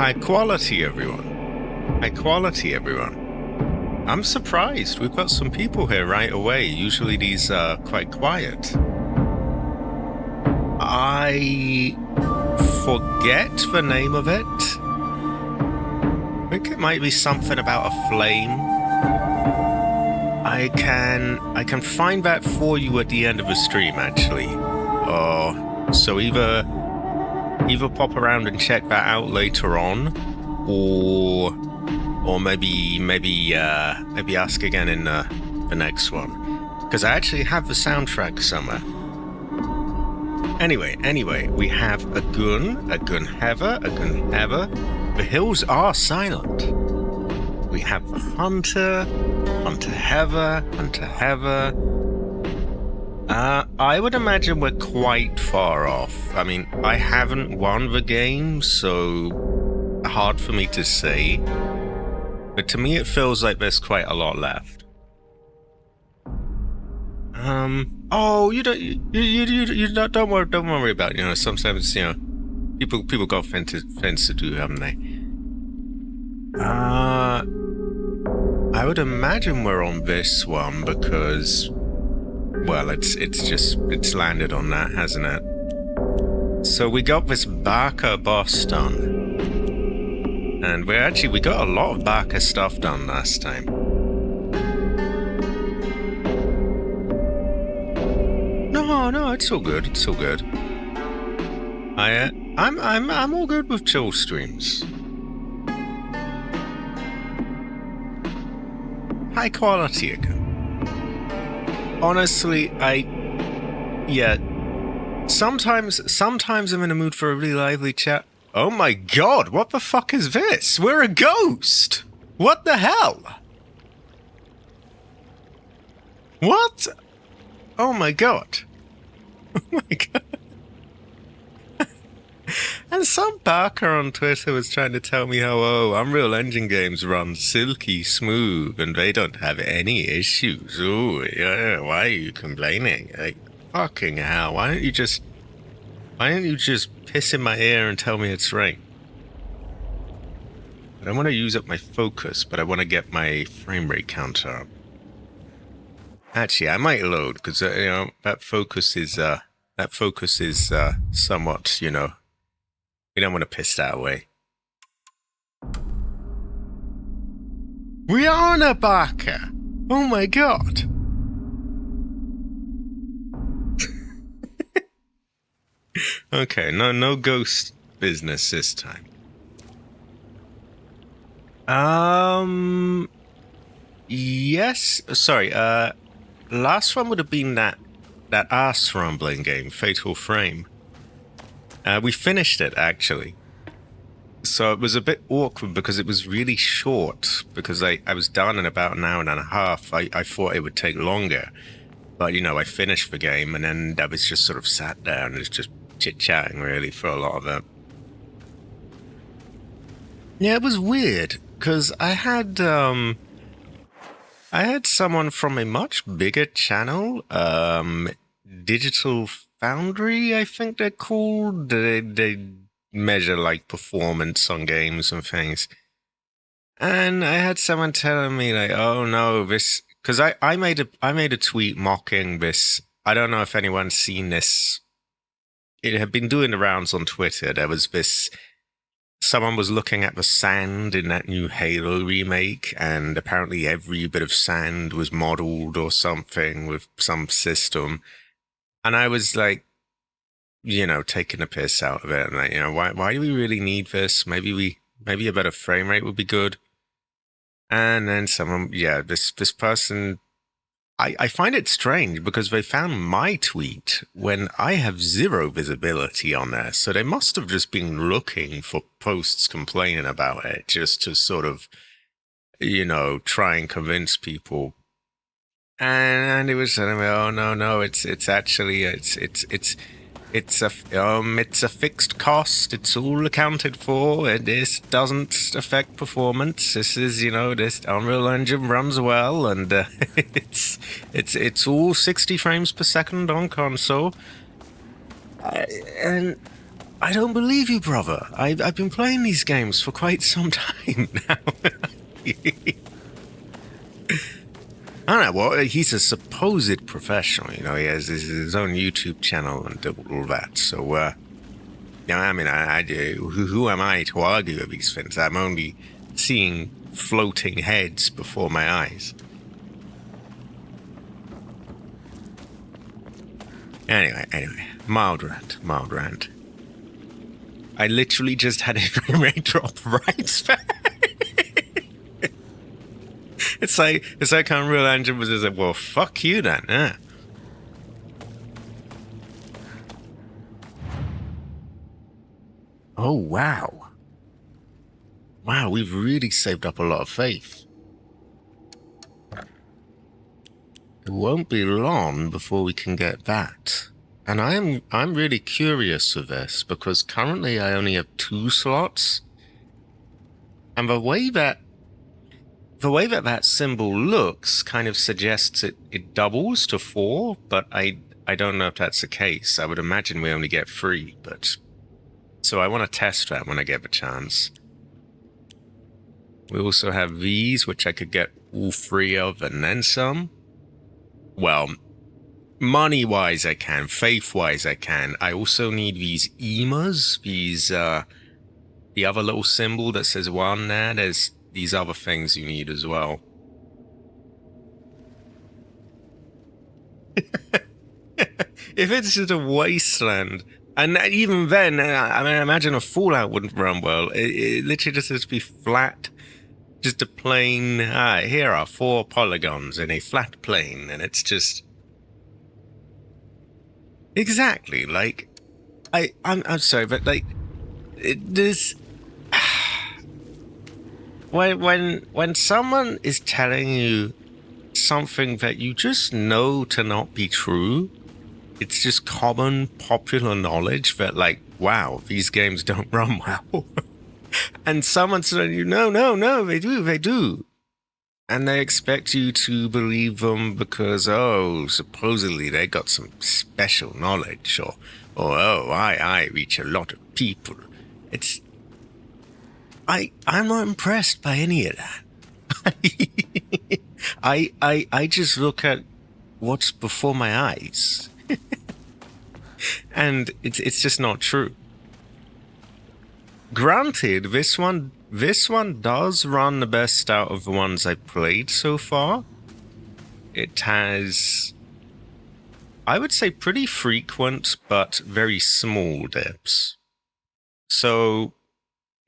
High quality, everyone. High quality, everyone. I'm surprised. We've got some people here right away. Usually these are quite quiet. I forget the name of it. I think it might be something about a flame. I can find that for you at the end of the stream, actually. So either pop around and check that out later on, or maybe ask again in the next one, because I actually have the soundtrack somewhere. Anyway, we have a gun heather. The hills are silent. We have the hunter heather. I would imagine we're quite far off. I mean, I haven't won the game, so hard for me to say. But to me, it feels like there's quite a lot left. Oh, you don't worry about it. Sometimes people got things to do, haven't they? I would imagine we're on this one because, well, it's landed on that, hasn't it? So we got this Barker boss done, and we got a lot of Barker stuff done last time. no, it's all good. It's all good. I'm all good with chill streams. High quality again. Honestly, sometimes I'm in a mood for a really lively chat. Oh my god, what the fuck is this? We're a ghost! What the hell? What? Oh my god. Oh my god. And some barker on Twitter was trying to tell me how, Unreal Engine games run silky smooth and they don't have any issues. Oh, yeah, why are you complaining? Like, fucking hell, why don't you just piss in my ear and tell me it's right? I don't want to use up my focus, but I want to get my frame rate counter up. Actually, I might load, because, that focus is somewhat, we don't want to piss that away. We are on a barker! Oh my god! Okay, no ghost business this time. Yes, sorry, last one would have been that ass rumbling game, Fatal Frame. We finished it, actually. So it was a bit awkward because it was really short, because I was done in about an hour and a half. I thought it would take longer. But, I finished the game, and then I was just sort of sat there and was just chit-chatting, really, for a lot of it. Yeah, it was weird, because I had someone from a much bigger channel, Digital Foundry, I think they're called. They measure, like, performance on games and things. And I had someone telling me, like, oh no, this... Because I made a tweet mocking this. I don't know if anyone's seen this. It had been doing the rounds on Twitter. There was this... Someone was looking at the sand in that new Halo remake, and apparently every bit of sand was modeled or something with some system. And I was like, taking a piss out of it. And like, why do we really need this? Maybe a better frame rate would be good. And then someone, this person, I find it strange because they found my tweet when I have zero visibility on there. So they must have just been looking for posts complaining about it just to sort of, try and convince people. And it was telling me, oh no, it's actually it's a fixed cost. It's all accounted for. This doesn't affect performance. This is, this Unreal Engine runs well, and it's all 60 frames per second on console. And I don't believe you, brother. I've been playing these games for quite some time now. I don't know, well, he's a supposed professional, he has his own YouTube channel and all that, so, who am I to argue with these things? I'm only seeing floating heads before my eyes. Anyway, mild rant. I literally just had a frame rate drop right back. It's like Unreal Engine was just like, well, fuck you then, yeah. Oh, wow. Wow, we've really saved up a lot of faith. It won't be long before we can get that. And I'm really curious of this, because currently I only have 2 slots. And the way that symbol looks kind of suggests it doubles to 4, but I don't know if that's the case. I would imagine we only get 3, but... So I want to test that when I get the chance. We also have these, which I could get all 3 of and then some. Well, money-wise I can, faith-wise I can. I also need these emas, these, the other little symbol that says 1 there. There's these other things you need as well. if it's just a wasteland, and even then, I mean, I imagine a Fallout wouldn't run well. It literally just has to be flat, just a plain. Here are 4 polygons in a flat plane, and it's just exactly like I'm sorry, but like there's when someone is telling you something that you just know to not be true, it's just common popular knowledge that, like, wow, these games don't run well. And someone's telling you, no, they do. And they expect you to believe them because, oh, supposedly they got some special knowledge, or oh, I reach a lot of people. I'm not impressed by any of that. I just look at what's before my eyes. And it's just not true. Granted, this one does run the best out of the ones I've played so far. It has, I would say, pretty frequent but very small dips. So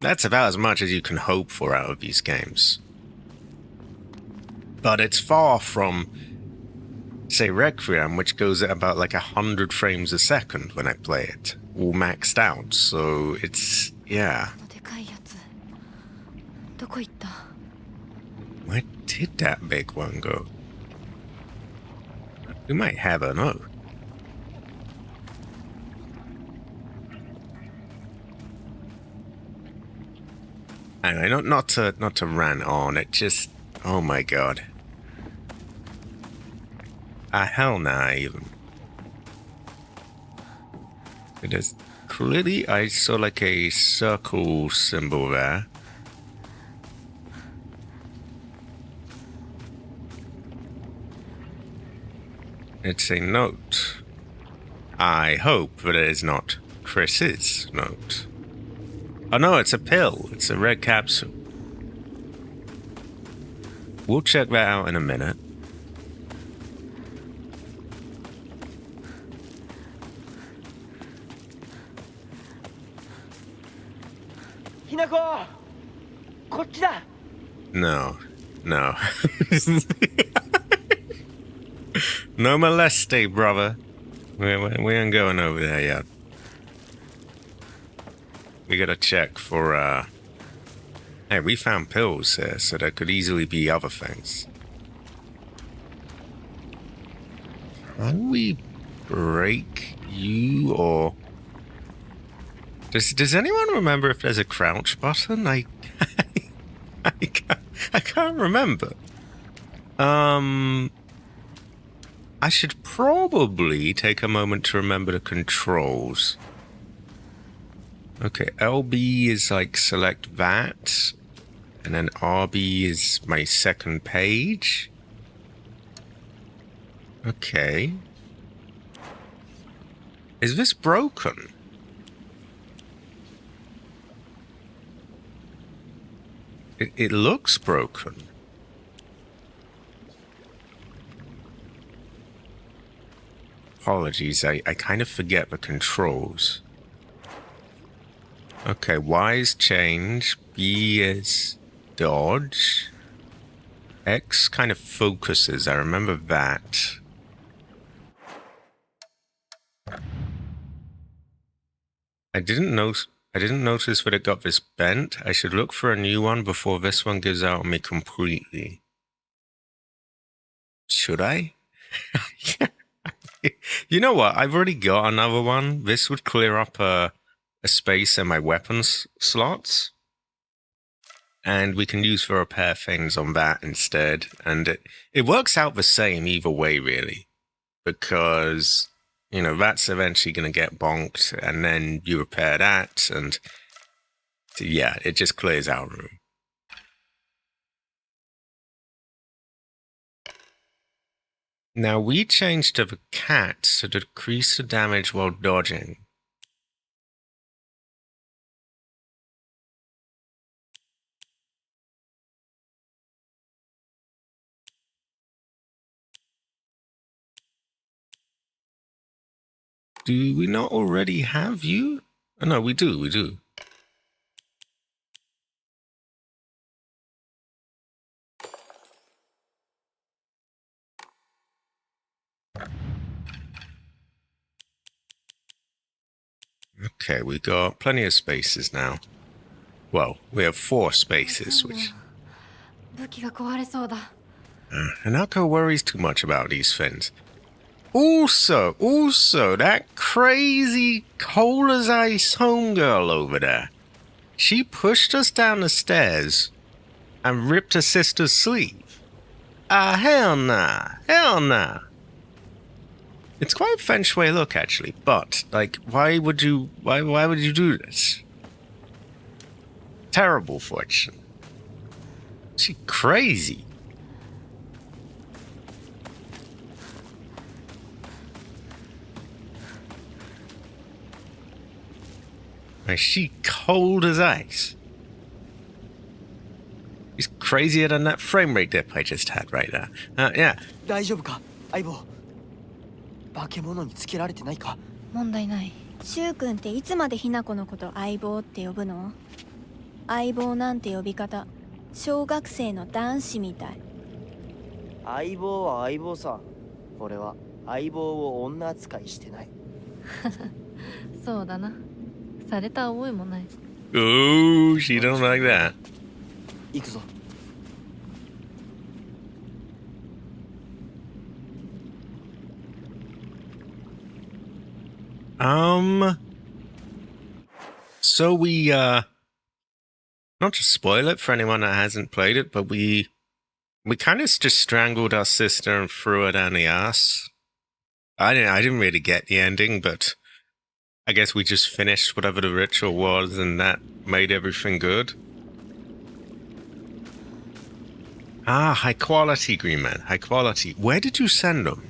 that's about as much as you can hope for out of these games. But it's far from, say, Requiem, which goes at about like 100 frames a second when I play it, all maxed out. So it's, yeah. Where did that big one go? We might have her know. Anyway, not to rant on. It just, oh my god. Hell nah, even. It is clearly, I saw like a circle symbol there. It's a note. I hope that it is not Chris's note. Oh no, it's a pill. It's a red capsule. We'll check that out in a minute. No. No moleste, brother. We ain't going over there yet. We gotta check for, Hey, we found pills here, so there could easily be other things. Can we break you, or... Does anyone remember if there's a crouch button? I can't remember. I should probably take a moment to remember the controls. Okay, LB is like select that, and then RB is my second page. Okay. Is this broken? It looks broken. Apologies, I kind of forget the controls. Okay, Y is change, B is dodge. X kind of focuses, I remember that. I didn't notice that it got this bent. I should look for a new one before this one gives out on me completely. Should I? You know what? I've already got another one. This would clear up a space in my weapons slots. And we can use for repair things on that instead. And it works out the same either way, really. Because, you know, that's eventually going to get bonked. And then you repair that. And yeah, it just clears out room. Now we changed to the cat to decrease the damage while dodging. Do we not already have you? Oh, no, we do. Okay, we got plenty of spaces now. Well, we have 4 spaces, which... Hanako worries too much about these fins. Also, that crazy cold as ice homegirl over there. She pushed us down the stairs and ripped her sister's sleeve. Hell nah. It's quite a feng shui look, actually, but, like, why would you do this? Terrible fortune. She crazy. Like, she cold as ice. She's crazier than that frame rate dip I just had right there. Yeah. 大丈夫か相棒化け物につけられてないか問題ない。柊君っていつまでひな子のこと相棒って呼ぶの？相棒なんて呼び方小学生の男子みたい。相棒は相棒さ。俺は相棒を女扱いしてない。そうだな。された覚えもない。 Ooh, she don't like that. 行くぞ。So we, not to spoil it for anyone that hasn't played it, but we kind of just strangled our sister and threw her down the ass. I didn't really get the ending, but I guess we just finished whatever the ritual was, and that made everything good. High quality, Green Man. High quality. Where did you send them?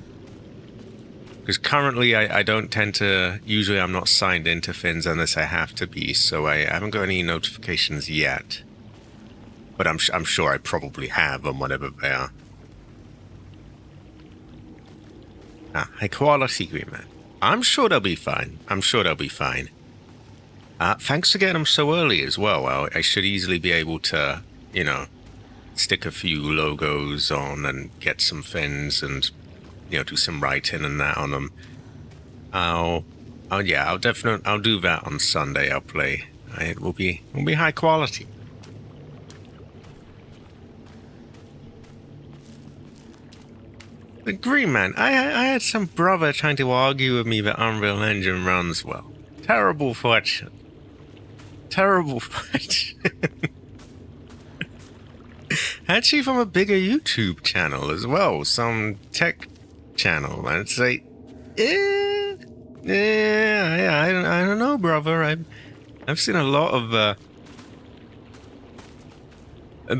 Because currently I don't tend to... Usually I'm not signed into Fins unless I have to be, so I haven't got any notifications yet. But I'm sure I probably have them, whatever they are. High quality, Green Man. I'm sure they'll be fine. Thanks for getting them so early as well. I should easily be able to, you know, stick a few logos on and get some fins and, you know, do some writing and that on them. I'll do that on Sunday. I'll play. It will be high quality. But Green Man, I had some brother trying to argue with me that Unreal Engine runs well. Terrible fortune. Actually from a bigger YouTube channel as well, some tech channel, and it's like, I don't know, brother. I've seen a lot of,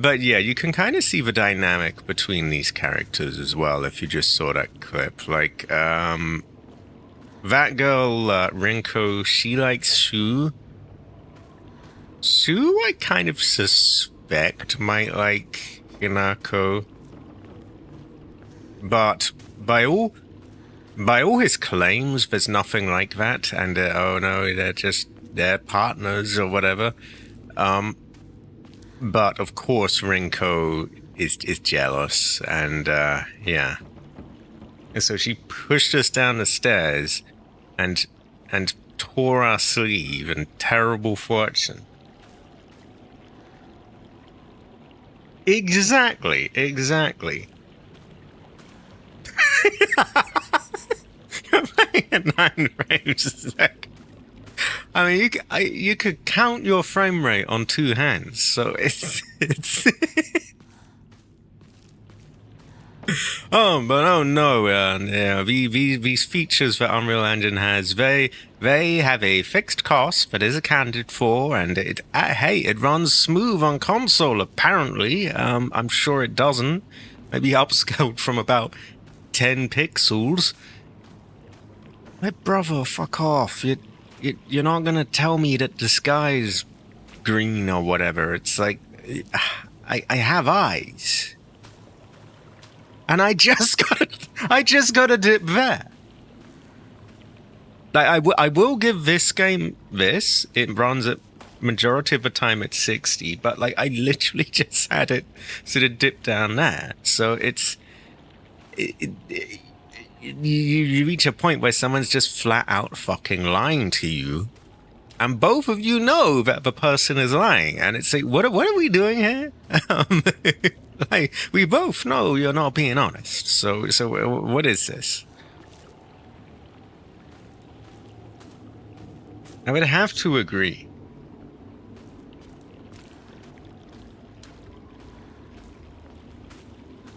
but yeah, you can kind of see the dynamic between these characters as well if you just saw that clip. Like, that girl, Rinko, she likes Shu. Shu, I kind of suspect might like Hinako. But by all his claims, there's nothing like that, and oh no, they're partners or whatever. But of course, Rinko is jealous, and yeah. And so she pushed us down the stairs, and tore our sleeve in terrible fortune. Exactly. You're playing at 9 frames a second. I mean, you could count your frame rate on 2 hands, so it's oh no, yeah, these features that Unreal Engine has, they have a fixed cost that is accounted for, and it runs smooth on console apparently. I'm sure it doesn't. Maybe upscaled from about 10 pixels. My brother, fuck off. You're not gonna tell me that the sky's green or whatever. It's like, I have eyes. And I just got a dip there. Like I will give this game this. It runs at majority of the time at 60, but like I literally just had it sort of dip down there. So you reach a point where someone's just flat out fucking lying to you, and both of you know that the person is lying, and it's like, what are we doing here? Like, we both know you're not being honest. So what is this? I would have to agree.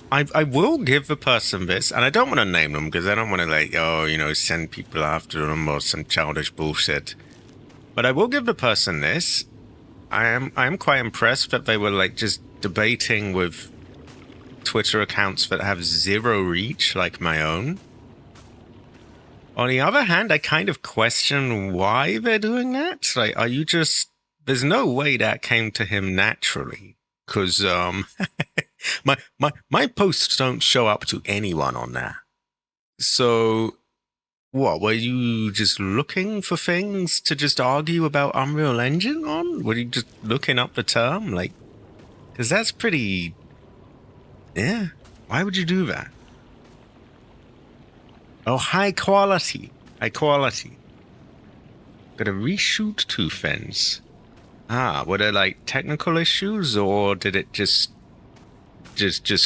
I will give the person this, and I don't want to name them because I don't want to, like, send people after them or some childish bullshit. But I will give the person this. I am quite impressed that they were, like, just debating with Twitter accounts that have zero reach, like my own. On the other hand, I kind of question why they're doing that. Like, are you just... There's no way that came to him naturally. Because, my posts don't show up to anyone on there. So, what, were you just looking for things to just argue about Unreal Engine on? Were you just looking up the term? Like, because that's pretty... Yeah, why would you do that? Oh, high quality. High quality. Gotta reshoot 2 fins. Ah, were there like technical issues, or did it just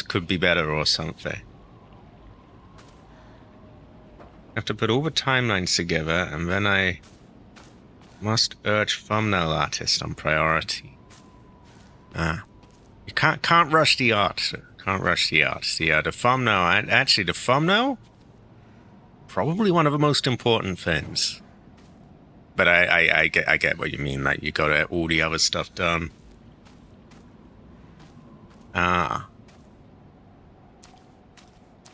could be better or something? I have to put all the timelines together, and then I must urge thumbnail artist on priority. Ah, you can't rush the art, sir. Can't rush the art. The thumbnail, and actually the thumbnail, probably one of the most important things. But I get what you mean. Like, you got to get all the other stuff done. Ah.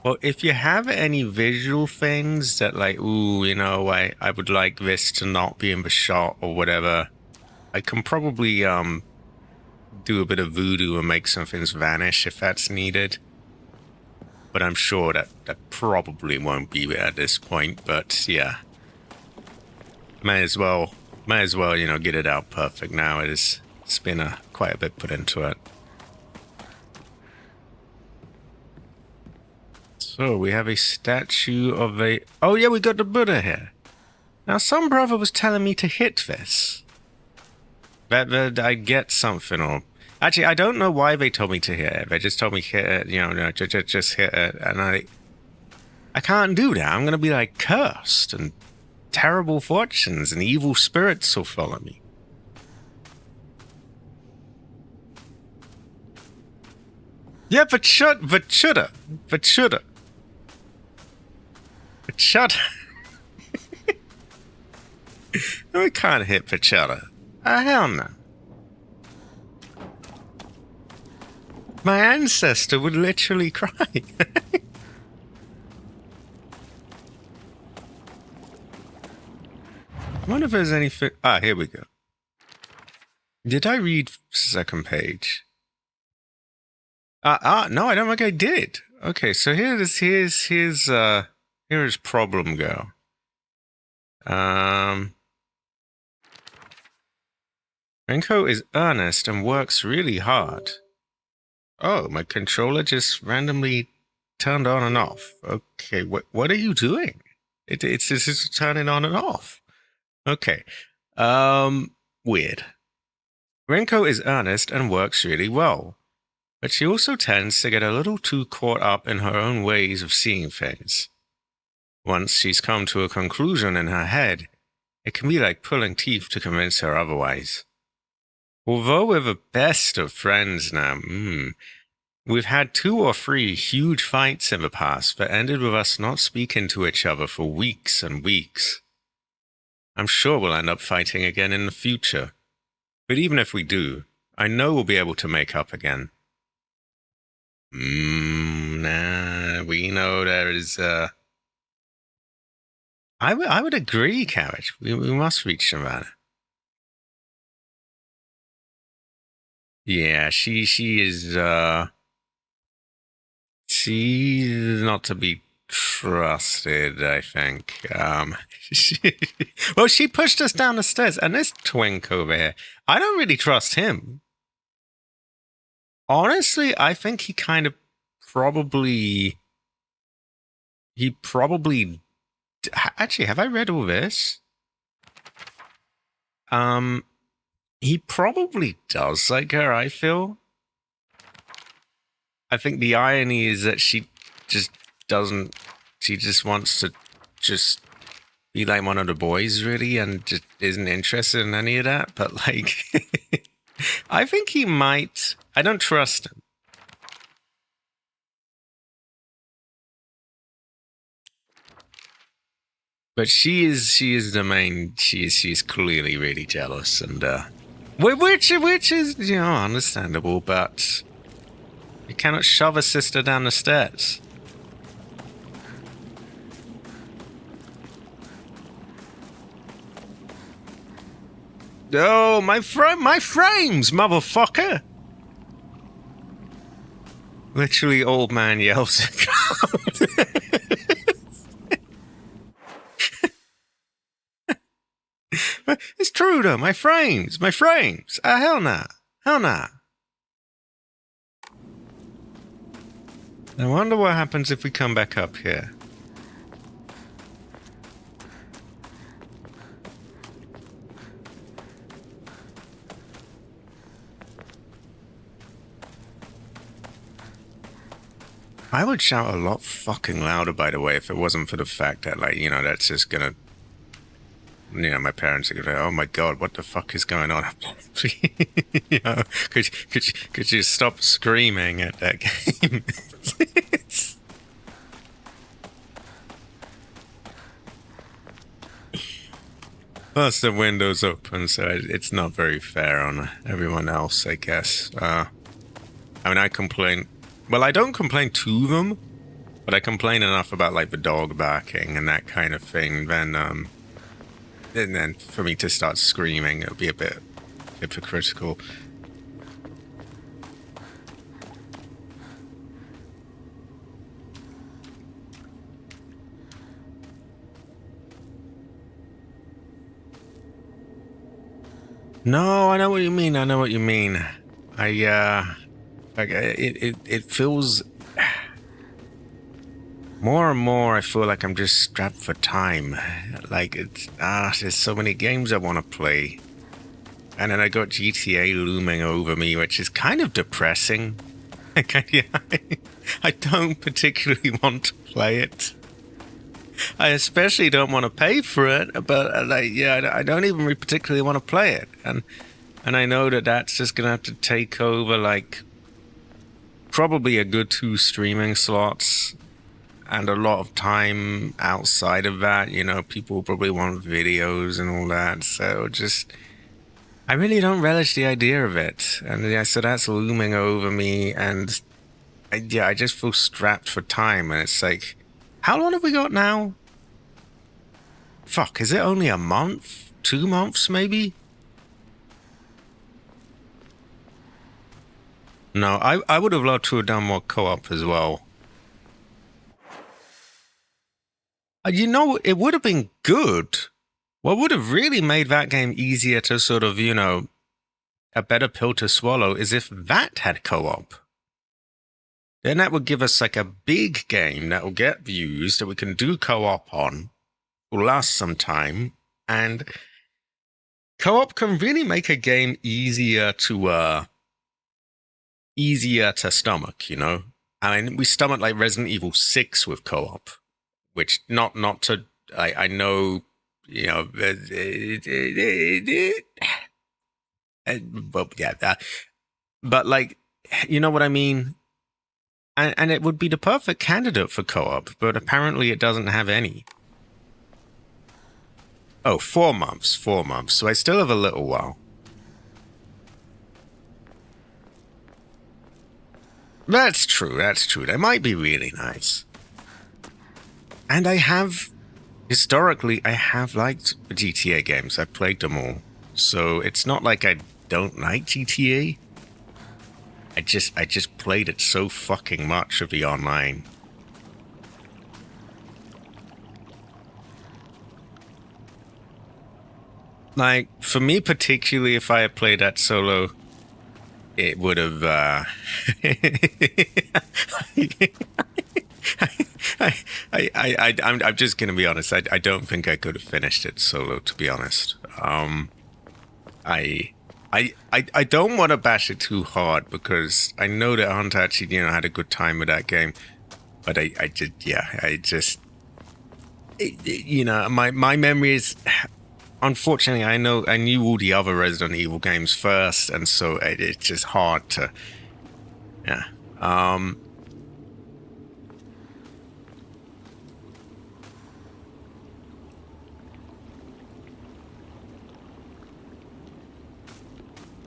Well, if you have any visual things that, like, ooh, I would like this to not be in the shot or whatever, I can probably do a bit of voodoo and make some things vanish if that's needed. But I'm sure that probably won't be at this point. But yeah. May as well, get it out perfect now. It's been quite a bit put into it. So we have a statue of a... Oh yeah, we got the Buddha here. Now some brother was telling me to hit this. That I get something, or... Actually, I don't know why they told me to hit it. They just told me hit it, just hit it. And I can't do that. I'm gonna be, like, cursed, and terrible fortunes and evil spirits will follow me. Yeah, but shoulda. No, we can't hit Pachetta. Hell no. My ancestor would literally cry. I wonder if there's anything... Ah, here we go. Did I read second page? No, I don't think I did. Okay, so here's problem go. Renko is earnest and works really hard. Oh, my controller just randomly turned on and off. Okay, what are you doing? It's just turning on and off. Okay. Weird. Renko is earnest and works really well, but she also tends to get a little too caught up in her own ways of seeing things. Once she's come to a conclusion in her head, it can be like pulling teeth to convince her otherwise. Although we're the best of friends now, we've had 2 or 3 huge fights in the past that ended with us not speaking to each other for weeks and weeks. I'm sure we'll end up fighting again in the future. But even if we do, I know we'll be able to make up again. Nah, we know there is, I would agree, Carriage. We must reach Savannah. Yeah, she is, she's not to be trusted, I think. Well, she pushed us down the stairs, and this twink over here, I don't really trust him. Honestly, I think he kind of probably... Actually, have I read all this? He probably does like her, I feel. I think the irony is that she just doesn't... She just wants to just be like one of the boys, really, and just isn't interested in any of that. But, like, I think he might... I don't trust him. But she is the main... She's clearly really jealous, and, which is, you know, understandable, but you cannot shove a sister down the stairs. Oh, my frames, motherfucker! Literally, old man yells at God. It's true though, my frames. Hell nah. I wonder what happens if we come back up here. I would shout a lot fucking louder, by the way, if it wasn't for the fact that, like, you know, that's just gonna... You know, my parents are gonna go, oh my god, what the fuck is going on? You know, could you stop screaming at that game? Plus the window's open, so it's not very fair on everyone else, I guess. I mean, I complain... Well, I don't complain to them, but I complain enough about, like, the dog barking and that kind of thing, then, and then for me to start screaming, it would be a bit hypocritical. No, I know what you mean. Like, it feels... More and more, I feel like I'm just strapped for time. Like, there's so many games I want to play. And then I got GTA looming over me, which is kind of depressing. I don't particularly want to play it. I especially don't want to pay for it, but, like, yeah, I don't even particularly want to play it. And I know that that's just going to have to take over, like, probably a good 2 streaming slots. And a lot of time outside of that, you know, people probably want videos and all that. So just, I really don't relish the idea of it. And yeah, so that's looming over me. And I just feel strapped for time. And it's like, how long have we got now? Fuck, is it only a month? 2 months, maybe? No, I would have loved to have done more co-op as well. You know, it would have been good. What would have really made that game easier to sort of, you know, a better pill to swallow is if that had co-op. Then that would give us like a big game that will get views that we can do co-op on, will last some time, and co-op can really make a game easier to stomach, you know? I mean, we stomach like Resident Evil 6 with co-op. Which not to I know, you know, but yeah, but like, you know what I mean, and it would be the perfect candidate for co-op, but apparently it doesn't have any. Oh, 4 months, so I still have a little while. That's true. That might be really nice. And historically, I have liked the GTA games. I've played them all. So it's not like I don't like GTA. I just played it so fucking much of the online. Like, for me particularly, if I had played that solo, it would have, I'm just gonna be honest. I don't think I could have finished it solo, to be honest. I don't want to bash it too hard because I know that Hunt actually, had a good time with that game, but my memory is, unfortunately, I knew all the other Resident Evil games first, and so it's just hard to, yeah.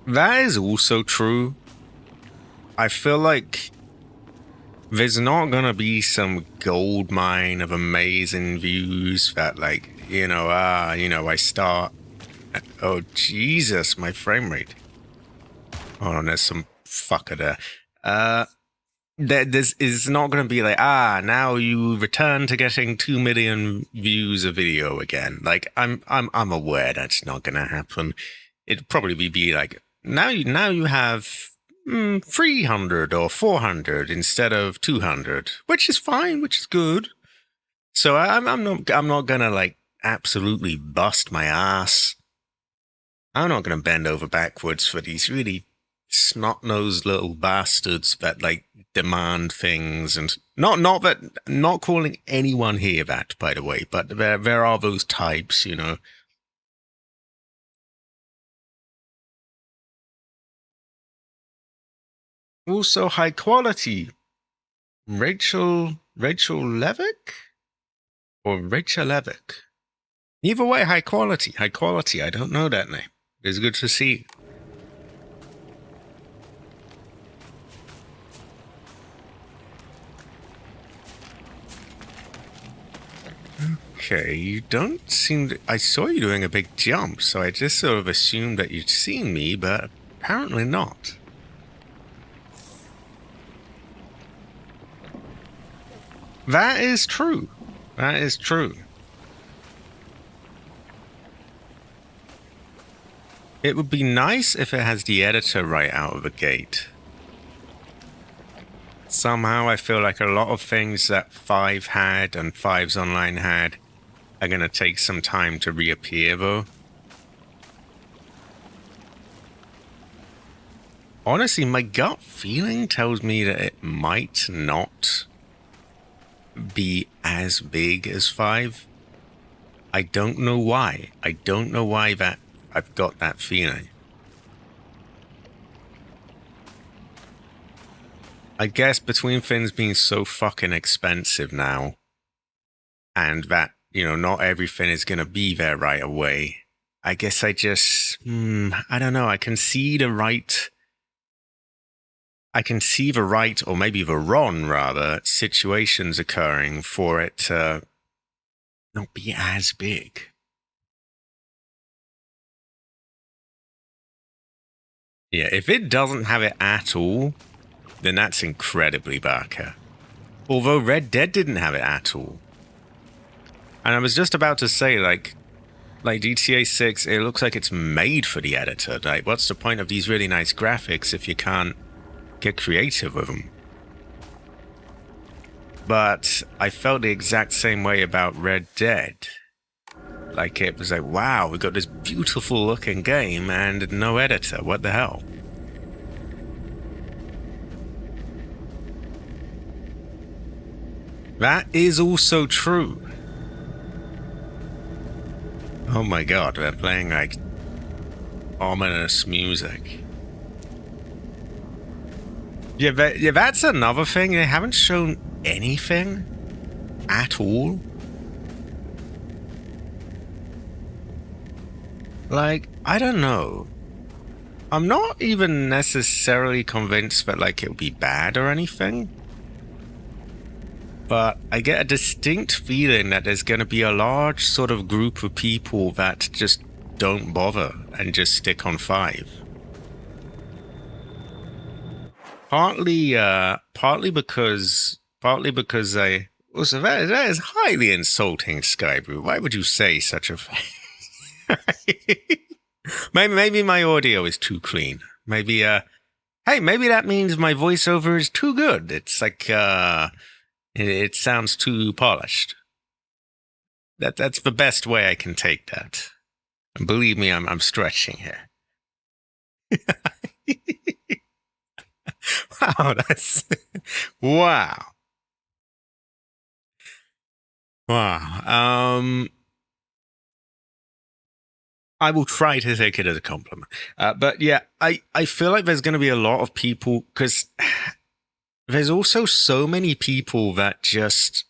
That is also true. I feel like there's not gonna be some gold mine of amazing views that, like, I start. Oh Jesus, my frame rate. Hold on, there's some fucker there. This is not gonna be like, now you return to getting 2 million views a video again. Like, I'm aware that's not gonna happen. It'd probably be like, now you have 300 or 400 instead of 200, which is fine, which is good. So I'm not gonna, like, absolutely bust my ass. I'm not gonna bend over backwards for these really snot-nosed little bastards that, like, demand things, and not calling anyone here that, by the way, but there are those types, Also, high quality. Rachel Levick? Or Rachel Levick? Either way, high quality. High quality. I don't know that name. It's good to see. Okay, you don't seem to... I saw you doing a big jump, so I just sort of assumed that you'd seen me, but apparently not. That is true. That is true. It would be nice if it has the editor right out of the gate. Somehow I feel like a lot of things that 5 had and 5's Online had are going to take some time to reappear, though. Honestly, my gut feeling tells me that it might not be as big as 5. I don't know why. I don't know why that I've got that feeling. I guess between things being so fucking expensive now, and that, not everything is gonna be there right away, I guess I just, I don't know, I can see the right, or maybe the wrong, rather, situations occurring for it to not be as big. Yeah, if it doesn't have it at all, then that's incredibly baka. Although Red Dead didn't have it at all. And I was just about to say, like GTA 6, it looks like it's made for the editor. Like, what's the point of these really nice graphics if you can't get creative with them? But I felt the exact same way about Red Dead. Like, it was like, wow, we got this beautiful looking game and no editor. What the hell? That is also true. Oh my god, they're playing, like, ominous music. Yeah, that's another thing. They haven't shown anything at all. Like, I don't know. I'm not even necessarily convinced that, like, it'll be bad or anything. But I get a distinct feeling that there's going to be a large sort of group of people that just don't bother and just stick on 5. Partly because I... Also, that is highly insulting, Skybrew. Why would you say such a thing? Maybe my audio is too clean. Maybe hey, maybe that means my voiceover is too good. It's like it sounds too polished. That's the best way I can take that. And believe me, I'm stretching here. Wow, that's wow. Wow. I will try to take it as a compliment. But yeah, I feel like there's going to be a lot of people, because there's also so many people that just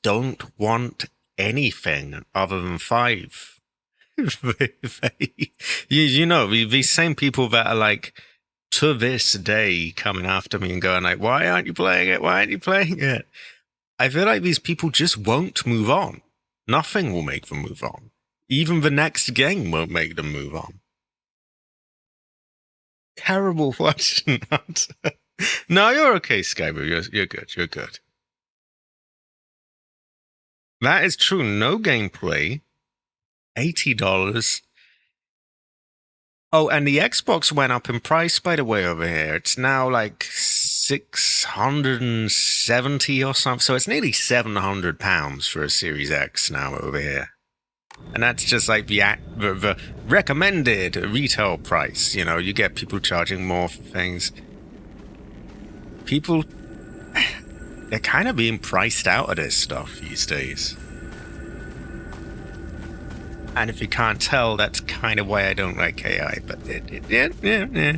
don't want anything other than 5. you know, these same people that are like, to this day, coming after me and going like, why aren't you playing it? Why aren't you playing it? I feel like these people just won't move on. Nothing will make them move on. Even the next game won't make them move on. Terrible watching that. No, you're okay, Skyber. You're good. You're good. That is true. No gameplay. $80. Oh, and the Xbox went up in price, by the way, over here. It's now like $670 or something. So it's nearly £700 for a Series X now over here. And that's just like the recommended retail price. You know, you get people charging more for things. People, they're kind of being priced out of this stuff these days. And if you can't tell, that's kind of why I don't like AI. But yeah.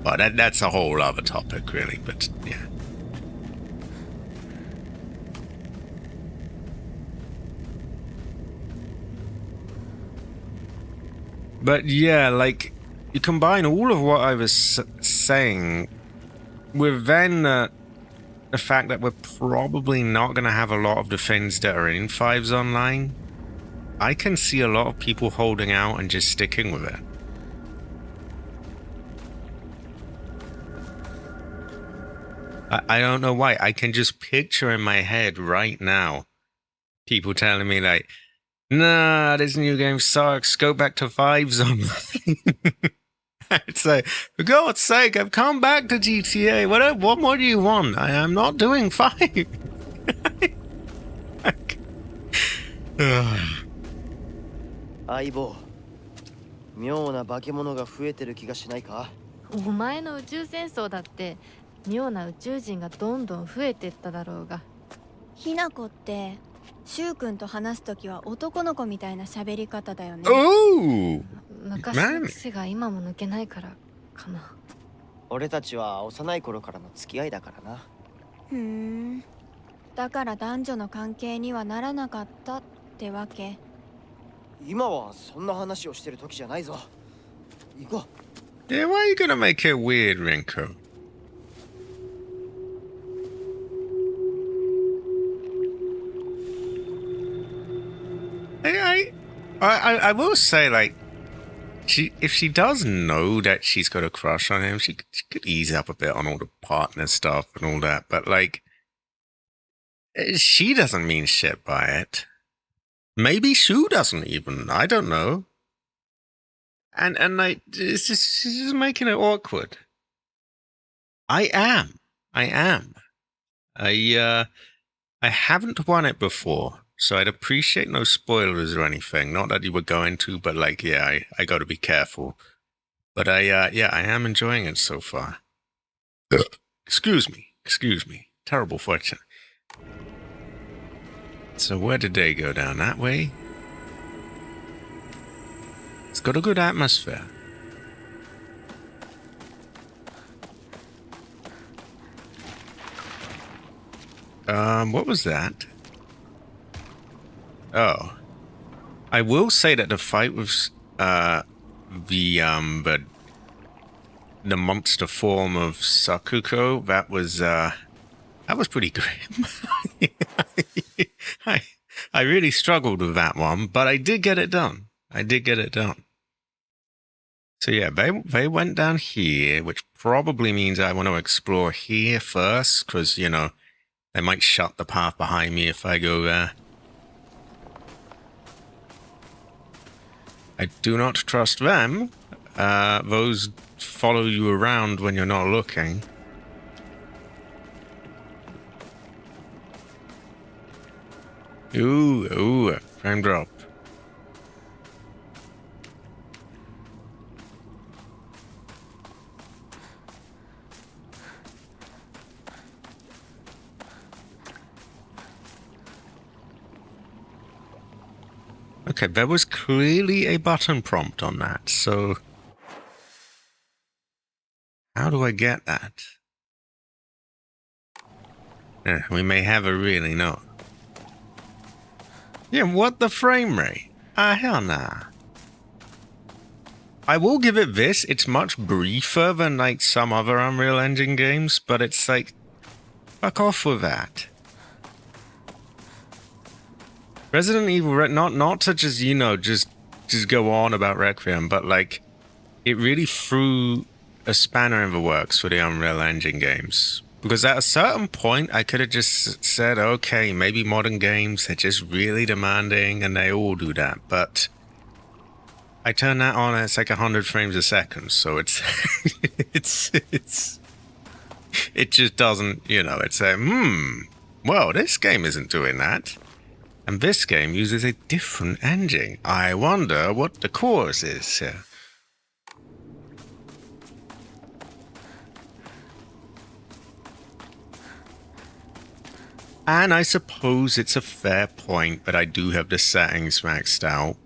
Well, that's a whole other topic, really. But yeah. But yeah, like, you combine all of what I was saying with then the fact that we're probably not going to have a lot of the things that are in 5s online. I can see a lot of people holding out and just sticking with it. I don't know why. I can just picture in my head right now people telling me like, nah, this new game sucks. Go back to 5s online. It's like, for God's sake, I've come back to GTA. What more do you want? I'm not doing 5. Ugh. 相棒妙な化け物が増えてる気がしないか。お前の宇宙戦争だって妙な宇宙人がどんどん増えてっただろうが。ひなこってシュウ君と話すときは男の子みたいな喋り方だよね。Oh! 昔の癖が今も抜けないからかな。俺たちは幼い頃からの付き合いだからな。ふーん。だから男女の関係にはならなかったってわけ。今はそんな話をしてる時じゃないぞ。行こう。Yeah, why are you gonna make it weird, Rinko? I will say, like, if she does know that she's got a crush on him, she could ease up a bit on all the partner stuff and all that. But like, she doesn't mean shit by it. Maybe Shu doesn't even. I don't know. And like, she's just making it awkward. I am. I haven't won it before, so I'd appreciate no spoilers or anything. Not that you were going to, but like, yeah, I got to be careful. But I am enjoying it so far. Excuse me. Terrible fortune. So where did they go? Down that way? It's got a good atmosphere. What was that? Oh. I will say that the fight with the monster form of Sakuko, that was pretty grim. I really struggled with that one, but I did get it done. So yeah, they went down here, which probably means I want to explore here first, because, you know, they might shut the path behind me if I go there. I do not trust them. Those follow you around when you're not looking. Ooh, frame drop. Okay, there was clearly a button prompt on that, so how do I get that? We may have a really not. Yeah, what the frame rate? Hell nah. I will give it this, it's much briefer than like some other Unreal Engine games, but it's like, fuck off with that. Resident Evil, not to just, you know, just go on about Requiem, but like, it really threw a spanner in the works for the Unreal Engine games. Because at a certain point, I could have just said, okay, maybe modern games, they're just really demanding, and they all do that, but I turn that on and it's like 100 frames a second, so it's, it just doesn't, you know, it's a, well, this game isn't doing that. And this game uses a different engine. I wonder what the cause is here. And I suppose it's a fair point that I do have the settings maxed out.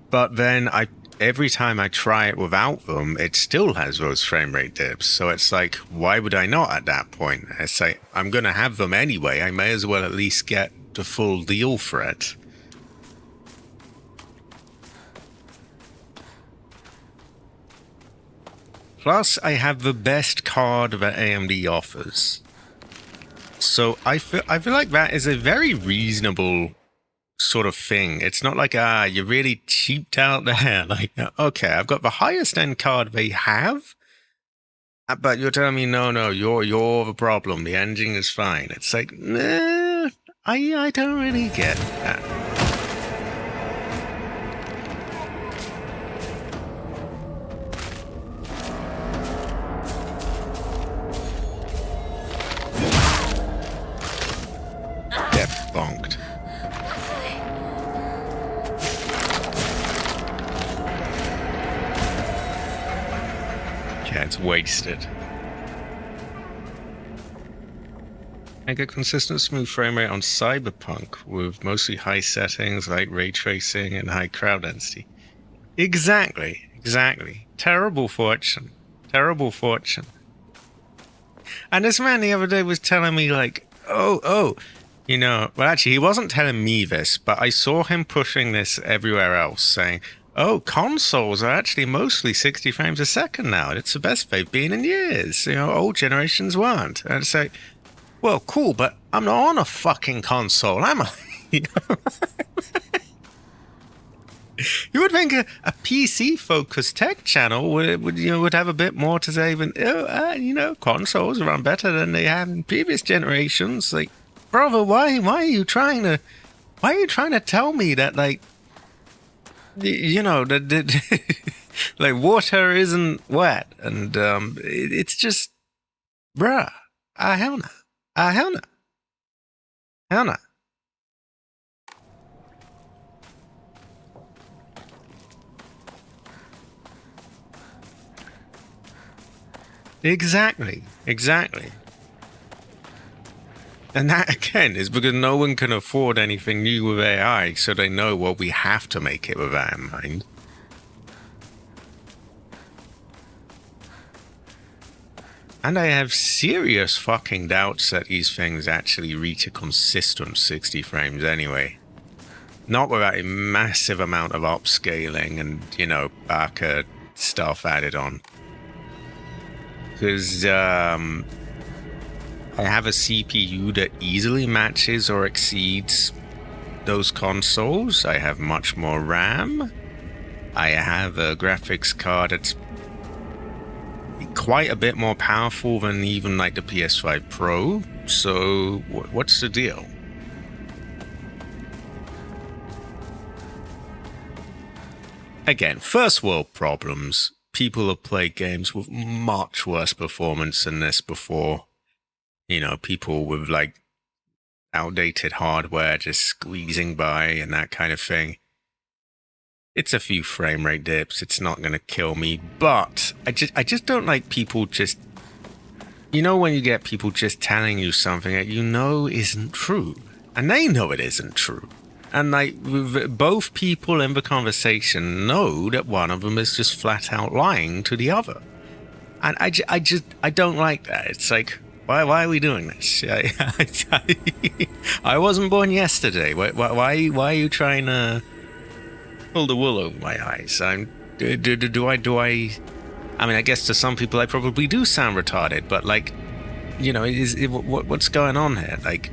But then every time I try it without them, it still has those frame rate dips. So it's like, why would I not at that point? It's like, I'm going to have them anyway. I may as well at least get the full deal for it. Plus, I have the best card that AMD offers. So I feel like that is a very reasonable sort of thing. It's not like, you're really cheaped out there. Like, okay, I've got the highest end card they have, but you're telling me, no, you're the problem. The engine is fine. It's like, nah, I don't really get that. Get bonked. Yeah, it's wasted. I get consistent smooth frame rate on Cyberpunk with mostly high settings like ray tracing and high crowd density. Exactly. Terrible fortune. And this man the other day was telling me like, oh, you know, well actually he wasn't telling me this, but I saw him pushing this everywhere else, saying, oh, consoles are actually mostly 60 frames a second now. It's the best they've been in years. You know, old generations weren't. And it's like, well, cool, but I'm not on a fucking console, am I? You know? You would think a PC-focused tech channel would have a bit more to say than, you know, consoles run better than they have in previous generations. Like, brother, why are you trying to tell me that, like, you know, that like water isn't wet, and it's just, bruh, hell no. Exactly. And that, again, is because no one can afford anything new with AI, so they know, well, we have to make it with that in mind. And I have serious fucking doubts that these things actually reach a consistent 60 frames anyway. Not without a massive amount of upscaling and, you know, Barker stuff added on. Because, I have a CPU that easily matches or exceeds those consoles. I have much more RAM. I have a graphics card that's quite a bit more powerful than even like the PS5 Pro. So what's the deal? again, first world problems. People have played games with much worse performance than this before. You know, people with like outdated hardware just squeezing by and that kind of thing. It's a few frame rate dips. It's not going to kill me, but I just don't like people just, you know, when you get people just telling you something that you know isn't true, and they know it isn't true. And like both people in the conversation know that one of them is just flat out lying to the other. And I don't like that. It's like, why are we doing this? I wasn't born yesterday. Why are you trying to pull the wool over my eyes? I mean, I guess to some people I probably do sound retarded, but like, you know, what's going on here? Like,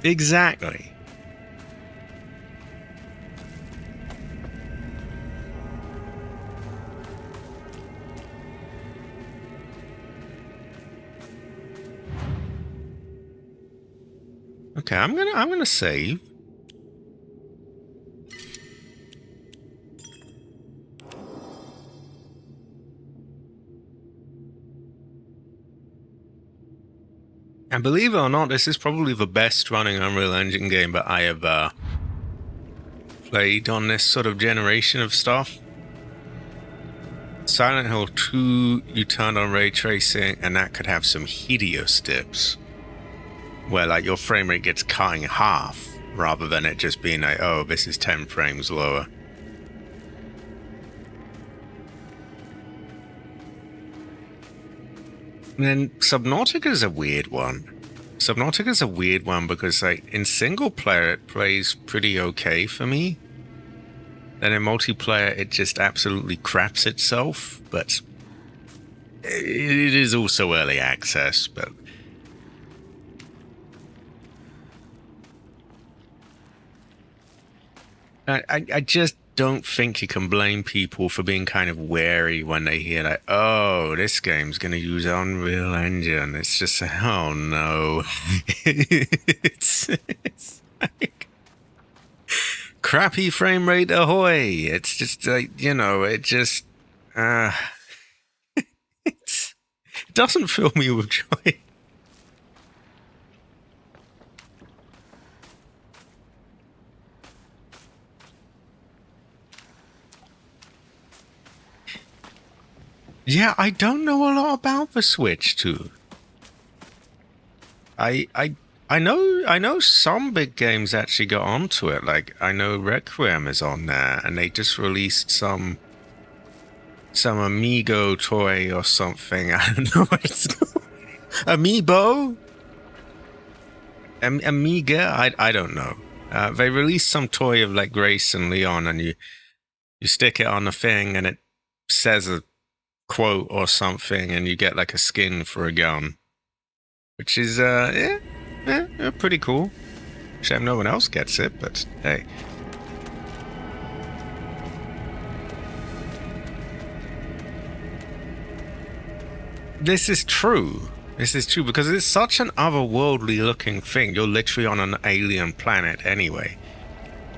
exactly. Okay, I'm gonna save. And believe it or not, this is probably the best running Unreal Engine game that I have played on this sort of generation of stuff. Silent Hill 2, you turned on ray tracing, and that could have some hideous dips, where like your frame rate gets cut in half, rather than it just being like, oh, this is 10 frames lower. And then Subnautica's a weird one. Subnautica's a weird one because like in single player it plays pretty okay for me. Then in multiplayer it just absolutely craps itself, but it is also early access, but I just don't think you can blame people for being kind of wary when they hear like, oh, this game's going to use Unreal Engine. It's just, oh no. it's like, crappy frame rate ahoy. It's just like, you know, it just, it doesn't fill me with joy. Yeah, I don't know a lot about the Switch too. I know some big games actually got onto it. Like I know Requiem is on there, and they just released some Amigo toy or something. I don't know what it's called. Amiibo? Amiga? I don't know. They released some toy of like Grace and Leon, and you stick it on the thing, and it says a quote or something, and you get like a skin for a gun, which is yeah, pretty cool. Shame no one else gets it, but hey. This is true because it's such an otherworldly looking thing. You're literally on an alien planet anyway.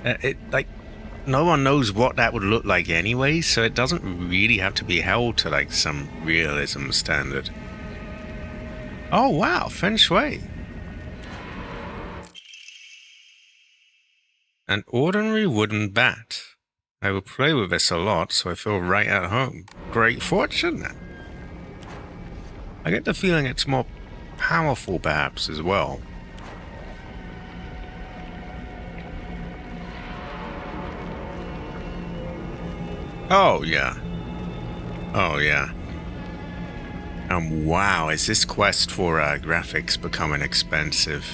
It like no one knows what that would look like anyway, so it doesn't really have to be held to like some realism standard. Oh wow, Feng Shui. An ordinary wooden bat. I will play with this a lot, so I feel right at home. Great fortune then. I get the feeling it's more powerful perhaps as well. Oh, yeah. Oh, yeah. Wow, is this quest for graphics becoming expensive?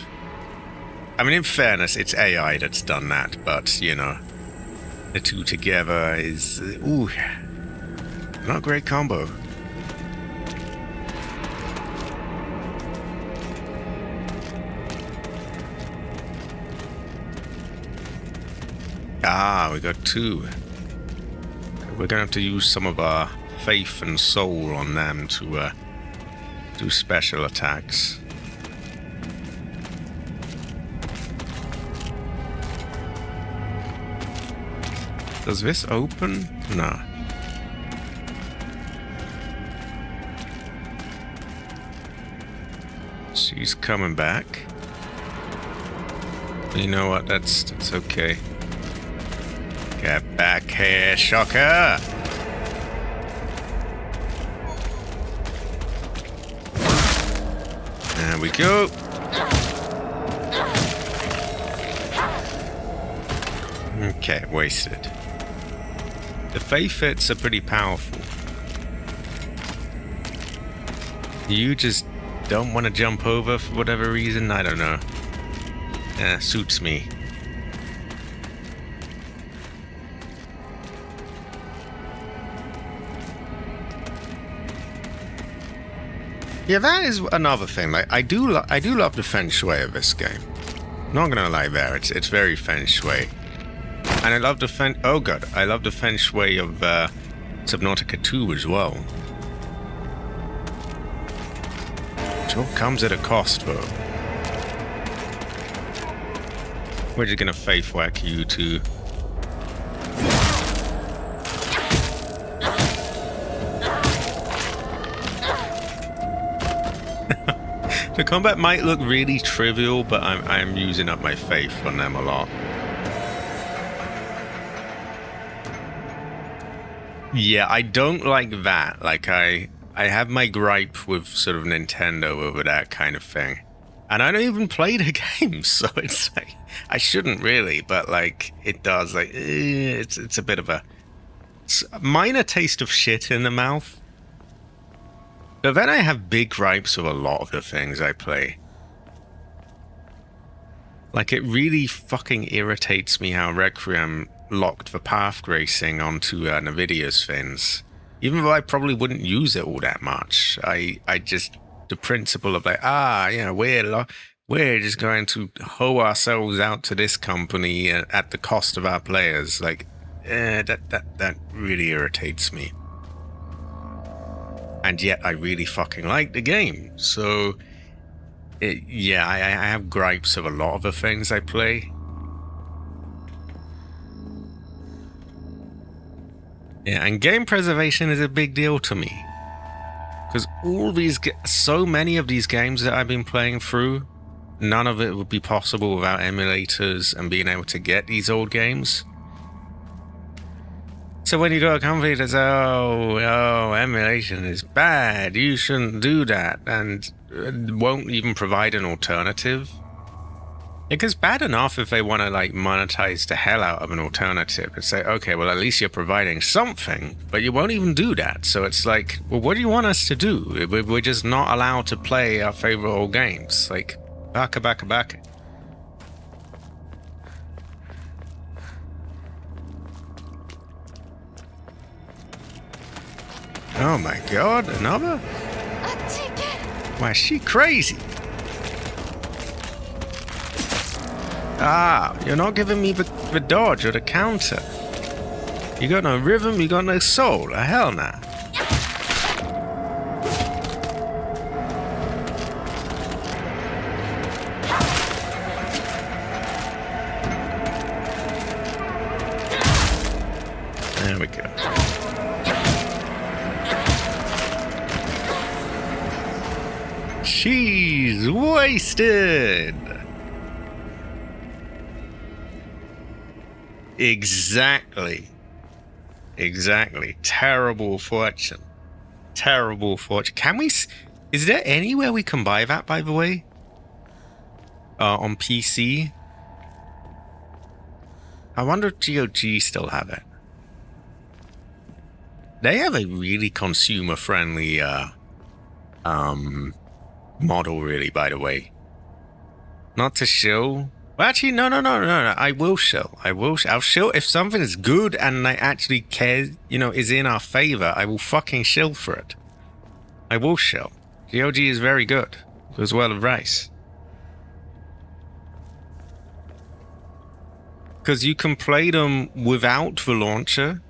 I mean, in fairness, it's AI that's done that, but, you know, the two together is... ooh, not a great combo. Ah, we got two. We're going to have to use some of our faith and soul on them to do special attacks. Does this open? No. She's coming back. You know what? That's okay. Get back here, Shocker! There we go. Okay, wasted. The Faith Fits are pretty powerful. You just don't want to jump over for whatever reason? I don't know. Suits me. Yeah, that is another thing. Like, I do love the feng shui of this game. Not gonna lie, there, it's very feng shui, and I love the I love the feng shui of Subnautica 2 as well. It all comes at a cost, though. We're just gonna faith whack you two. The combat might look really trivial, but I'm using up my faith on them a lot. Yeah, I don't like that. Like, I have my gripe with sort of Nintendo over that kind of thing. And I don't even play the game, so it's like, I shouldn't really, but like, it does, like, it's a bit of a minor taste of shit in the mouth. But then I have big gripes with a lot of the things I play. Like, it really fucking irritates me how Requiem locked the path racing onto Nvidia's things. Even though I probably wouldn't use it all that much. I just, the principle of like, we're just going to hoe ourselves out to this company at the cost of our players. Like, that really irritates me. And yet I really fucking like the game. So, yeah, I have gripes of a lot of the things I play. Yeah, and game preservation is a big deal to me. Because so many of these games that I've been playing through, none of it would be possible without emulators and being able to get these old games. So when you got a company that says, oh, emulation is bad, you shouldn't do that, and won't even provide an alternative. It gets bad enough if they want to, like, monetize the hell out of an alternative and say, okay, well, at least you're providing something, but you won't even do that. So it's like, well, what do you want us to do? We're just not allowed to play our favorite old games. Like, baka. Oh my god, another? Why, is she crazy? Ah, you're not giving me the dodge or the counter. You got no rhythm, you got no soul. Hell nah. There we go. She's wasted. Exactly. Terrible fortune. Can we... Is there anywhere we can buy that, by the way? On PC? I wonder if GOG still have it. They have a really consumer-friendly model, really, by the way. Not to shill. Well, actually, no. I will shill. I'll shill if something is good and I actually care, is in our favor. I will fucking shill for it. I will shill. GOG is very good, as well as Rice. Because you can play them without the launcher.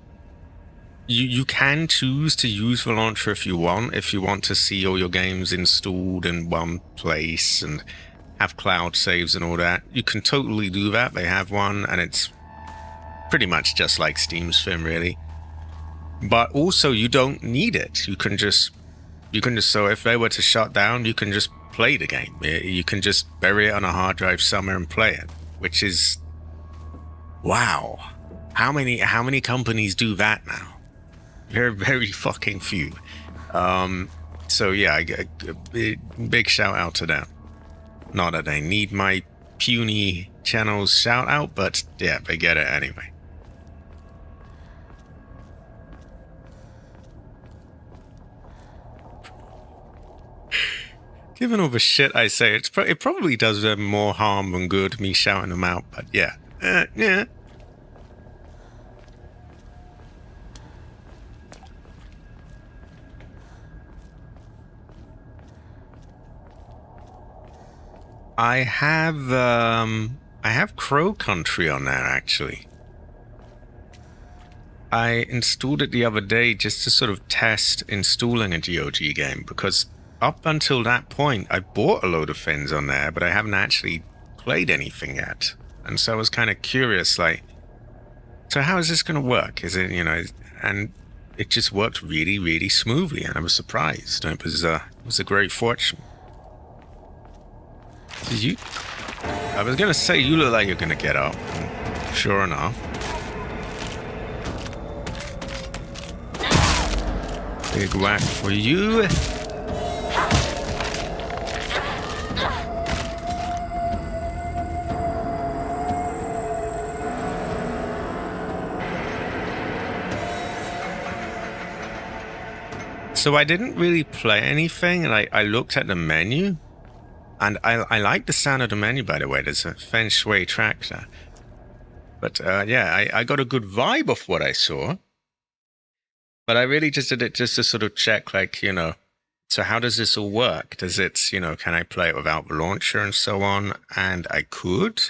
You can choose to use the launcher if you want to see all your games installed in one place and have cloud saves and all that. You can totally do that. They have one, and it's pretty much just like Steam's Film, really. But also, you don't need it. You can just so if they were to shut down, you can just play the game. You can just bury it on a hard drive somewhere and play it, which is, wow. How many companies do that now? Very, very fucking few. So yeah, I get a big shout out to them. Not that they need my puny channel's shout out, but yeah, they get it anyway. Given all the shit I say, it probably does them more harm than good, me shouting them out, but yeah. Yeah. I have Crow Country on there, actually. I installed it the other day just to sort of test installing a GOG game, because up until that point, I bought a load of things on there, but I haven't actually played anything yet. And so I was kind of curious, like, so how is this going to work? Is it, and it just worked really, really smoothly, and I was surprised. It was a great fortune. I was gonna say, you look like you're gonna get up. Sure enough. Big whack for you. So I didn't really play anything, and I looked at the menu. And I like the sound of the menu, by the way. There's a feng shui track there. But yeah, I got a good vibe of what I saw. But I really just did it just to sort of check, like, so how does this all work? Does it, can I play it without the launcher and so on? And I could.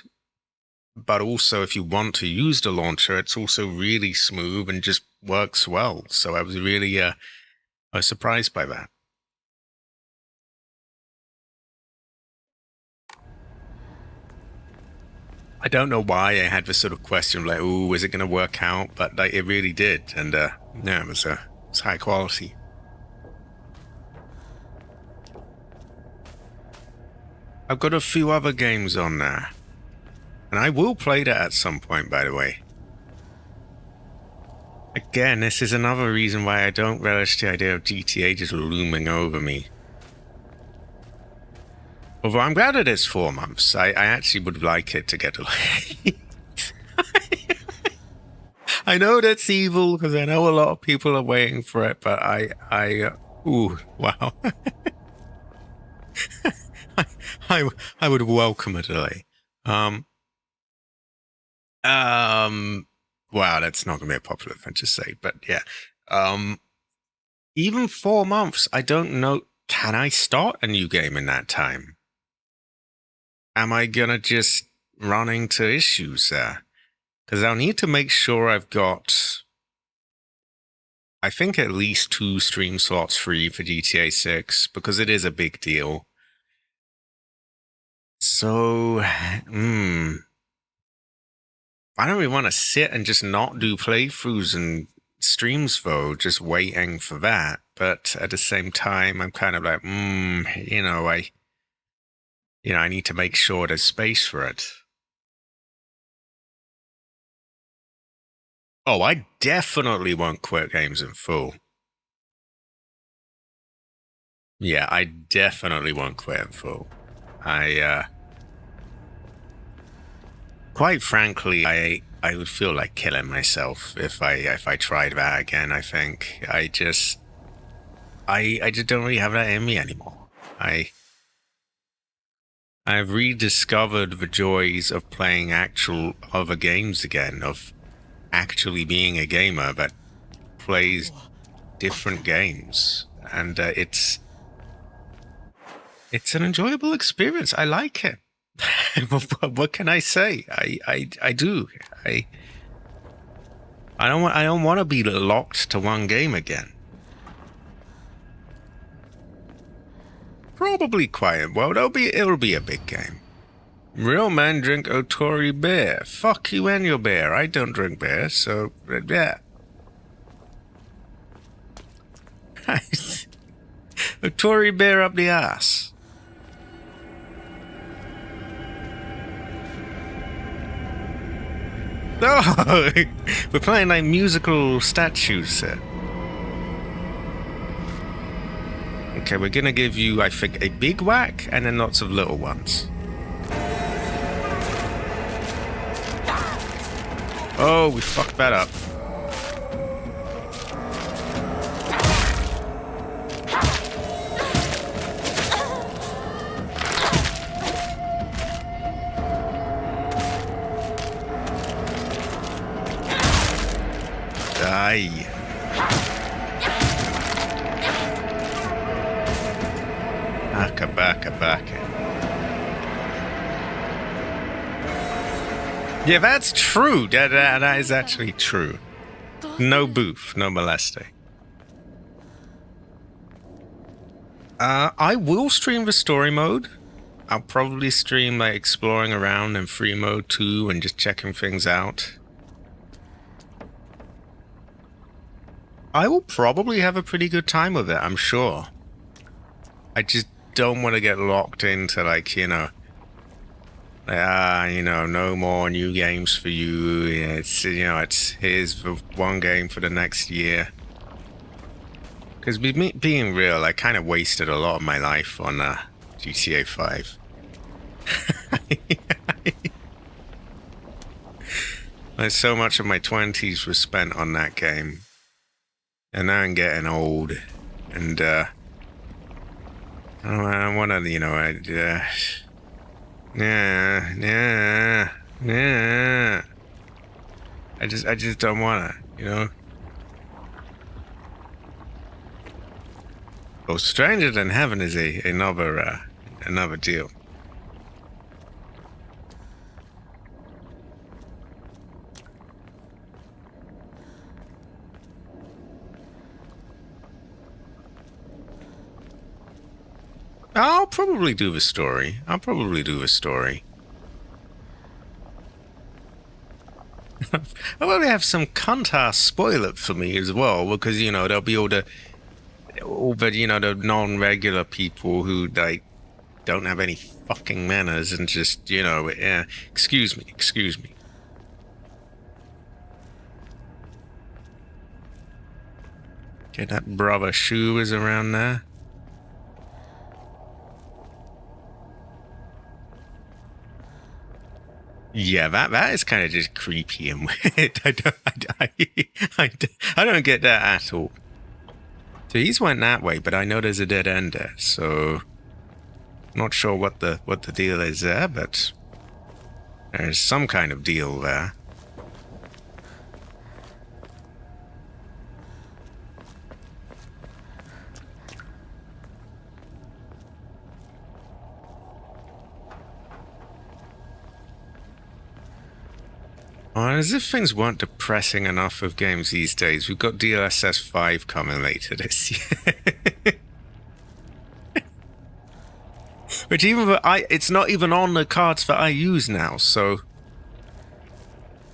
But also, if you want to use the launcher, it's also really smooth and just works well. So I was really I was surprised by that. I don't know why I had this sort of question, like, "Ooh, is it going to work out?" But like, it really did, and yeah, it was high quality. I've got a few other games on there, and I will play that at some point, by the way. Again, this is another reason why I don't relish the idea of GTA just looming over me. Although I'm glad it is 4 months. I actually would like it to get delayed. I know that's evil, because I know a lot of people are waiting for it, but ooh, wow. I would welcome a delay. Wow, that's not going to be a popular thing to say, but yeah. Even 4 months, I don't know. Can I start a new game in that time? Am I gonna just run into issues there? Because I'll need to make sure I've got, I think, at least 2 stream slots free for GTA 6, because it is a big deal. So, I don't really want to sit and just not do playthroughs and streams, though, just waiting for that. But at the same time, I'm kind of like, I need to make sure there's space for it. Oh, I definitely won't quit games in full. Yeah, I definitely won't quit in full. Quite frankly, I would feel like killing myself if I tried that again. I think I just don't really have that in me anymore. I've rediscovered the joys of playing actual other games again, of actually being a gamer that plays different games, and it's an enjoyable experience. I like it. What can I say? I do. I don't want to be locked to one game again. Probably quiet. Well, it'll be a big game. Real men drink Otori beer. Fuck you and your beer. I don't drink beer, so yeah. Otori beer up the ass. Oh, we're playing like musical statues here. Okay, we're gonna give you, I think, a big whack and then lots of little ones. Oh, we fucked that up. Die. Baka. Yeah, that's true. That is actually true. No boof, no molesting. I will stream the story mode. I'll probably stream like exploring around in free mode too and just checking things out. I will probably have a pretty good time with it, I'm sure. I just don't want to get locked into like, no more new games for you. It's here's the one game for the next year. Because being real, I kind of wasted a lot of my life on GTA 5. Like so much of my 20s was spent on that game. And now I'm getting old. And I want to, I just don't want to, Well, Stranger Than Heaven is another deal. I'll probably do the story. I'll probably have some cunt-ass spoil it for me as well, because, there'll be all the the non-regular people who, like, don't have any fucking manners and just, excuse me. Okay, that brother shoe is around there. Yeah, that is kind of just creepy and weird. I don't get that at all. So he's went that way, but I know there's a dead end there, so I'm not sure what the deal is there, but there's some kind of deal there. Oh, as if things weren't depressing enough of games these days, we've got DLSS 5 coming later this year. Which it's not even on the cards that I use now, so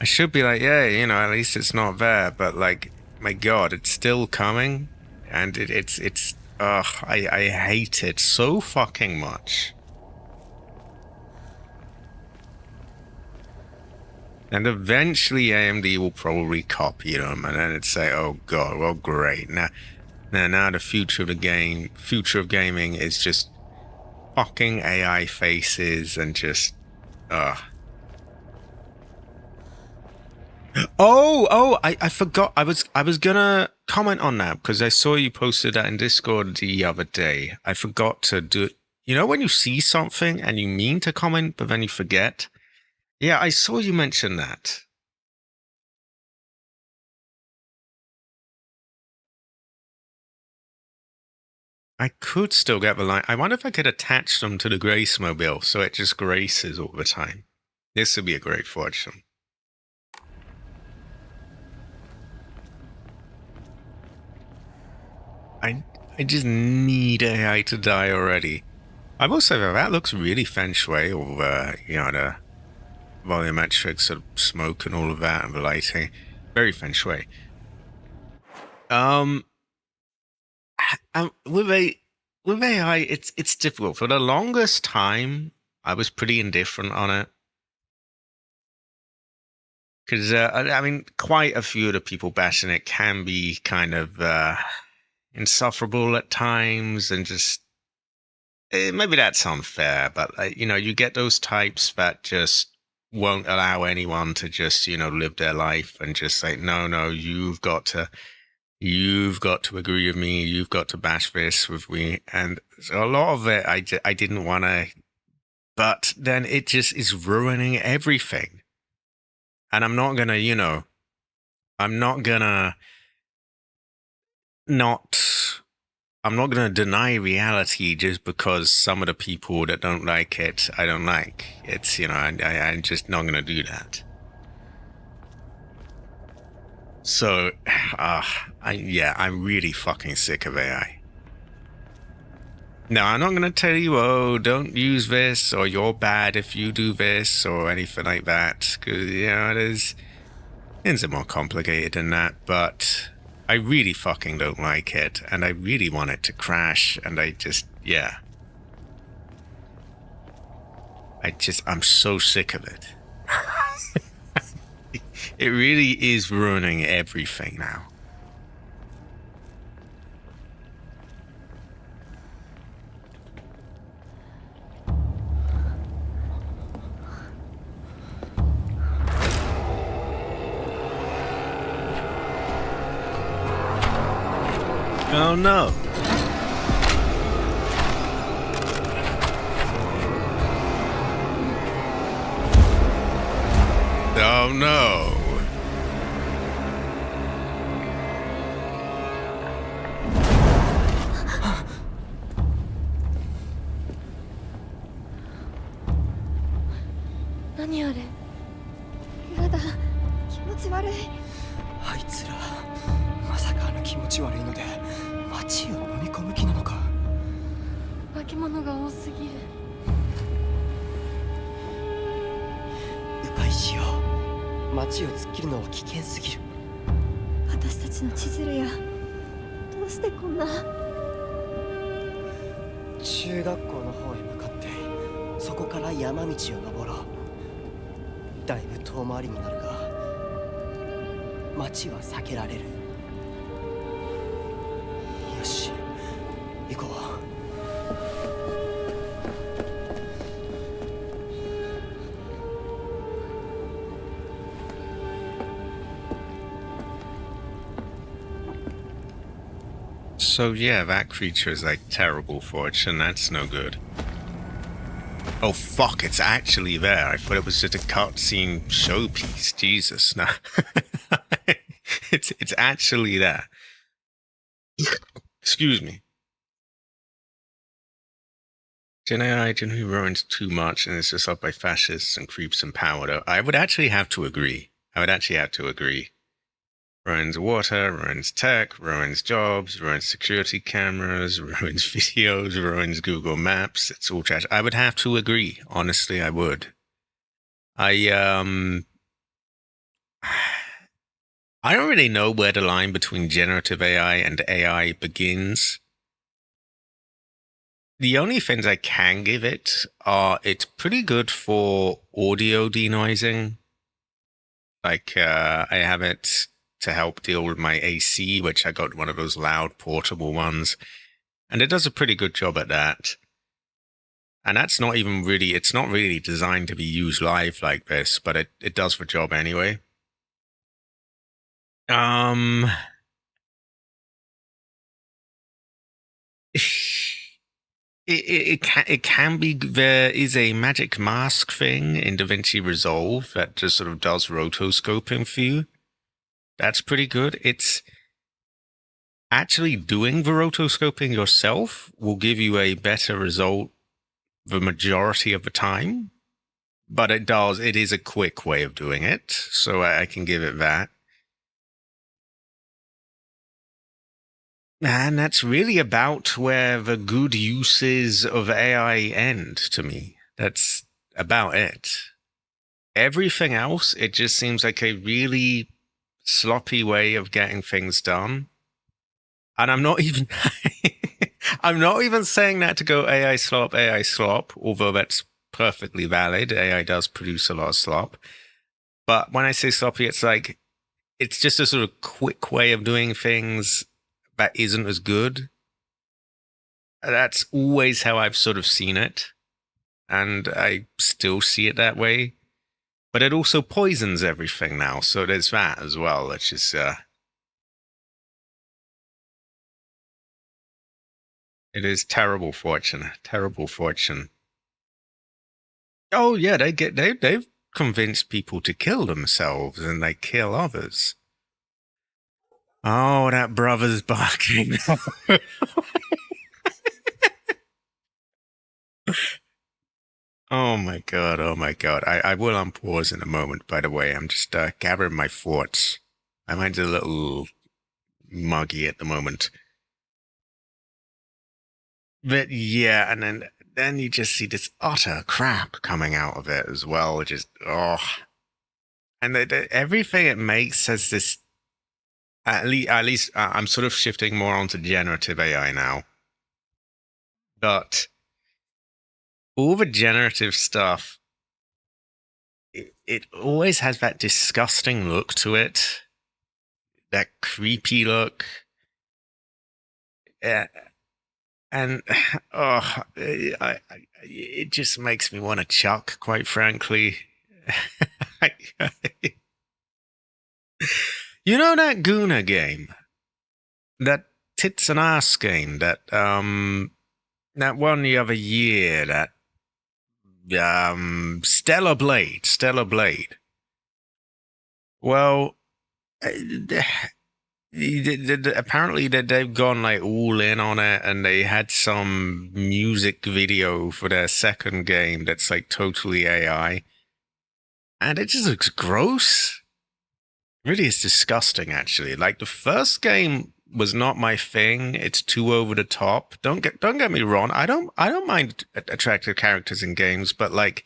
I should be like, yeah, at least it's not there. But like, my God, it's still coming, and I hate it so fucking much. And eventually AMD will probably copy them, and then it'd say, "Oh God, well, great. Now the future of gaming is just fucking AI faces and just, Oh, I forgot. I was gonna comment on that because I saw you posted that in Discord the other day. I forgot to do it. When you see something and you mean to comment, but then you forget? Yeah, I saw you mention that. I could still get the line. I wonder if I could attach them to the Grace Mobile so it just graces all the time. This would be a great fortune. I just need AI to die already. I will say that looks really feng shui, all the, the volumetric sort of smoke and all of that, and the lighting. Very feng shui. With AI, it's difficult. For the longest time, I was pretty indifferent on it. Because, I mean, quite a few of the people bashing it can be kind of insufferable at times, and just maybe that's unfair, but you get those types that just won't allow anyone to just live their life and just say no, you've got to agree with me, you've got to bash this with me. And so a lot of it I didn't want to, but then it just is ruining everything. And I'm not gonna I'm not going to deny reality just because some of the people that don't like it, I don't like. It's, I'm just not going to do that. So, I'm really fucking sick of AI. No, I'm not going to tell you, oh, don't use this, or you're bad if you do this, or anything like that. Because, it's a more complicated than that, but I really fucking don't like it, and I really want it to crash, and I'm so sick of it. It really is ruining everything now. Oh no. Oh no. Nani are? やだ、気持ち悪い。あいつらまさか気持ち悪いので街を飲み込む気なのか。化け物が多すぎる。迂回しよう。街を突っ切るのは危険すぎる。私たちの千鶴や、どうしてこんな。中学校の方へ向かってそこから山道を登ろう。だいぶ遠回りになるが街は避けられる。よし、行こう。So yeah, that creature is like terrible fortune. That's no good. Oh fuck, it's actually there. I thought it was just a cutscene showpiece. Jesus, no. It's actually there. Excuse me. Gen AI generally ruins too much and is just up by fascists and creeps in power, though. I would actually have to agree. Ruins water, ruins tech, ruins jobs, ruins security cameras, ruins videos, ruins Google Maps. It's all trash. I would have to agree. Honestly, I would. I don't really know where the line between generative AI and AI begins. The only things I can give it are it's pretty good for audio denoising. Like, I have it to help deal with my AC, which I got one of those loud portable ones. And it does a pretty good job at that. And that's not even really, it's not really designed to be used live like this, but it does the job anyway. It can be, there is a magic mask thing in DaVinci Resolve that just sort of does rotoscoping for you. That's pretty good. It's actually doing the rotoscoping yourself will give you a better result the majority of the time, but it is a quick way of doing it, so I can give it that. And that's really about where the good uses of AI end to me. That's about it. Everything else, it just seems like a really sloppy way of getting things done. And I'm not even I'm not even saying that to go AI slop, although that's perfectly valid. AI does produce a lot of slop. But when I say sloppy, it's like it's just a sort of quick way of doing things that isn't as good. That's always how I've sort of seen it. And I still see it that way. But it also poisons everything now. So there's that as well. It's just, it is terrible fortune. Terrible fortune. Oh, yeah, they've convinced people to kill themselves and they kill others. Oh, that brother's barking. Oh my god, oh my god. I will unpause in a moment, by the way. I'm just gathering my thoughts. My mind's a little muggy at the moment. But yeah, and then you just see this utter crap coming out of it as well. Just, oh. And everything it makes has this, at least I'm sort of shifting more onto generative AI now. But all the generative stuff, it always has that disgusting look to it, that creepy look. And oh, it just makes me want to chuck, quite frankly. You know that Guna game, that tits and ass game, that one the other year, that Stellar Blade. Well, apparently that they've gone like all in on it, and they had some music video for their second game that's like totally AI, and it just looks gross. Really is disgusting, actually. Like the first game was not my thing. It's too over the top. Don't get me wrong. I don't mind attractive characters in games, but like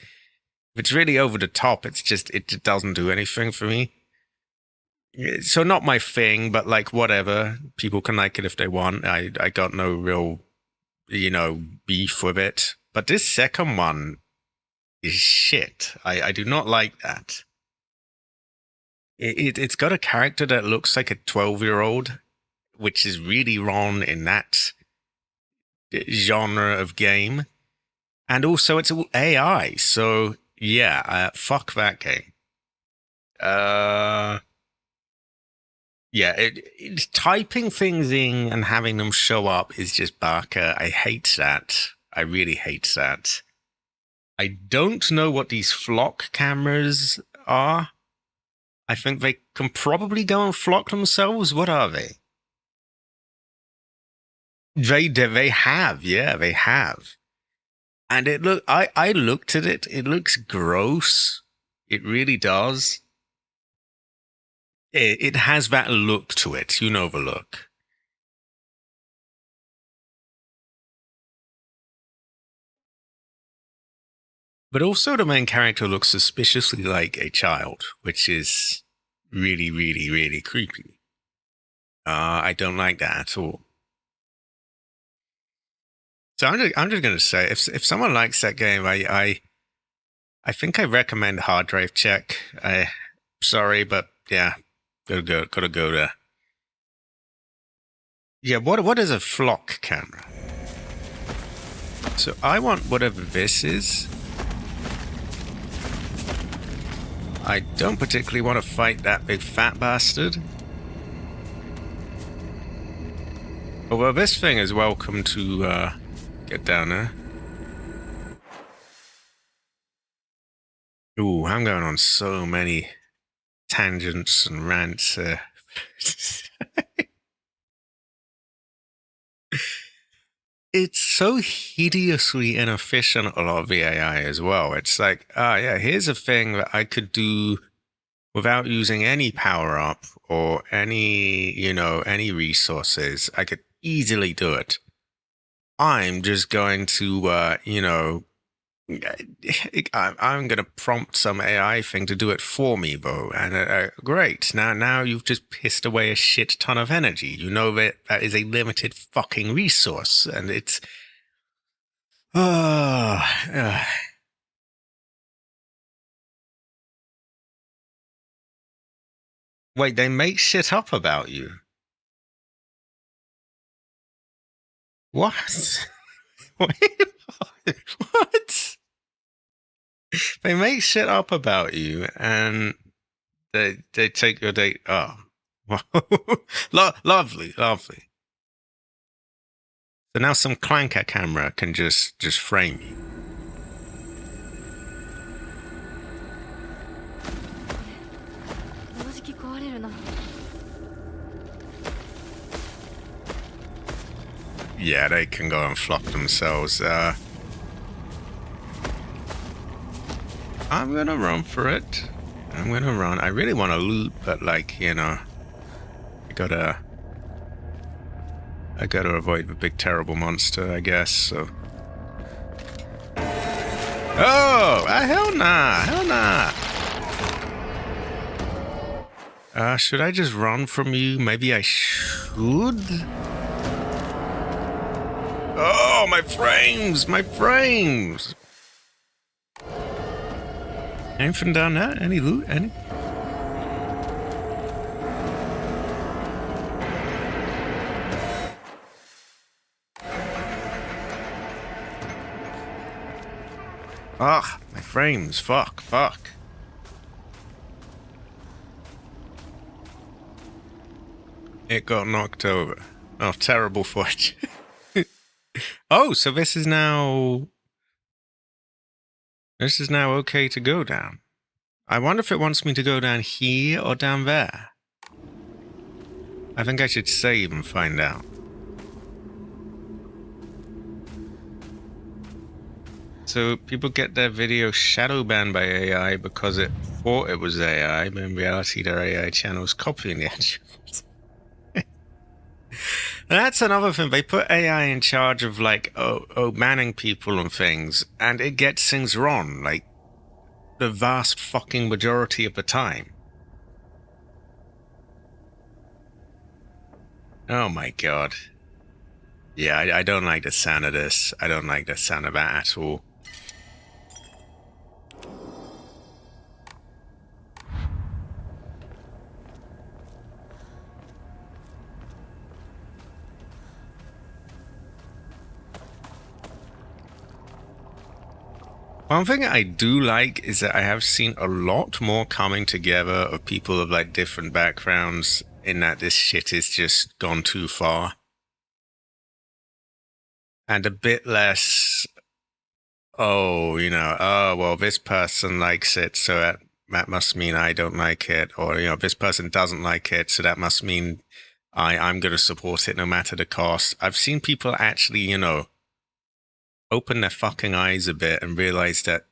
if it's really over the top, it just doesn't do anything for me. So not my thing, but like whatever. People can like it if they want. I got no real, beef with it. But this second one is shit. I do not like that. It's got a character that looks like a 12-year-old, which is really wrong in that genre of game. And also it's all AI. So yeah, fuck that game. Yeah, it's typing things in and having them show up is just baka. I hate that. I really hate that. I don't know what these flock cameras are. I think they can probably go and flock themselves. What are they? They have, yeah, they have. And I looked at it. It looks gross. It really does. It has that look to it. You know the look. But also the main character looks suspiciously like a child, which is really, really, really creepy. I don't like that at all. So I'm just going to say, if someone likes that game, I think I recommend Hard Drive Check. Sorry, but yeah, gotta go there. Yeah, what is a flock camera? So I want whatever this is. I don't particularly want to fight that big fat bastard. Although this thing is welcome to get down there. Ooh, I'm going on so many tangents and rants. It's so hideously inefficient, a lot of the AI as well. It's like, yeah, here's a thing that I could do without using any power up or any resources. I could easily do it. I'm just going to, I'm going to prompt some AI thing to do it for me, though. And great. Now you've just pissed away a shit ton of energy. You know that is a limited fucking resource, and it's. Wait, they make shit up about you. What? What? They make shit up about you, and they take your date. Oh, lovely. So now some clanker camera can just frame you. この時期壊れるな。 Yeah, they can go and flop themselves. I'm gonna run for it. I'm gonna run. I really want to loot, but like, you know, I gotta avoid the big terrible monster, I guess. So. Oh, hell nah. Should I just run from you? Maybe I should. Oh, my frames! Anything down there? Any loot? Any? Ah, my frames. Fuck. It got knocked over. Oh, terrible fortune. Oh, so this is now okay to go down. I wonder if it wants me to go down here or down there. I think I should save and find out. So people get their video shadow banned by AI because it thought it was AI, but in reality their AI channel is copying the actual. That's another thing. They put AI in charge of like manning people and things, and it gets things wrong like the vast fucking majority of the time. Oh my god. Yeah, I don't like the sound of this. I don't like the sound of that at all. One thing I do like is that I have seen a lot more coming together of people of like different backgrounds, in that this shit is just gone too far. And a bit less, well, this person likes it, so that must mean I don't like it. Or, this person doesn't like it, so that must mean I'm going to support it no matter the cost. I've seen people actually, open their fucking eyes a bit and realize that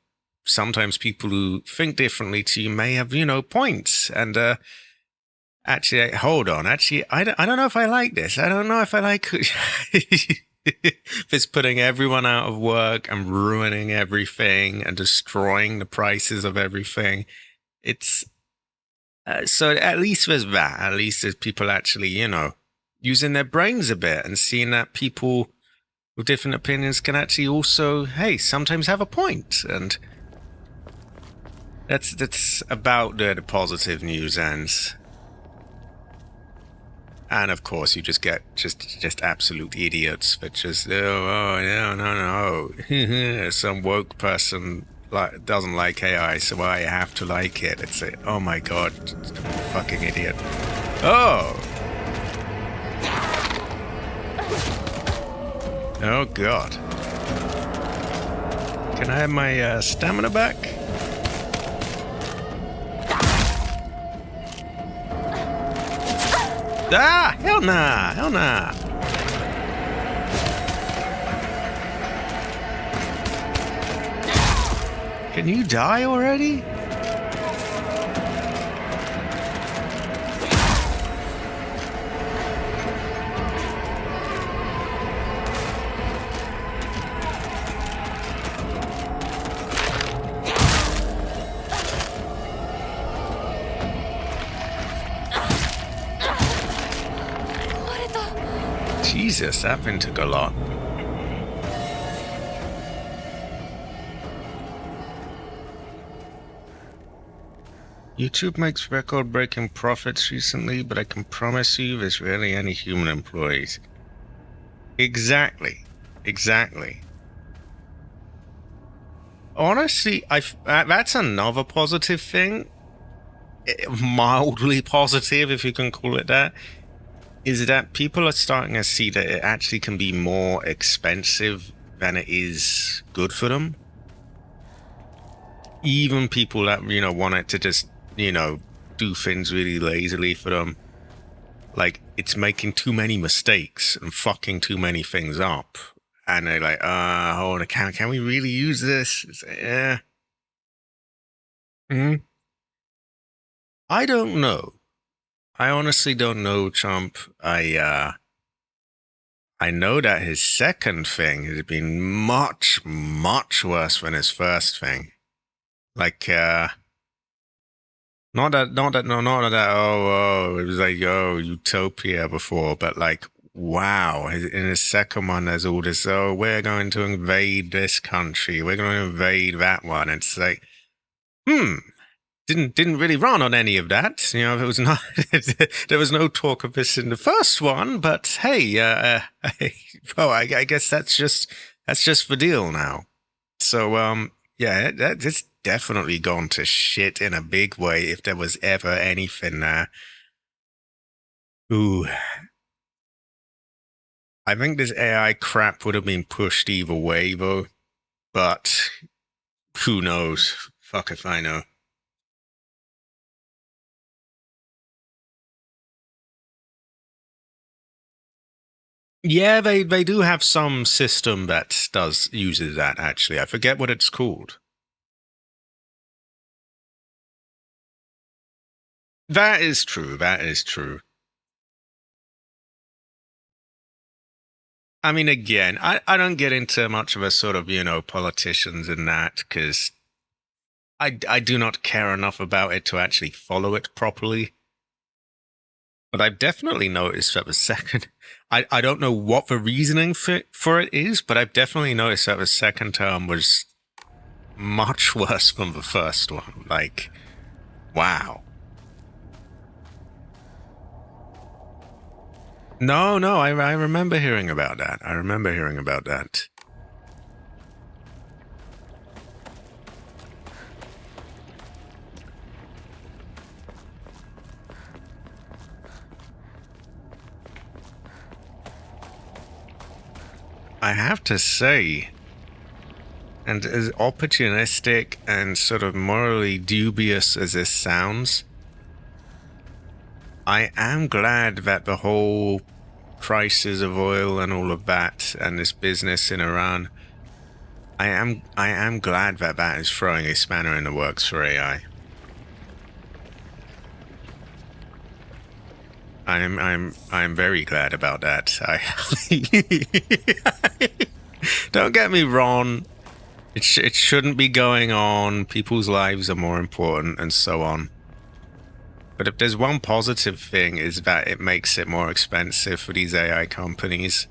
sometimes people who think differently to you may have, points. And actually, hold on. Actually, I don't know if I like this. I don't know if I like this putting everyone out of work and ruining everything and destroying the prices of everything. It's so at least there's that. At least there's people actually, using their brains a bit and seeing that people with different opinions can actually also, hey, sometimes have a point. And that's about where the positive news ends. And of course, you just get just absolute idiots that just no. Some woke person doesn't like AI, so I have to like it. It's oh my god, fucking idiot. Oh god. Can I have my stamina back? Ah! Hell nah! Can you die already? Jesus, that thing took a lot. YouTube makes record-breaking profits recently, but I can promise you there's rarely any human employees. Exactly. Honestly, that's another positive thing. Mildly positive, if you can call it that. Is that people are starting to see that it actually can be more expensive than it is good for them. Even people that, want it to just, do things really lazily for them. Like, it's making too many mistakes and fucking too many things up. And they're like, hold on, can we really use this? It's like, yeah. I don't know. I honestly don't know, Trump. I know that his second thing has been much, much worse than his first thing. Like, not that, it was like, utopia before, but like, wow, in his second one, there's all this, we're going to invade this country, we're going to invade that one. It's like, didn't really run on any of that. There was not, there was no talk of this in the first one, but hey, well, I guess that's just the deal now. So, yeah, it's definitely gone to shit in a big way if there was ever anything there. Ooh. I think this AI crap would have been pushed either way, though. But who knows? Fuck if I know. Yeah, they do have some system that uses that, actually. I forget what it's called. That is true. I mean, again, I don't get into much of a sort of, politicians and that, because I do not care enough about it to actually follow it properly. But I've definitely noticed that the second, I don't know what the reasoning for it is, but I've definitely noticed that the second term was much worse than the first one. Like, wow. No, I remember hearing about that. I have to say, and as opportunistic and sort of morally dubious as this sounds, I am glad that the whole prices of oil and all of that and this business in Iran, I am glad that is throwing a spanner in the works for AI. I'm very glad about that. Don't get me wrong. It shouldn't be going on. People's lives are more important and so on. But if there's one positive thing, is that it makes it more expensive for these AI companies.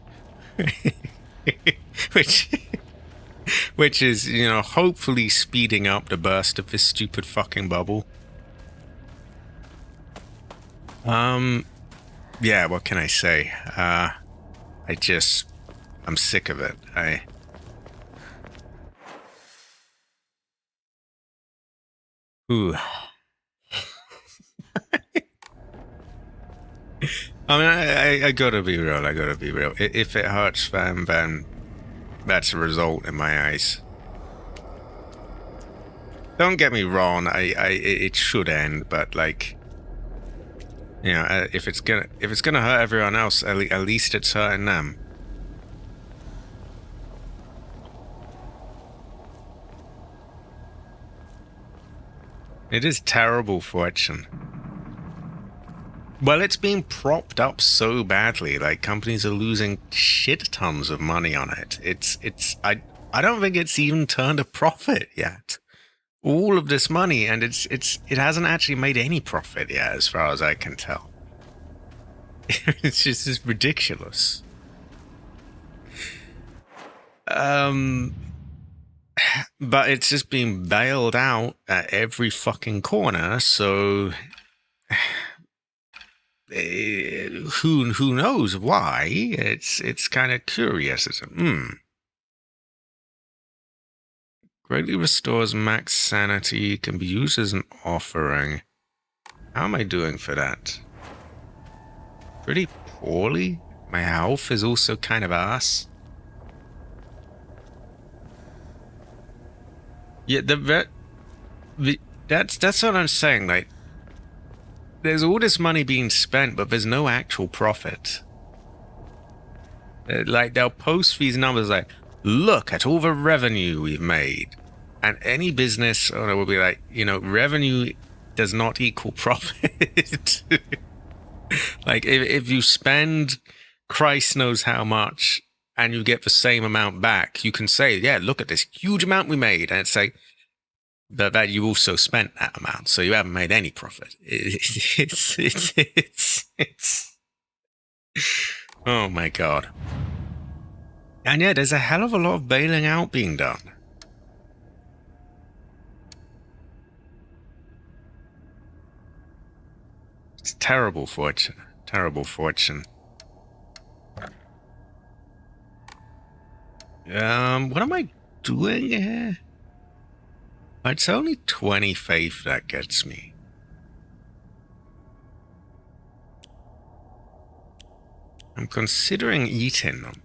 which is, hopefully speeding up the burst of this stupid fucking bubble. Yeah, what can I say? I'm sick of it. Ooh. I mean, I gotta be real. If it hurts them, then that's a result in my eyes. Don't get me wrong. It should end, but like, if it's gonna hurt everyone else, at least it's hurting them. It is terrible fortune. Well, it's being propped up so badly. Like, companies are losing shit tons of money on it. I don't think it's even turned a profit yet. All of this money, and it hasn't actually made any profit yet, as far as I can tell. It's ridiculous. But it's just being bailed out at every fucking corner, so who knows why? It's kind of curious. It's greatly restores max sanity. Can be used as an offering. How am I doing for that? Pretty poorly. My health is also kind of ass. Yeah, that's what I'm saying. Like, there's all this money being spent, but there's no actual profit. Like, they'll post these numbers like, look at all the revenue we've made. And any business owner will be like, revenue does not equal profit. Like, if you spend Christ knows how much and you get the same amount back, you can say, yeah, look at this huge amount we made. And it's like, but that you also spent that amount, so you haven't made any profit. It's oh my god. And yeah, there's a hell of a lot of bailing out being done. It's terrible fortune. Terrible fortune. What am I doing here? It's only 20 faith that gets me. I'm considering eating them.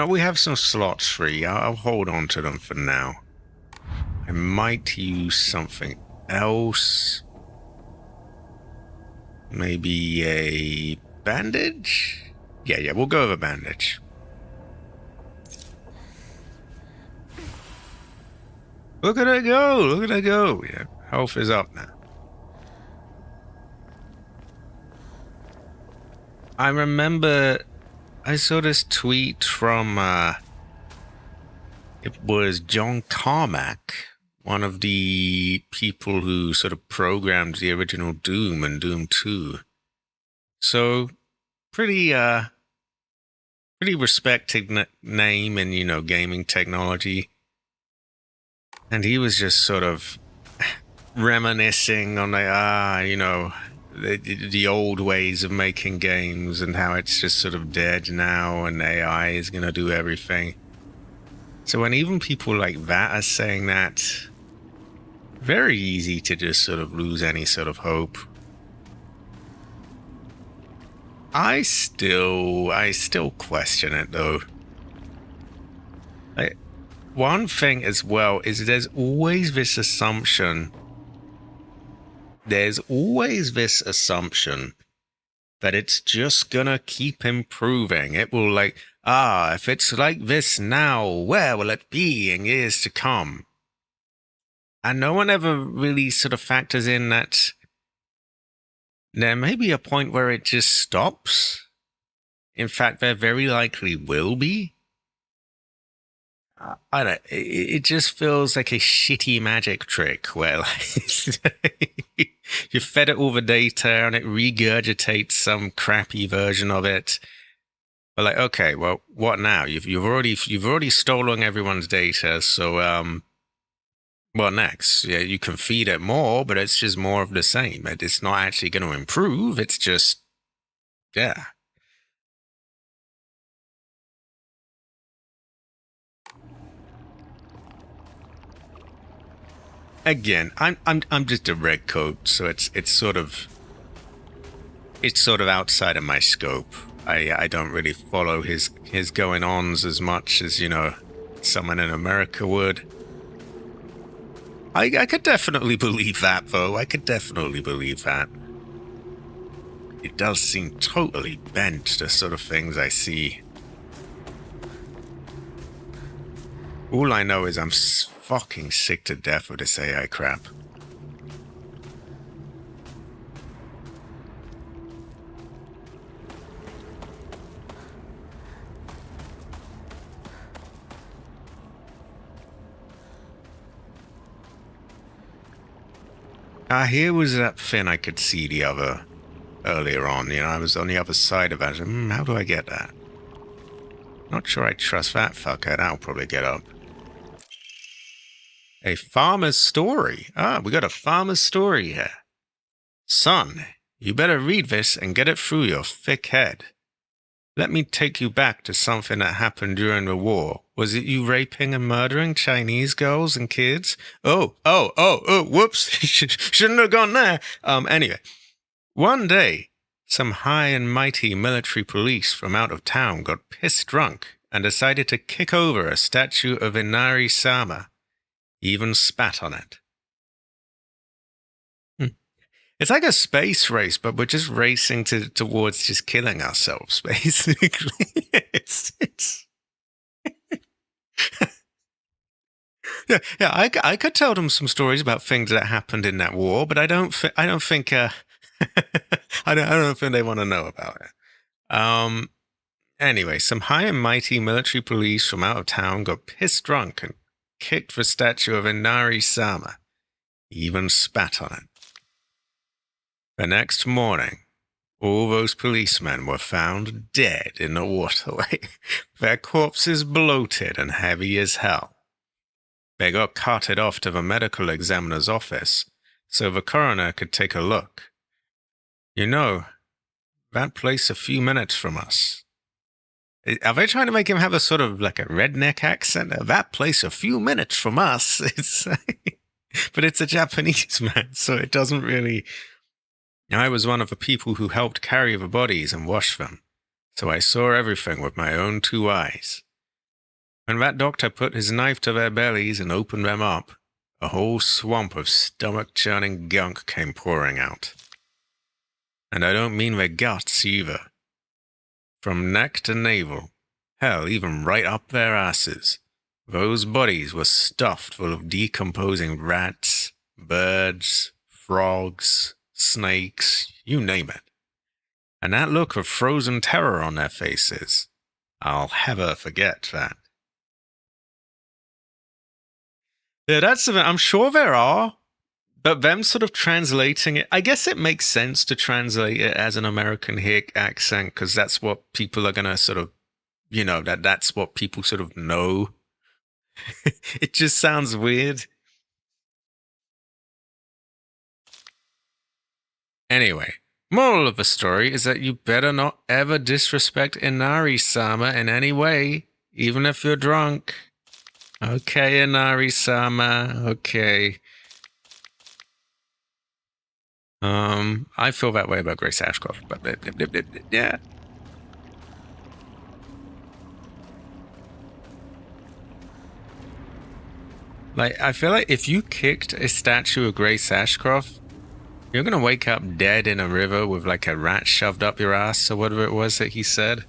We have some slots free. I'll hold on to them for now. I might use something else. Maybe a bandage? Yeah, we'll go with a bandage. Look at her go! Look at her go! Yeah, health is up now. I remember I saw this tweet from, it was John Carmack, one of the people who sort of programmed the original Doom and Doom 2. So, pretty respected name in, gaming technology. And he was just sort of reminiscing on the old ways of making games and how it's just sort of dead now and AI is going to do everything. So when even people like that are saying that, very easy to just sort of lose any sort of hope. I still question it though. One thing as well is there's always this assumption that it's just gonna keep improving. It will if it's like this now, where will it be in years to come? And no one ever really sort of factors in that there may be a point where it just stops. In fact, there very likely will be. I don't. It just feels like a shitty magic trick where you fed it all the data and it regurgitates some crappy version of it. But okay, well, what now? You've already stolen everyone's data, so what next? Yeah, you can feed it more, but it's just more of the same. It's not actually going to improve. It's just yeah. Again, I'm just a redcoat, so it's sort of outside of my scope. I don't really follow his going-ons as much as someone in America would. I could definitely believe that, though. I could definitely believe that. It does seem totally bent to sort of things I see. All I know is I'm fucking sick to death of this AI crap. Here was that fin I could see the other earlier on. You know, I was on the other side of it. How do I get that? Not sure I trust that fucker. That'll probably get up. A farmer's story. Ah, we got a farmer's story here. Son, you better read this and get it through your thick head. Let me take you back to something that happened during the war. Was it you raping and murdering Chinese girls and kids? Oh, whoops. Shouldn't have gone there. Anyway, one day, some high and mighty military police from out of town got pissed drunk and decided to kick over a statue of Inari-sama. Even spat on it. It's like a space race, but we're just racing towards just killing ourselves, basically. it's yeah. I could tell them some stories about things that happened in that war, but I don't think I don't think they want to know about it. Anyway, some high and mighty military police from out of town got pissed drunk and kicked the statue of Inari-sama. Even spat on it. The next morning, all those policemen were found dead in the waterway, their corpses bloated and heavy as hell. They got carted off to the medical examiner's office so the coroner could take a look. You know, that place a few minutes from us. Are they trying to make him have a sort of like a redneck accent? That place a few minutes from us. But it's a Japanese man, so it doesn't really... I was one of the people who helped carry the bodies and wash them, so I saw everything with my own 2 eyes. When that doctor put his knife to their bellies and opened them up, a whole swamp of stomach-churning gunk came pouring out. And I don't mean their guts either. From neck to navel, hell, even right up their asses, those bodies were stuffed full of decomposing rats, birds, frogs, snakes, you name it. And that look of frozen terror on their faces, I'll never forget that. Yeah, that's something I'm sure there are, but them sort of translating it, I guess it makes sense to translate it as an American hick accent, because that's what people are going to sort of, you know, that's what people sort of know. It just sounds weird. Anyway, moral of the story is that you better not ever disrespect Inari-sama in any way, even if you're drunk. Okay, Inari-sama, okay. I feel that way about Grace Ashcroft, but yeah. Like, I feel like if you kicked a statue of Grace Ashcroft, you're gonna wake up dead in a river with like a rat shoved up your ass or whatever it was that he said.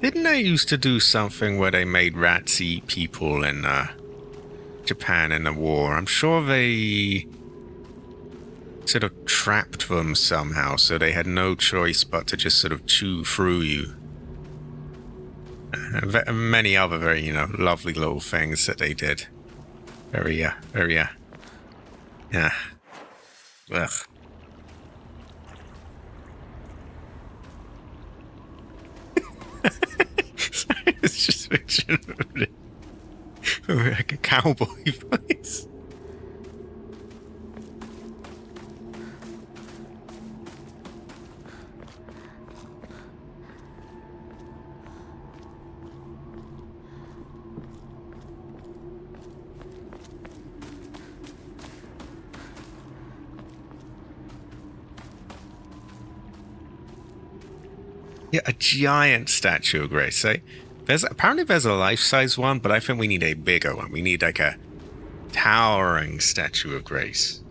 Didn't they used to do something where they made rats eat people in Japan in the war? I'm sure they sort of trapped them somehow, so they had no choice but to just sort of chew through you. Many other very, you know, lovely little things that they did. Very, yeah. Ugh. It's just picture like a cowboy voice. Yeah, a giant statue of Grace. Apparently there's a life-size one, but I think we need a bigger one. We need like a towering statue of Grace.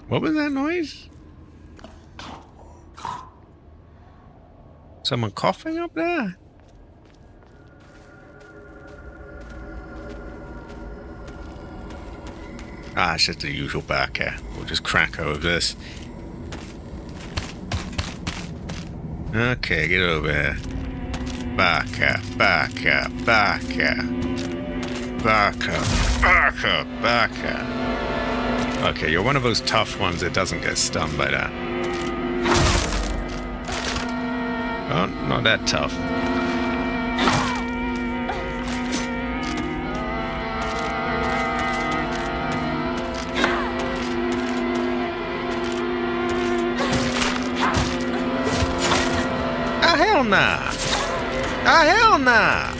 What was that noise? Someone coughing up there? Ah, it's just the usual back here. We'll just crack over this. Okay, get over here. Baka, baka, baka. Baka, baka, baka. Okay, you're one of those tough ones that doesn't get stunned by that. Oh, not that tough. Ah, hell nah! Ah, hell nah!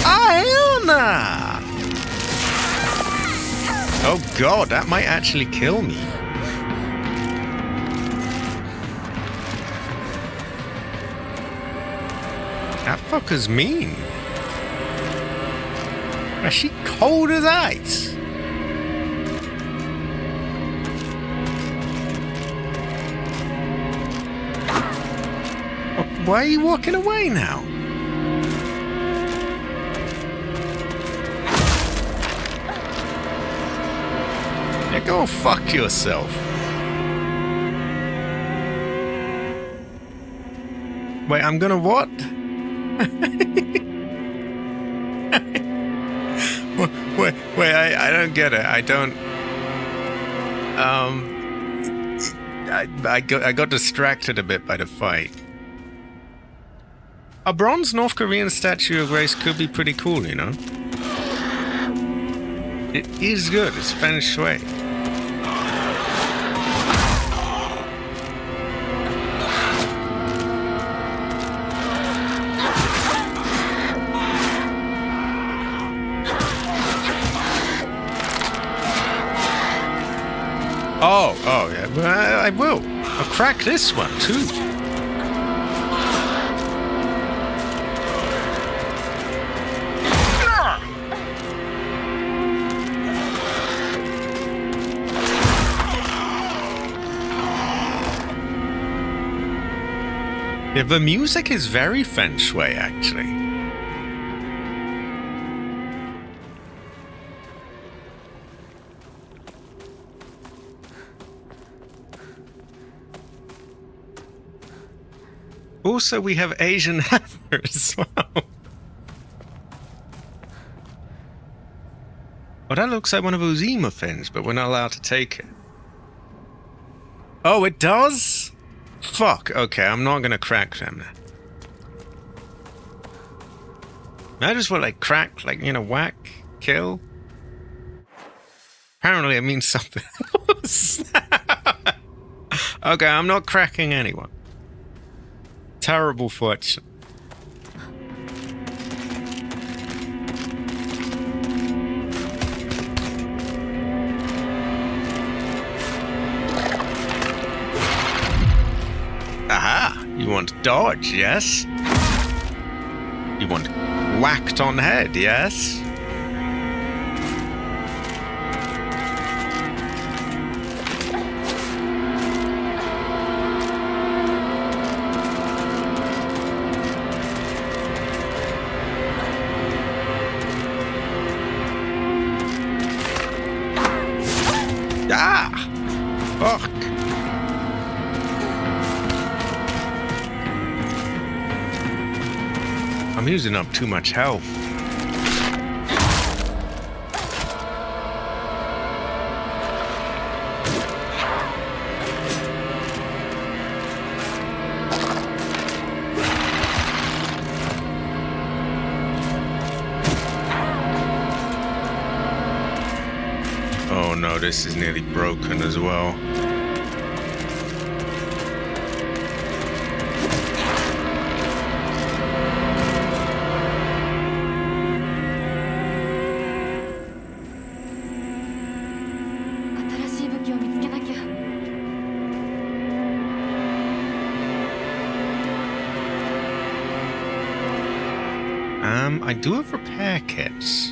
Ah, hell nah! Oh god, that might actually kill me. That fucker's mean. Is she cold as ice? Why are you walking away now? Yeah, go fuck yourself. Wait, I'm gonna what? wait, I don't get it. I don't. I got distracted a bit by the fight. A bronze North Korean statue of Grace could be pretty cool, you know? It is good. It's feng shui. Oh, yeah. Well, I will. I'll crack this one, too. Yeah, the music is very feng shui, actually. Also, we have Asian hammer as well. Well, that looks like one of those emo fins, but we're not allowed to take it. Oh, it does? Fuck, okay, I'm not gonna crack them now. I just want, like, crack, like, you know, whack, kill. Apparently it means something else. Okay, I'm not cracking anyone. Terrible fortune. Aha! You want dodge, yes? You want whacked on head, yes? Ah! Fuck! I'm using up too much health. Oh no, this is nearly broken as well. I do have repair kits.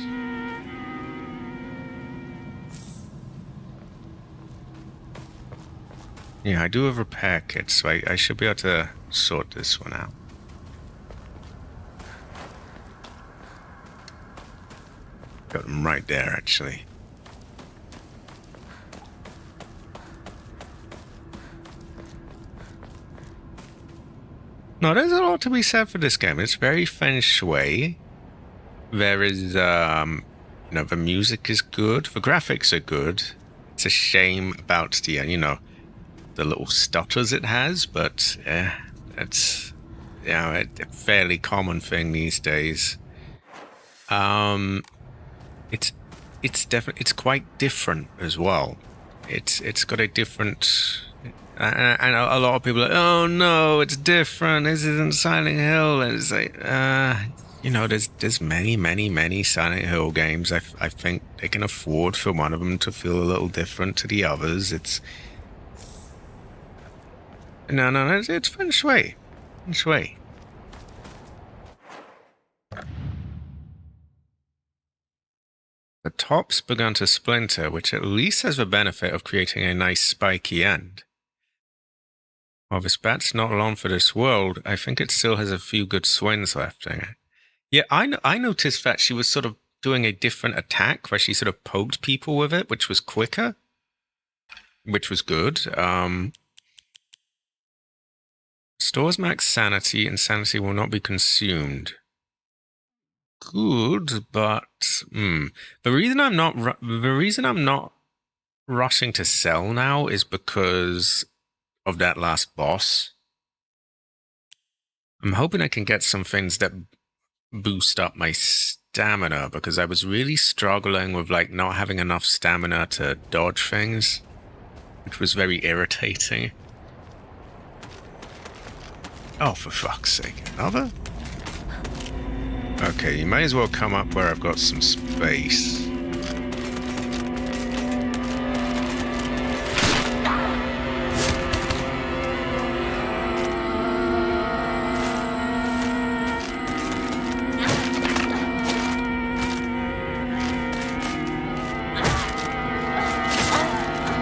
Yeah, I do have repair kits, so I should be able to sort this one out. Got them right there, actually. No, there's a lot to be said for this game. It's very feng shui. There is, the music is good. The graphics are good. It's a shame about the, the little stutters it has, but it's, a fairly common thing these days. It's definitely, it's quite different as well. It's got a different, and a lot of people are like, oh no, it's different. This isn't Silent Hill. And it's like, there's many Silent Hill games. I think they can afford for one of them to feel a little different to the others. It's it's feng shui. Feng shui. The top's begun to splinter, which at least has the benefit of creating a nice spiky end. While this bat's not long for this world, I think it still has a few good swings left in it. Yeah, I noticed that she was sort of doing a different attack where she sort of poked people with it, which was quicker, which was good. Stores max sanity, and sanity will not be consumed. Good, but the reason I'm not rushing to sell now is because of that last boss. I'm hoping I can get some things that boost up my stamina, because I was really struggling with not having enough stamina to dodge things, which was very irritating. Oh, for fuck's sake, another? Okay, you may as well come up where I've got some space.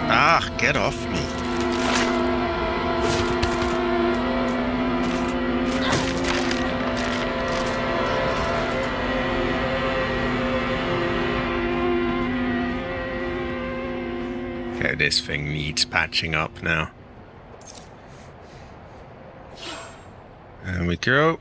Ah, get off me. Okay, this thing needs patching up now. There we go.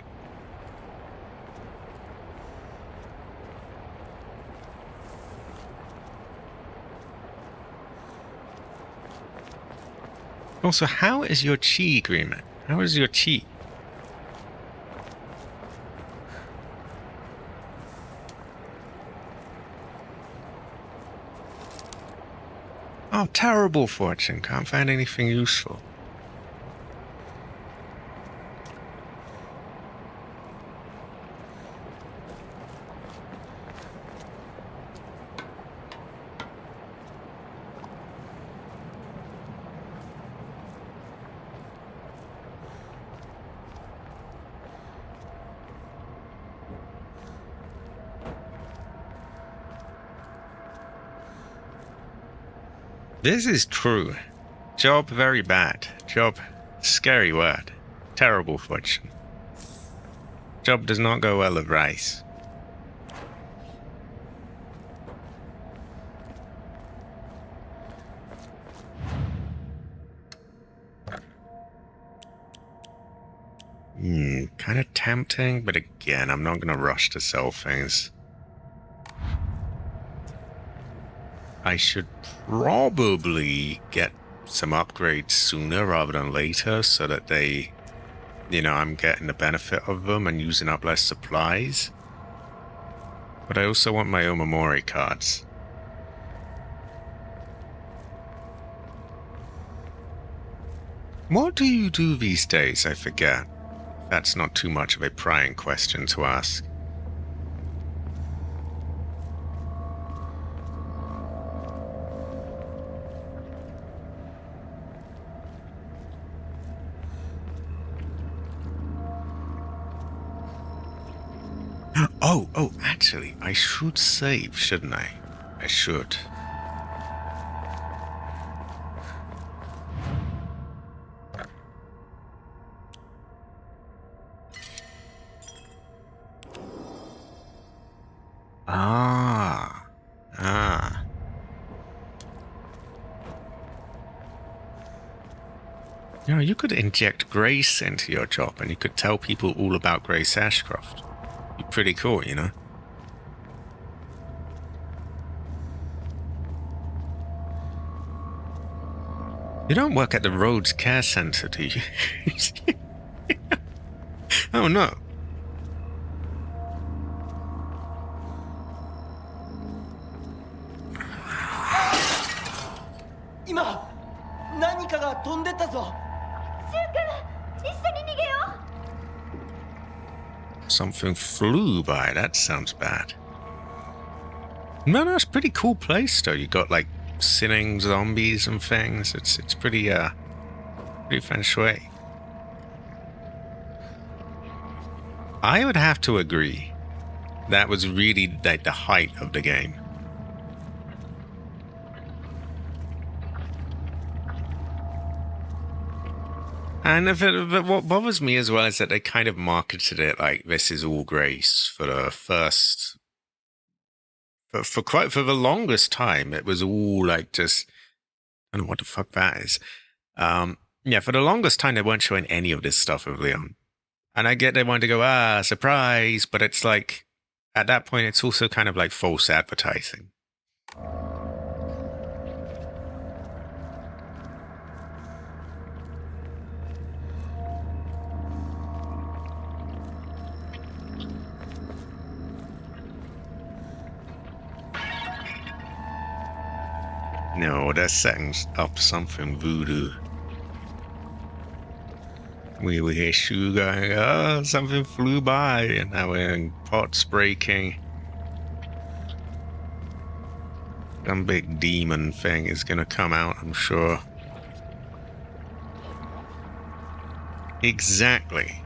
Also, how is your chi agreement? How is your chi? Oh, terrible fortune. Can't find anything useful. This is true. Job very bad. Job, scary word. Terrible fortune. Job does not go well with rice. Kind of tempting, but again, I'm not going to rush to sell things. I should probably get some upgrades sooner rather than later so that they, I'm getting the benefit of them and using up less supplies. But I also want my Omamori cards. What do you do these days? I forget. That's not too much of a prying question to ask. Oh, actually, I should save, shouldn't I? I should. Ah. You know, you could inject Grace into your job and you could tell people all about Grace Ashcroft. Be pretty cool, you know? You don't work at the Rhodes Care Center, do you? Oh no. 今何かが飛んでったぞ。 Something flew by. That sounds bad. No, no, it's a pretty cool place though. You got like sinning zombies and things. It's pretty pretty feng shui. I would have to agree. That was really like the height of the game. And but what bothers me as well is that they kind of marketed it like this is all Grace for the first, for the longest time. It was all like just, I don't know what the fuck that is. Yeah, for the longest time they weren't showing any of this stuff of Leon. And I get they wanted to go, surprise, but it's like, at that point it's also kind of like false advertising. No, they're setting up something voodoo. We hear Shu going, oh, something flew by, and now we're hearing pots breaking. Some big demon thing is gonna come out, I'm sure. Exactly.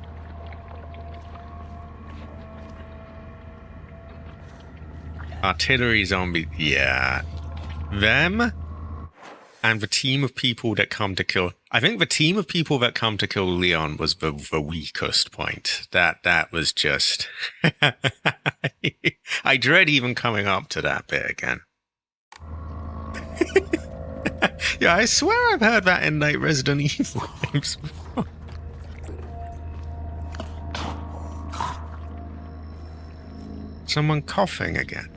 Artillery zombie, yeah. Them and the team of people that come to kill. I think the team of people that come to kill Leon was the weakest point. That was just. I dread even coming up to that bit again. Yeah, I swear I've heard that in like Resident Evil games before. Someone coughing again.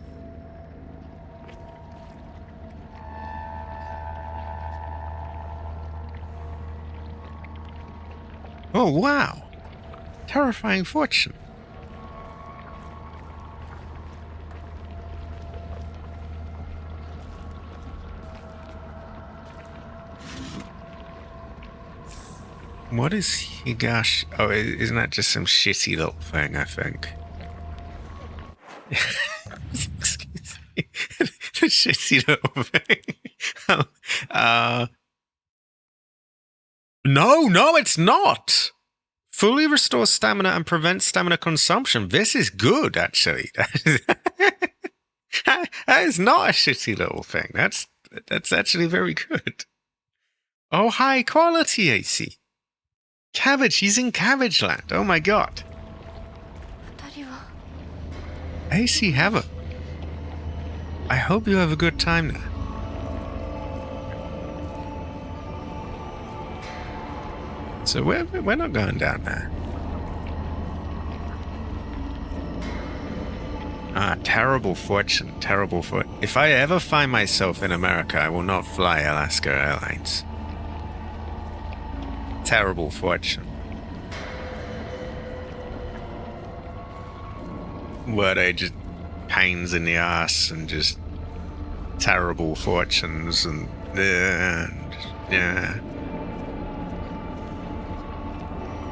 Oh, wow. Terrifying fortune. What is Higash? Oh, isn't that just some shitty little thing, I think? Excuse me. The shitty little thing. No, it's not. Fully restores stamina and prevents stamina consumption. This is good, actually. That is not a shitty little thing. That's actually very good. Oh, high quality AC. Cabbage, he's in Cabbage Land. Oh my god. AC Heaven. I hope you have a good time there. So we're not going down there. Terrible fortune, terrible fortune. If I ever find myself in America, I will not fly Alaska Airlines. Terrible fortune. Were they just pains in the ass and just terrible fortunes and yeah.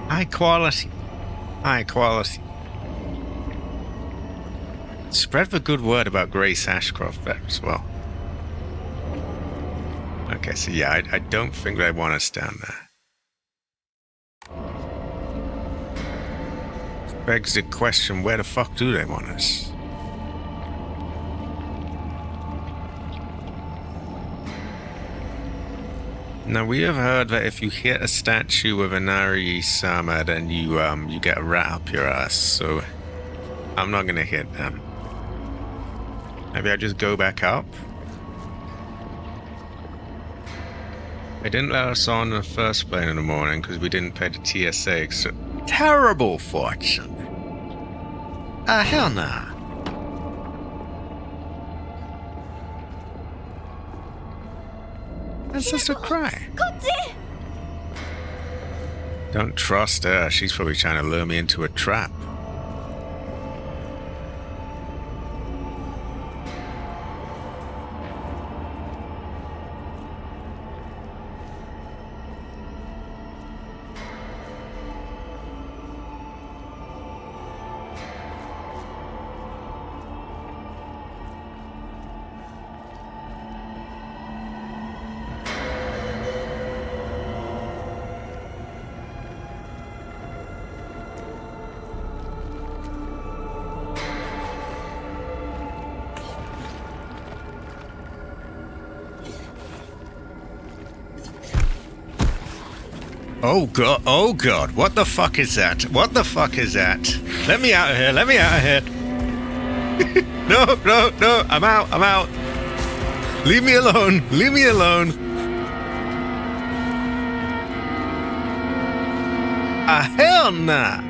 High quality. High quality. Spread the good word about Grace Ashcroft there as well. Okay, so yeah, I don't think they want us down there. Begs the question, where the fuck do they want us? Now, we have heard that if you hit a statue with a Nari Sama, then you get a rat up your ass, so I'm not gonna hit them. Maybe I just go back up? They didn't let us on the first plane in the morning because we didn't pay the TSA. So terrible fortune. Hell nah. That's just a cry. こっち Don't trust her. She's probably trying to lure me into a trap. Oh god, oh god, what the fuck is that? What the fuck is that? Let me out of here, let me out of here. No, no, no, I'm out. Leave me alone, leave me alone. Hell nah.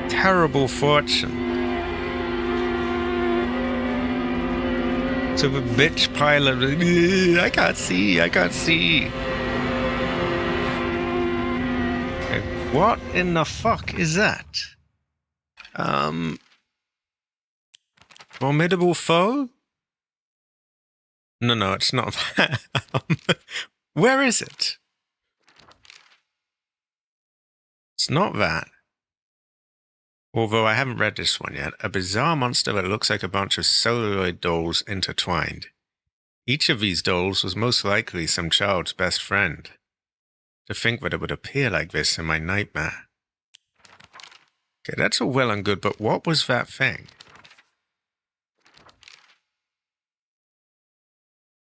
Terrible fortune. So the bitch pilot, I can't see. Okay, what in the fuck is that? Formidable foe? No, it's not that. Where is it? It's not that. Although I haven't read this one yet, a bizarre monster that looks like a bunch of celluloid dolls intertwined. Each of these dolls was most likely some child's best friend. To think that it would appear like this in my nightmare. Okay, that's all well and good, but what was that thing?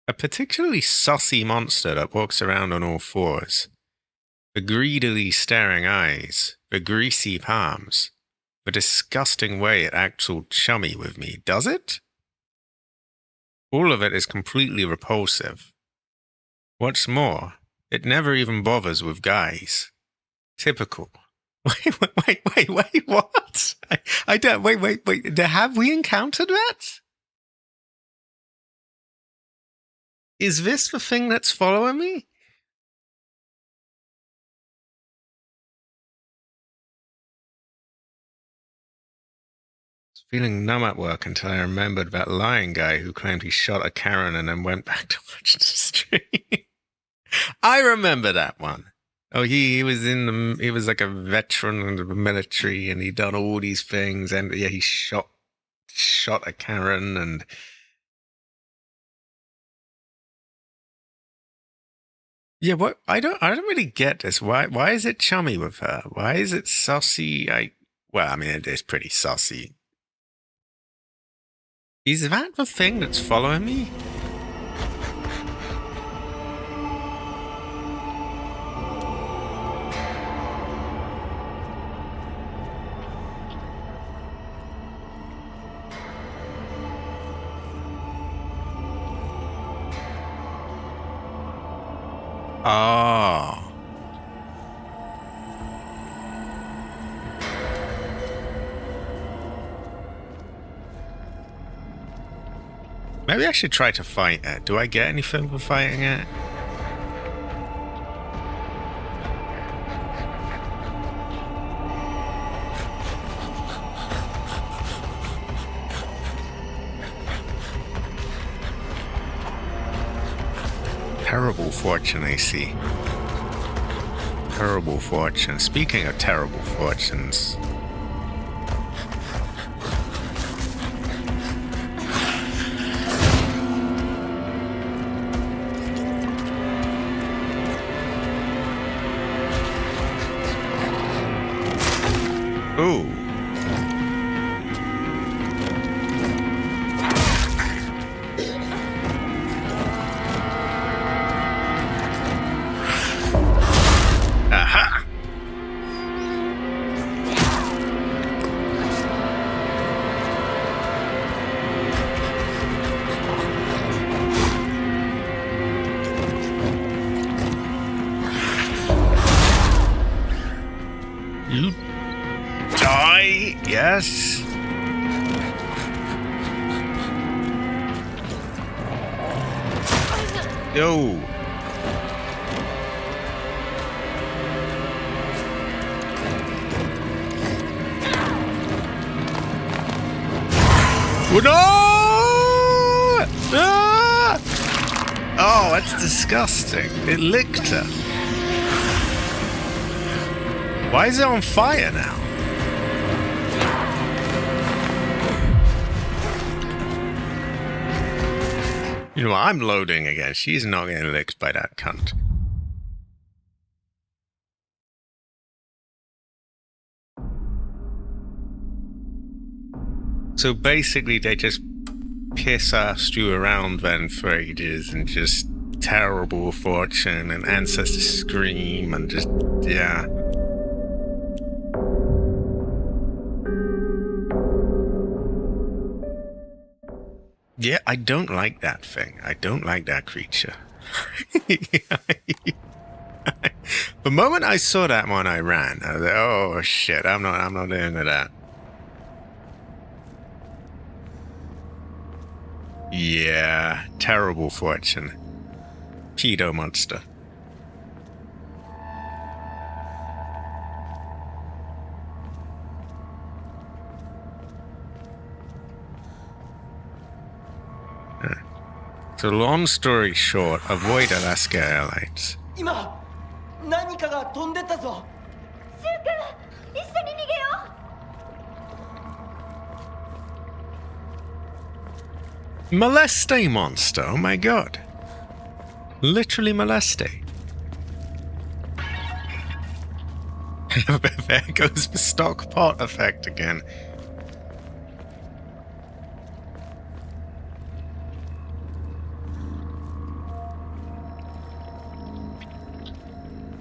A particularly sussy monster that walks around on all fours. The greedily staring eyes, the greasy palms. The disgusting way it acts all chummy with me, does it? All of it is completely repulsive. What's more, it never even bothers with guys. Typical. Wait, what? I don't, wait, have we encountered that? Is this the thing that's following me? Feeling numb at work until I remembered that lying guy who claimed he shot a Karen and then went back to watch the stream. I remember that one. Oh, he was like a veteran of the military and he'd done all these things and yeah, he shot a Karen and yeah, what I don't really get this. Why is it chummy with her? Why is it saucy? Well, I mean it is pretty saucy. Is that the thing that's following me? Oh. Maybe I should try to fight it. Do I get anything for fighting it? Terrible fortune, I see. Terrible fortune. Speaking of terrible fortunes... Ooh. Aha. You die. Yes. Yo. Oh, no! Ah! Oh, that's disgusting. It licked her. Why is it on fire now? You know, I'm loading again. She's not getting licked by that cunt. So basically, they just piss-assed you around then for ages and just terrible fortune and ancestor scream and just, yeah. Yeah, I don't like that thing. I don't like that creature. The moment I saw that one, I ran. I was like, oh shit, I'm not doing that. Yeah, terrible fortune. Pedo monster. So long story short, avoid Alaska Airlines. 今何かが飛んでったぞ。シュウ君、一緒に逃げよう。 Moleste monster, oh my god. Literally moleste. There goes the stock pot effect again.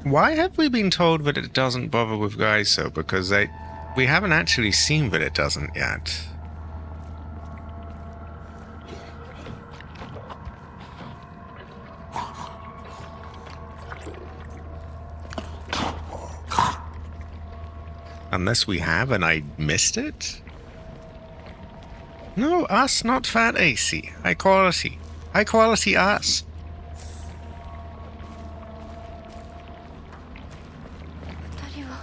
Why have we been told that it doesn't bother with guys though? Because we haven't actually seen that it doesn't yet. Unless we have and I missed it? No, us, not fat AC. High quality. High quality us. 二人は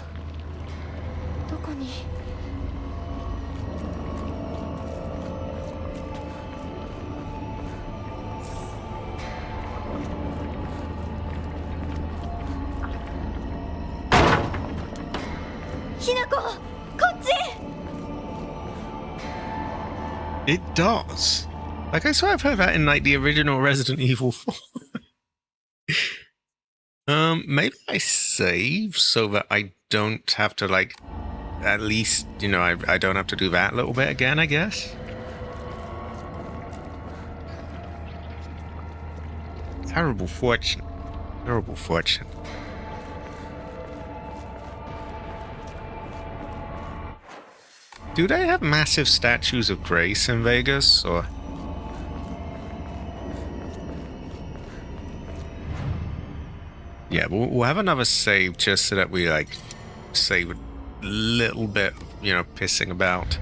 どこに？ひなこ、こっち。 It does. Like, I swear I've heard that in, like, the original Resident Evil 4. Maybe I save so that I don't have to, like, at least, you know, I don't have to do that little bit again, I guess. Terrible fortune. Terrible fortune. Do they have massive statues of Grace in Vegas, or...? Yeah, we'll have another save just so that we, like, save a little bit, you know, pissing about.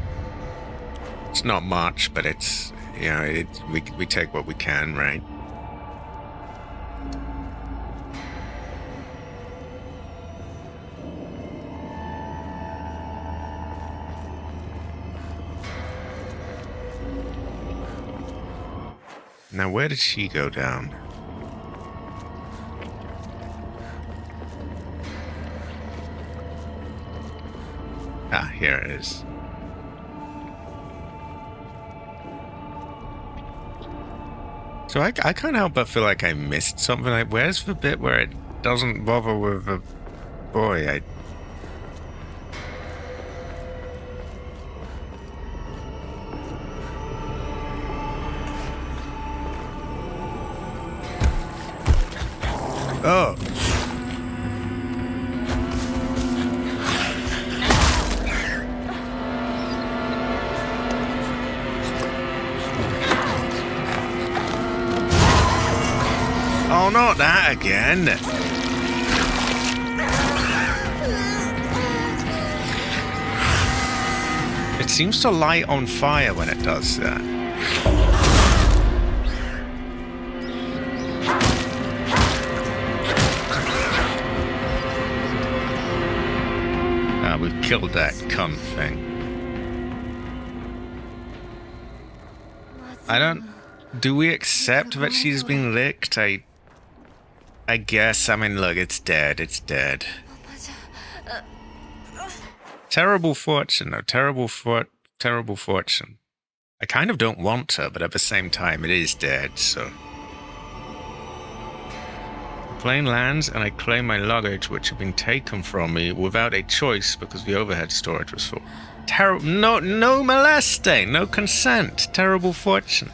It's not much, but it's, you know, we take what we can, right? Now, where did she go down? Ah, here it is. So I can't help but feel like I missed something. Like, where's the bit where it doesn't bother with the boy? Oh. Oh, not that again. seems to light on fire when it does that. We've killed that cunt thing. I don't... Do we accept that she's been licked? I guess. I mean, look, it's dead. It's dead. Terrible fortune, though. Terrible fortune. I kind of don't want her, but at the same time, it is dead, so... The plane lands, and I claim my luggage, which had been taken from me without a choice because the overhead storage was full. No molesting, no consent. Terrible fortune.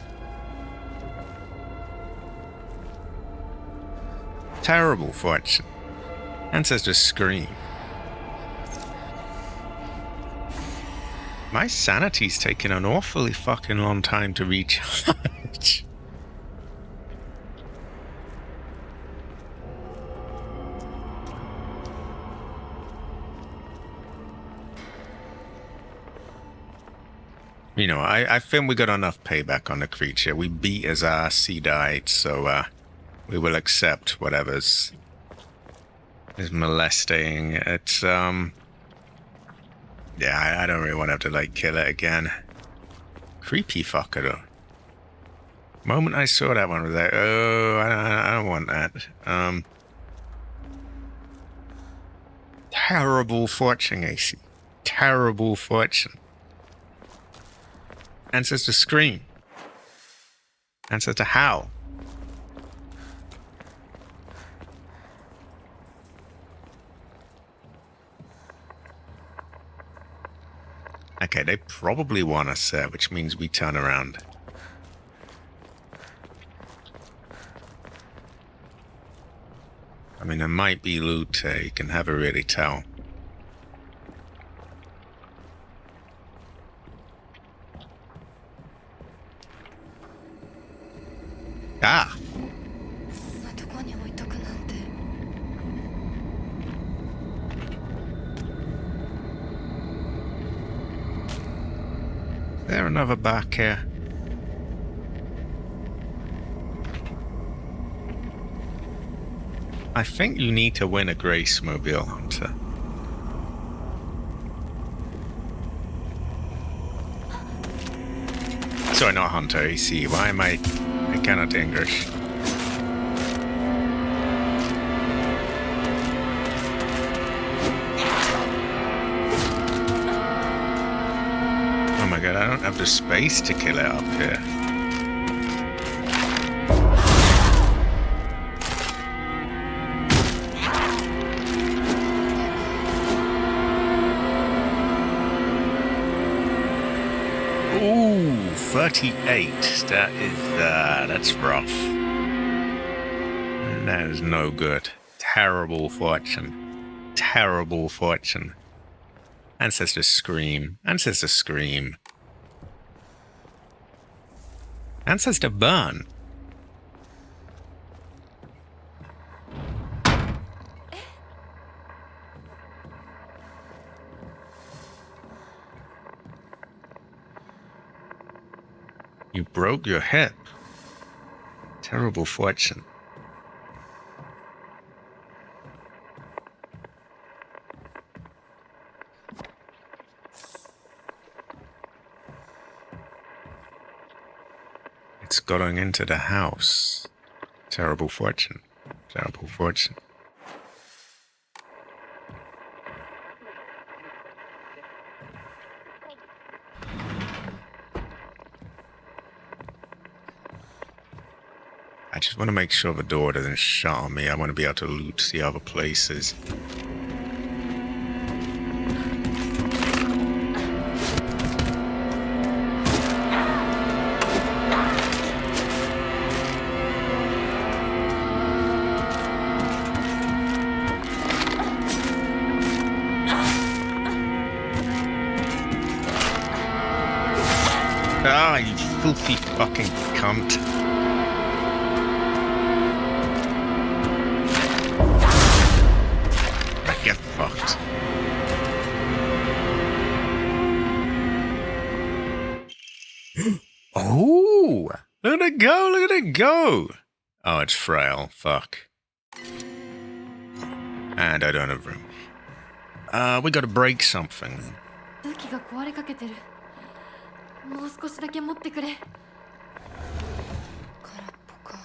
Terrible fortune. Ancestors scream. My sanity's taking an awfully fucking long time to recharge. You know, I think we got enough payback on the creature. We beat his ass, he died, so we will accept whatever's is molesting. It's yeah, I don't really want to have to like kill it again. Creepy fucker though. Moment I saw that one, I was like, oh, I don't want that. Terrible fortune, AC. Terrible fortune. Ancestor scream. Ancestor howl. Okay, they probably want us there, which means we turn around. I mean, there might be loot, you can never really tell. Ah! Is there another back here? I think you need to win a Grace Mobile Hunter. Sorry, not Hunter, AC. Why am I cannot English. Oh my god, I don't have the space to kill it up here. Ooh, 38. That is, that's rough. That is no good. Terrible fortune. Terrible fortune. Ancestors scream. Ancestors scream. Ancestor burn. You broke your hip. Terrible fortune. It's going into the house. Terrible fortune. Terrible fortune. I just want to make sure the door doesn't shut on me. I want to be able to loot the other places. Ah, you filthy fucking cunt. Get fucked. it go! Look at it go! Oh, it's frail. Fuck. And I don't have room. We gotta break something. 武器が壊れかけてる。もう少しだけ持ってくれ。空っぽか。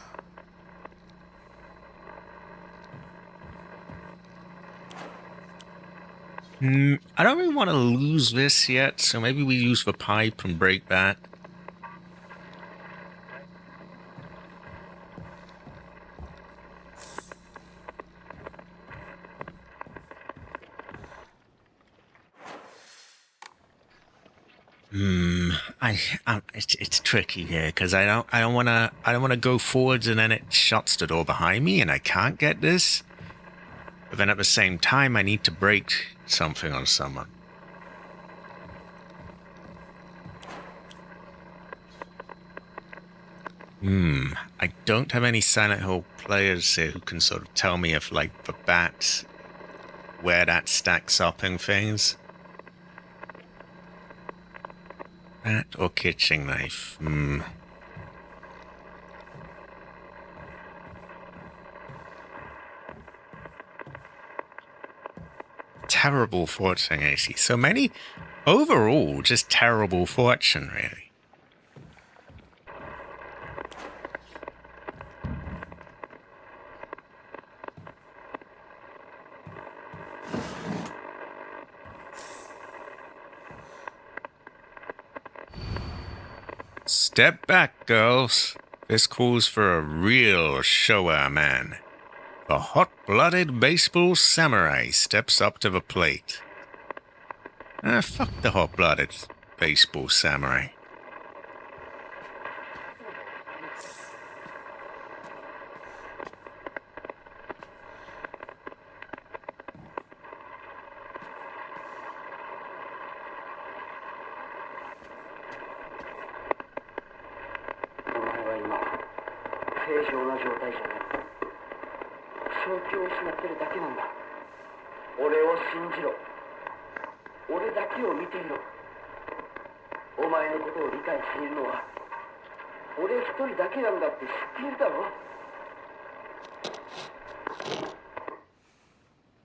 I don't really want to lose this yet, so maybe we use the pipe and break that. It's tricky here because I don't want to go forwards and then it shuts the door behind me and I can't get this. But then at the same time, I need to break something on someone. I don't have any Silent Hill players here who can sort of tell me if, like, the bat, where that stacks up in things. Bat or kitchen knife? Terrible fortune, AC. So many, overall, just terrible fortune, really. Step back, girls. This calls for a real Showa man. The hot-blooded baseball samurai steps up to the plate. Fuck the hot-blooded baseball samurai.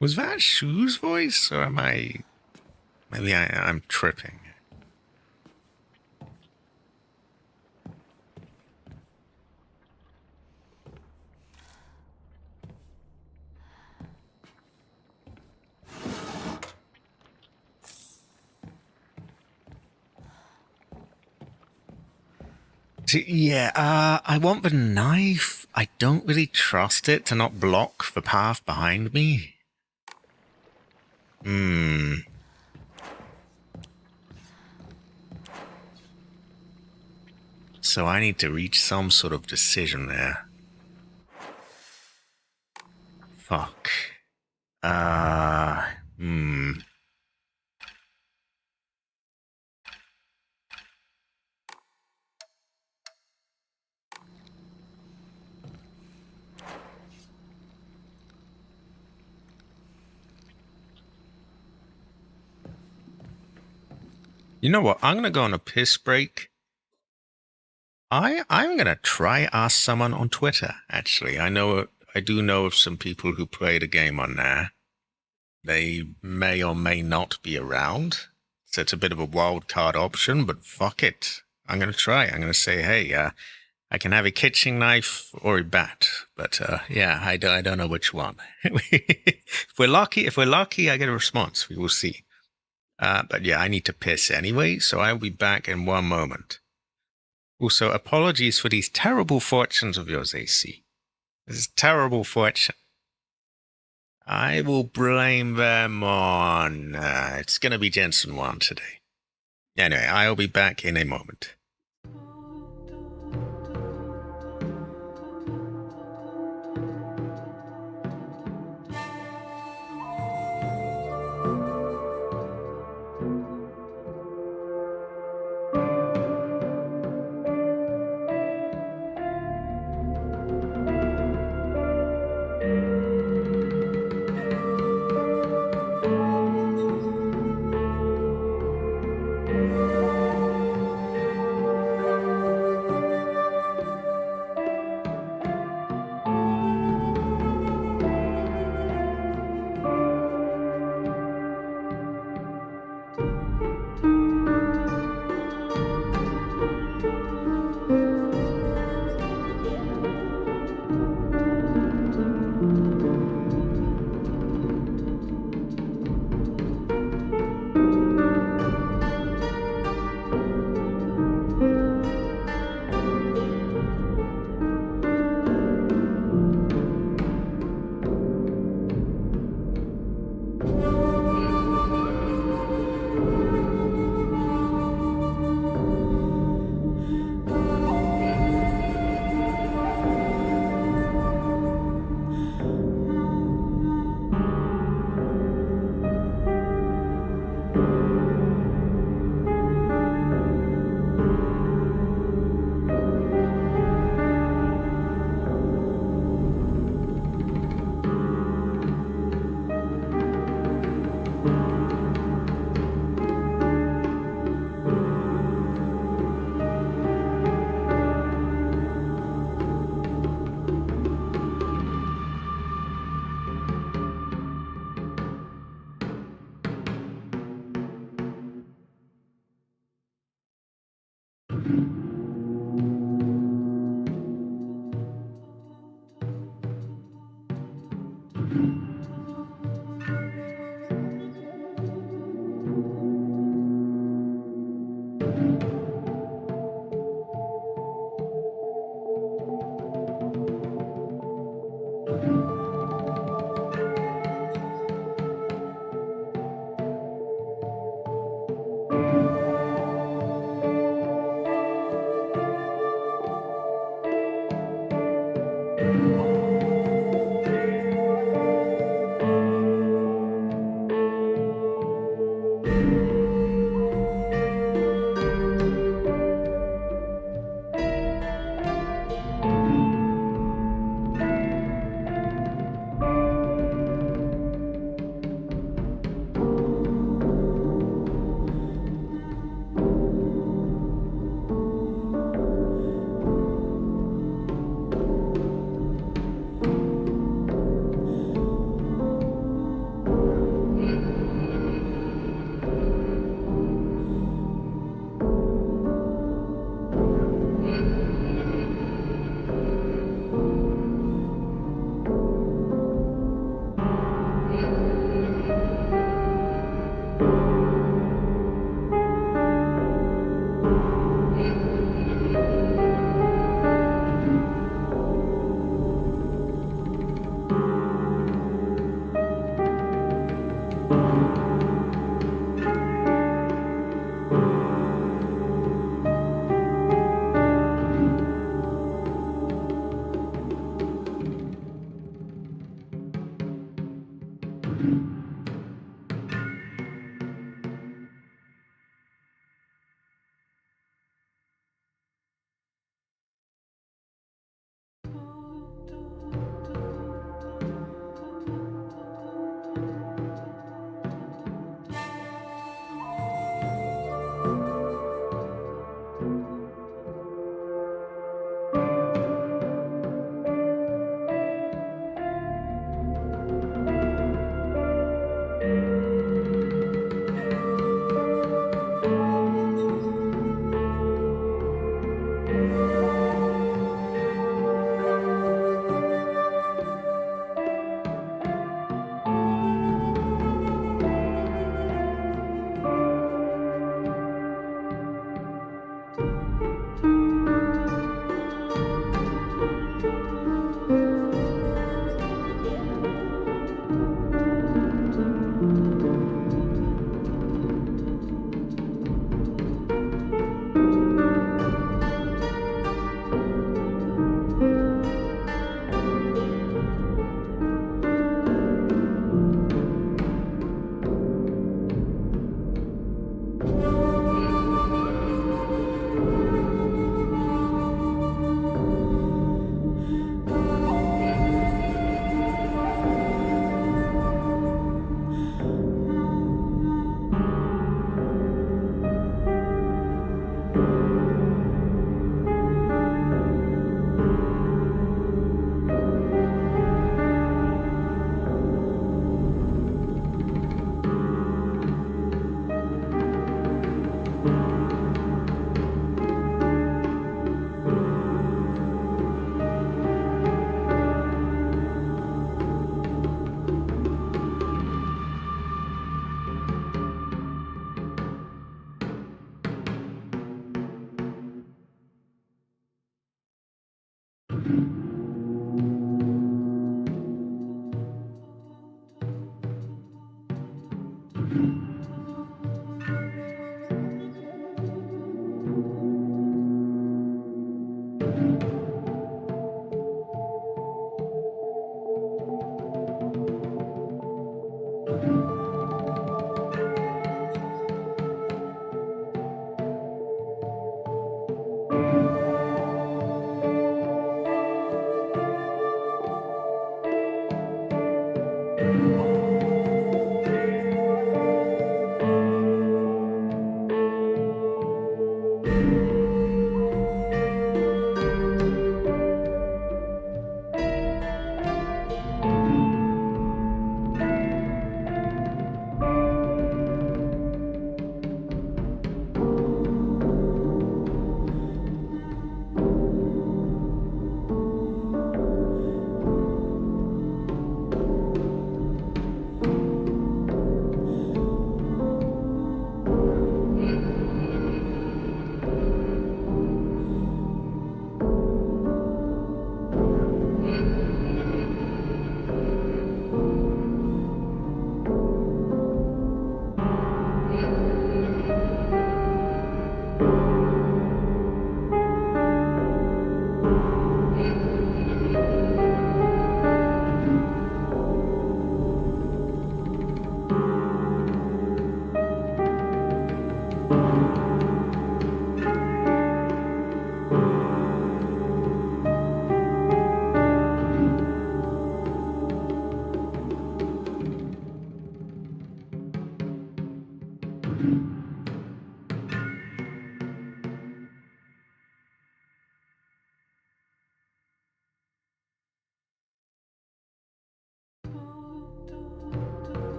Was that Shu's voice, or am I... Maybe I'm tripping. Yeah, I want the knife. I don't really trust it to not block the path behind me. So I need to reach some sort of decision there. Fuck. You know what? I'm gonna go on a piss break. I'm gonna try ask someone on Twitter. Actually, I do know of some people who play the game on there. They may or may not be around, so it's a bit of a wild card option. But fuck it, I'm gonna try. I'm gonna say, hey, I can have a kitchen knife or a bat, but yeah, I don't know which one. If we're lucky, I get a response. We will see. But yeah, I need to piss anyway, so I'll be back in one moment. Also, apologies for these terrible fortunes of yours, AC. This is terrible fortune. I will blame them on... it's gonna be Jensen 1 today. Anyway, I'll be back in a moment.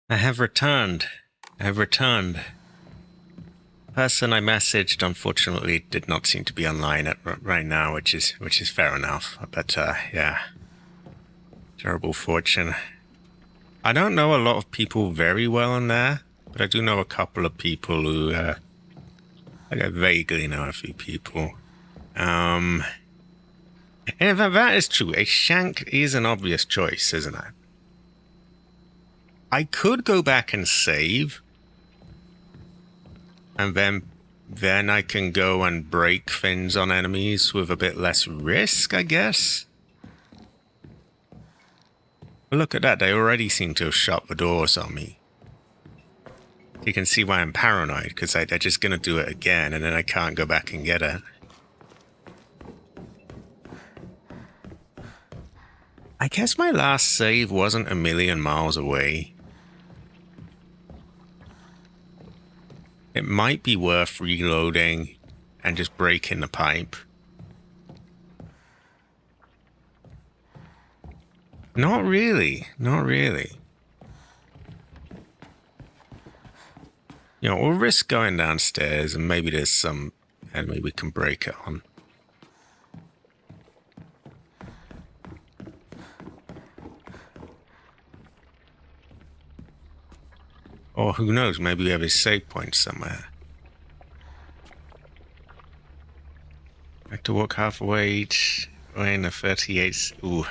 I have returned. I have returned. Person I messaged, unfortunately, did not seem to be online right now, which is fair enough. But yeah, terrible fortune. I don't know a lot of people very well in there, but I do know a couple of people who I vaguely know a few people. And in fact, that is true. A shank is an obvious choice, isn't it? I could go back and save, and then I can go and break fins on enemies with a bit less risk, I guess. But look at that, they already seem to have shut the doors on me. You can see why I'm paranoid, because they're just going to do it again, and then I can't go back and get it. I guess my last save wasn't a million miles away. It might be worth reloading and just breaking the pipe. Not really. Not really. You know, we'll risk going downstairs and maybe there's some enemy we can break it on. Or who knows, maybe we have a save point somewhere. I have to walk halfway in the 38. Ooh.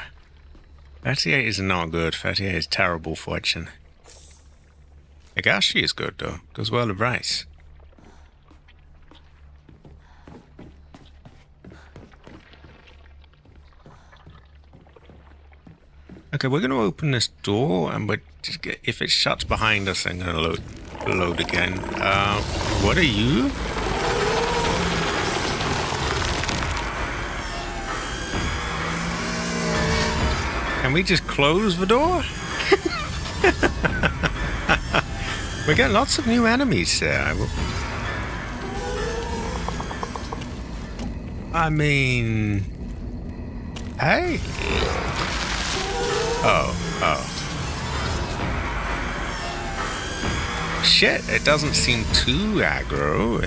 38 is not good. 38 is terrible fortune. Higashi is good though. Goes well with rice. Okay, we're going to open this door, and if it shuts behind us, I'm going to load again. What are you? Can we just close the door? We got lots of new enemies there. I mean... Hey! Oh. Shit, it doesn't seem too aggro.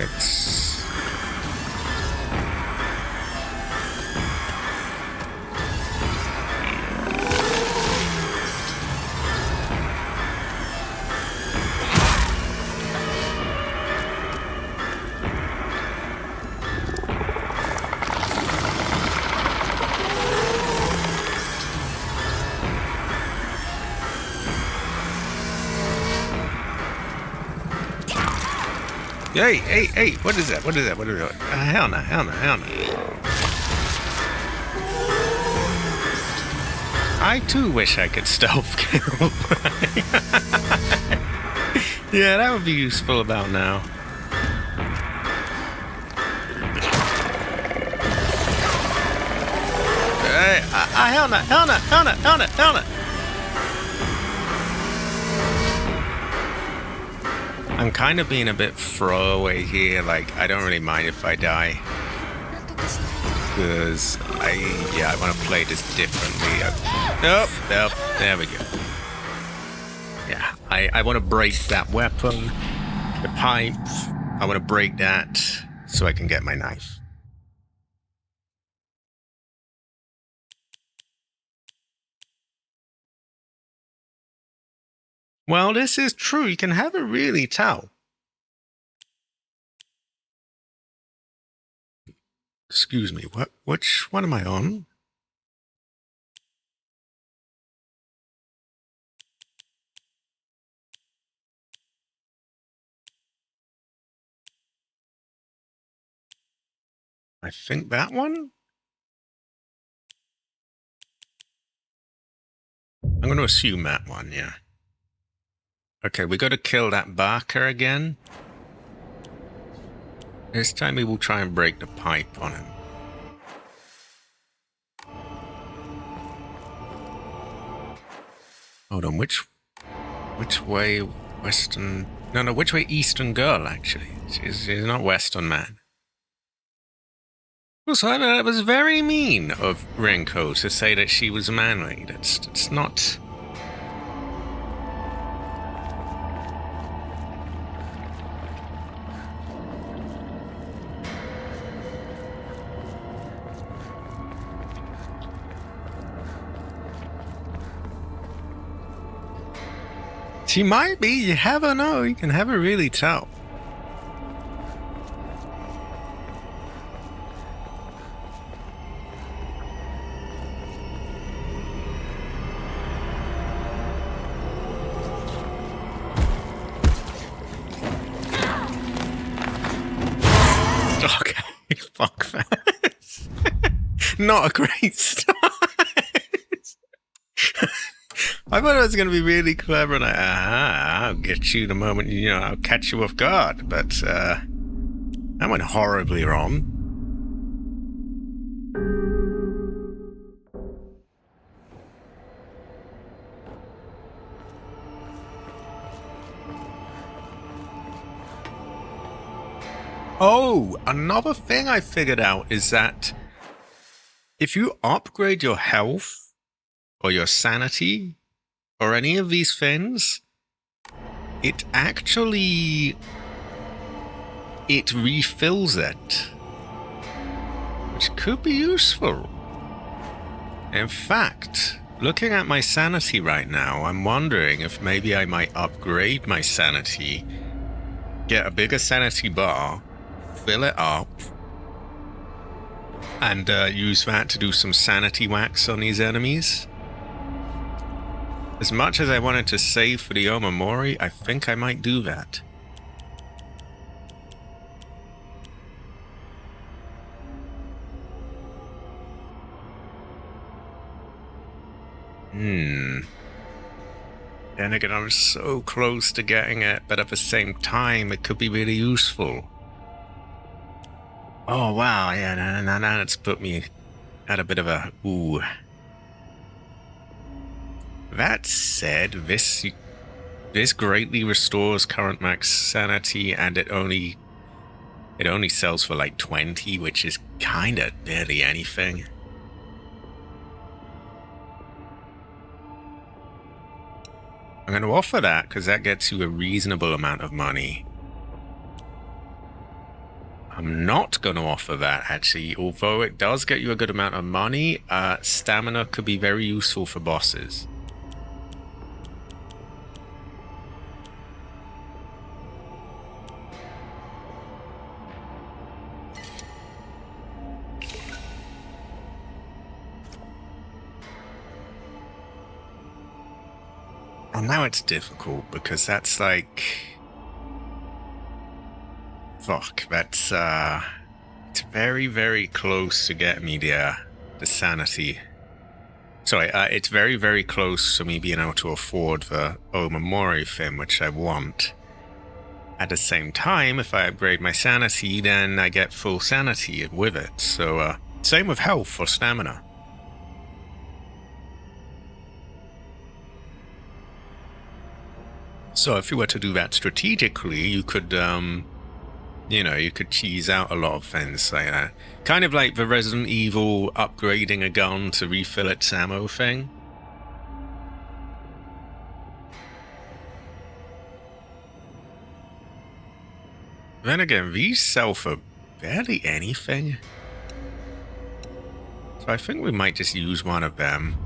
Hey, what is that? What is that? What is that? Hell no, hell no, hell no. I too wish I could stealth kill. Yeah, that would be useful about now. Hey, hell no, hell no, hell no, hell no, hell no. I'm kind of being a bit throwaway here, like, I don't really mind if I die. Because I want to play this differently. Nope, there we go. Yeah, I want to break that weapon, the pipe. I want to break that so I can get my knife. Well, this is true. You can never really tell. Excuse me, which one am I on? I think that one? I'm going to assume that one, yeah. Okay, we got to kill that Barker again. This time we will try and break the pipe on him. Hold on, which way Western... No, which way Eastern Girl, actually? She's not Western Man. Also, that was very mean of Renko to say that she was manly. That's not... She might be, you never know, you can never really tell. Okay, fuck that. Not a great start. I thought it was going to be really clever and I'll get you the moment, I'll catch you off guard. But that went horribly wrong. Oh, another thing I figured out is that if you upgrade your health or your sanity or any of these things, it refills it, which could be useful. In fact, looking at my sanity right now, I'm wondering if maybe I might upgrade my sanity, get a bigger sanity bar, fill it up, and use that to do some sanity wax on these enemies. As much as I wanted to save for the Omamori, I think I might do that. Then again, I'm so close to getting it, but at the same time, it could be really useful. Oh, wow, yeah, now it's put me at a bit of a ooh. That said, this greatly restores current max sanity, and it only sells for like 20, which is kind of barely anything. I'm going to offer that because that gets you a reasonable amount of money. I'm not going to offer that, actually, although it does get you a good amount of money. Stamina could be very useful for bosses. And now it's difficult because that's like... Fuck, that's it's very, very close to getting me the sanity. Sorry, it's very, very close to me being able to afford the Omamori thing, which I want. At the same time, if I upgrade my sanity, then I get full sanity with it. So, same with health or stamina. So if you were to do that strategically, you could, you know, you could cheese out a lot of things like that. Kind of like the Resident Evil upgrading a gun to refill its ammo thing. Then again, these sell for barely anything. So I think we might just use one of them.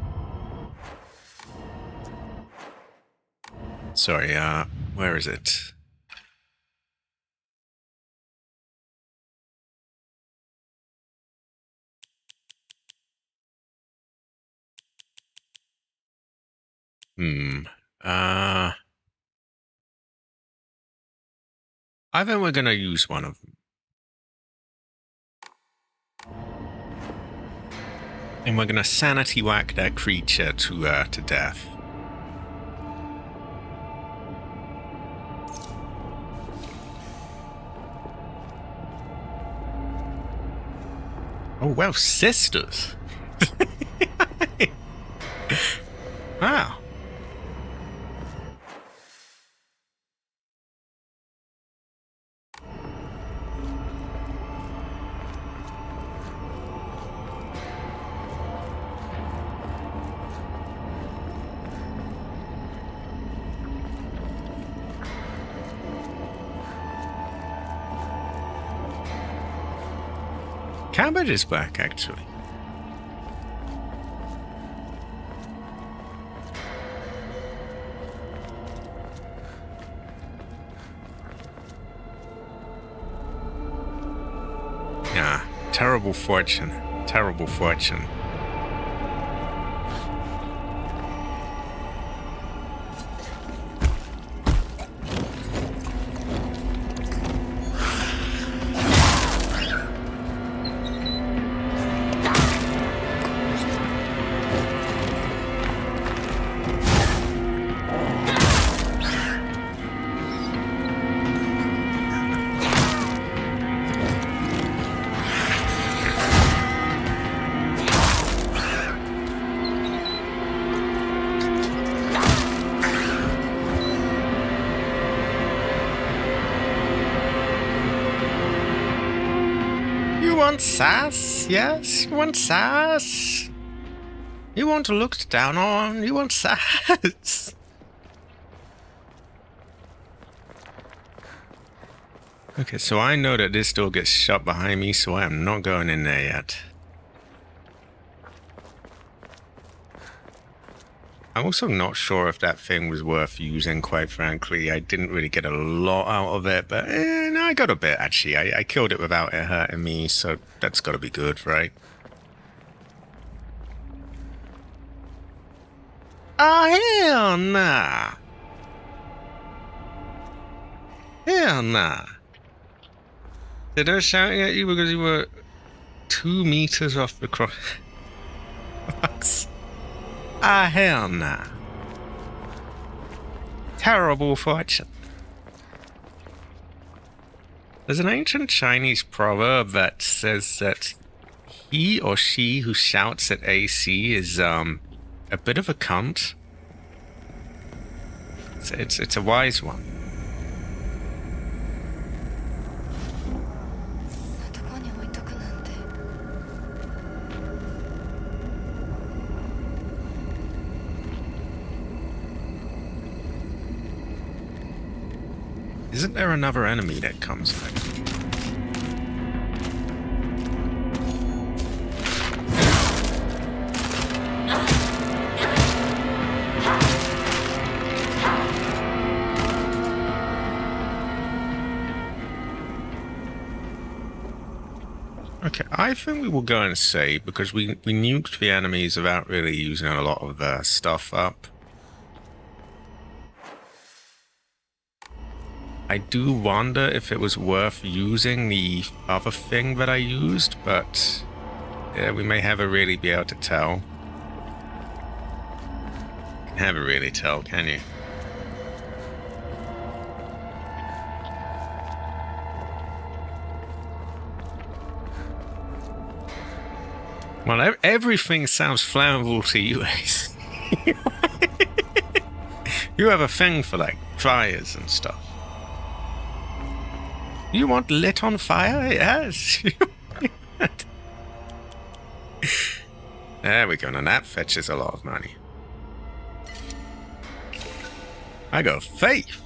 Sorry, where is it? I think we're gonna use one of them. And we're gonna sanity whack that creature to death. Oh, well, sisters. Wow. Cabbage is back, actually. Yeah, terrible fortune. Terrible fortune. You want sass? Yes, you want sass? You want to look down on? You want sass? Okay, so I know that this door gets shut behind me, so I am not going in there yet. I'm also not sure if that thing was worth using, quite frankly. I didn't really get a lot out of it, but no, I got a bit, actually. I killed it without it hurting me, so that's got to be good, right? Oh, hell nah. Hell nah. Did I shout at you because you were 2 meters off the cross? Hell nah. Terrible fortune. There's an ancient Chinese proverb that says that he or she who shouts at AC is a bit of a cunt. It's a wise one. Isn't there another enemy that comes back? Okay, I think we will go and save because we nuked the enemies without really using a lot of their stuff up. I do wonder if it was worth using the other thing that I used, but yeah, we may never really be able to tell. Never really tell, can you? Well, everything sounds flammable to you, Ace. You have a thing for, like, fires and stuff. You want lit on fire? Yes. There we go. Now that fetches a lot of money. I got faith.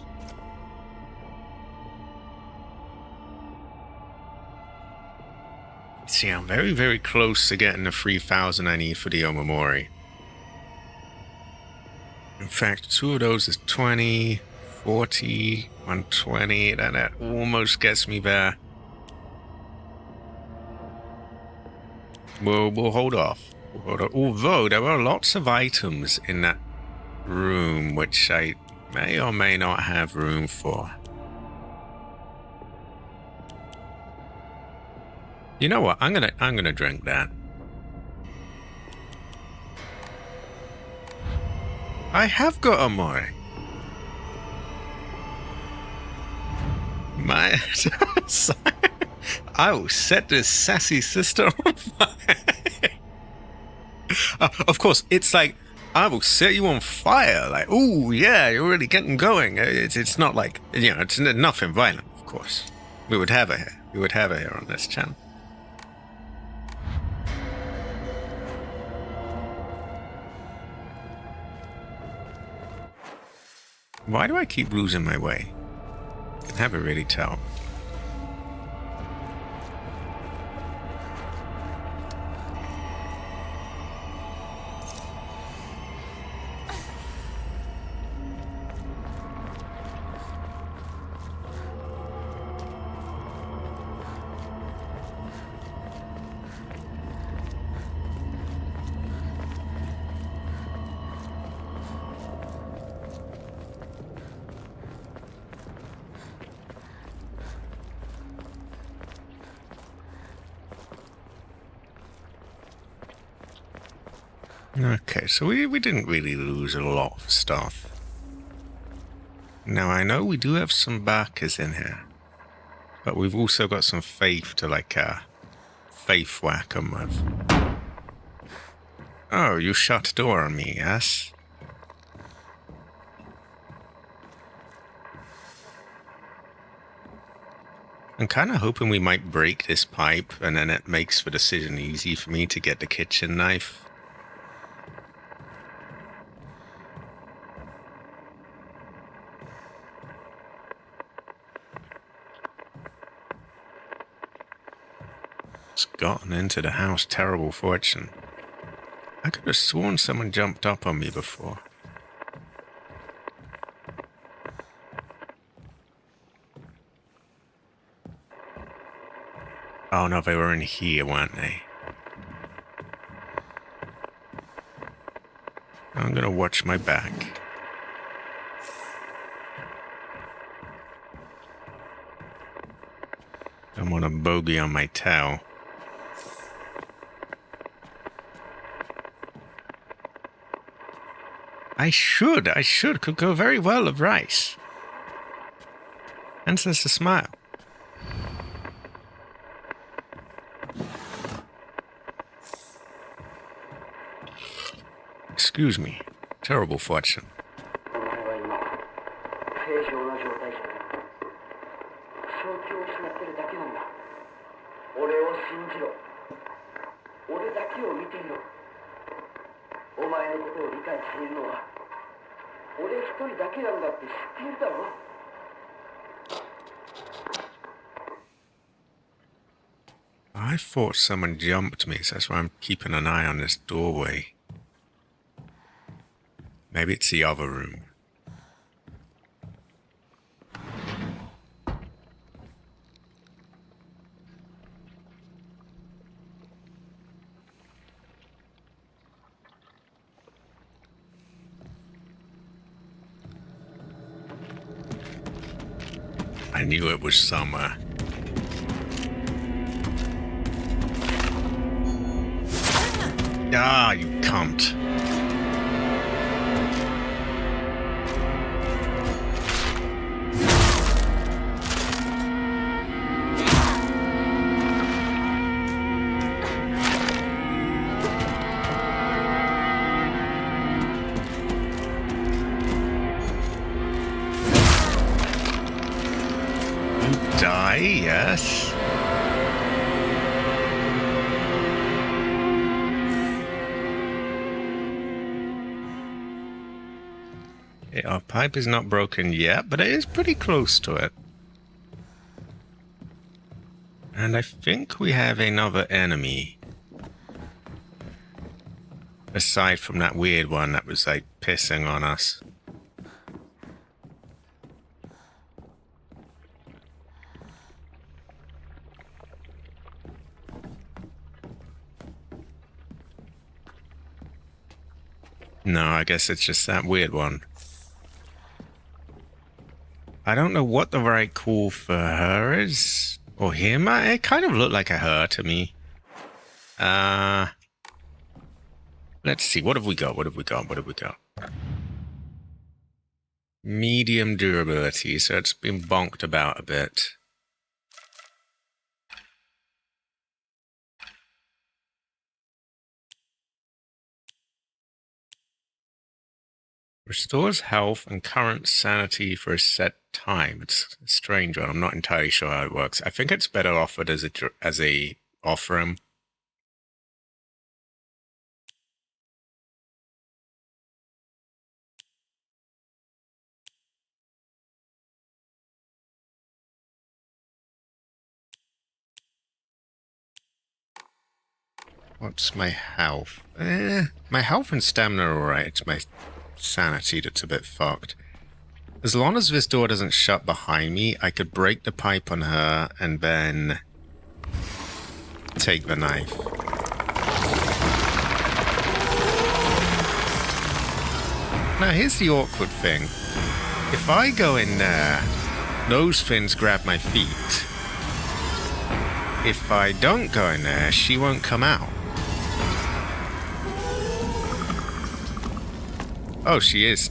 See, I'm very, very close to getting the 3,000 I need for the Omamori. In fact, 2 of those is 20, 40, 120. That almost gets me there. We'll hold off. Although there are lots of items in that room which I may or may not have room for. You know what? I'm gonna drink that. I have got a more. My I will set this sassy sister on fire. Of course, it's like, I will set you on fire. Like, ooh, yeah, you're really getting going. It's not like, you know, it's nothing violent, of course. We would have it here. We would have it here on this channel. Why do I keep losing my way? I can never really tell. Okay, so we didn't really lose a lot of stuff. Now, I know we do have some backers in here, but we've also got some faith to, like, faith whack them with. Oh, you shut the door on me, yes? I'm kind of hoping we might break this pipe, and then it makes the decision easy for me to get the kitchen knife. It's gotten into the house, terrible fortune. I could have sworn someone jumped up on me before. Oh no, they were in here, weren't they? I'm gonna watch my back. Don't want a bogey on my tail. I should. Could go very well with rice. Hence there's a smile. Excuse me. Terrible fortune. I thought someone jumped me, so that's why I'm keeping an eye on this doorway. Maybe it's the other room. I knew it was somewhere. Ah, you cunt. Die, yes. Our pipe is not broken yet, but it is pretty close to it. And I think we have another enemy. Aside from that weird one that was like pissing on us. No, I guess it's just that weird one. I don't know what the right call for her is. Or him. It kind of looked like a her to me. Let's see. What have we got? What have we got? What have we got? Medium durability. So it's been bonked about a bit. Restores health and current sanity for a set time. It's a strange one. I'm not entirely sure how it works. I think it's better offered as a offering. What's my health? My health and stamina are alright. It's my sanity that's a bit fucked. As long as this door doesn't shut behind me, I could break the pipe on her and then take the knife. Now here's the awkward thing. If I go in there, those fins grab my feet. If I don't go in there, she won't come out. Oh, she is.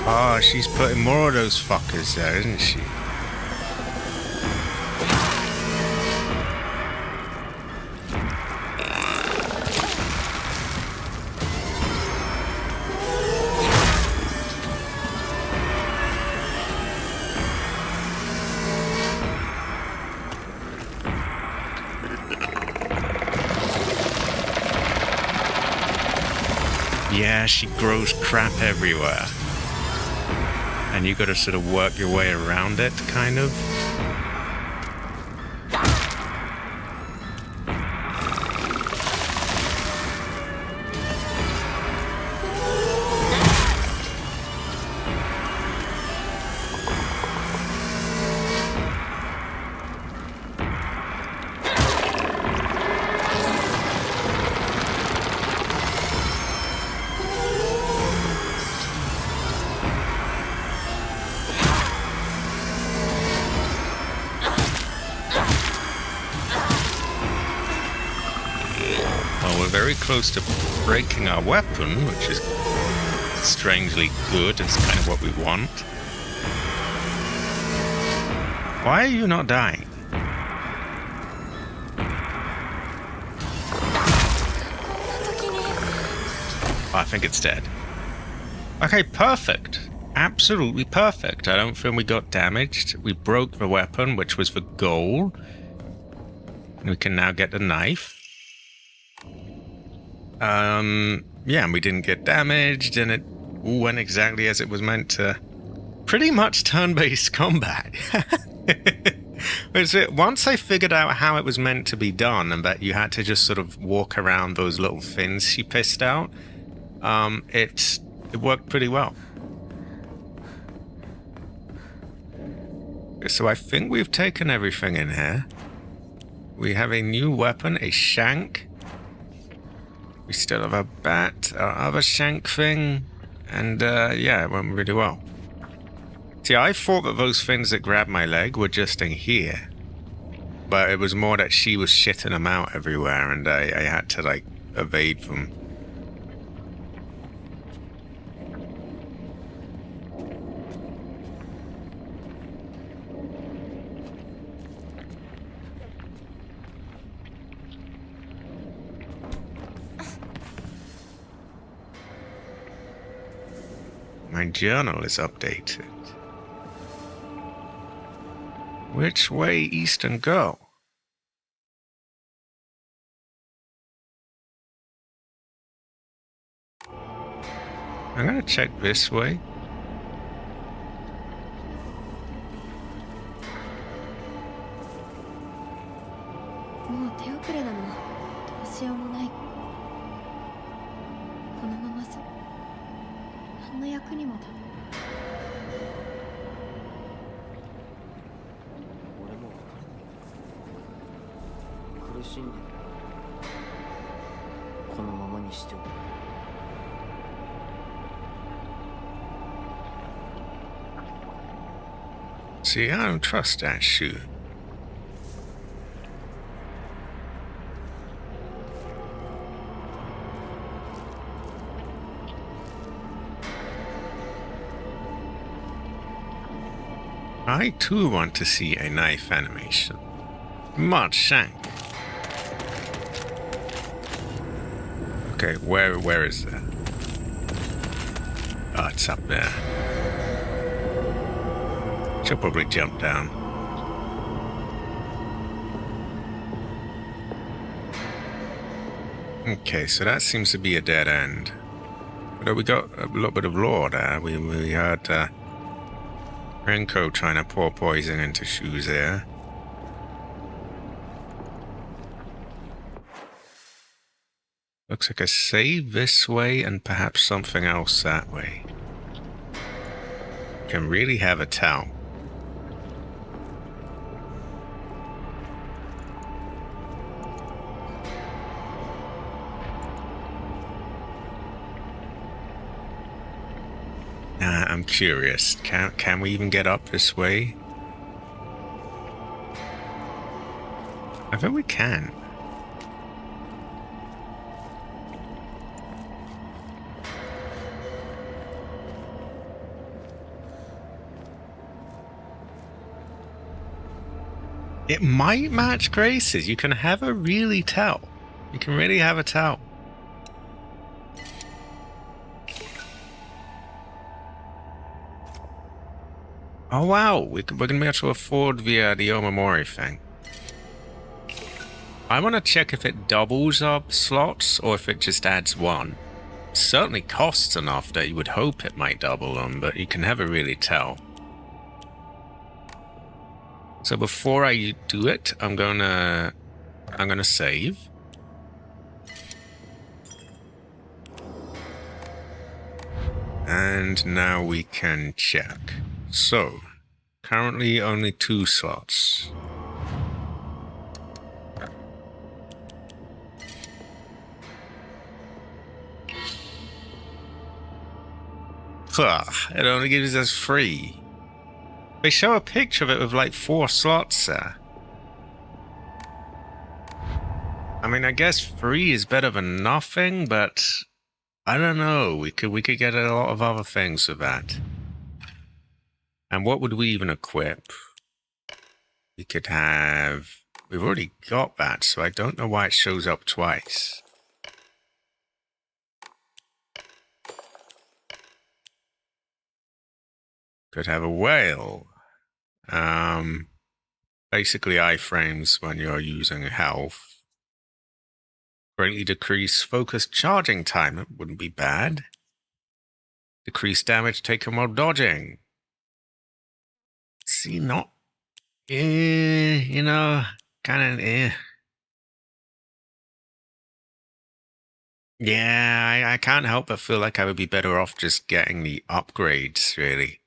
Oh, she's putting more of those fuckers there, isn't she? Yeah, she grows crap everywhere. And you gotta sort of work your way around it, kind of. Very close to breaking our weapon, which is strangely good. It's kind of what we want. Why are you not dying? Oh, I think it's dead. Okay, perfect. Absolutely perfect. I don't think we got damaged. We broke the weapon, which was the goal. And we can now get the knife. Yeah, and we didn't get damaged, and it went exactly as it was meant to. Pretty much turn-based combat. Once I figured out how it was meant to be done, and that you had to just sort of walk around those little fins she pissed out, it worked pretty well. So I think we've taken everything in here. We have a new weapon, a shank. We still have a bat, our other shank thing. And yeah, it went really well. See, I thought that those things that grabbed my leg were just in here. But it was more that she was shitting them out everywhere and I had to, like, evade them. My journal is updated. Which way east and go? I'm gonna check this way. See, I don't trust that shoe. I too want to see a knife animation. Mud shank. Okay, where is that? Oh, it's up there. She'll probably jump down. Okay, so that seems to be a dead end. But we got a little bit of lore there. We had Renko trying to pour poison into shoes there. Looks like a save this way and perhaps something else that way. Can really have a tell. I'm curious. Can we even get up this way? I think we can. It might match Grace's. You can have a really tell. You can really have a tell. Oh wow, we're going to be able to afford the Omamori thing. I want to check if it doubles up slots or if it just adds one. It certainly costs enough that you would hope it might double them, but you can never really tell. So before I do it, I'm gonna save. And now we can check. So, currently only 2 slots. It only gives us 3. They show a picture of it with like 4 slots there. I mean, I guess 3 is better than nothing, but I don't know. We could get a lot of other things with that. And what would we even equip? We could have... We've already got that, so I don't know why it shows up twice. Could have a whale. Basically iframes when you're using health. Greatly decrease focus charging time. It wouldn't be bad. Decrease damage taken while dodging. See, not... you know, kind of... Yeah, I can't help but feel like I would be better off just getting the upgrades, really.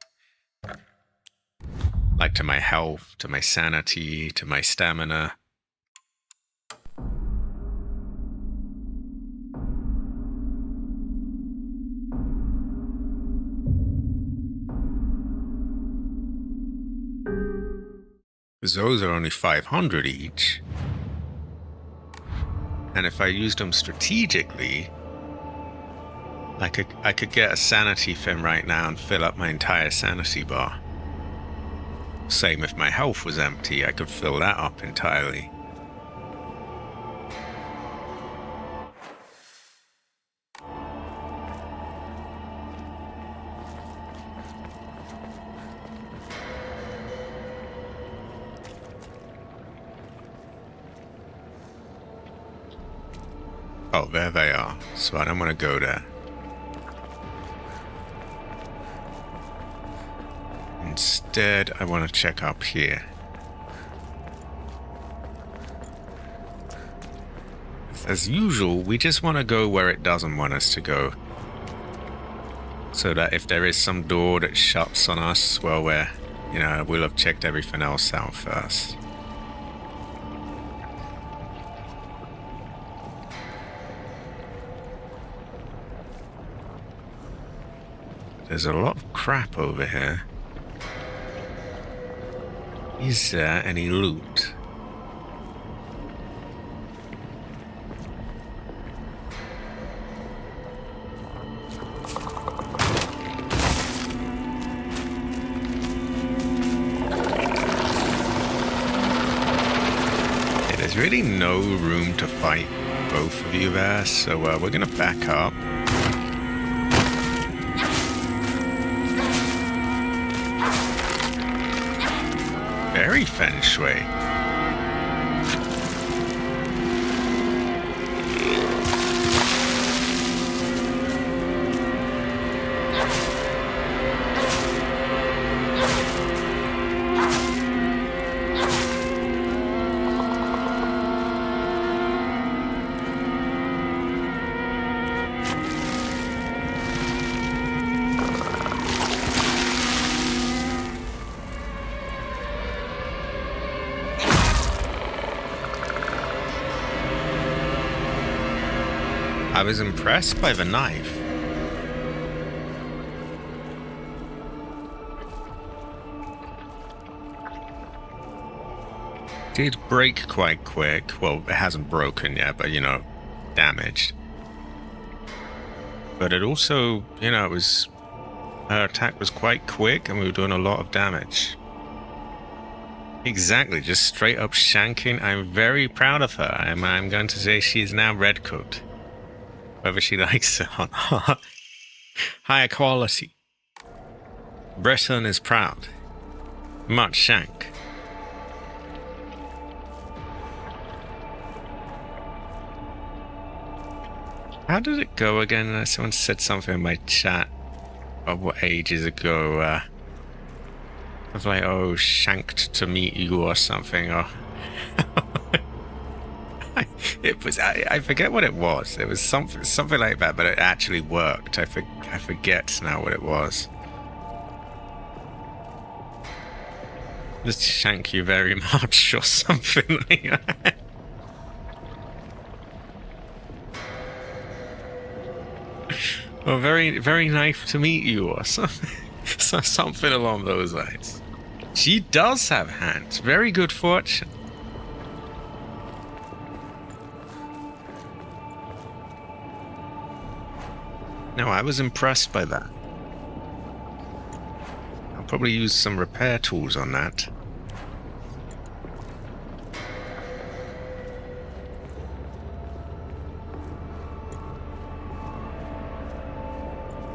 Like to my health, to my sanity, to my stamina. Those are only 500 each. And if I used them strategically, I could get a sanity fin right now and fill up my entire sanity bar. Same if my health was empty, I could fill that up entirely. Oh, there they are. So I don't want to go there. Instead, I want to check up here. As usual, we just want to go where it doesn't want us to go. So that if there is some door that shuts on us, well, we'll have checked everything else out first. There's a lot of crap over here. Is there any loot? There's really no room to fight both of you there, so we're gonna back up. Very feng shui. I was impressed by the knife. Did break quite quick. Well, it hasn't broken yet, but damaged. But it also, her attack was quite quick and we were doing a lot of damage. Exactly, just straight up shanking. I'm very proud of her. I'm going to say she's now Redcoat. Whether she likes it or not. Higher quality. Breton is proud. Much shank. How did it go again? Someone said something in my chat of what ages ago. Of like, oh, shanked to meet you or something. Or it was. I forget what it was. It was something like that, but it actually worked. I forget now what it was. Just shank you very much or something like that. Well, very, very nice to meet you or something. Something along those lines. She does have hands. Very good fortune. No, I was impressed by that. I'll probably use some repair tools on that.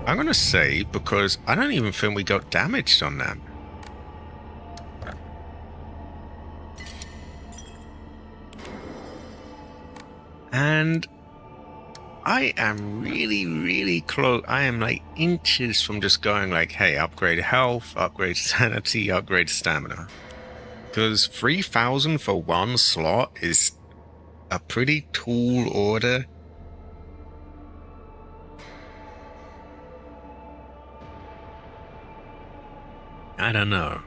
I'm gonna say, because I don't even think we got damaged on them. And I am really, really close. I am like inches from just going like, hey, upgrade health, upgrade sanity, upgrade stamina. Because 3,000 for one slot is a pretty tall order. I don't know.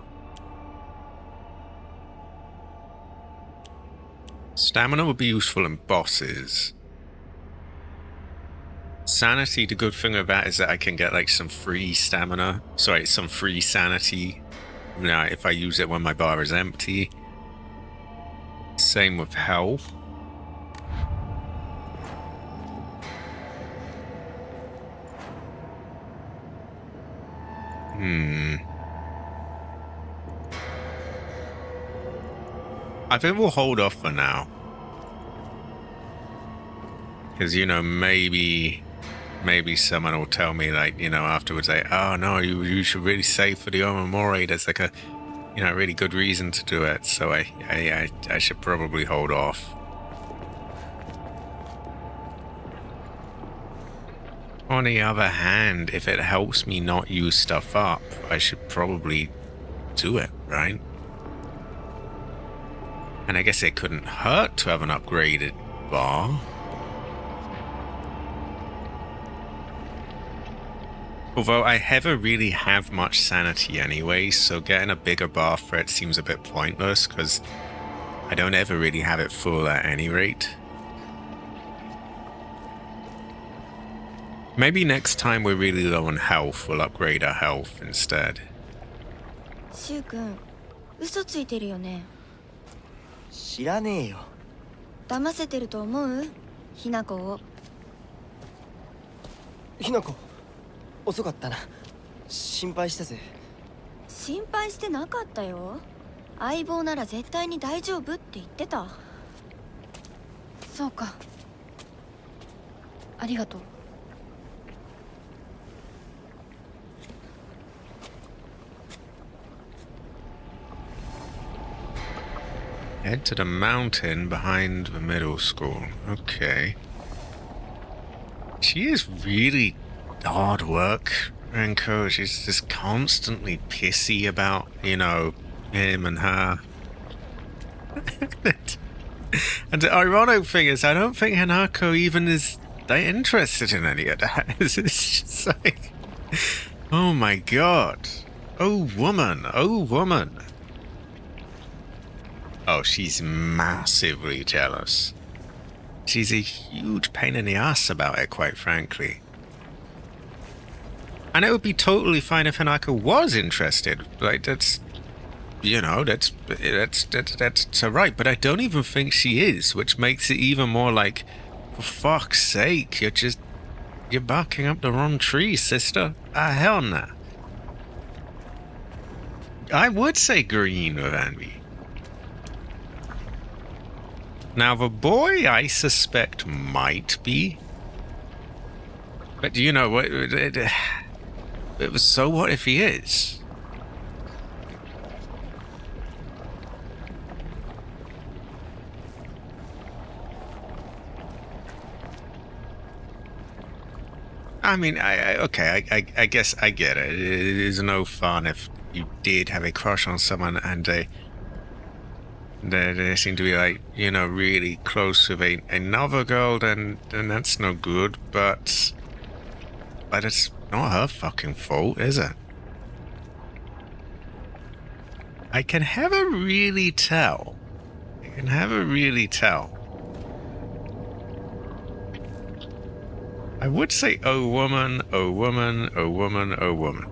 Stamina would be useful in bosses. Sanity, the good thing about that is that I can get like some free stamina. Sorry, some free sanity. Now, if I use it when my bar is empty. Same with health. I think we'll hold off for now. Because, you know, maybe someone will tell me, like, you know, afterwards, like, oh no, you should really save for the Omamori. There's like a, you know, really good reason to do it. So I should probably hold off. On the other hand, if it helps me not use stuff up, I should probably do it, right? And I guess it couldn't hurt to have an upgraded bar. Although I never really have much sanity anyway, so getting a bigger bar for it seems a bit pointless, because I don't ever really have it full at any rate. Maybe next time we're really low on health, we'll upgrade our health instead. シュウ君、嘘ついてるよね。知らねえよ。騙せてると思う？ひなこを。ひなこ、遅かったな。心配したぜ。心配してなかったよ。相棒なら絶対に大丈夫って言ってた。そうか。ありがとう。Head to the mountain behind the middle school. Okay. She is really hard work, Renko. She's just constantly pissy about, you know, him and her. And the ironic thing is, I don't think Hanako even is that interested in any of that. It's just like, oh my god. Oh woman, oh woman. Oh, she's massively jealous. She's a huge pain in the ass about it, quite frankly. And it would be totally fine if Hanako was interested. Like, that's, you know, that's alright. But I don't even think she is, which makes it even more like, for fuck's sake, you're barking up the wrong tree, sister. Ah, hell nah. I would say green with envy. Now, the boy, I suspect, might be. But, you know, so what if he is? I mean, I guess I get it. It is no fun if you did have a crush on someone and they seem to be, like, you know, really close with another girl, then that's no good, but it's not her fucking fault, is it? I can never really tell. I can never really tell. I would say, oh woman, oh woman, oh woman, oh woman.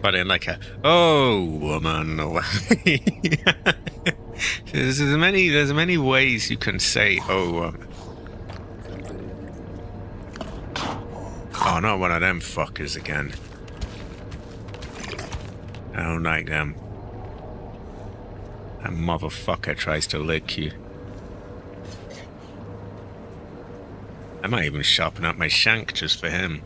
But in like a, oh woman, there's many ways you can say oh woman. Oh, not one of them fuckers again. I don't like them. That motherfucker tries to lick you. I might even sharpen up my shank just for him.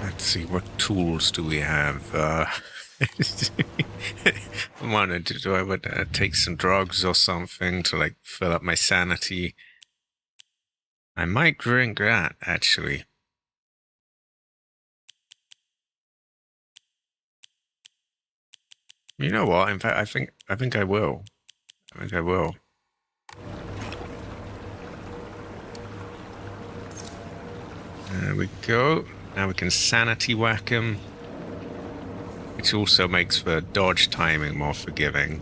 Let's see, what tools do we have? Do I would take some drugs or something to, like, fill up my sanity? I might drink that, actually. You know what? In fact, I think I will. I think I will. There we go. Now we can sanity whack him, which also makes for dodge timing more forgiving.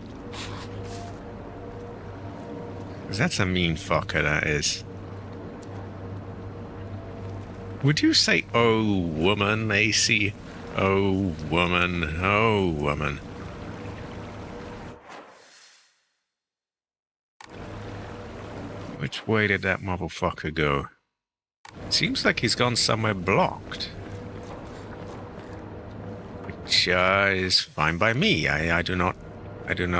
Because that's a mean fucker, that is. Would you say, oh, woman, AC? Oh, woman. Oh, woman. Which way did that motherfucker go? Seems like he's gone somewhere blocked. Which is fine by me. I do not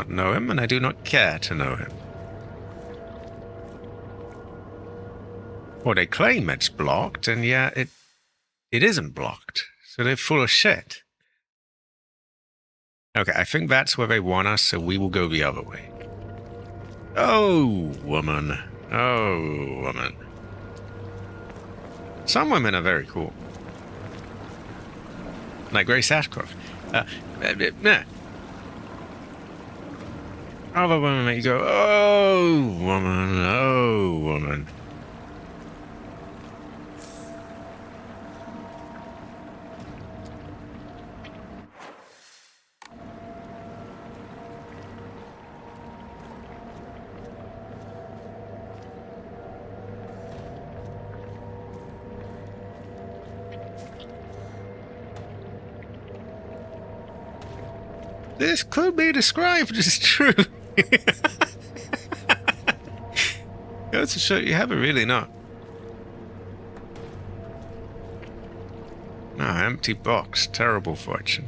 know him, and I do not care to know him. Well, they claim it's blocked, and yet it isn't blocked. So they're full of shit. Okay, I think that's where they want us, so we will go the other way. Oh, woman. Oh, woman. Some women are very cool. Like Grace Ashcroft. Other women make you go, oh, woman, oh, woman. This could be described as true. Goes to show you haven't really not. No, empty box. Terrible fortune.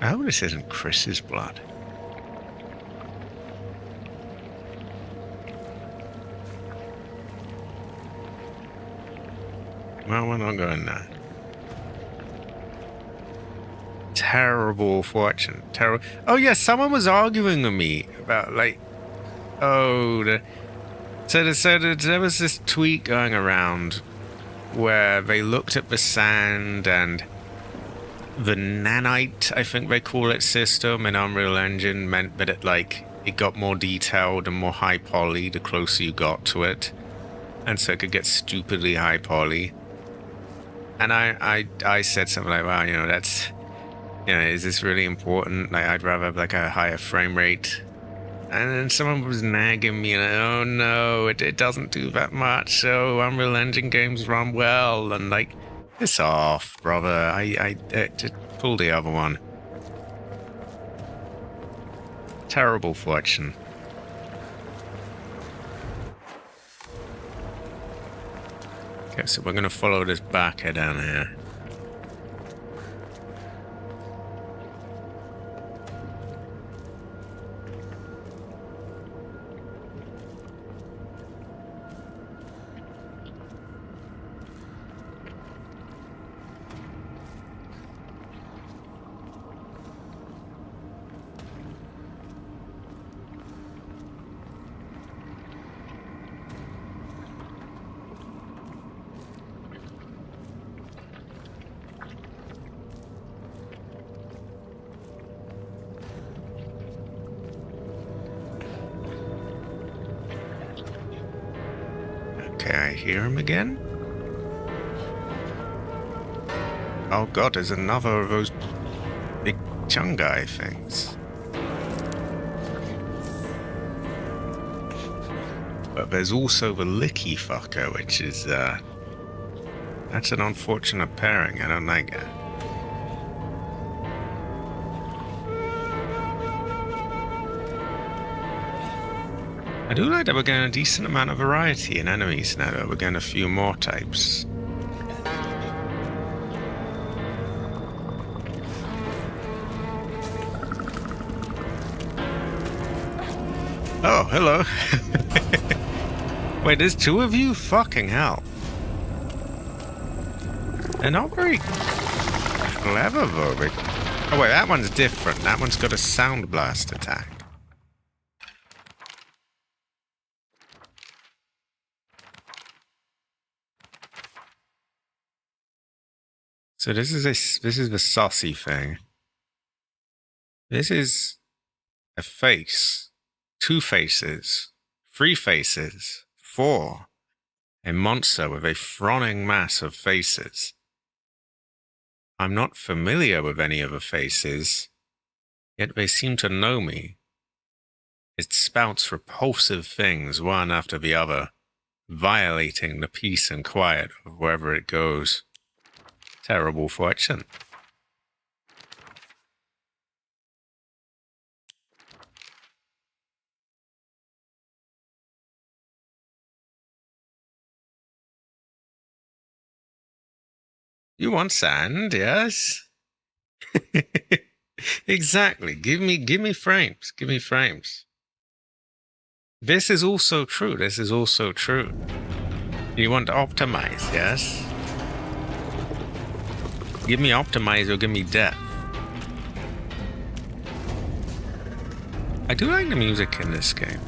I hope this isn't Chris's blood. Well, we're not going there. Terrible fortune. Terrible. Oh, yeah, someone was arguing with me about, like, there was this tweet going around where they looked at the sand and the nanite, I think they call it, system in Unreal Engine meant that it got more detailed and more high poly the closer you got to it. And so it could get stupidly high poly. And I said something like, wow, that's, is this really important? Like, I'd rather have like a higher frame rate. And then someone was nagging me, like, oh no, it doesn't do that much. So Unreal Engine games run well. And like, piss off, brother. I just pull the other one. Terrible fortune. Okay, so we're going to follow this backer down here. Okay, I hear him again. Oh god, there's another of those big Chungai things. But there's also the Licky fucker, which is, that's an unfortunate pairing. I don't like it. I do like that we're getting a decent amount of variety in enemies now, that we're getting a few more types. Oh, hello. Wait, there's two of you? Fucking hell. They're not very clever, though. Oh, wait, that one's different. That one's got a sound blast attack. So this is the saucy thing. This is a face, 2 faces, 3 faces, 4. A monster with a fronting mass of faces. I'm not familiar with any of the faces, yet they seem to know me. It spouts repulsive things one after the other, violating the peace and quiet of wherever it goes. Terrible fortune. You want sand, yes? Exactly. Give me frames. Give me frames. This is also true. This is also true. You want to optimize, yes? Give me optimize or give me death. I do like the music in this game.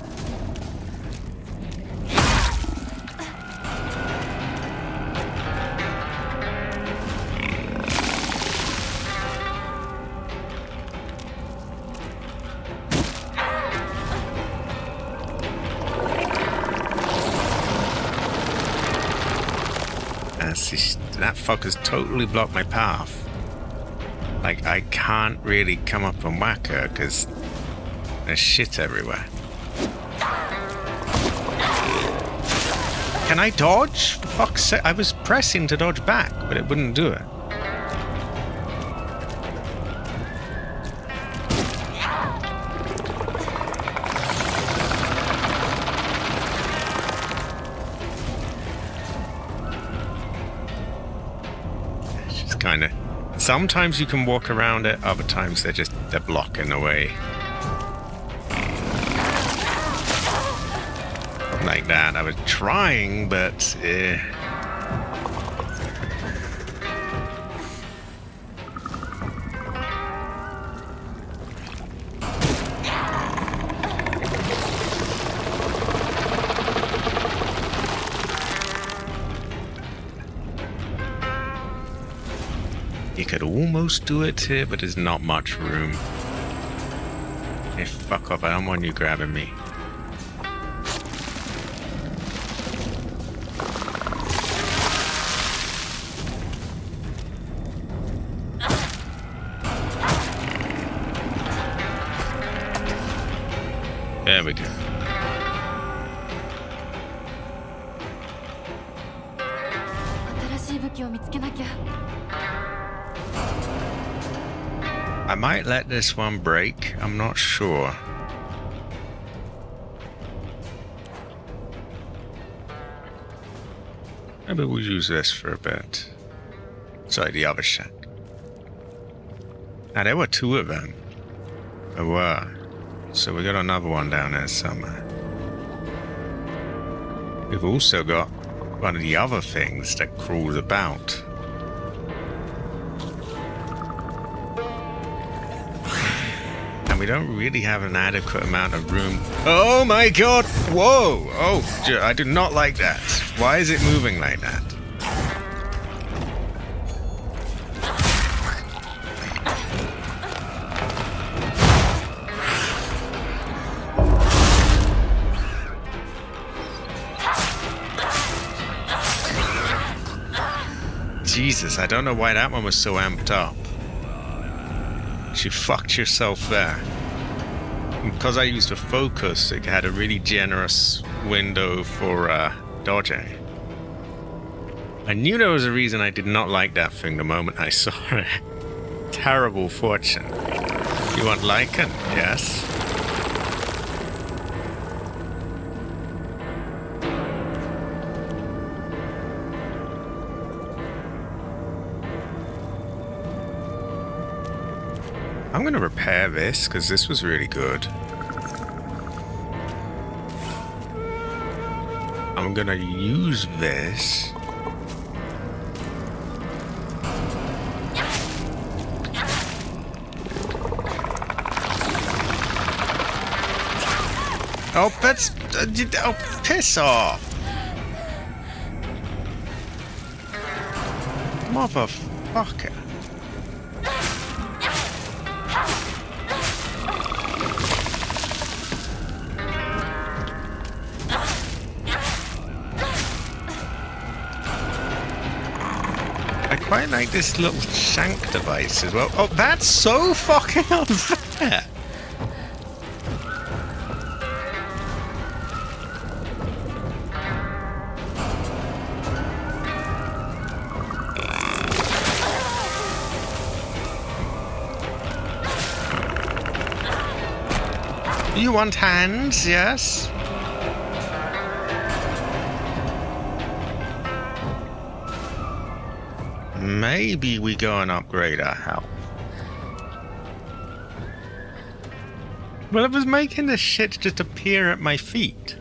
That fucker's totally blocked my path. Like, I can't really come up and whack her because there's shit everywhere. Can I dodge? For fuck's sake, I was pressing to dodge back, but it wouldn't do it. Kind of. Sometimes you can walk around it, other times they're blocking the way. Like that. I was trying, but you could almost do it here, but there's not much room. Hey, fuck off, I don't want you grabbing me. There we go. I might let this one break, I'm not sure. Maybe we'll use this for a bit. Sorry, the other shack. Now, there were 2 of them. There were. So we got another one down there somewhere. We've also got one of the other things that crawls about. We don't really have an adequate amount of room. Oh my god! Whoa! Oh, I do not like that. Why is it moving like that? Jesus, I don't know why that one was so amped up. You fucked yourself there. Because I used a focus, it had a really generous window for dodging. I knew there was a reason I did not like that thing the moment I saw it. Terrible fortune. You want Lycan? Yes. I'm going to repair this, because this was really good. I'm going to use this. Oh, that's... oh, piss off! Mother... Motherfucker. I quite like this little shank device as well. Oh, that's so fucking unfair. You want hands, yes? Maybe we go and upgrade our health. Well, it was making this shit just appear at my feet.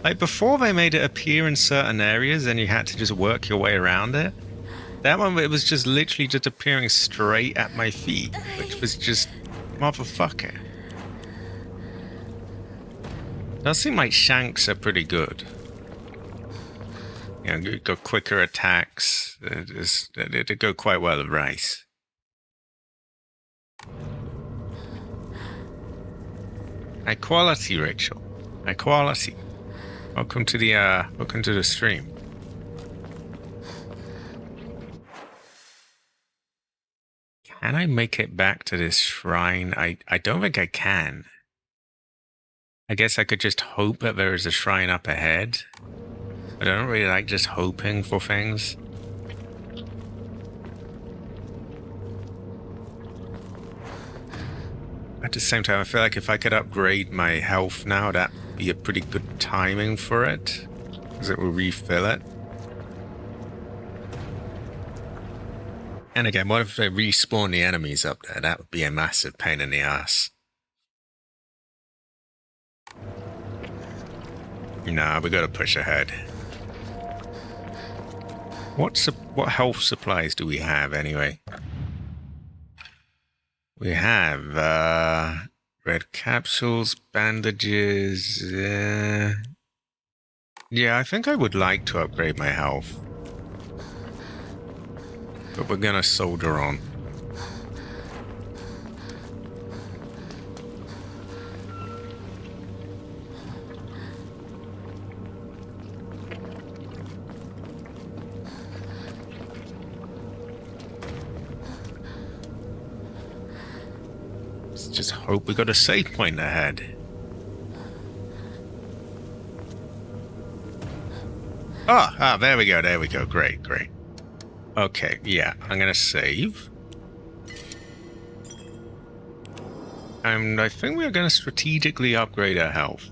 Like, before they made it appear in certain areas and you had to just work your way around it. That one, it was just literally just appearing straight at my feet, which was just motherfucker. Does seem like shanks are pretty good. You know, you got quicker attacks. They go quite well with race. High quality, Rachel. High quality. Welcome to the stream. Can I make it back to this shrine? I don't think I can. I guess I could just hope that there is a shrine up ahead. But I don't really like just hoping for things. At the same time, I feel like if I could upgrade my health now, that'd be a pretty good timing for it. Because it will refill it. And again, what if they respawn the enemies up there? That would be a massive pain in the ass. Nah, we gotta push ahead. What health supplies do we have anyway? We have red capsules, bandages. Yeah, I think I would like to upgrade my health. But we're gonna soldier on. Let's just hope we got a save point ahead. Ah, there we go. Great. Okay, yeah, I'm gonna save. And I think we're gonna strategically upgrade our health.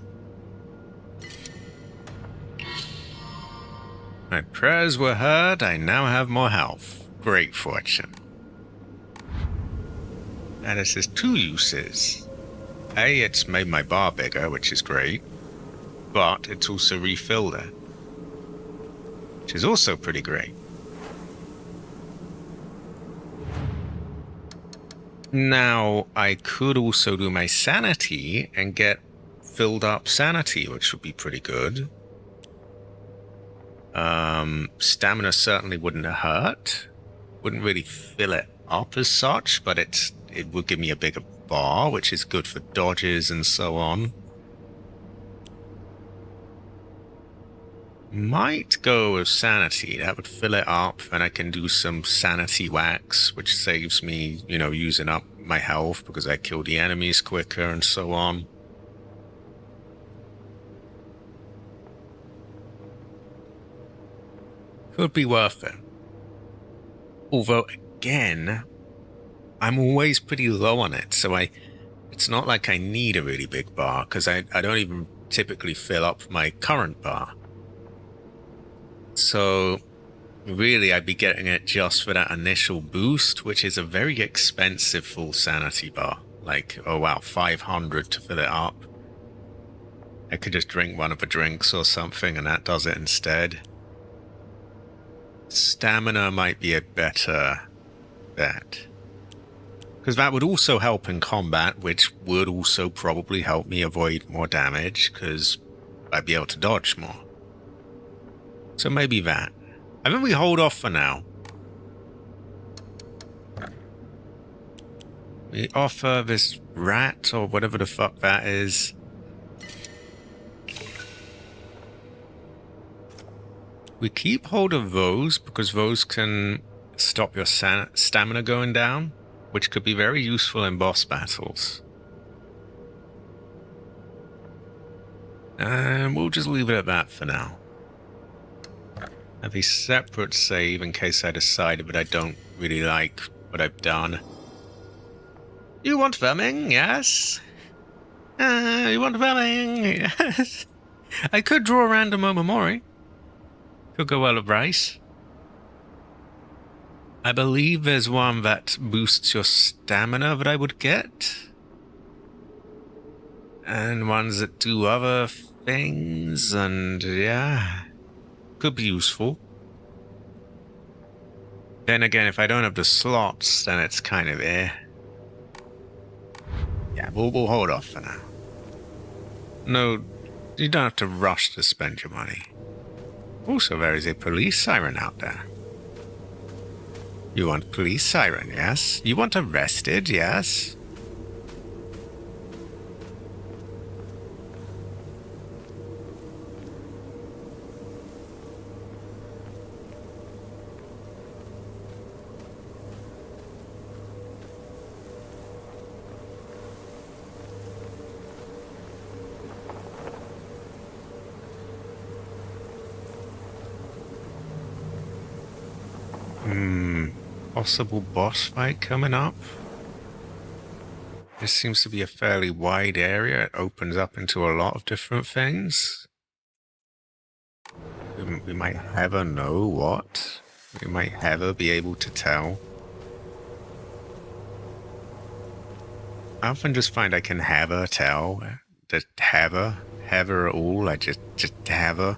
My prayers were heard, I now have more health. Great fortune. And this has two uses. A, it's made my bar bigger, which is great. But it's also refilled it. Which is also pretty great. Now, I could also do my sanity and get filled up sanity, which would be pretty good. Stamina certainly wouldn't hurt. Wouldn't really fill it up as such, but it would give me a bigger bar, which is good for dodges and so on. Might go with sanity. That would fill it up, and I can do some sanity wax, which saves me, you know, using up my health because I kill the enemies quicker and so on. Could be worth it. Although, again, I'm always pretty low on it, so it's not like I need a really big bar, because I don't even typically fill up my current bar. So, really, I'd be getting it just for that initial boost, which is a very expensive full sanity bar. Like, oh wow, 500 to fill it up. I could just drink one of the drinks or something, and that does it instead. Stamina might be a better bet. Because that would also help in combat, which would also probably help me avoid more damage, because I'd be able to dodge more. So maybe that. I think we hold off for now. We offer this rat or whatever the fuck that is. We keep hold of those because those can stop your stamina going down, which could be very useful in boss battles. And we'll just leave it at that for now. Have a separate save in case I decided that I don't really like what I've done. You want verming? Yes. You want verming? Yes. I could draw a random Omamori. Could go well with rice. I believe there's one that boosts your stamina that I would get. And ones that do other things, and yeah, could be useful. Then again, if I don't have the slots, then it's kind of Yeah, we'll hold off for now. No, you don't have to rush to spend your money. Also, there is a police siren out there. You want police siren, yes? You want arrested, yes? Possible boss fight coming up. This seems to be a fairly wide area. It opens up into a lot of different things. We might ever know what. We might ever be able to tell. I often just find I can never tell. Just never at all. I just never.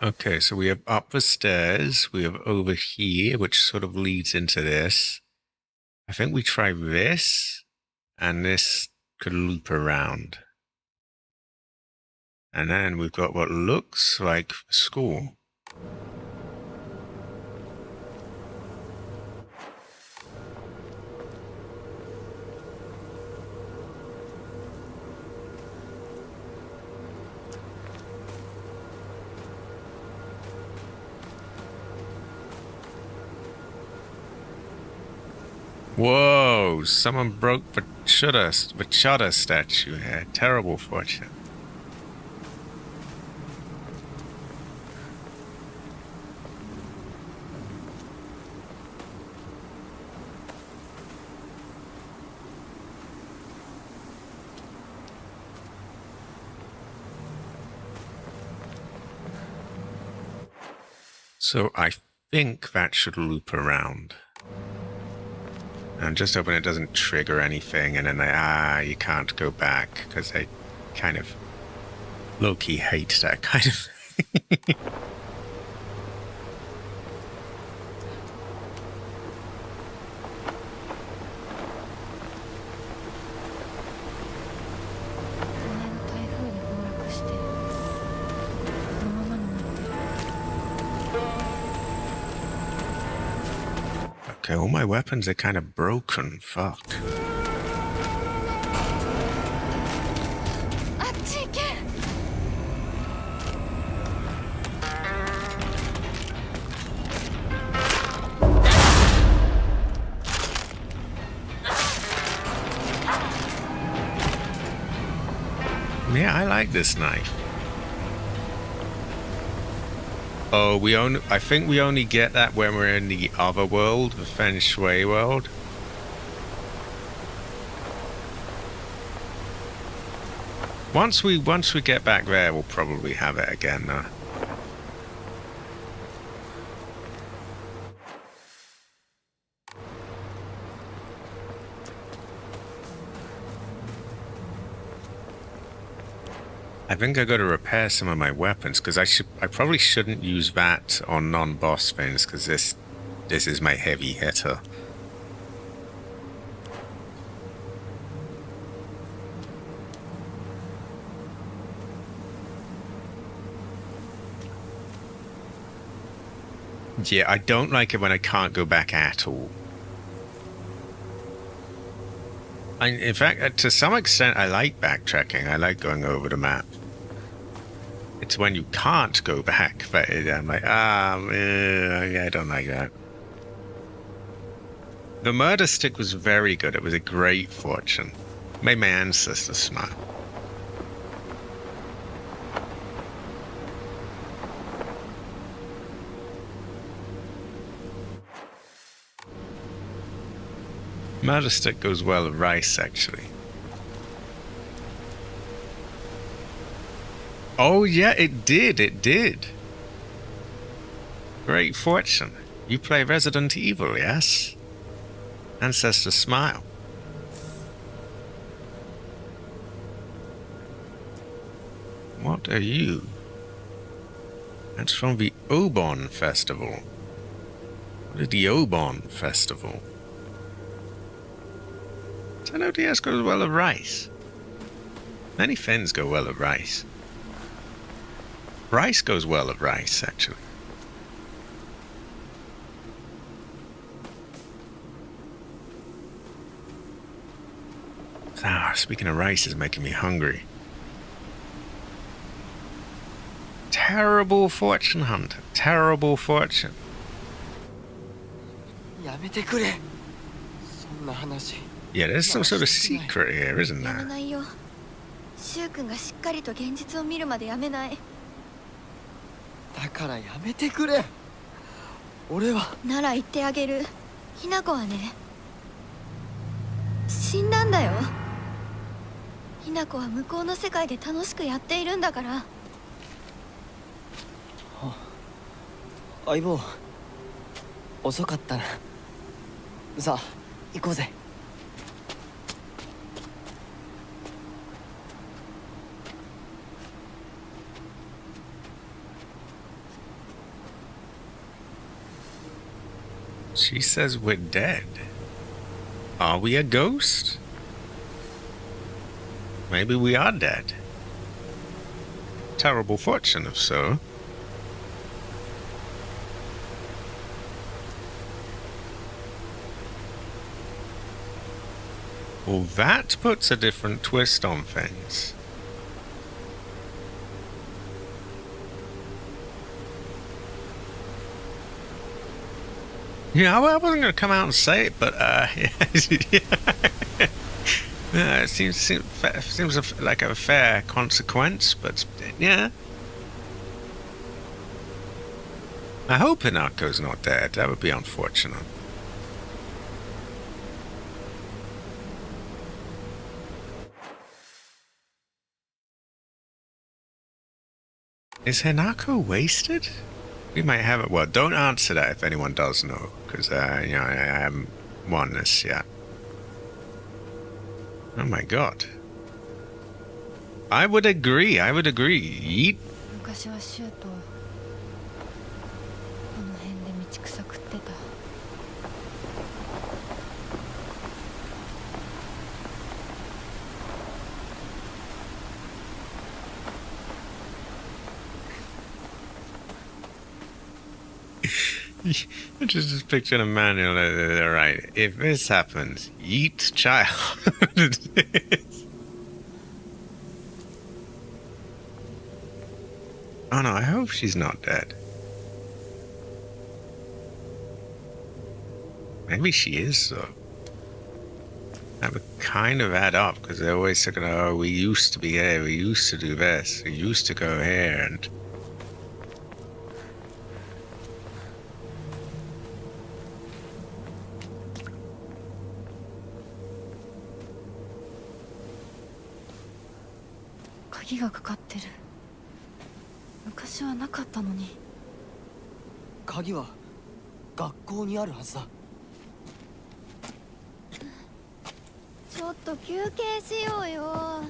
Okay, so we have up the stairs, we have over here, which sort of leads into this. I think we try this, and this could loop around. And then we've got what looks like school. Whoa, someone broke the Chudder statue here. Terrible fortune. So I think that should loop around. And just hoping it doesn't trigger anything, and then you can't go back, because I kind of low-key hate that kind of thing. Okay, all my weapons are kind of broken. Fuck. Yeah, I like this knife. Oh, I think we only get that when we're in the other world, the Feng Shui world. Once we get back there, we'll probably have it again, though. I think I got to repair some of my weapons because I probably shouldn't use that on non-boss things because this is my heavy hitter. Yeah, I don't like it when I can't go back at all. In fact, to some extent, I like backtracking. I like going over the map. It's when you can't go back that I'm like, I don't like that. The murder stick was very good. It was a great fortune. Made my ancestors smile. Murder stick goes well with rice, actually. Oh yeah, it did. Great fortune. You play Resident Evil, yes? Ancestors smile. What are you? That's from the Obon Festival. What is the Obon Festival? NODS goes well with rice. Many things go well with rice. Rice goes well with rice, actually. Speaking of rice is making me hungry. Terrible fortune hunter. Terrible fortune. やめてくれ。そんな話。 Yeah, there's some sort of secret here, isn't やめ there? ないよ。シュウ君がしっかりと現実を見るまでやめない。だからやめてくれ。俺は。なら言ってあげる。ひな子はね、死んだんだよ。ひな子は向こうの世界で楽しくやっているんだから。相棒、遅かったな。さあ、行こうぜ。She says we're dead. Are we a ghost? Maybe we are dead. Terrible fortune if so. Well, that puts a different twist on things. Yeah, I wasn't going to come out and say it, but yeah, it seems like a fair consequence, but yeah. I hope Hinako's not dead. That would be unfortunate. Is Hinako wasted? We might have it. Well, don't answer that if anyone does know, because I haven't won this yet. Oh my god. I would agree. Yeet. 昔はシュウとこの辺で道草食ってた。I just pictured a manual. Right. If this happens, yeet child. Oh no, I hope she's not dead. Maybe she is, though. That would kind of add up, because they're always thinking, oh, we used to be here, we used to do this, we used to go here, and...鍵がかかってる。昔はなかったのに。鍵は学校にあるはずだ。ちょっと休憩しようよ。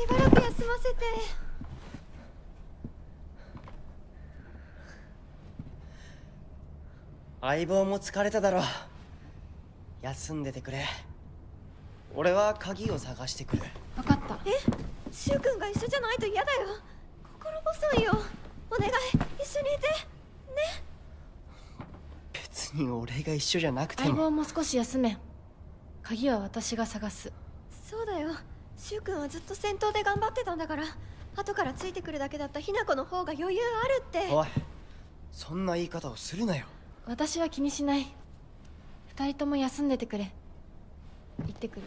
ばらく休ませて。相棒も疲れただろう。休んでてくれ。俺は鍵を探してくる。分かった。シュウ君が一緒じゃないと嫌だよ。心細いよ。お願い、一緒にいてね。別に俺が一緒じゃなくても。相棒も少し休め。鍵は私が探す。そうだよ。シュウ君はずっと戦闘で頑張ってたんだから、後からついてくるだけだったヒナコの方が余裕あるって。おい、そんな言い方をするなよ。私は気にしない。二人とも休んでてくれ。行ってくる。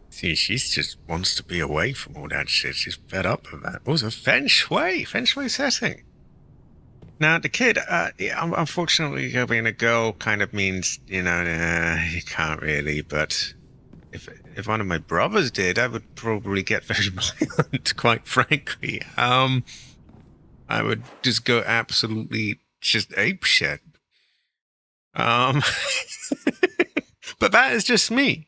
See, she just wants to be away from all that shit. She's fed up with that. Also, feng shui setting. Now, the kid, unfortunately, being a girl kind of means, you can't really, but if one of my brothers did, I would probably get very violent, quite frankly. I would just go absolutely just apeshit. But that is just me.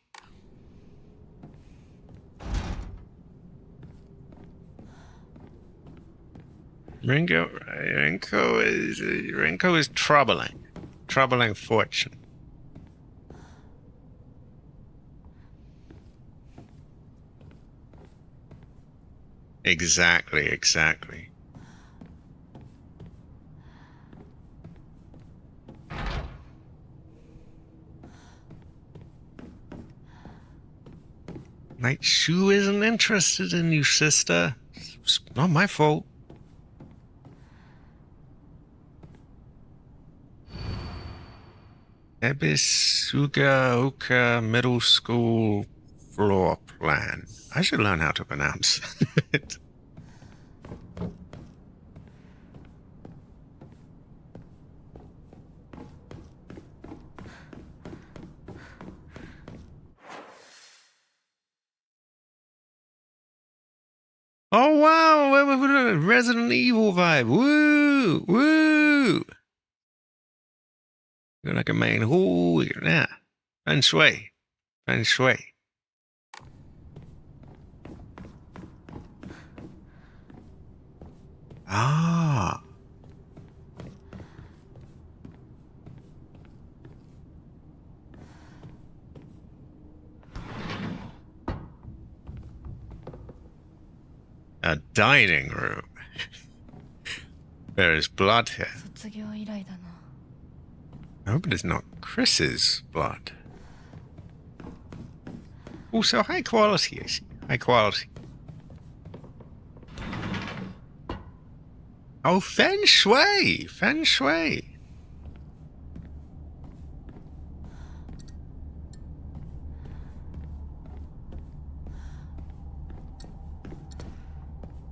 Rinko is troubling fortune. Exactly. Night Shu isn't interested in you, sister. It's not my fault. Ebisugaoka Middle School floor plan. I should learn how to pronounce it. Oh wow, Resident Evil vibe. Woo! You're like a main hall, yeah. Feng shui. Ah. A dining room. There is blood here. 卒業以来だな。No, but it's not Chris's blood. Also, high quality, I see. High quality. Oh, feng shui! Feng shui!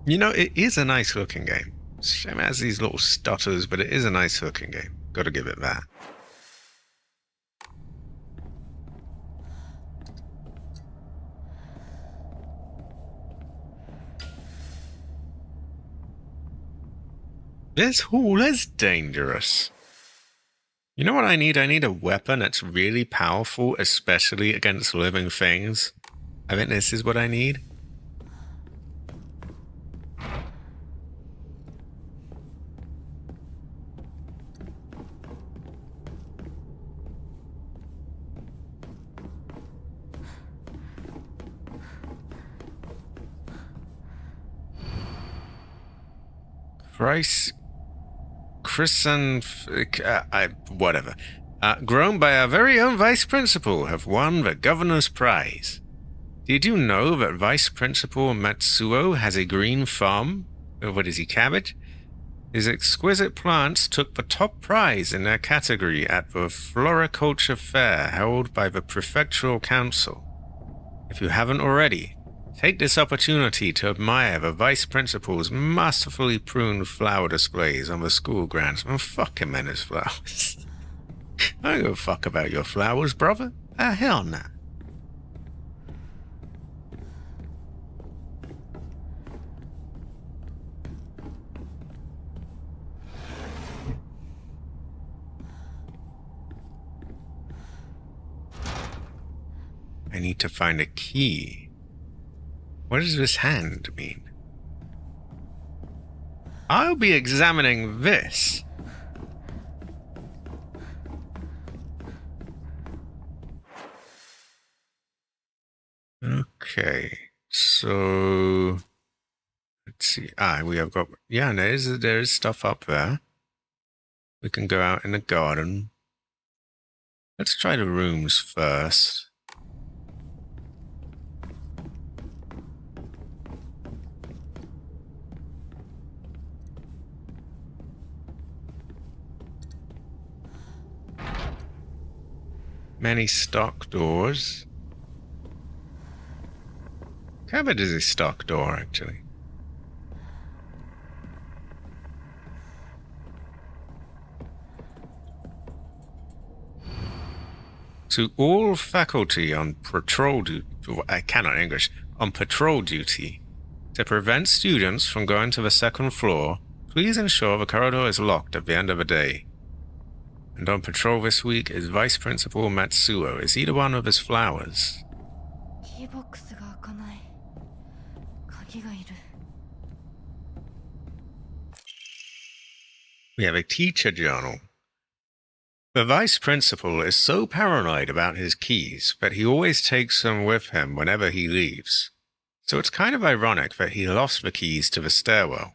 You know, it is a nice looking game. Shame it has these little stutters, but it is a nice looking game. Gotta give it that. This hall is dangerous. You know what I need? I need a weapon that's really powerful, especially against living things. I think this is what I need. Whatever. Grown by our very own Vice Principal, have won the Governor's Prize. Did you know that Vice Principal Matsuo has a green thumb? What is he, cabbage? His exquisite plants took the top prize in their category at the Floriculture Fair held by the Prefectural Council. If you haven't already, take this opportunity to admire the Vice Principal's masterfully pruned flower displays on the school grounds. Oh, fuck him and his flowers. I don't give a fuck about your flowers, brother. Hell nah. I need to find a key. What does this hand mean? I'll be examining this. Okay, so let's see. We have got, yeah, there's stuff up there. We can go out in the garden. Let's try the rooms first. Many stock doors. Cupboard is a stock door, actually. To all faculty on patrol duty, I cannot English, on patrol duty, to prevent students from going to the second floor, please ensure the corridor is locked at the end of the day. And on patrol this week is Vice Principal Matsuo. Is he the one with his flowers? キーボックスが開かない。鍵がいる。We have a teacher journal. The vice principal is so paranoid about his keys that he always takes them with him whenever he leaves. So it's kind of ironic that he lost the keys to the stairwell.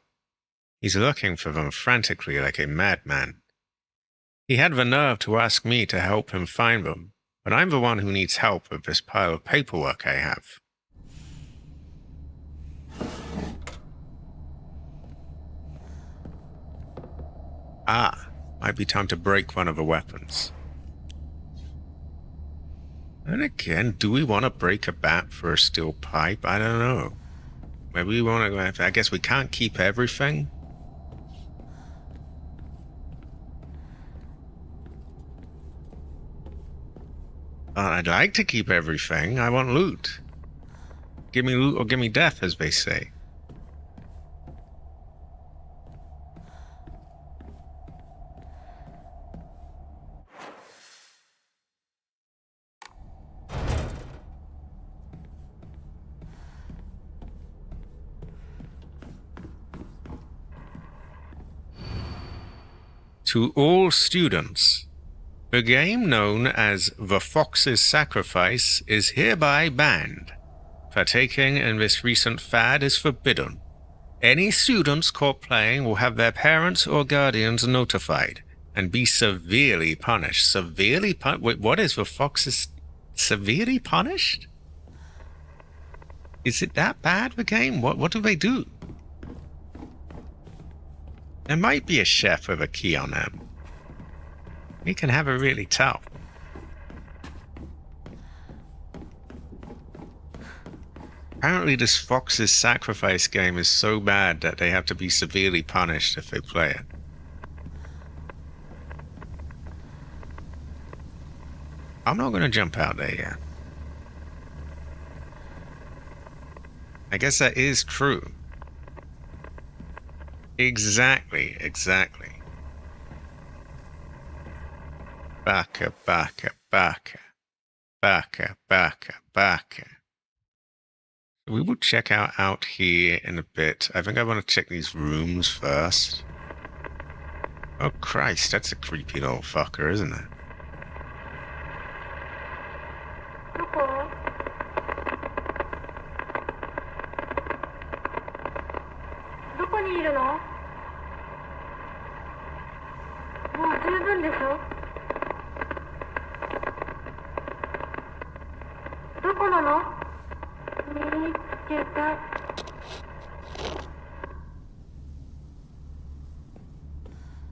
He's looking for them frantically like a madman. He had the nerve to ask me to help him find them, but I'm the one who needs help with this pile of paperwork I have. Might be time to break one of the weapons. And again, do we want to break a bat for a steel pipe? I don't know. Maybe we want to, I guess we can't keep everything. I'd like to keep everything. I want loot. Give me loot or give me death, as they say. To all students, the game known as The Fox's Sacrifice is hereby banned. Partaking in this recent fad is forbidden. Any students caught playing will have their parents or guardians notified and be severely punished. Severely punished? Wait, what is The Fox's... severely punished? Is it that bad, the game? What do they do? There might be a chef with a key on him. He can have it really tough. Apparently this Fox's Sacrifice game is so bad that they have to be severely punished if they play it. I'm not going to jump out there yet. I guess that is true. Exactly. Baka. We will check out here in a bit. I think I want to check these rooms first. Oh Christ, that's a creepy little fucker, isn't it?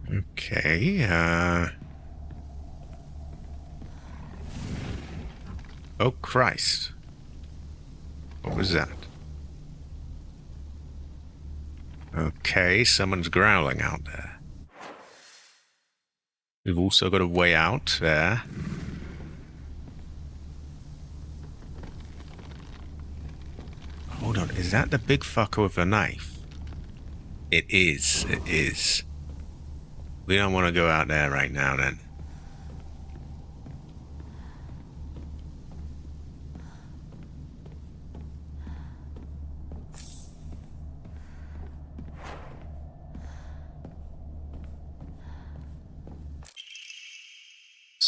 Okay, oh Christ. What was that? Okay, someone's growling out there. We've also got a way out there. Hold on, is that the big fucker with the knife? It is. We don't want to go out there right now, then.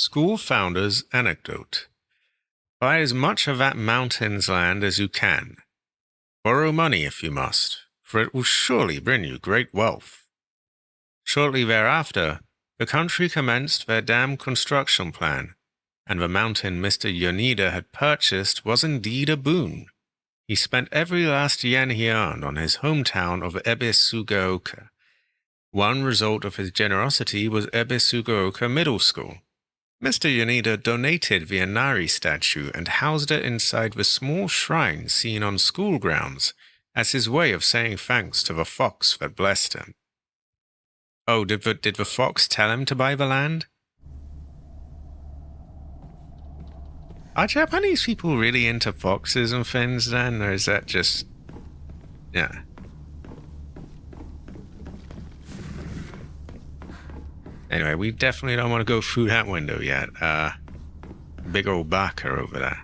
School Founder's Anecdote. Buy as much of that mountain's land as you can. Borrow money if you must, for it will surely bring you great wealth. Shortly thereafter, the country commenced their dam construction plan, and the mountain Mr. Yonida had purchased was indeed a boon. He spent every last yen he earned on his hometown of Ebisugaoka. One result of his generosity was Ebisugaoka Middle School. Mr. Yonida donated the Inari statue and housed it inside the small shrine seen on school grounds as his way of saying thanks to the fox that blessed him. Oh, did the fox tell him to buy the land? Are Japanese people really into foxes and things then, or is that just... yeah. Anyway, we definitely don't want to go through that window yet. Big old Baka over there.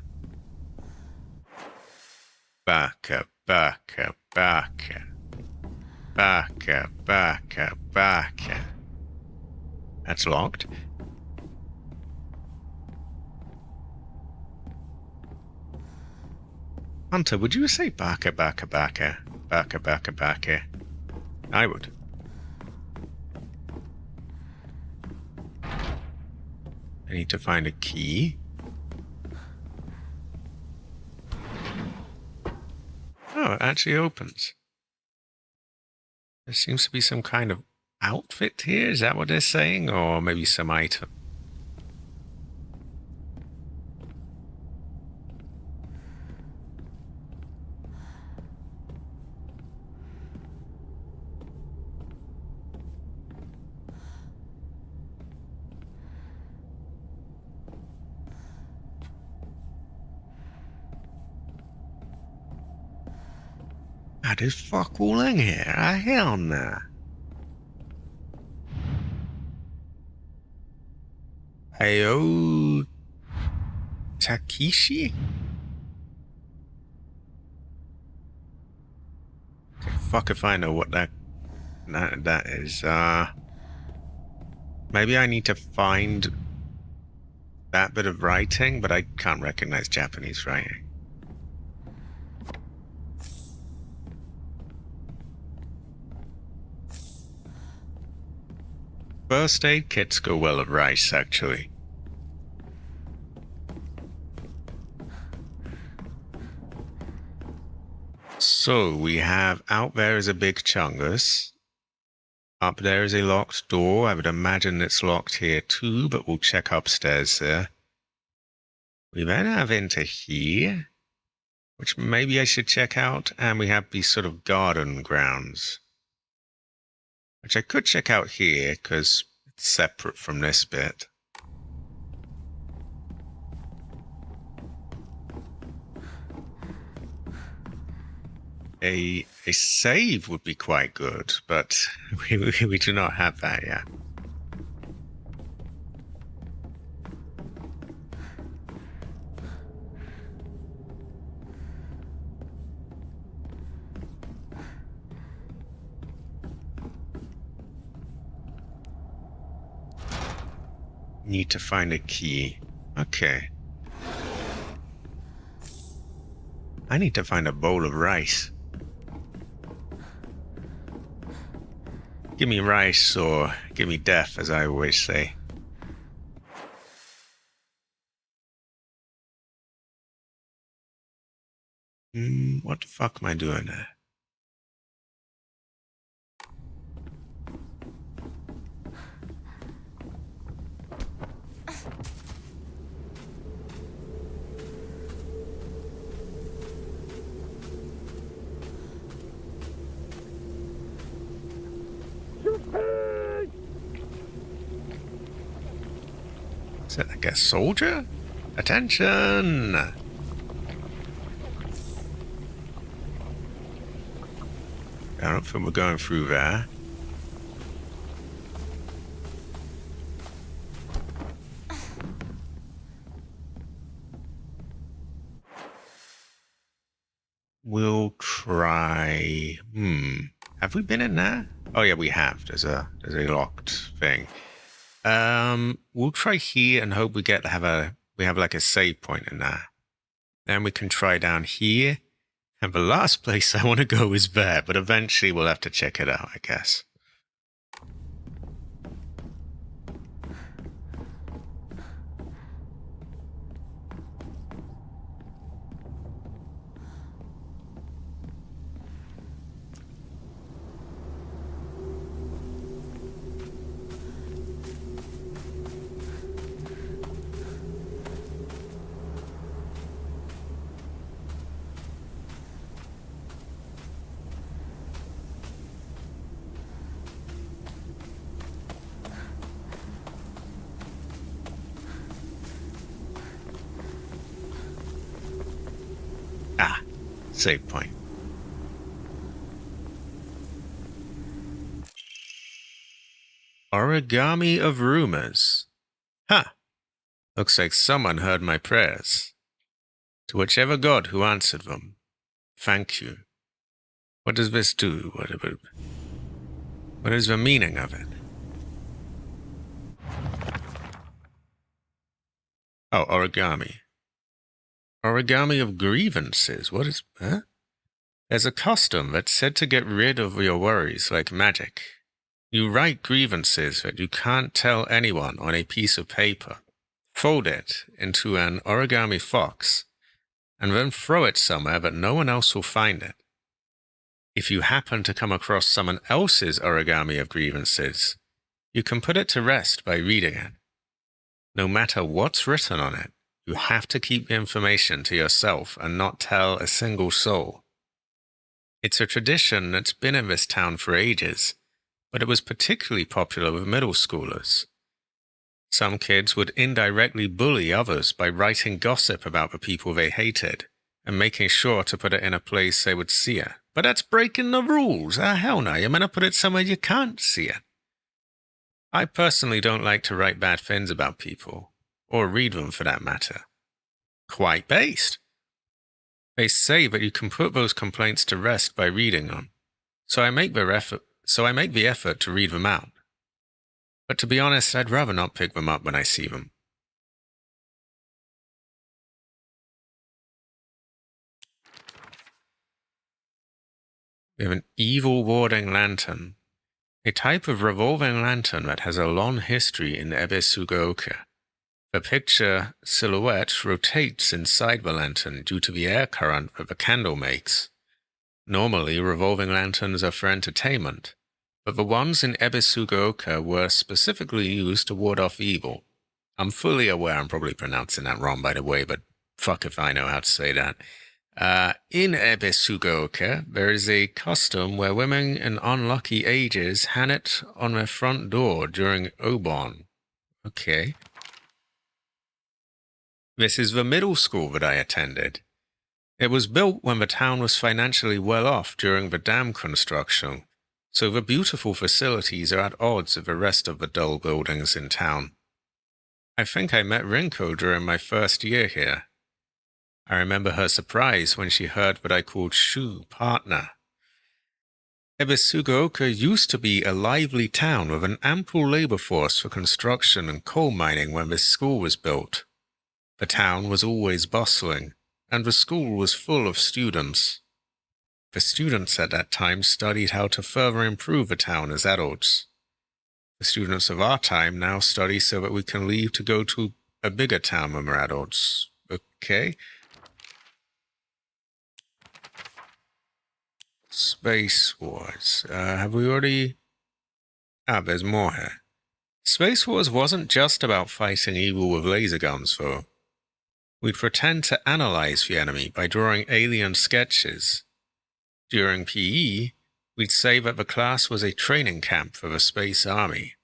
Baka, Baka, Baka. Baka, Baka, Baka. That's locked. Hunter, would you say Baka, Baka, Baka? Baka, Baka, Baka? I would. I need to find a key. Oh, it actually opens. There seems to be some kind of outfit here. Is that what they're saying? Or maybe some item. There's fuck all in here. Hell nah. Ayo Takishi? Okay, fuck if I know what that is. Maybe I need to find that bit of writing, but I can't recognize Japanese writing. First aid kits go well with rice, actually. So, we have out there is a big chungus. Up there is a locked door. I would imagine it's locked here too, but we'll check upstairs there. We then have into here, which maybe I should check out, and we have these sort of garden grounds, which I could check out here, because it's separate from this bit. A save would be quite good, but we do not have that yet. Need to find a key. Okay. I need to find a bowl of rice. Give me rice or give me death, as I always say. What the fuck am I doing there? Is that like a soldier? Attention! I don't think we're going through there. We'll try... Have we been in there? Oh yeah, we have. There's a locked thing. We'll try here and hope we have like a save point in there. Then we can try down here. And the last place I want to go is there, but eventually we'll have to check it out, I guess. Ah, save point. Origami of rumors. Huh. Looks like someone heard my prayers. To whichever god who answered them, thank you. What does this do? What is the meaning of it? Oh, origami. Origami of grievances. What is... Huh? There's a custom that's said to get rid of your worries like magic. You write grievances that you can't tell anyone on a piece of paper, fold it into an origami fox, and then throw it somewhere that no one else will find it. If you happen to come across someone else's origami of grievances, you can put it to rest by reading it. No matter what's written on it, you have to keep the information to yourself and not tell a single soul. It's a tradition that's been in this town for ages, but it was particularly popular with middle schoolers. Some kids would indirectly bully others by writing gossip about the people they hated and making sure to put it in a place they would see it. But that's breaking the rules. Hell no, you're meant to put it somewhere you can't see it. I personally don't like to write bad things about people, or read them for that matter. Quite based. They say that you can put those complaints to rest by reading them, so I make the effort to read them out. But to be honest, I'd rather not pick them up when I see them. We have an evil warding lantern, a type of revolving lantern that has a long history in Ebisugaoka. The picture silhouette rotates inside the lantern due to the air current that the candle makes. Normally, revolving lanterns are for entertainment, but the ones in Ebisugaoka were specifically used to ward off evil. I'm fully aware I'm probably pronouncing that wrong, by the way, but fuck if I know how to say that. In Ebisugaoka, there is a custom where women in unlucky ages hang it on their front door during Obon. Okay. This is the middle school that I attended. It was built when the town was financially well off during the dam construction, so the beautiful facilities are at odds with the rest of the dull buildings in town. I think I met Rinko during my first year here. I remember her surprise when she heard what I called Shu, partner. Ebisugaoka used to be a lively town with an ample labor force for construction and coal mining when this school was built. The town was always bustling, and the school was full of students. The students at that time studied how to further improve the town as adults. The students of our time now study so that we can leave to go to a bigger town when we're adults. Okay? Space Wars. Have we already... there's more here. Space Wars wasn't just about fighting evil with laser guns, though. We'd pretend to analyze the enemy by drawing alien sketches. During PE, we'd say that the class was a training camp for the space army.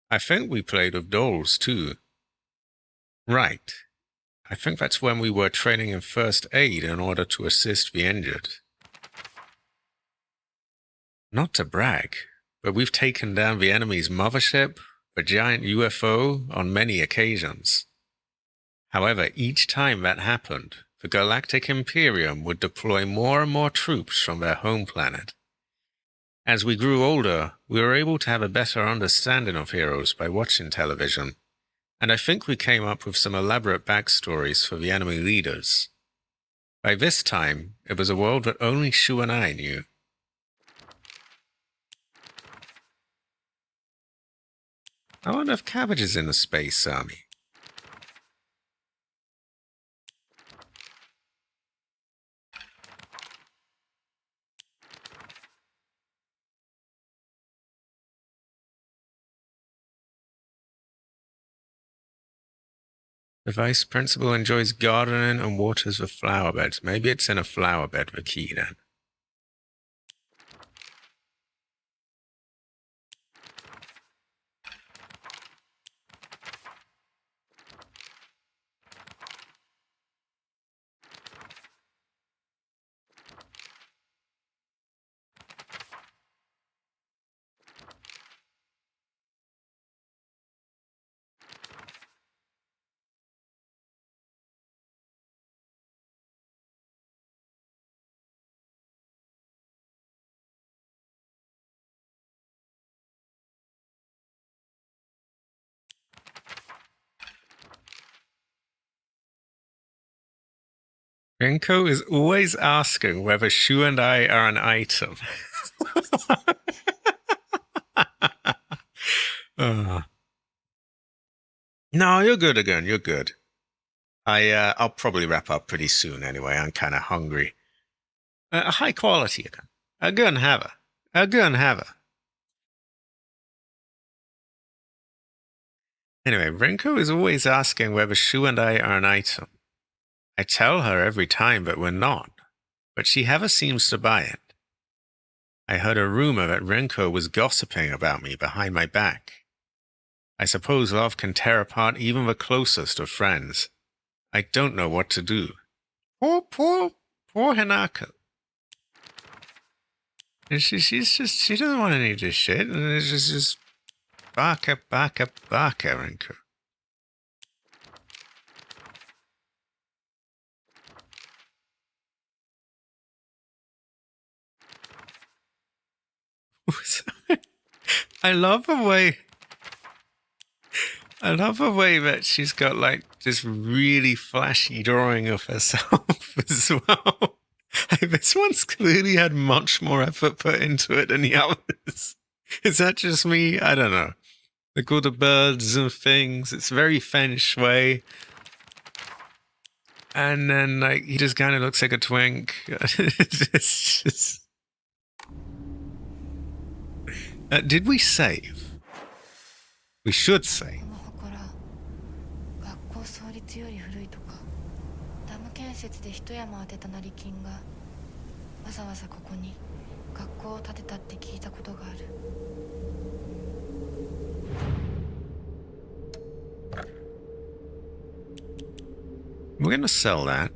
I think we played with dolls, too. Right. I think that's when we were training in first aid in order to assist the injured. Not to brag, but we've taken down the enemy's mothership, the giant UFO, on many occasions. However, each time that happened, the Galactic Imperium would deploy more and more troops from their home planet. As we grew older, we were able to have a better understanding of heroes by watching television, and I think we came up with some elaborate backstories for the enemy leaders. By this time, it was a world that only Shu and I knew. I wonder if Cabbage is in the Space Army. The vice principal enjoys gardening and waters the flower beds. Maybe it's in a flower bed, the key then. Renko is always asking whether Shu and I are an item. No, you're good again. You're good. I'll probably wrap up pretty soon anyway. I'm kind of hungry. A high quality again. A gun haver. A gun haver. Anyway, Renko is always asking whether Shu and I are an item. I tell her every time, but we're not. But she never seems to buy it. I heard a rumor that Renko was gossiping about me behind my back. I suppose love can tear apart even the closest of friends. I don't know what to do. Poor Hinako. And she doesn't want any of this shit. And it's just baka, Renko. I love the way that she's got like this really flashy drawing of herself as well. This one's clearly had much more effort put into it than the others. Is that just me? I don't know. Like all the birds and things. It's very feng shui. And then like he just kind of looks like a twink. It's just... did we save? We should save. 学校創立より古いとか、ダム建設で一山当てた成金がわざわざここに学校を建てたって聞いたことがある。We're gonna sell that.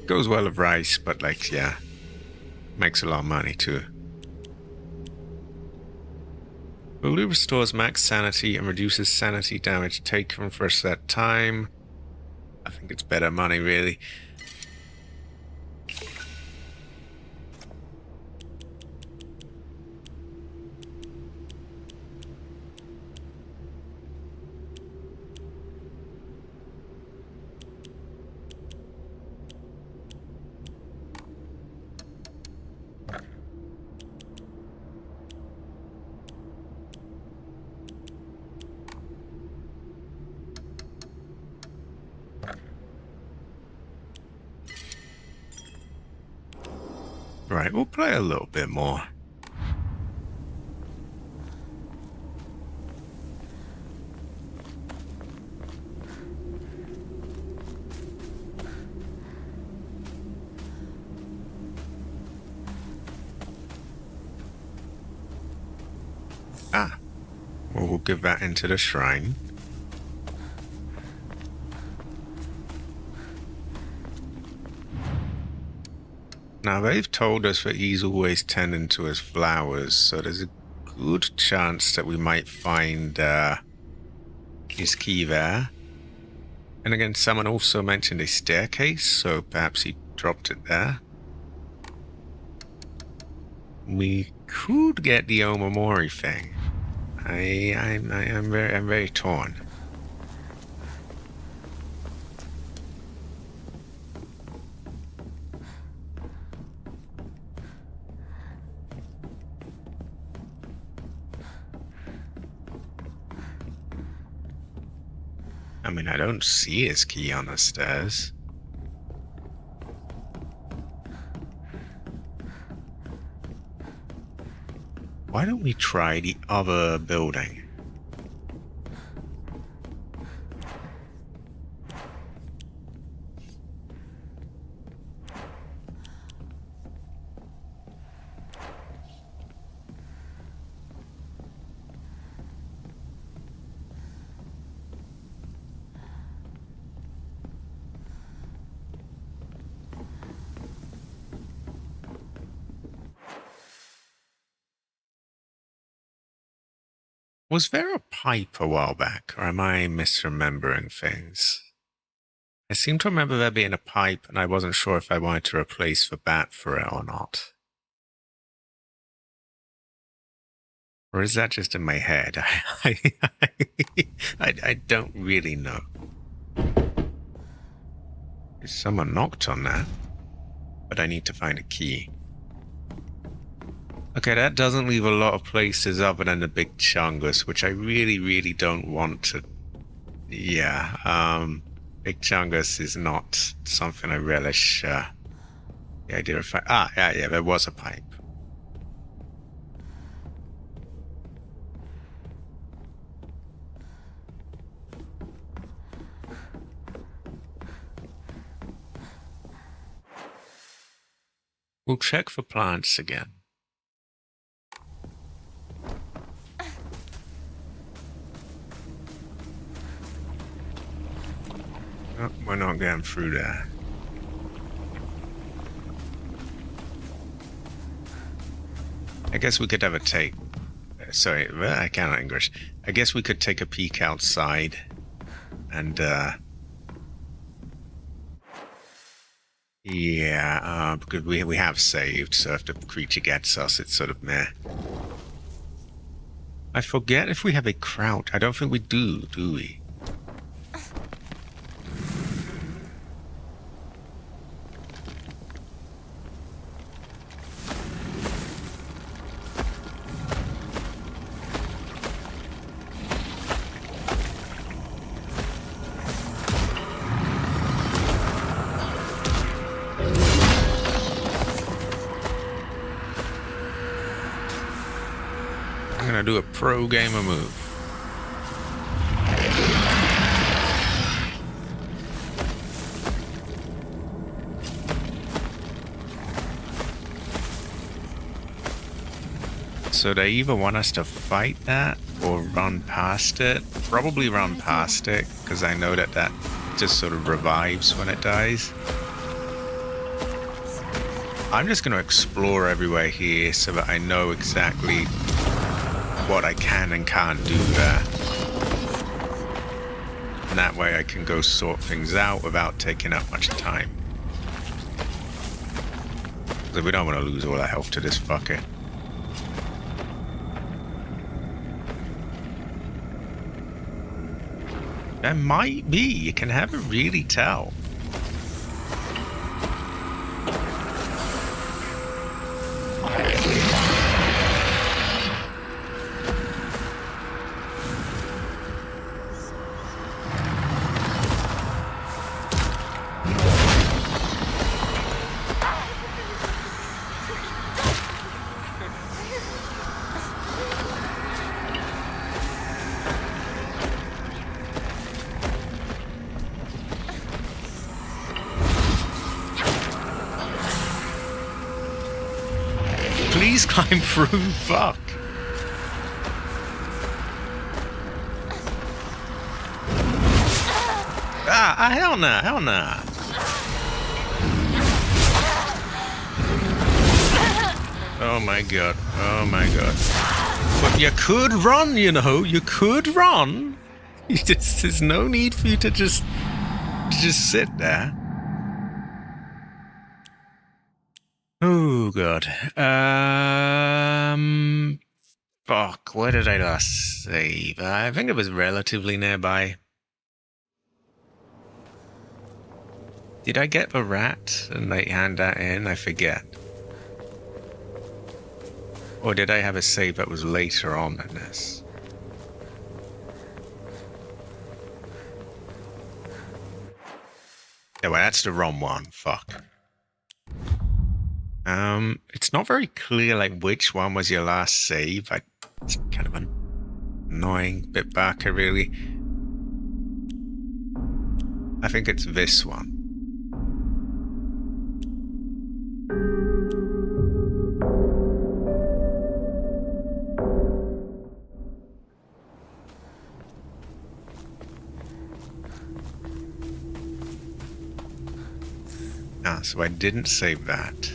Goes well with rice, but like, yeah, makes a lot of money too. Blue restores max sanity and reduces sanity damage taken for a set time. I think it's better money, really. Right, we'll play a little bit more. Ah, well, we'll give that into the shrine. Now, they've told us that he's always tending to his flowers, so there's a good chance that we might find his key there. And again, someone also mentioned a staircase, so perhaps he dropped it there. We could get the Omamori thing. I'm very torn. I mean, I don't see his key on the stairs. Why don't we try the other building? Was there a pipe a while back, or am I misremembering things? I seem to remember there being a pipe, and I wasn't sure if I wanted to replace the bat for it or not. Or is that just in my head? I don't really know. Someone knocked on that, but I need to find a key. Okay, that doesn't leave a lot of places other than the big chungus, which I really don't want to... Yeah, big chungus is not something I relish, the idea of... yeah, there was a pipe. We'll check for plants again. Oh, we're not getting through there. I guess we could have a take... Sorry, I cannot English. I guess we could take a peek outside and, yeah, because we have saved, so if the creature gets us, it's sort of meh. I forget if we have a crouch. I don't think we do we? I'm gonna do a pro gamer move. So they either want us to fight that or run past it. Probably run past it, because I know that just sort of revives when it dies. I'm just gonna explore everywhere here so that I know exactly what I can and can't do there. And that way I can go sort things out without taking up much time. So we don't want to lose all our health to this fucker. There might be, you can never really tell. Please climb through, fuck. Hell nah, hell nah. Oh my god, oh my god. But you could run, you know, you could run. There's no need for you to just sit there. Oh god. Fuck. Where did I last save? I think it was relatively nearby. Did I get the rat and like hand that in? I forget. Or did I have a save that was later on than this? Yeah, well, that's the wrong one. Fuck. It's not very clear, like, which one was your last save. It's kind of an annoying bit back, really. I think it's this one. Ah, so I didn't save that.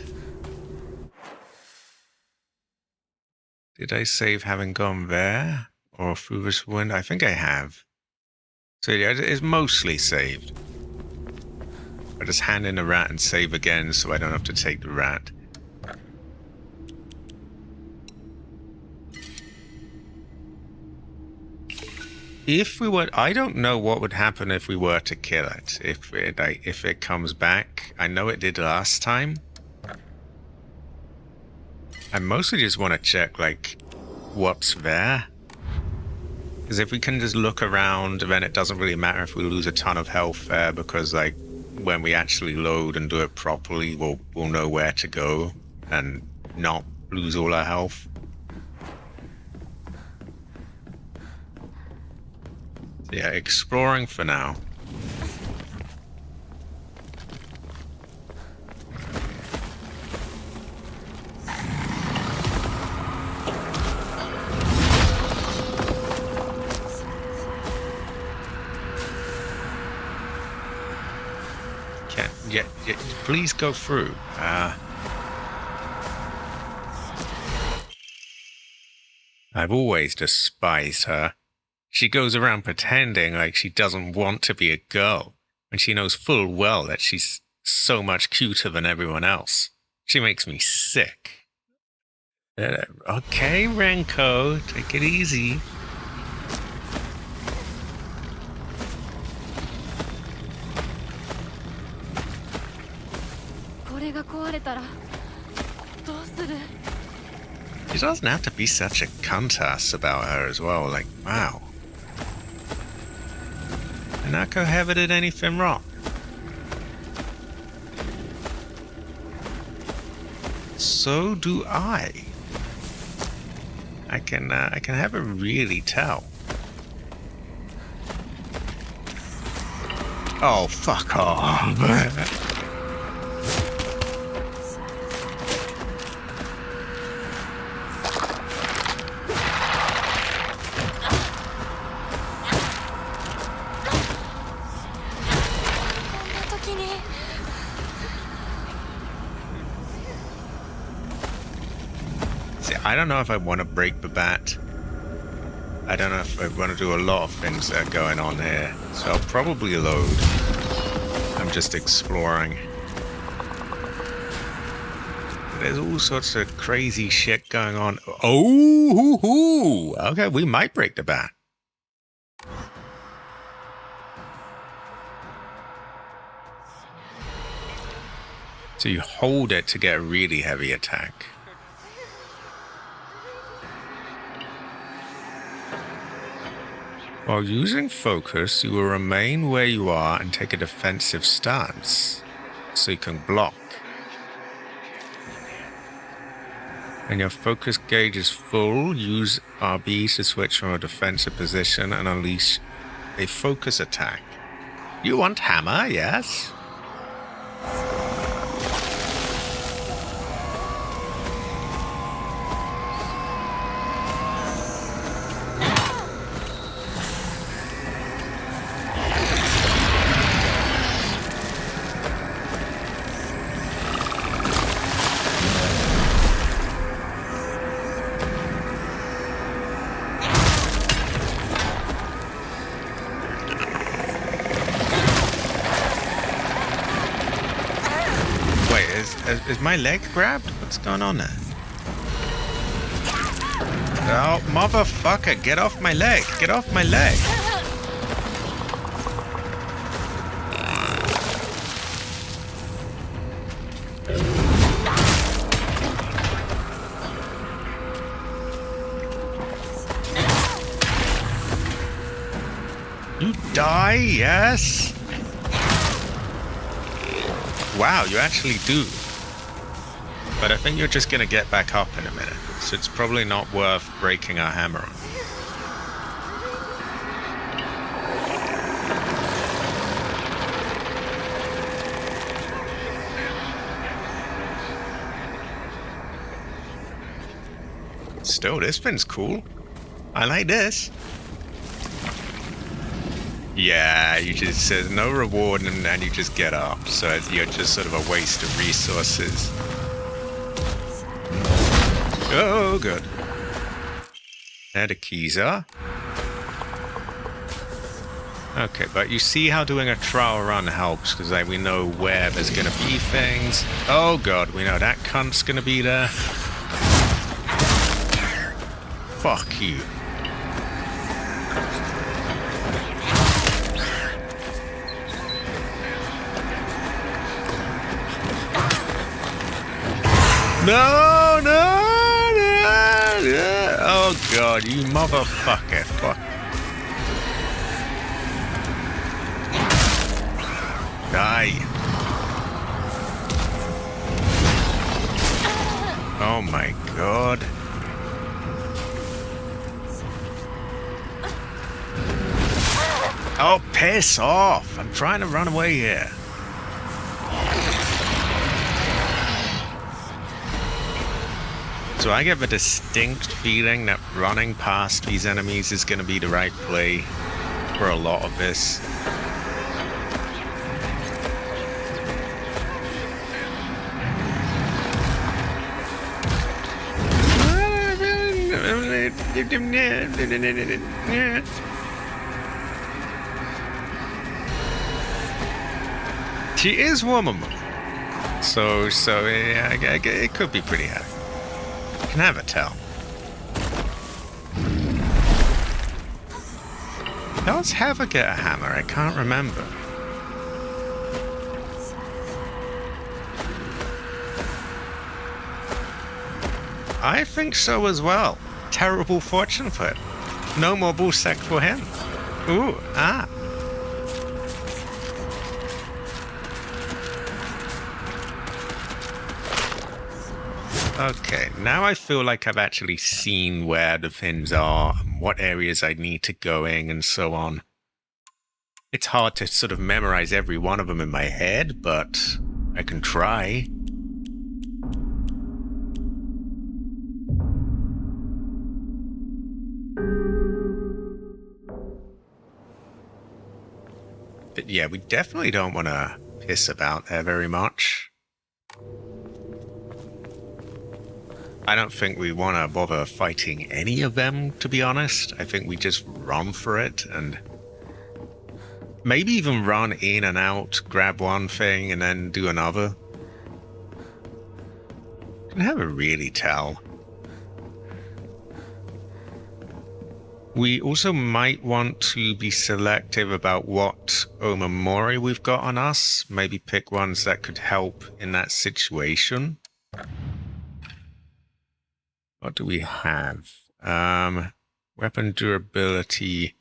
Did I save having gone there? Or through this wind? I think I have. So yeah, it's mostly saved. I just hand in the rat and save again so I don't have to take the rat. If we were... I don't know what would happen if we were to kill it. If it comes back. I know it did last time. I mostly just want to check, like, what's there. Because if we can just look around, then it doesn't really matter if we lose a ton of health there, because, like, when we actually load and do it properly, we'll know where to go and not lose all our health. So yeah, exploring for now. Yeah, please go through. I've always despised her. She goes around pretending like she doesn't want to be a girl, when she knows full well that she's so much cuter than everyone else. She makes me sick. Okay, Renko, take it easy. She doesn't have to be such a cuntass about her as well, like, wow. Hanako ever did anything wrong? So do I. I can never really tell. Oh, fuck off. I don't know if I want to break the bat. I don't know if I want to do a lot of things that are going on here. So I'll probably load. I'm just exploring. There's all sorts of crazy shit going on. Oh, hoo, hoo. Okay, we might break the bat. So you hold it to get a really heavy attack. While using focus, you will remain where you are and take a defensive stance, so you can block. When your focus gauge is full, use RB to switch from a defensive position and unleash a focus attack. You want hammer, yes? Is my leg grabbed? What's going on there? Oh, motherfucker, get off my leg. Get off my leg. You die, yes? Wow, you actually do. But I think you're just gonna get back up in a minute, so it's probably not worth breaking our hammer on. Still, this thing's cool. I like this. Yeah, you just says no reward and you just get up. So you're just sort of a waste of resources. Oh, good. There the keys are. Okay, but you see how doing a trial run helps, because we know where there's going to be things. Oh god, we know that cunt's going to be there. Fuck you. No, no, no, no. Oh god, you motherfucker. Fuck. Die. Oh my god. Oh, piss off. I'm trying to run away here. So I get the distinct feeling that running past these enemies is going to be the right play for a lot of this. She is woman, so yeah, it could be pretty heavy. Can never tell. Does Heather get a hammer? I can't remember. I think so as well. Terrible fortune for him. No more bullsack for him. Ooh, ah. Okay, now I feel like I've actually seen where the things are, and what areas I need to go in, and so on. It's hard to sort of memorize every one of them in my head, but I can try. But yeah, we definitely don't want to piss about there very much. I don't think we want to bother fighting any of them, to be honest. I think we just run for it and maybe even run in and out, grab one thing and then do another. Can never really tell. We also might want to be selective about what Omamori we've got on us. Maybe pick ones that could help in that situation. What do we have? Weapon durability.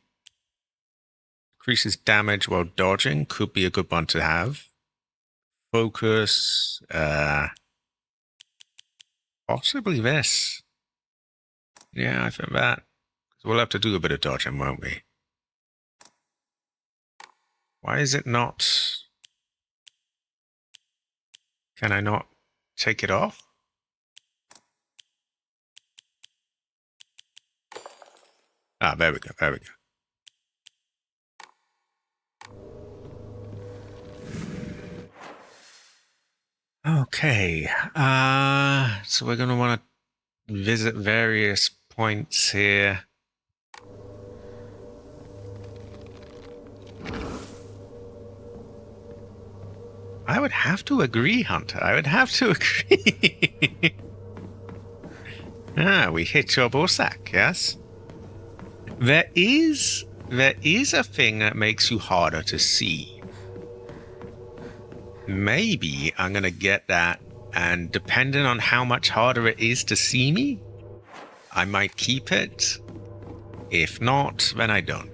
Increases damage while dodging. Could be a good one to have. Focus. Possibly this. Yeah, I think that. So we'll have to do a bit of dodging, won't we? Why is it not... Can I not take it off? Ah, there we go, there we go. Okay, so we're going to want to visit various points here. I would have to agree, Hunter. I would have to agree. We hit your Bosak, yes? There is a thing that makes you harder to see. Maybe I'm gonna get that, and depending on how much harder it is to see me, I might keep it. If not, then I don't.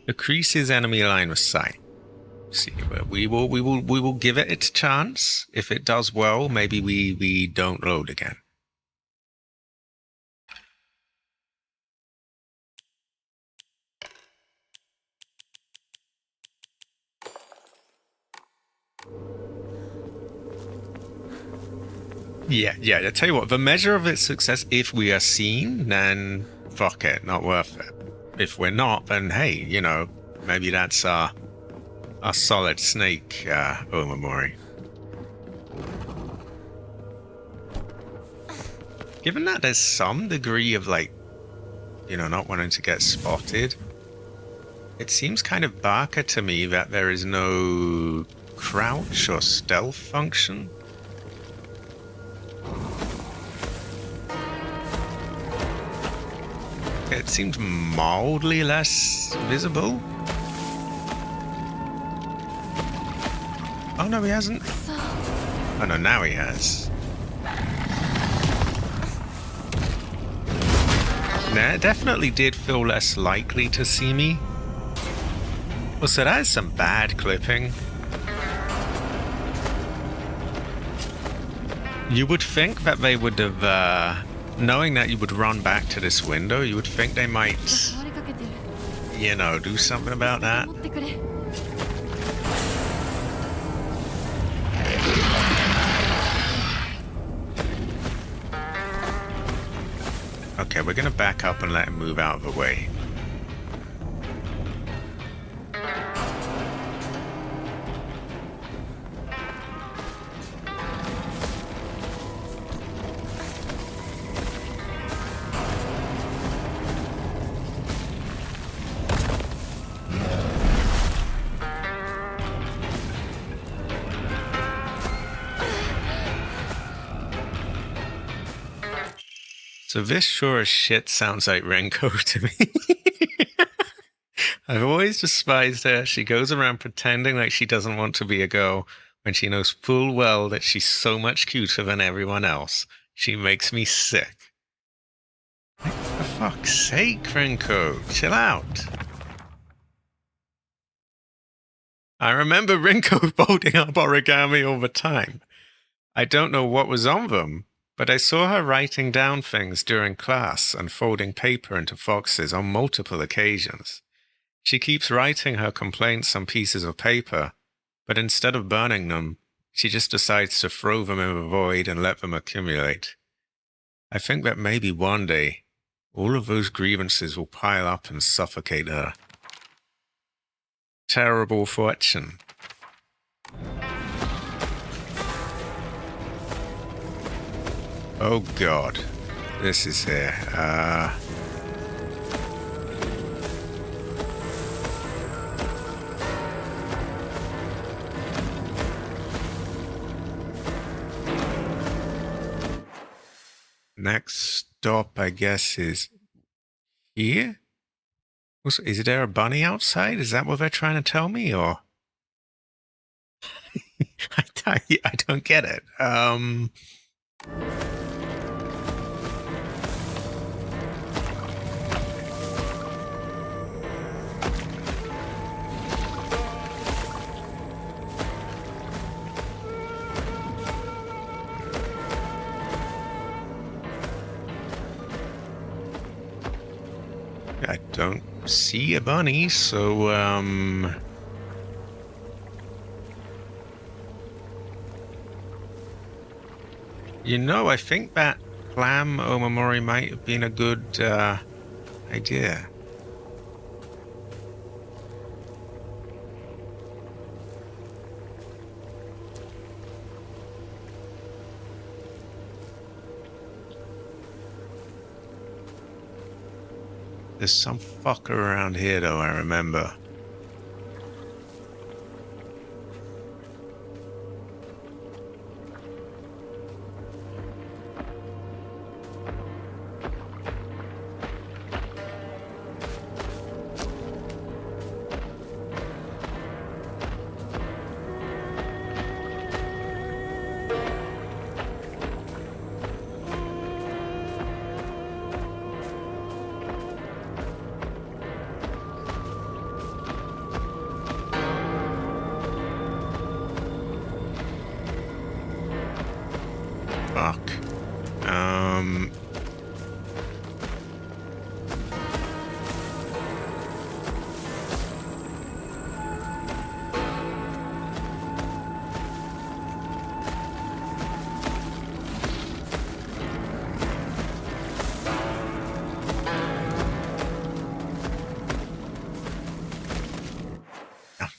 Decreases enemy line of sight. See, but we will give it its chance. If it does well, maybe we don't load again. Yeah, I tell you what, the measure of its success, if we are seen, then fuck it, not worth it. If we're not, then hey, you know, maybe that's a solid snake, Omamori. Given that there's some degree of, like, you know, not wanting to get spotted, it seems kind of Barker to me that there is no crouch or stealth function. It seems mildly less visible. Oh no, he hasn't. Oh no, now he has. Nah, it definitely did feel less likely to see me. Well, so that is some bad clipping. You would think that they would have, knowing that you would run back to this window, you would think they might, you know, do something about that. Okay, we're gonna back up and let him move out of the way. So this sure as shit sounds like Renko to me. I've always despised her. She goes around pretending like she doesn't want to be a girl when she knows full well that she's so much cuter than everyone else. She makes me sick. Like, for fuck's sake, Renko, chill out. I remember Renko folding up origami all the time. I don't know what was on them, but I saw her writing down things during class and folding paper into foxes on multiple occasions. She keeps writing her complaints on pieces of paper, but instead of burning them, she just decides to throw them in the void and let them accumulate. I think that maybe one day, all of those grievances will pile up and suffocate her. Terrible fortune. Oh god, this is here. Next stop, I guess, is here? Also, is there a bunny outside? Is that what they're trying to tell me, or? I don't get it. I don't see a bunny, so, you know, I think that clam Omamori might have been a good, idea. There's some fucker around here, though, I remember. Fuck.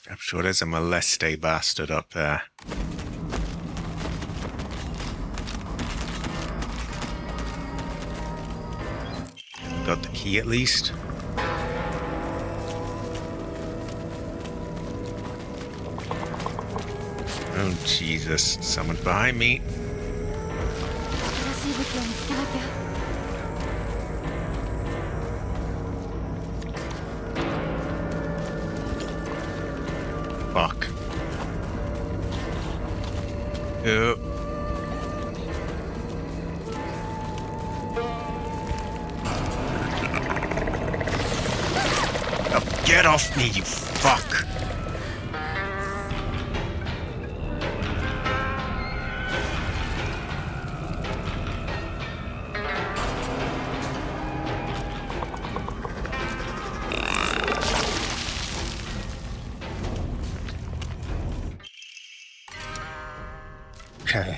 I'm sure there's a moleste bastard up there. Got the key at least. Oh Jesus, someone's behind me. 新しい武器を見つけなきゃ。 Fuck. Oh. Oh, get off me, you fuck. Okay,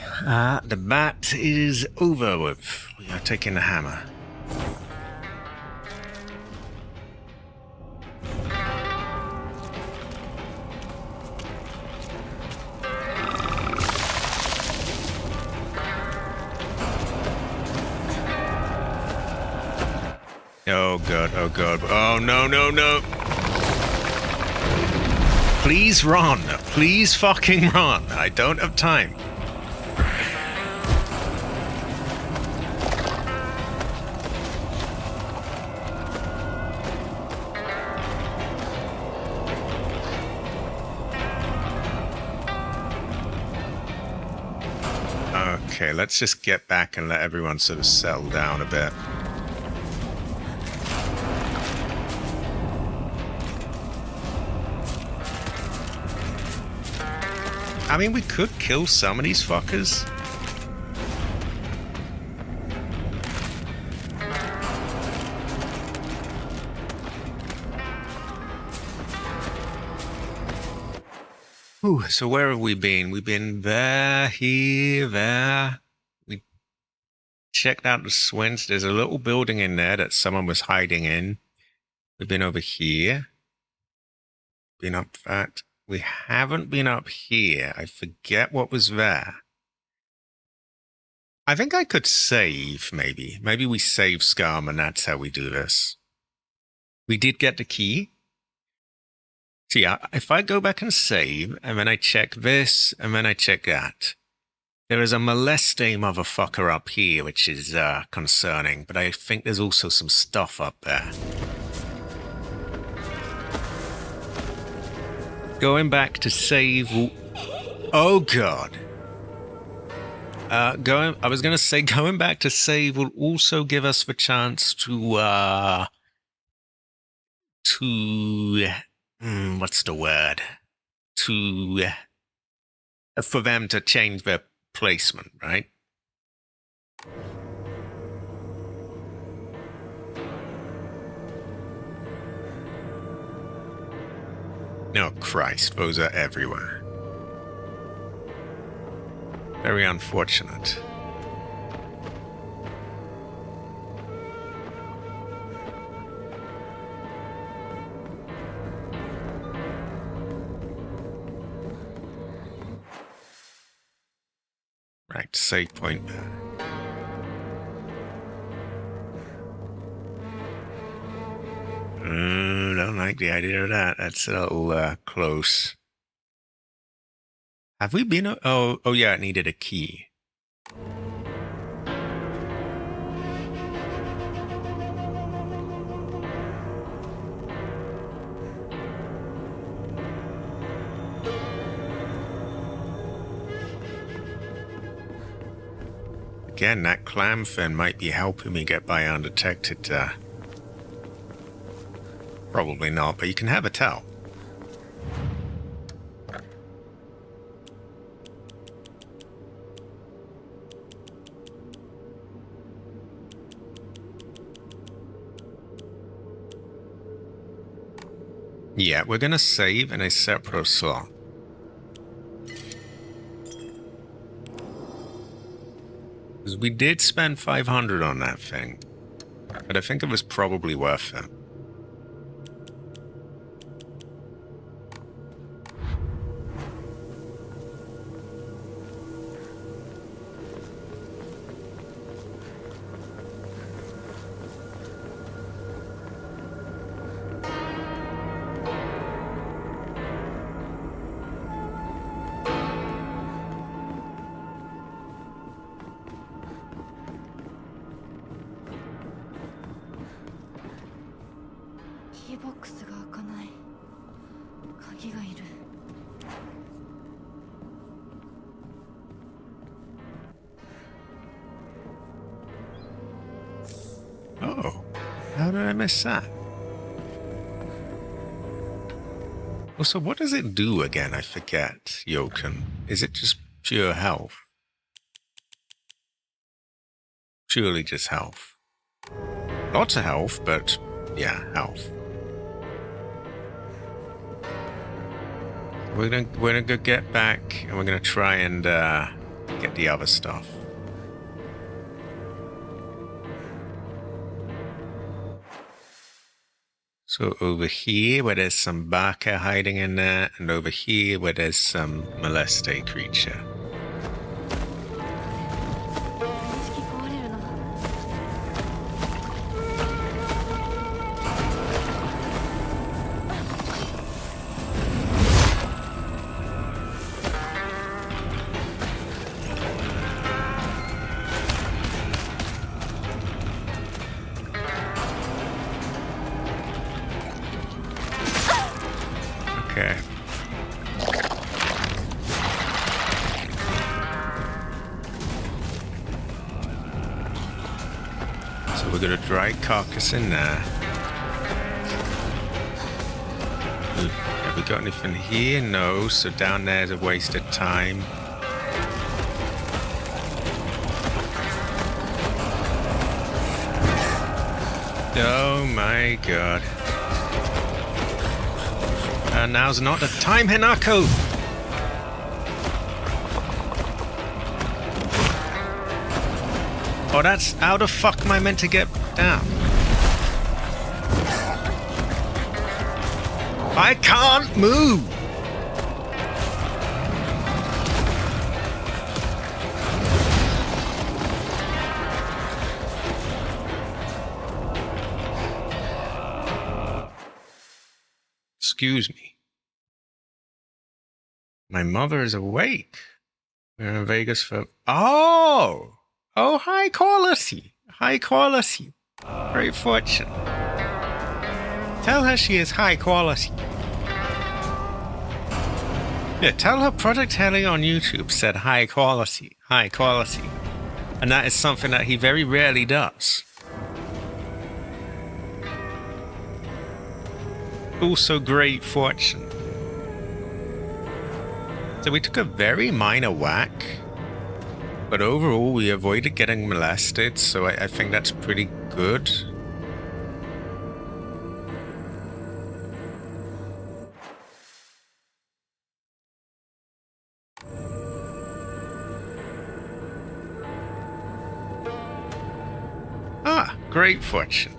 the bat is over with. We are taking the hammer. Oh god, oh god. Oh no, no, no. Please run. Please fucking run. I don't have time. Okay, let's just get back and let everyone sort of settle down a bit. I mean, we could kill some of these fuckers. Ooh, so where have we been? We've been there, here, there. We checked out the Swins. There's a little building in there that someone was hiding in. We've been over here. Been up that. We haven't been up here. I forget what was there. I think I could save, maybe. Maybe we save Scum and that's how we do this. We did get the key. So yeah, if I go back and save, and then I check this, and then I check that, there is a moleste motherfucker up here, which is concerning, but I think there's also some stuff up there. Going back to save... Oh god. I was going to say going back to save will also give us the chance to what's the word? For them to change their placement, right? Oh, Christ, those are everywhere. Very unfortunate. Right, save point there. like the idea of that. That's a little close. Have we been? Oh, yeah, it needed a key. Again, that clam fin might be helping me get by undetected. Probably not, but you can have a tell. Yeah, we're gonna save in a separate slot. Because we did spend 500 on that thing, but I think it was probably worth it. Oh, how did I miss that? Oh, so what does it do again? I forget, Yoken. Is it just pure health? Surely just health. Lots of health, but yeah, health. We're gonna go get back, and we're gonna try and get the other stuff. So over here, where there's some Baka hiding in there, and over here, where there's some moleste creature. Okay. So we're gonna dry carcass in there. Have we got anything here? No, so down there's a waste of time. Oh my god. Now's not the time, Hinako! Oh, that's... How the fuck am I meant to get down? I can't move! Excuse me. My mother is awake. We're in Vegas for... Oh! Oh, high quality. High quality. Great fortune. Tell her she is high quality. Yeah, tell her Project Heli on YouTube said high quality. High quality. And that is something that he very rarely does. Also great fortune. So we took a very minor whack, but overall we avoided getting molested, so I think that's pretty good. Ah, great fortune.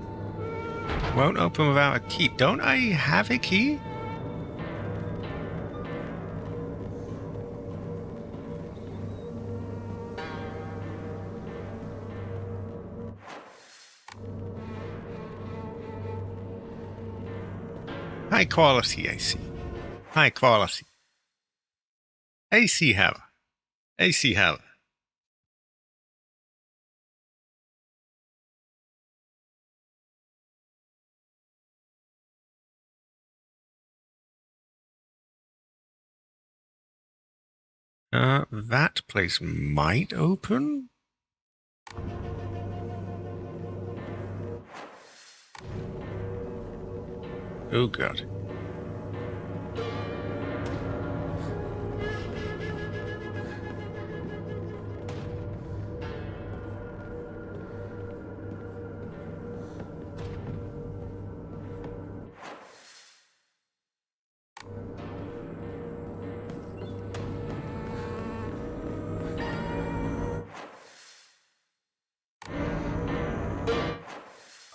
Won't open without a key. Don't I have a key? High quality AC. High quality. AC have. AC have. That place might open? Oh god.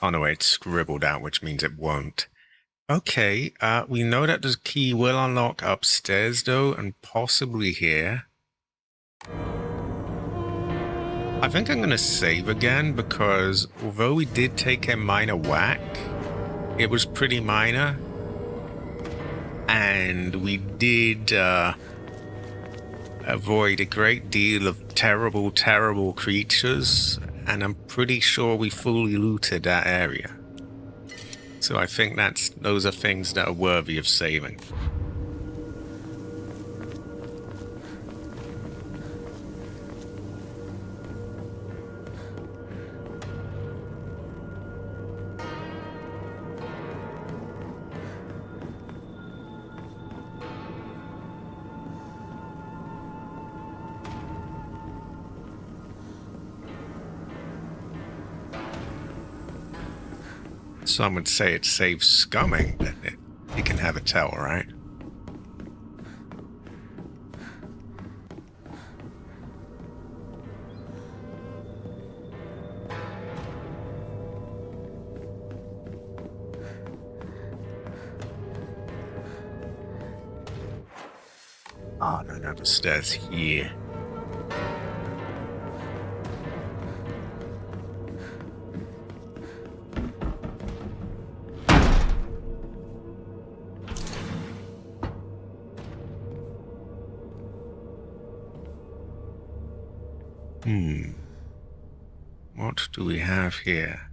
Oh no, it's scribbled out, which means it won't. Okay, we know that the key will unlock upstairs though, and possibly here. I think I'm gonna save again because although we did take a minor whack, it was pretty minor. And we did avoid a great deal of terrible, terrible creatures, and I'm pretty sure we fully looted that area. So I think those are things that are worthy of saving. Some would say it saves scumming, but you can have a towel, right? Oh, no, the stairs here. What do we have here?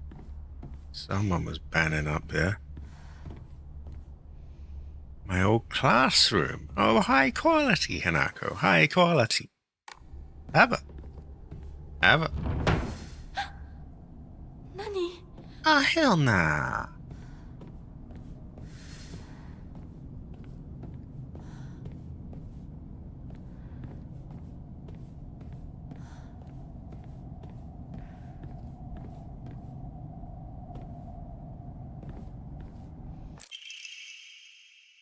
Someone was banning up there. My old classroom. Oh, high quality, Hanako. High quality. Have it. Have it. Nani? Ah, hell nah.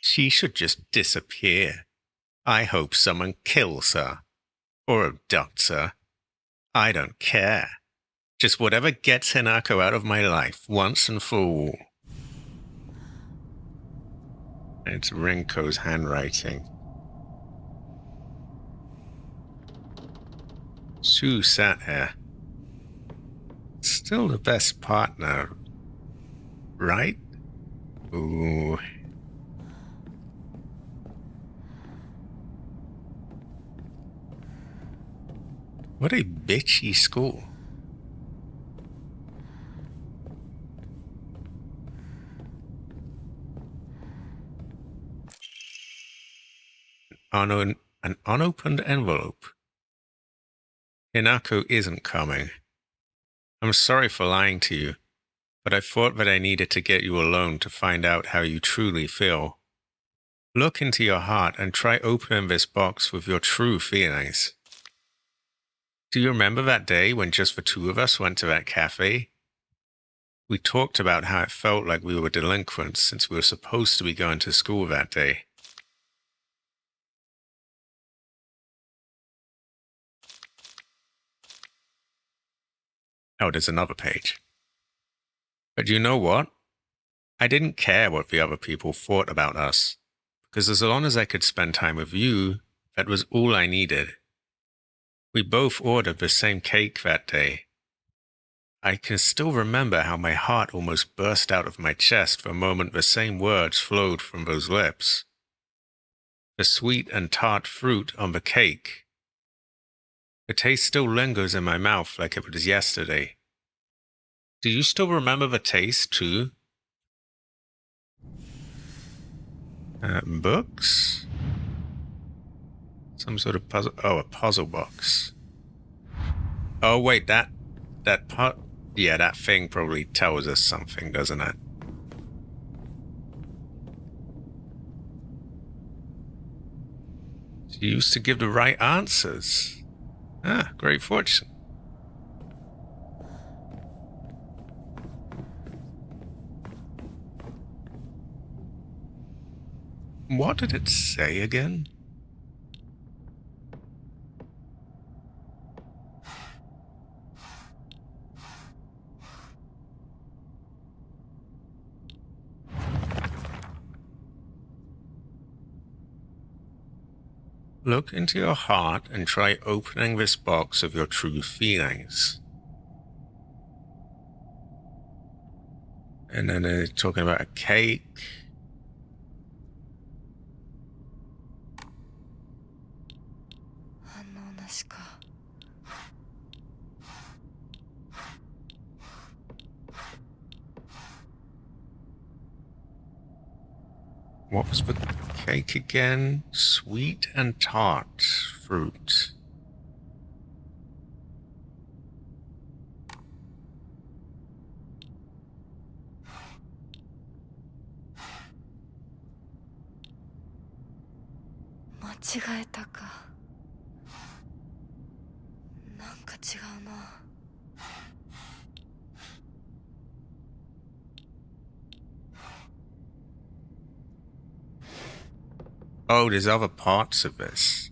She should just disappear. I hope someone kills her. Or abducts her. I don't care. Just whatever gets Hinako out of my life, once and for all. It's Rinko's handwriting. Sue sat here. Still the best partner, right? Ooh. What a bitchy school. An unopened envelope. Hinako isn't coming. I'm sorry for lying to you, but I thought that I needed to get you alone to find out how you truly feel. Look into your heart and try opening this box with your true feelings. Do you remember that day when just the two of us went to that cafe? We talked about how it felt like we were delinquents since we were supposed to be going to school that day. Oh, there's another page. But you know what? I didn't care what the other people thought about us, because as long as I could spend time with you, that was all I needed. We both ordered the same cake that day. I can still remember how my heart almost burst out of my chest for a moment the same words flowed from those lips. The sweet and tart fruit on the cake. The taste still lingers in my mouth like it was yesterday. Do you still remember the taste, too? Books? Some sort of puzzle. Oh, a puzzle box. Oh, wait, that part. Yeah, that thing probably tells us something, doesn't it? She used to give the right answers. Ah, great fortune. What did it say again? Look into your heart and try opening this box of your true feelings. And then they're talking about a cake. What was the cake again? Sweet and tart fruit. Oh, there's other parts of this.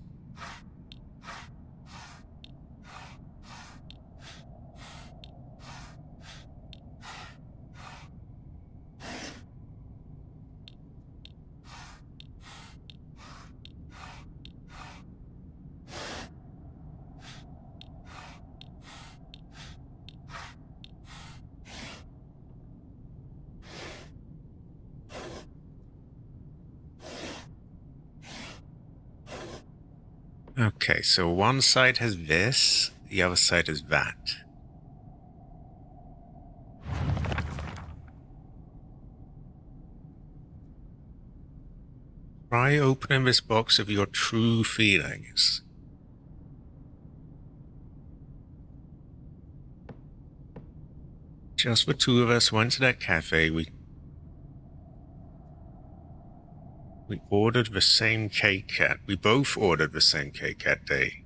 Okay, so one side has this, the other side has that. Try opening this box of your true feelings. Just the two of us went to that cafe. We ordered the same cake we both ordered the same cake that day.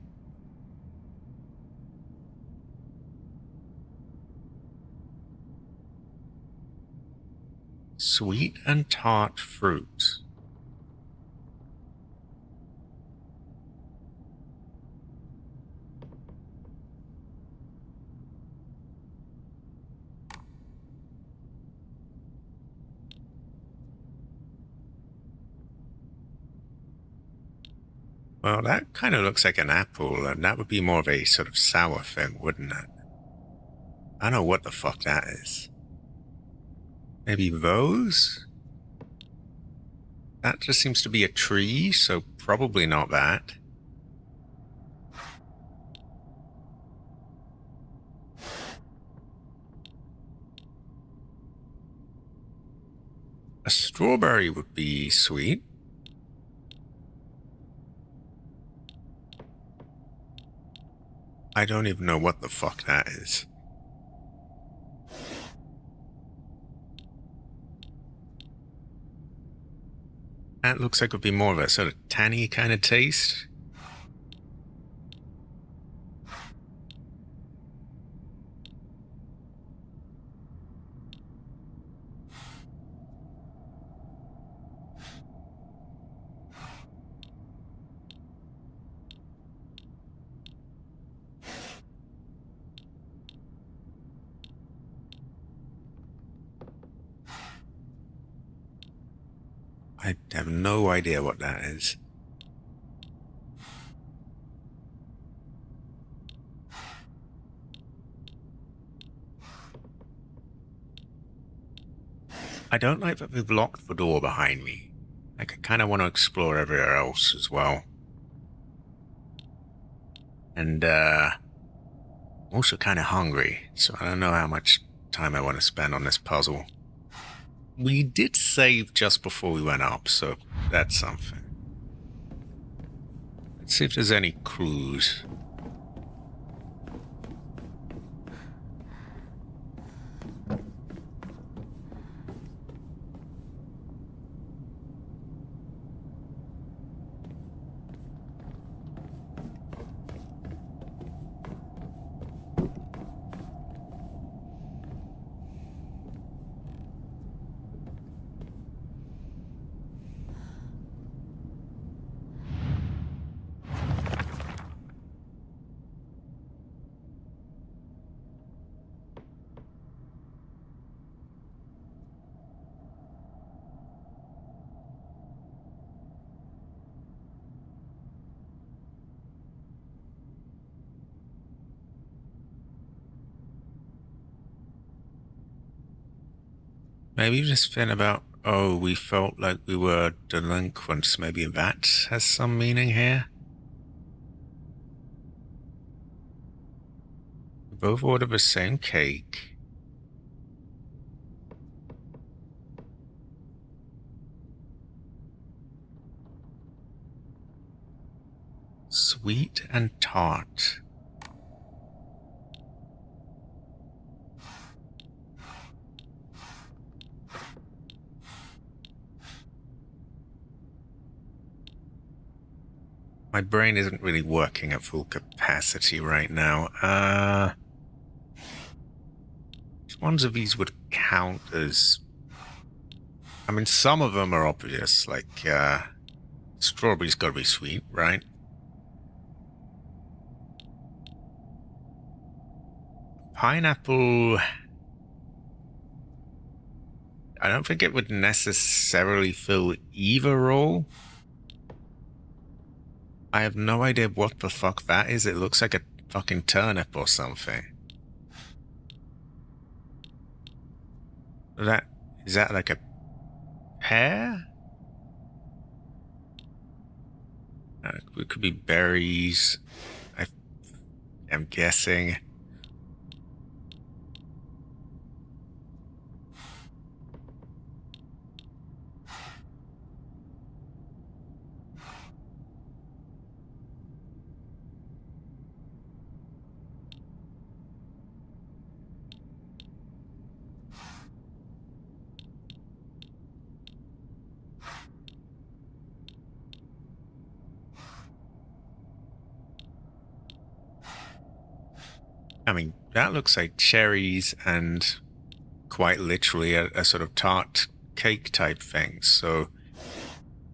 Sweet and tart fruit. Well, that kind of looks like an apple, and that would be more of a sort of sour thing, wouldn't it? I don't know what the fuck that is. Maybe those? That just seems to be a tree, so probably not that. A strawberry would be sweet. I don't even know what the fuck that is. That looks like it would be more of a sort of tangy kind of taste. I have no idea what that is. I don't like that we've locked the door behind me. Like, I kind of want to explore everywhere else as well. And, I'm also kind of hungry, so I don't know how much time I want to spend on this puzzle. We did save just before we went up, so that's something. Let's see if there's any clues. Maybe just think about, oh, we felt like we were delinquents. Maybe that has some meaning here. We both ordered the same cake. Sweet and tart. My brain isn't really working at full capacity right now. Which ones of these would count as... I mean, some of them are obvious, like, strawberry's gotta be sweet, right? Pineapple... I don't think it would necessarily fill either role. I have no idea what the fuck that is. It looks like a fucking turnip or something. Is that like a pear? It could be berries. I am guessing. I mean, that looks like cherries and quite literally a sort of tart cake type thing. So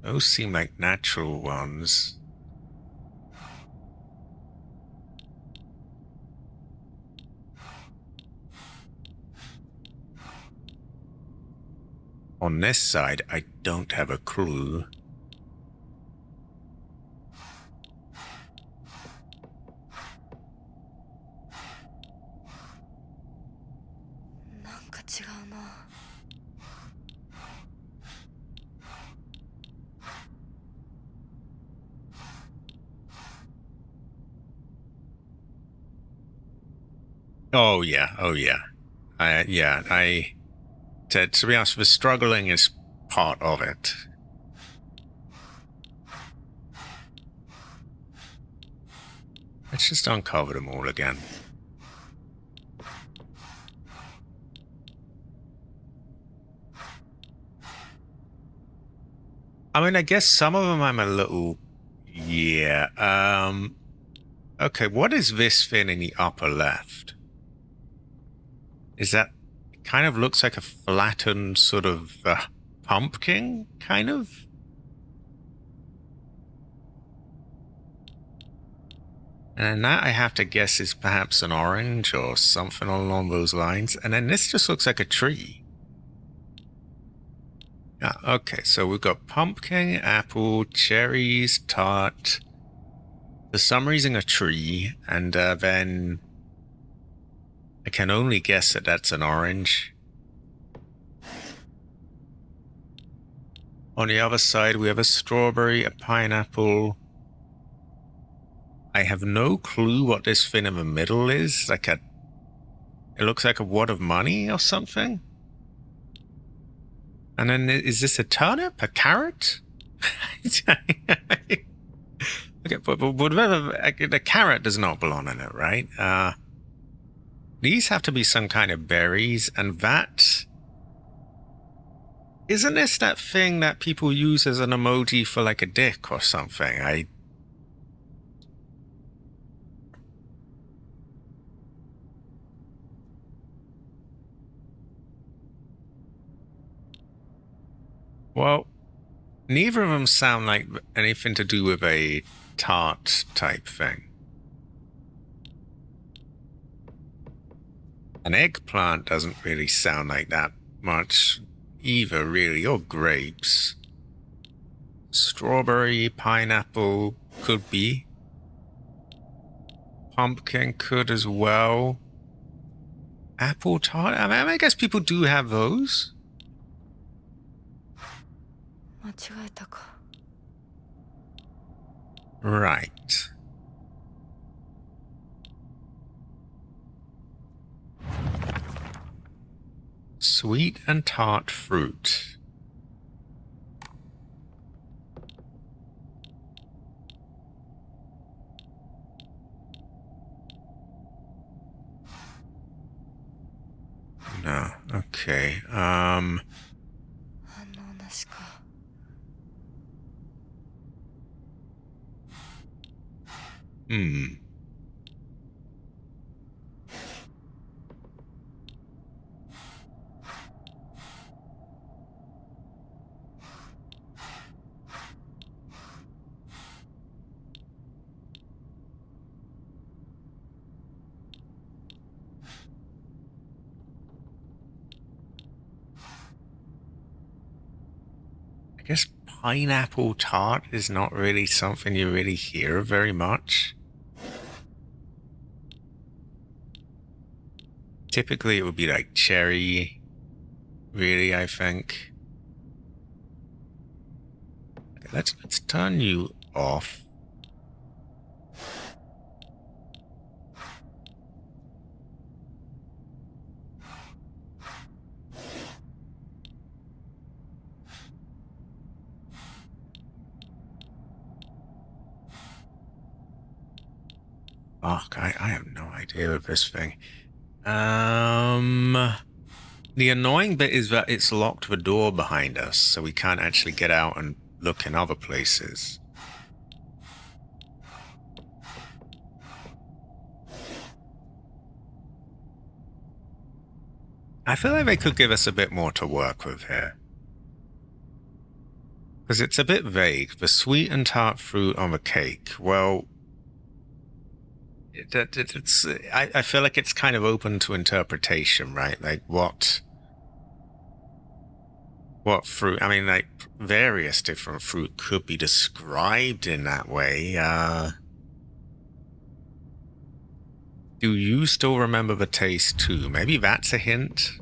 those seem like natural ones. On this side, I don't have a clue. Oh yeah, oh yeah. To be honest, the struggling is part of it. Let's just uncover them all again. I mean, I guess some of them I'm a little... Yeah, okay, what is this thing in the upper left? Is that... It kind of looks like a flattened sort of pumpkin, kind of? And that I have to guess is perhaps an orange or something along those lines. And then this just looks like a tree. Okay, so we've got pumpkin, apple, cherries, tart. For some reason a tree, and then I can only guess that that's an orange. On the other side, we have a strawberry, a pineapple. I have no clue what this thing in the middle is. Like a... It looks like a wad of money or something. And then is this a turnip? A carrot? Okay, but whatever, the carrot does not belong in it, right? These have to be some kind of berries, and that... Isn't this that thing that people use as an emoji for like a dick or something? Well, neither of them sound like anything to do with a tart type thing. An eggplant doesn't really sound like that much either, really, or grapes. Strawberry, pineapple, could be. Pumpkin could as well. Apple tart, I mean, I guess people do have those. 間違えたか。 Right. Sweet and tart fruit. No, okay. 反応なしか。 I guess pineapple tart is not really something you really hear very much. Typically it would be like cherry, really, I think. Okay, let's turn you off. Fuck, I have no idea with this thing. The annoying bit is that it's locked the door behind us, so we can't actually get out and look in other places. I feel like they could give us a bit more to work with here. Because it's a bit vague. The sweet and tart fruit on the cake, well... I feel like it's kind of open to interpretation, right? Like what fruit? I mean, like various different fruit could be described in that way. Do you still remember the taste too? Maybe that's a hint.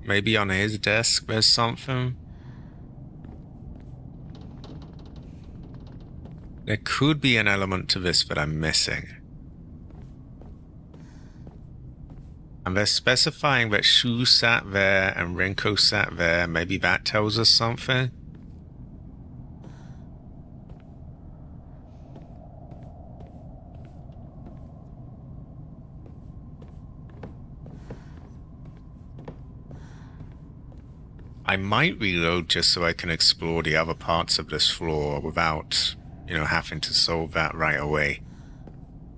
Maybe on his desk there's something. There could be an element to this that I'm missing. And they're specifying that Shu sat there and Renko sat there. Maybe that tells us something. I might reload just so I can explore the other parts of this floor without, having to solve that right away.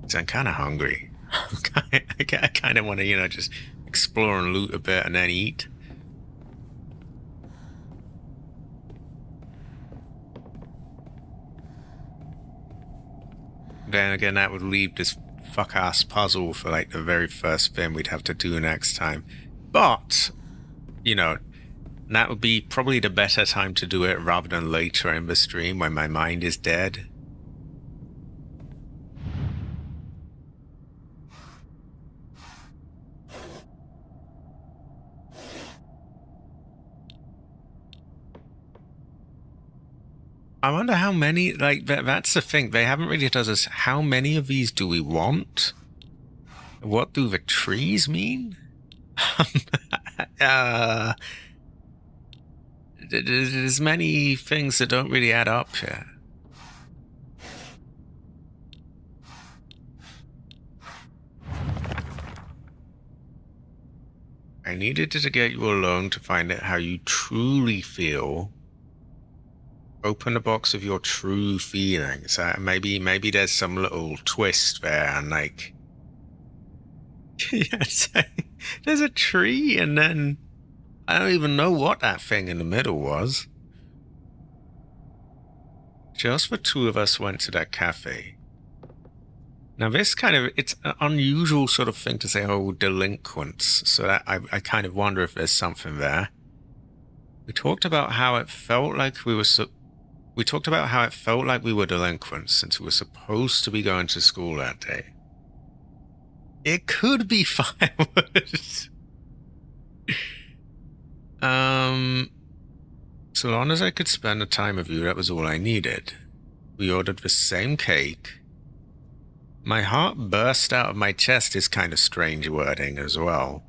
So I'm kind of hungry. I kind of want to, just explore and loot a bit and then eat. Then again, that would leave this fuck-ass puzzle for, like, the very first thing we'd have to do next time. But, that would be probably the better time to do it rather than later in the stream when my mind is dead. I wonder how many, like, that's the thing. They haven't really told us how many of these do we want? What do the trees mean? There's many things that don't really add up here. I needed to get you alone to find out how you truly feel. Open a box of your true feelings. Maybe there's some little twist there, and like, yes, there's a tree, and then I don't even know what that thing in the middle was. Just the two of us went to that cafe. Now this it's an unusual sort of thing to say, oh, delinquents. So that I kind of wonder if there's something there. We talked about how it felt like we were delinquents since we were supposed to be going to school that day. It could be fireworks. So long as I could spend the time with you, that was all I needed. We ordered the same cake. My heart burst out of my chest is kind of strange wording as well.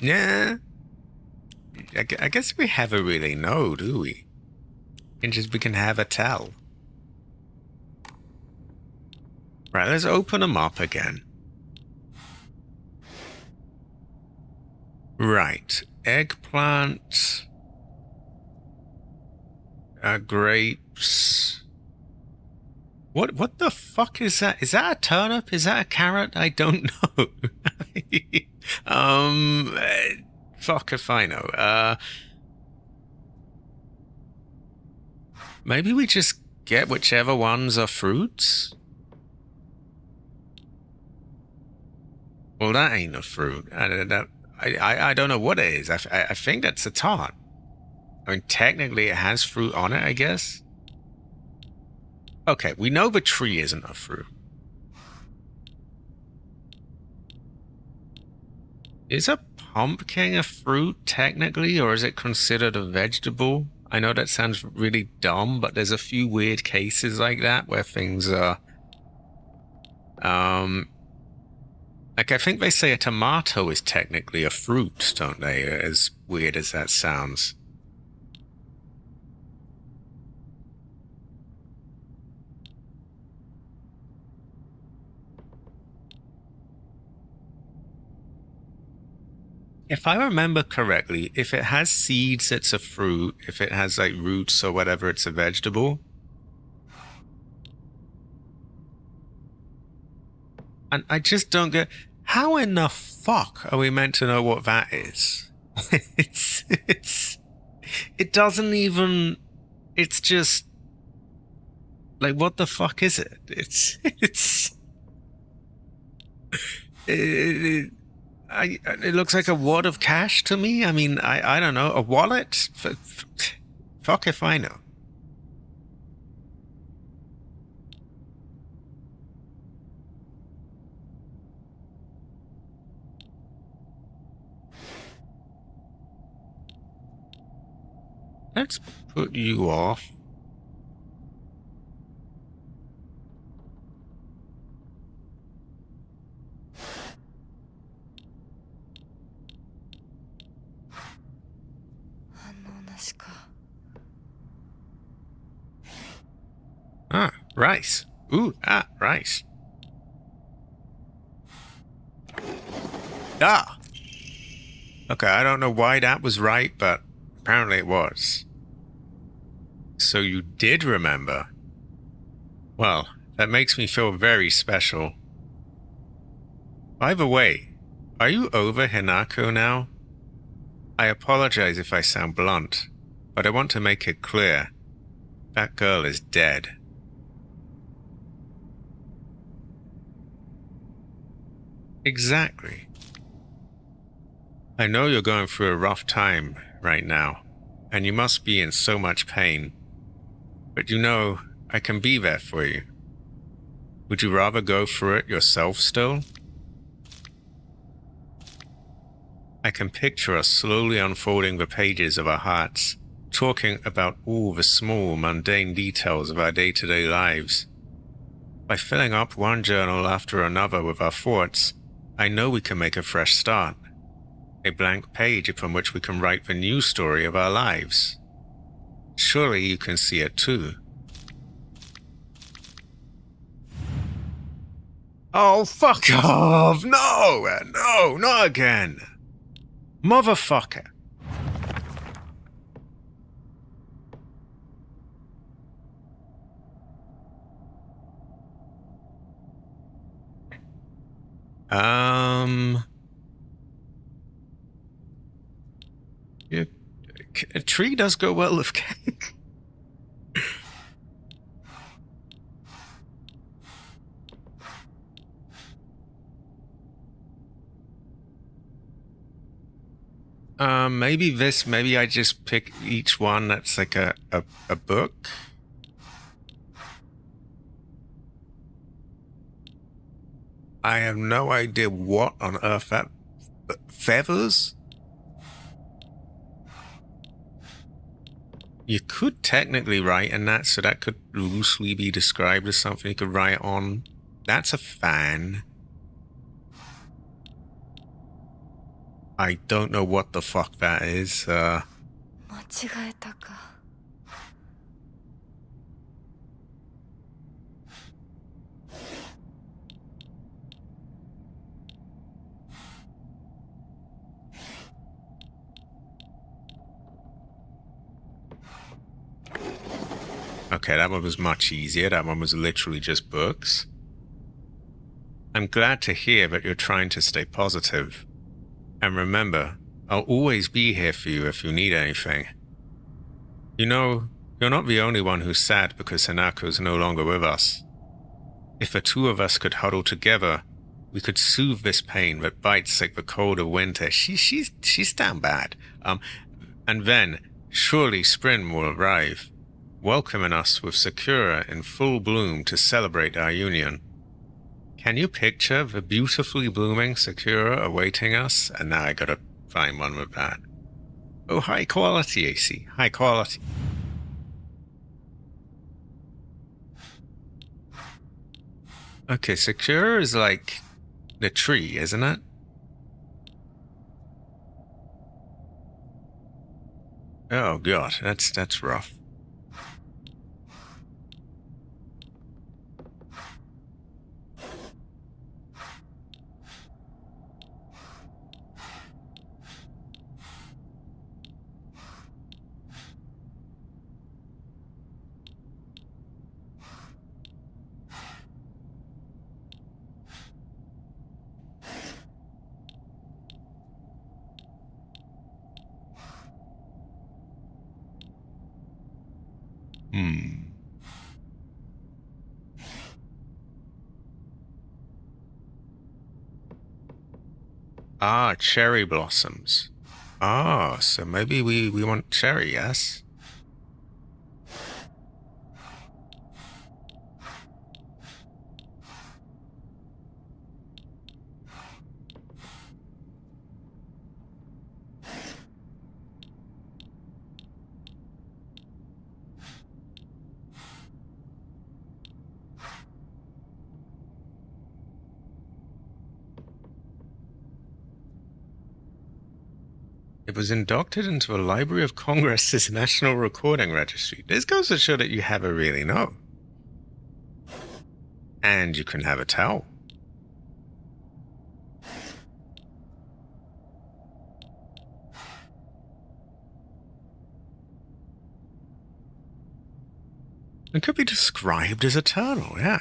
Yeah. I guess we never really know, do we? We can have a tell. Right, let's open them up again. Right, eggplant, grapes. What the fuck is that? Is that a turnip? Is that a carrot? I don't know. Fuck if I know. Maybe we just get whichever ones are fruits? Well, that ain't a fruit. I don't know what it is. I think that's a tart. I mean, technically it has fruit on it, I guess. Okay, we know the tree isn't a fruit. Is a pumpkin a fruit, technically, or is it considered a vegetable? I know that sounds really dumb, but there's a few weird cases like that where things are... like, I think they say a tomato is technically a fruit, don't they? As weird as that sounds. If I remember correctly, if it has seeds, it's a fruit. If it has, like, roots or whatever, it's a vegetable. And I just don't get... How in the fuck are we meant to know what that is? It doesn't even... It's just... Like, what the fuck is it? It looks like a wad of cash to me. I mean, I don't know. A wallet? Fuck if I know. Let's put you off. Ah, rice. Ooh, rice. Ah! Okay, I don't know why that was right, but apparently it was. So you did remember. Well, that makes me feel very special. By the way, are you over Hinako now? I apologize if I sound blunt, but I want to make it clear. That girl is dead. Exactly. I know you're going through a rough time right now, and you must be in so much pain. But you know, I can be there for you. Would you rather go through it yourself still? I can picture us slowly unfolding the pages of our hearts, talking about all the small, mundane details of our day-to-day lives. By filling up one journal after another with our thoughts, I know we can make a fresh start. A blank page upon which we can write the new story of our lives. Surely you can see it too. Oh, fuck off! No, not again! Motherfucker! Yeah, a tree does go well with cake. Maybe I just pick each one that's like a book. I have no idea what on earth that... feathers? You could technically write in that, so that could loosely be described as something you could write on. That's a fan. I don't know what the fuck that is. 間違えたか。Okay, that one was much easier. That one was literally just books. I'm glad to hear that you're trying to stay positive. And remember, I'll always be here for you if you need anything. You know, you're not the only one who's sad because Hanako's no longer with us. If the two of us could huddle together, we could soothe this pain that bites like the cold of winter. She's damn bad. And then, surely spring will arrive, welcoming us with Sakura in full bloom to celebrate our union. Can you picture the beautifully blooming Sakura awaiting us? And now I gotta find one with that. Oh, high quality, AC. High quality. Okay, Sakura is like the tree, isn't it? Oh god, that's rough. Ah, cherry blossoms. Ah, so maybe we want cherry, yes? It was inducted into the Library of Congress's National Recording Registry. This goes to show that you have a really know. And you can have a towel. It could be described as eternal, yeah.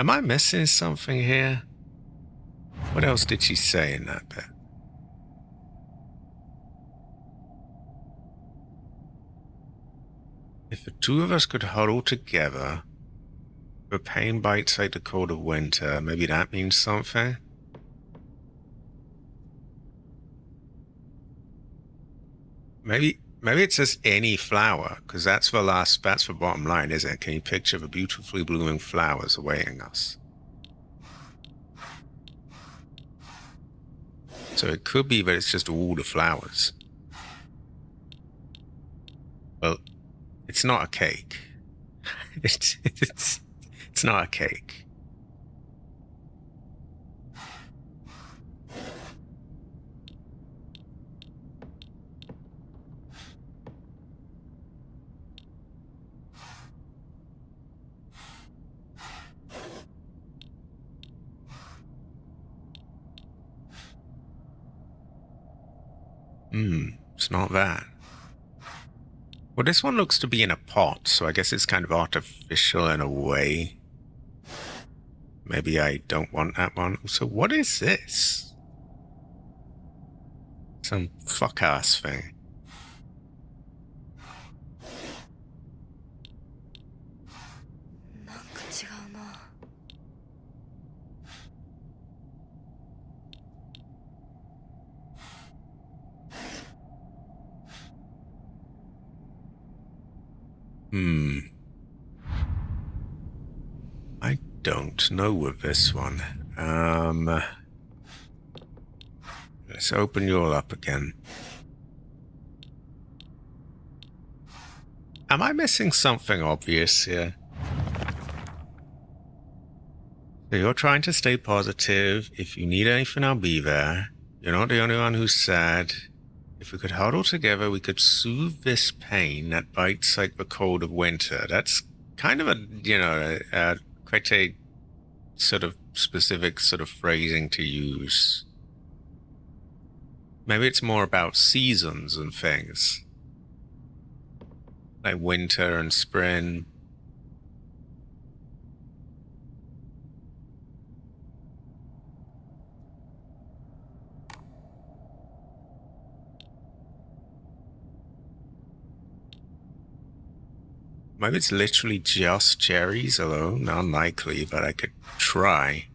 Am I missing something here? What else did she say in that bit? If the two of us could huddle together, the pain bites like the cold of winter, maybe that means something? Maybe it says any flower, because that's the bottom line, isn't it? Can you picture the beautifully blooming flowers awaiting us? So it could be that it's just all the flowers. Well, it's not a cake. It's not a cake. It's not that. Well, this one looks to be in a pot, so I guess it's kind of artificial in a way. Maybe I don't want that one. So what is this? Some fuck-ass thing. I don't know with this one. Let's open you all up again. Am I missing something obvious here? So you're trying to stay positive. If you need anything, I'll be there. You're not the only one who's sad. If we could huddle together, we could soothe this pain that bites like the cold of winter. That's kind of quite a sort of specific sort of phrasing to use. Maybe it's more about seasons and things. Like winter and spring. Maybe it's literally just cherries alone. Unlikely, but I could try.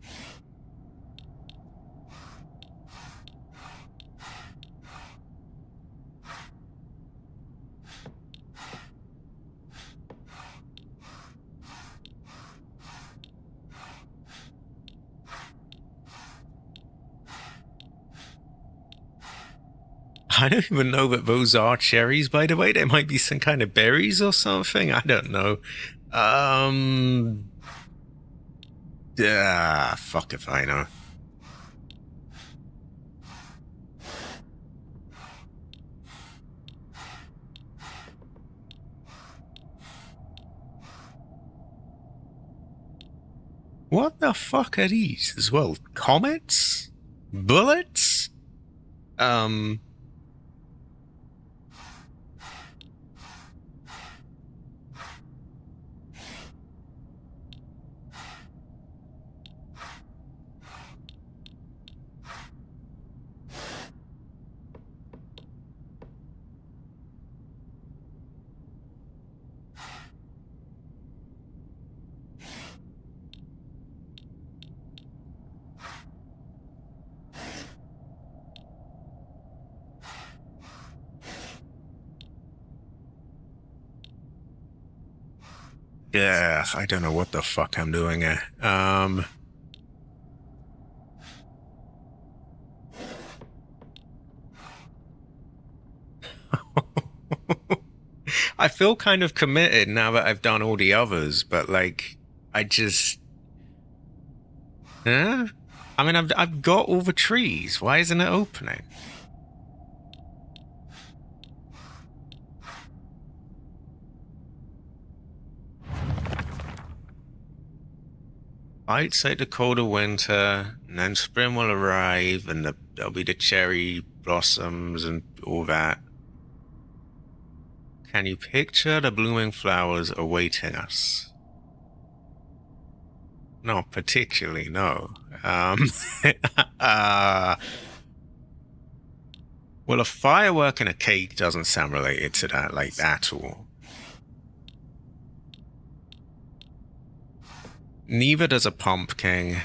I don't even know that those are cherries, by the way. They might be some kind of berries or something. I don't know. Fuck if I know. What the fuck are these as well? Comets? Bullets? Yeah, I don't know what the fuck I'm doing here. I feel kind of committed now that I've done all the others, but like, I just... Huh? I mean, I've got all the trees. Why isn't it opening? Bites like the colder winter, and then spring will arrive, and there'll be the cherry blossoms and all that. Can you picture the blooming flowers awaiting us? Not particularly, no. Well, a firework and a cake doesn't sound related to that, like, at all. Neither does a pumpkin.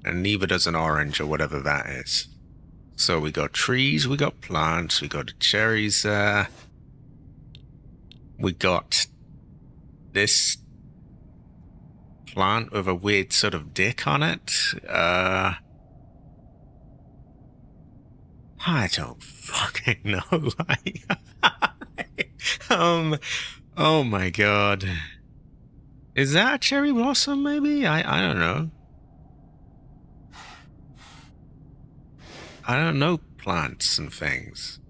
And neither does an orange or whatever that is. So we got trees, we got plants, we got cherries there. We got this plant with a weird sort of dick on it. I don't fucking know. Oh my god. Is that a cherry blossom maybe? I don't know. I don't know plants and things.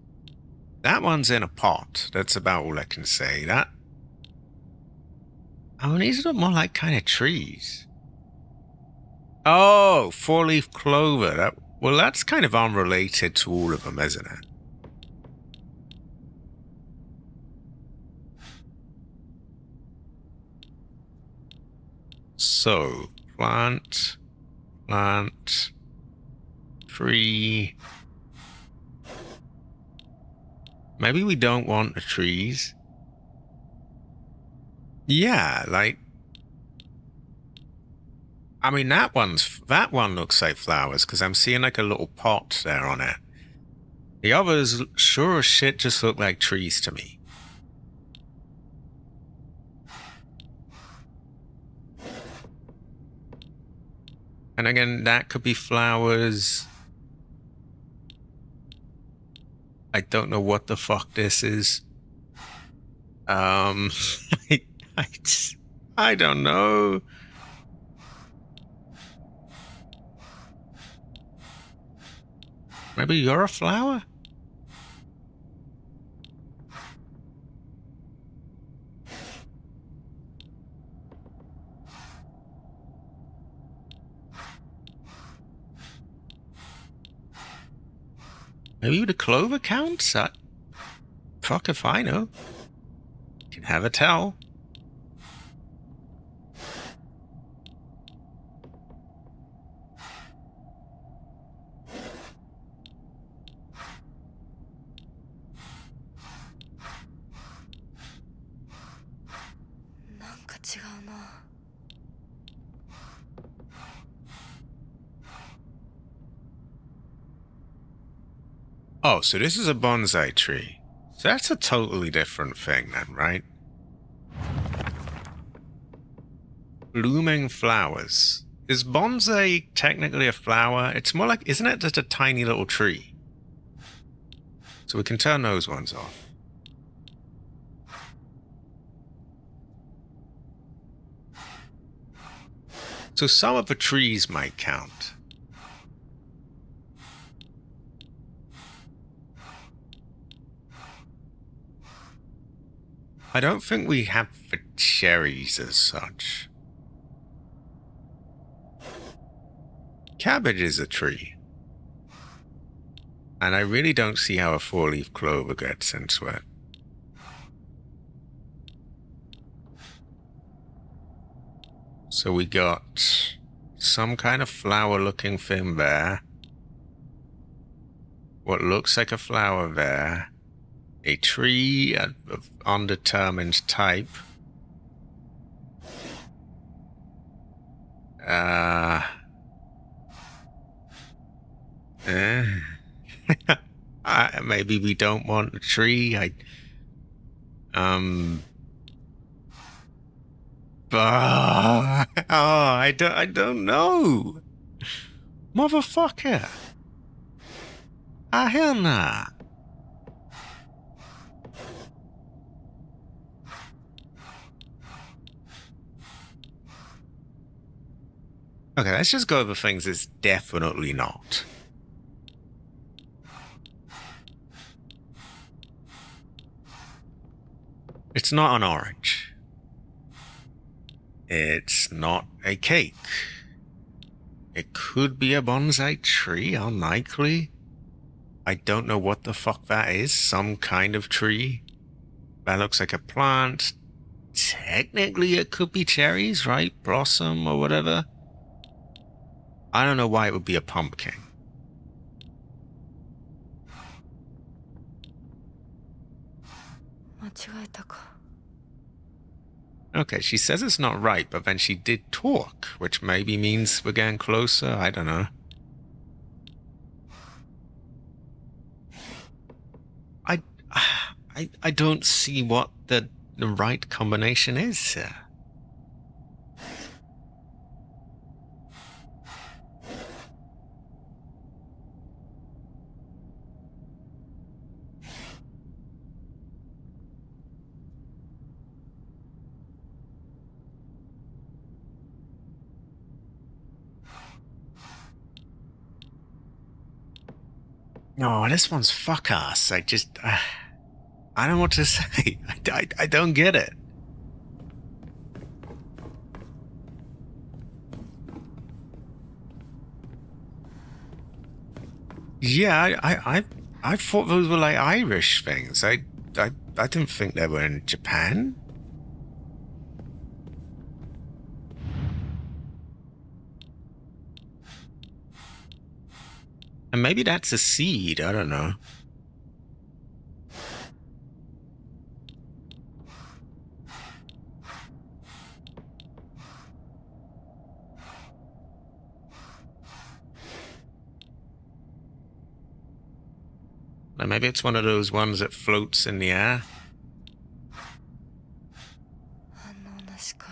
That one's in a pot. That's about all I can say. That... Oh, these look more like kind of trees. Oh, four-leaf clover. Well, that's kind of unrelated to all of them, isn't it? So, plant, tree. Maybe we don't want the trees. Yeah, like... I mean, that one looks like flowers, because I'm seeing like a little pot there on it. The others, sure as shit, just look like trees to me. And again, that could be flowers. I don't know what the fuck this is. I don't know. Maybe you're a flower? Maybe the clover counts? Fuck if I know. You can have a tell. Oh, so this is a bonsai tree. So that's a totally different thing then, right? Blooming flowers. Is bonsai technically a flower? It's more like, isn't it just a tiny little tree? So we can turn those ones off. So some of the trees might count. I don't think we have the cherries as such. Cabbage is a tree. And I really don't see how a four-leaf clover gets into it. So we got some kind of flower-looking thing there. What looks like a flower there. A tree of undetermined type. Maybe we don't want a tree. I don't know. Motherfucker. Hell nah. Okay, let's just go over things it's definitely not. It's not an orange. It's not a cake. It could be a bonsai tree, unlikely. I don't know what the fuck that is. Some kind of tree. That looks like a plant. Technically, it could be cherries, right? Blossom or whatever. I don't know why it would be a pumpkin. Okay, she says it's not right, but then she did talk, which maybe means we're getting closer. I don't know. I, I don't see what the right combination is here. No, this one's fuck ass. I just, I don't know what to say. I don't get it. Yeah, I thought those were like Irish things. I didn't think they were in Japan. And maybe that's a seed. I don't know. Or maybe it's one of those ones that floats in the air. 反応なしか。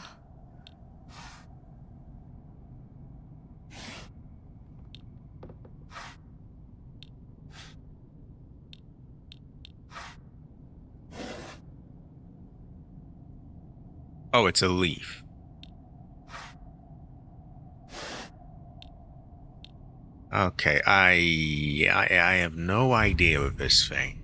Oh, it's a leaf. Okay, I have no idea with this thing.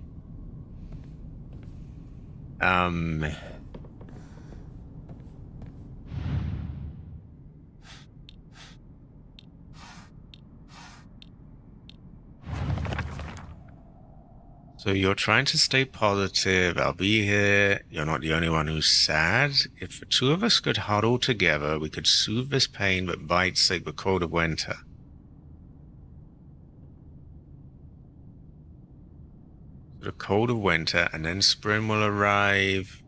So you're trying to stay positive. I'll be here. You're not the only one who's sad. If the two of us could huddle together, we could soothe this pain but bite sake the cold of winter. The cold of winter, and then spring will arrive.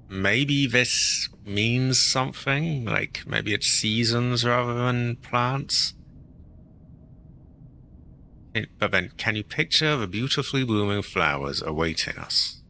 Maybe this means something, like maybe it's seasons rather than plants. But then, can you picture the beautifully blooming flowers awaiting us?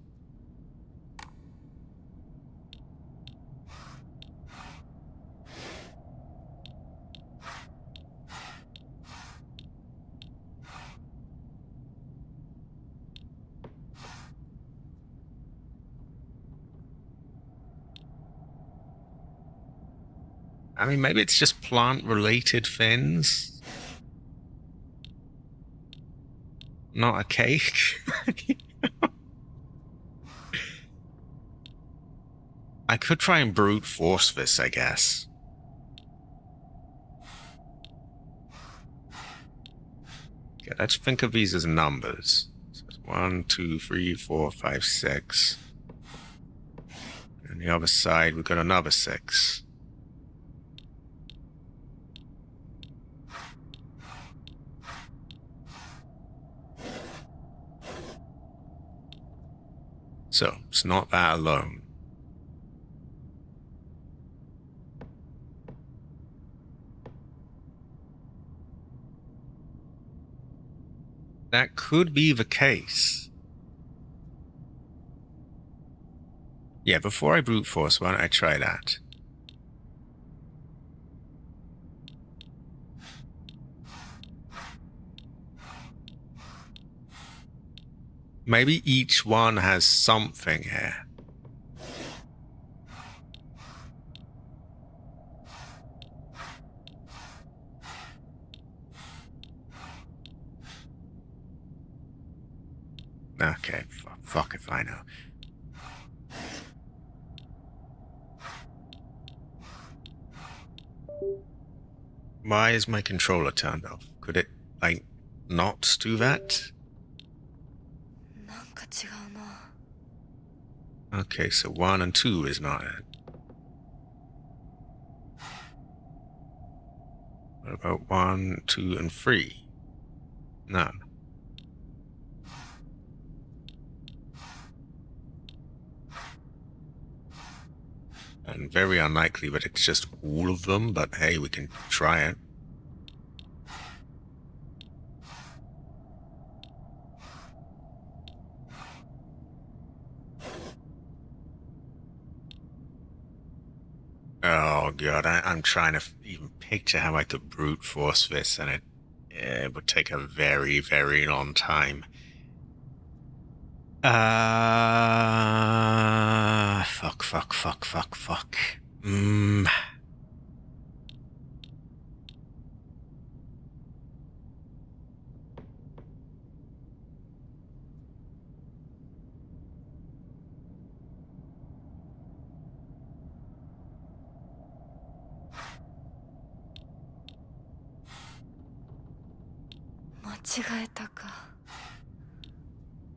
I mean, maybe it's just plant-related things. Not a cake. I could try and brute force this, I guess. Okay, let's think of these as numbers. So it's 1, 2, 3, 4, 5, 6. And the other side, we've got another 6. So, it's not that alone. That could be the case. Yeah, before I brute force, why don't I try that? Maybe each one has something here. Okay, fuck if I know. Why is my controller turned off? Could it, like, not do that? なんか違うな。 Okay, so 1 and 2 is not it. What about 1, 2, and 3? No. And very unlikely that it's just all of them, but hey, we can try it. Oh god, I'm trying to even picture how I could brute force this, and it would take a very, very long time. Fuck.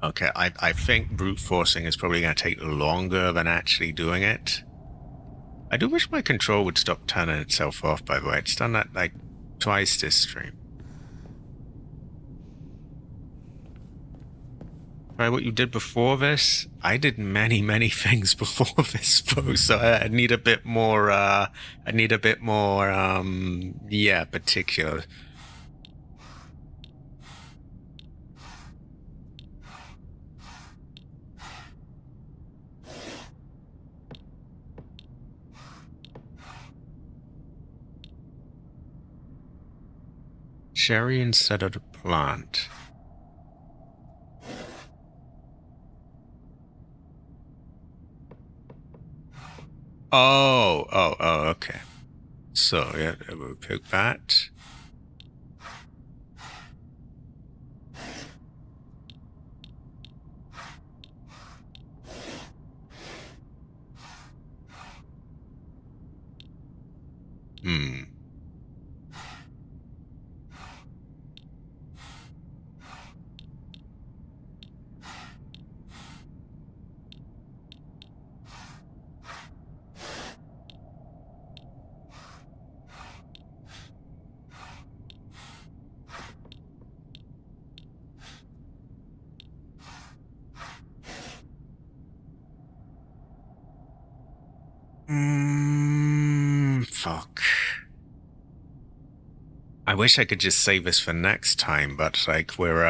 Okay, I think brute forcing is probably going to take longer than actually doing it. I do wish my control would stop turning itself off, by the way. It's done that, like, twice this stream. Try what you did before this? I did many, many things before this post, so I need a bit more, yeah, particular. Cherry instead of the plant. Oh, okay. So, yeah, we'll pick that. Fuck. I wish I could just save this for next time, but, like, we're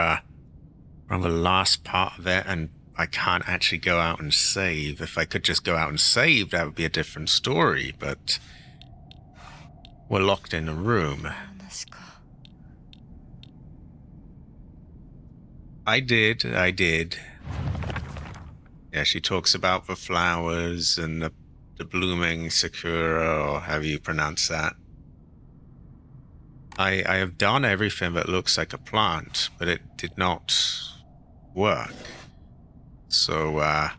on the last part of it, and I can't actually go out and save. If I could just go out and save, that would be a different story, but we're locked in a room. I did. Yeah, she talks about the flowers and the blooming sakura, or however you pronounce that. I have done everything that looks like a plant, but it did not work. So, well,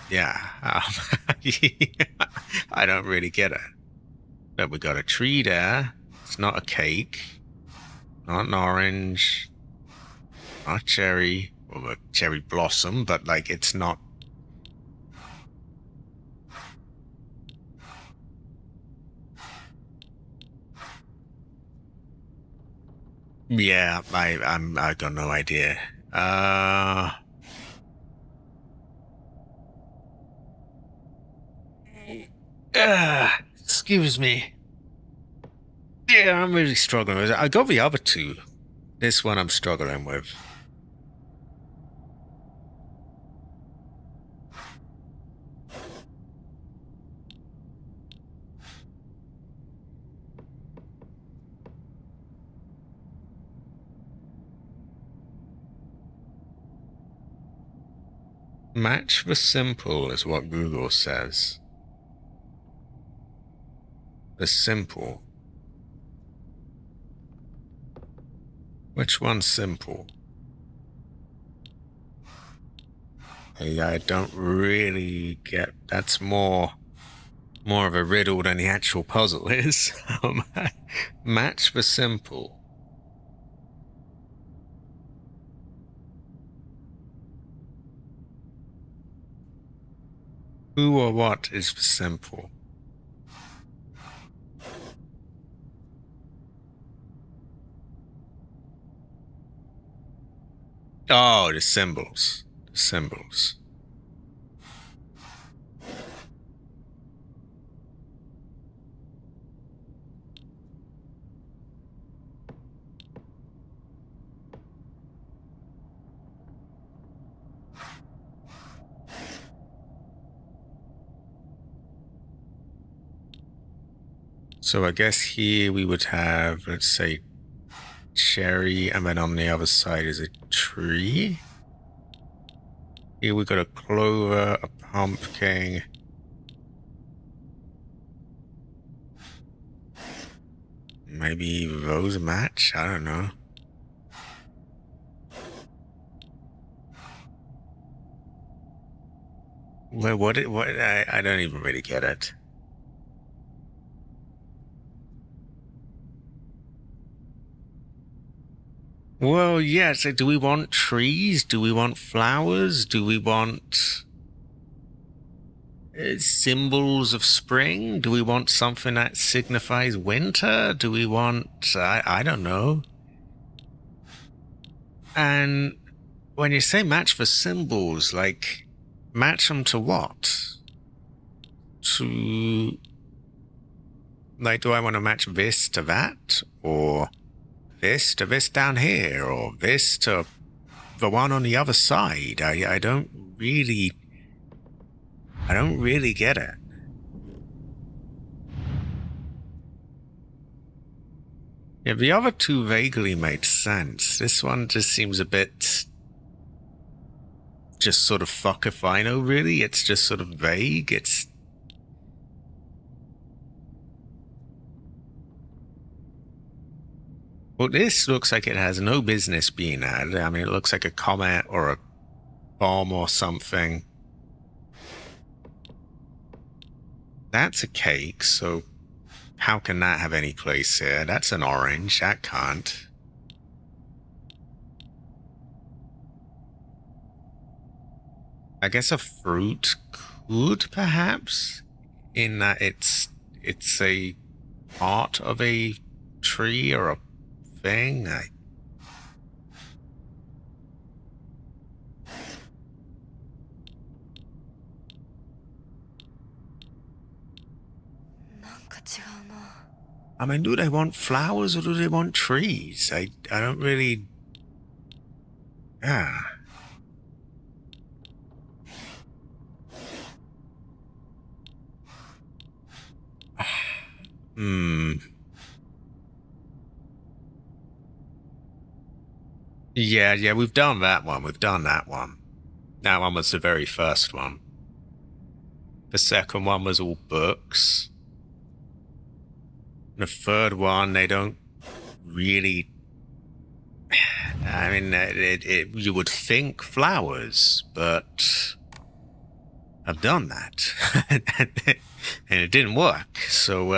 yeah. I don't really get it. But we got a tree there. It's not a cake. Not an orange. Not a cherry. Well, a cherry blossom, but, like, it's not. Yeah, I got no idea. Excuse me. Yeah, I'm really struggling with it. I got the other two. This one I'm struggling with. Match the simple is what Google says. The simple. Which one's simple? I don't really get. That's more of a riddle than the actual puzzle is. Match the simple. Who or what is the simple? Oh, the symbols. The symbols. So I guess here we would have, let's say, cherry, and then on the other side is a tree. Here we got a clover, a pumpkin. Maybe those match? I don't know. Well, what I don't even really get it. Well, yeah, so do we want trees? Do we want flowers? Do we want symbols of spring? Do we want something that signifies winter? Do we want... I don't know. And when you say match for symbols, like, match them to what? To... Like, do I want to match this to that? Or this to this down here? Or this to the one on the other side? I don't really get it. Yeah, the other two vaguely made sense. This one just seems a bit... just sort of fuck if I know, really. It's just sort of vague. It's... Well, this looks like it has no business being added. I mean, it looks like a comet or a bomb or something. That's a cake, so how can that have any place here? That's an orange. That can't. I guess a fruit could, perhaps, in that it's a part of a tree or a thing. I mean, do they want flowers or do they want trees? I don't really... Ah. Yeah, we've done that one. We've done that one. That one was the very first one. The second one was all books. The third one, they don't really... I mean, you would think flowers, but I've done that. And it didn't work. So,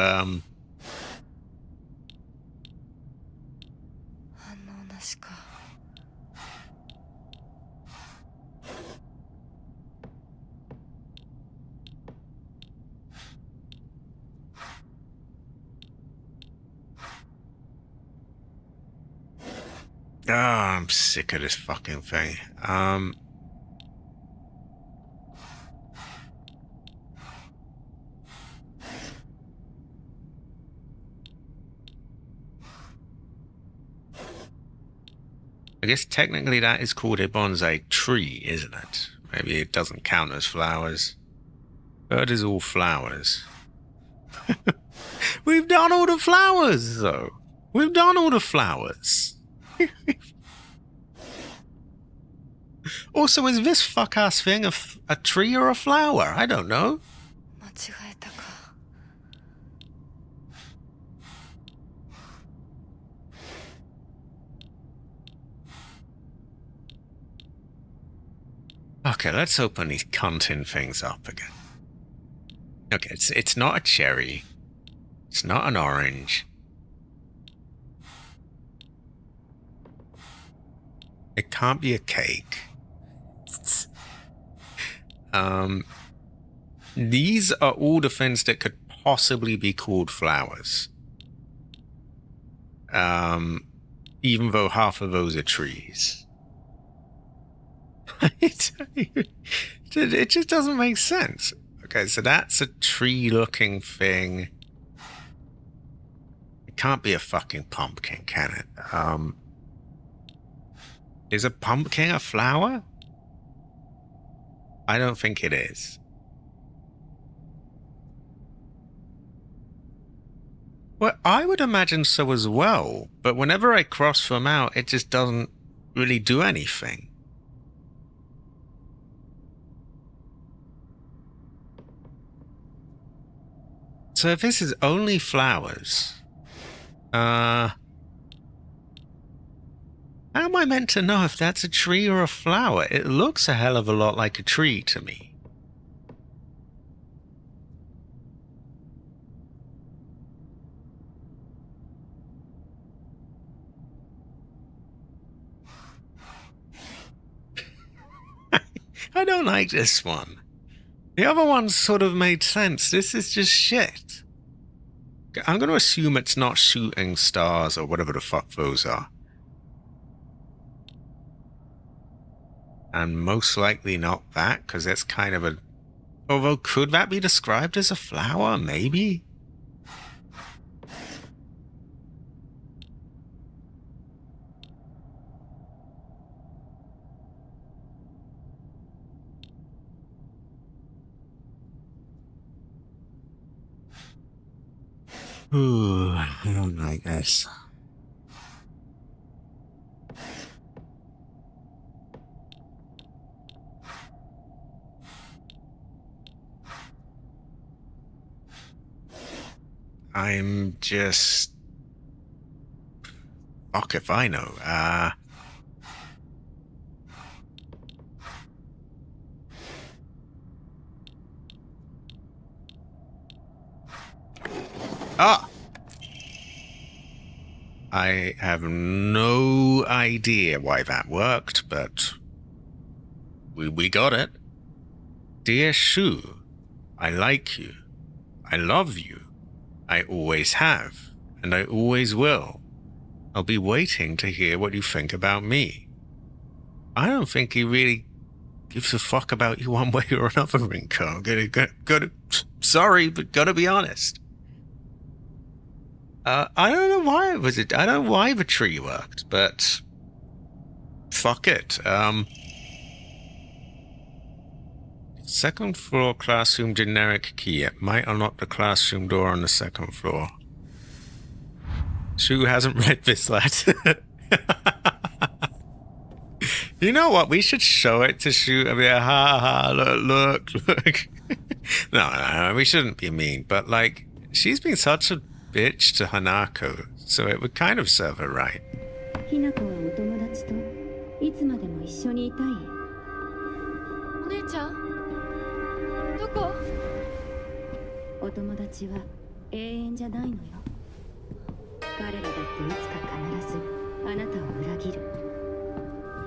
I'm sick of this fucking thing. I guess technically that is called a bonsai tree, isn't it? Maybe it doesn't count as flowers. But it is all flowers. We've done all the flowers, though. We've done all the flowers. Also, is this fuck-ass thing a tree or a flower? I don't know. Okay, let's open these cunting things up again. Okay, it's not a cherry. It's not an orange. It can't be a cake. These are all the things that could possibly be called flowers. Even though half of those are trees. It just doesn't make sense. Okay, so that's a tree-looking thing. It can't be a fucking pumpkin, can it? Is a pumpkin a flower? I don't think it is. Well, I would imagine so as well, but whenever I cross them out, it just doesn't really do anything. So if this is only flowers, how am I meant to know if that's a tree or a flower? It looks a hell of a lot like a tree to me. I don't like this one. The other one sort of made sense. This is just shit. I'm going to assume it's not shooting stars or whatever the fuck those are. And most likely not that, because that's kind of a... Although, could that be described as a flower? Maybe? Ooh, I don't like this. I'm just... Fuck if I know. I have no idea why that worked, but we got it. Dear Shu, I like you. I love you. I always have, and I always will. I'll be waiting to hear what you think about me. I don't think he really gives a fuck about you one way or another, Rinko. Sorry, but gotta be honest. I don't know why it was. I don't know why the tree worked, but fuck it. Second floor classroom generic key. It might unlock the classroom door on the second floor. Shu hasn't read this, lad. You know what? We should show it to Shu and be like, ha ha, look. No, we shouldn't be mean, but like, she's been such a bitch to Hanako, so it would kind of serve her right. ひな子はお友達といつまでも一緒にいたい。お姉ちゃんどこ？お友達は永遠じゃないのよ。彼らだっていつか必ずあなたを裏切る。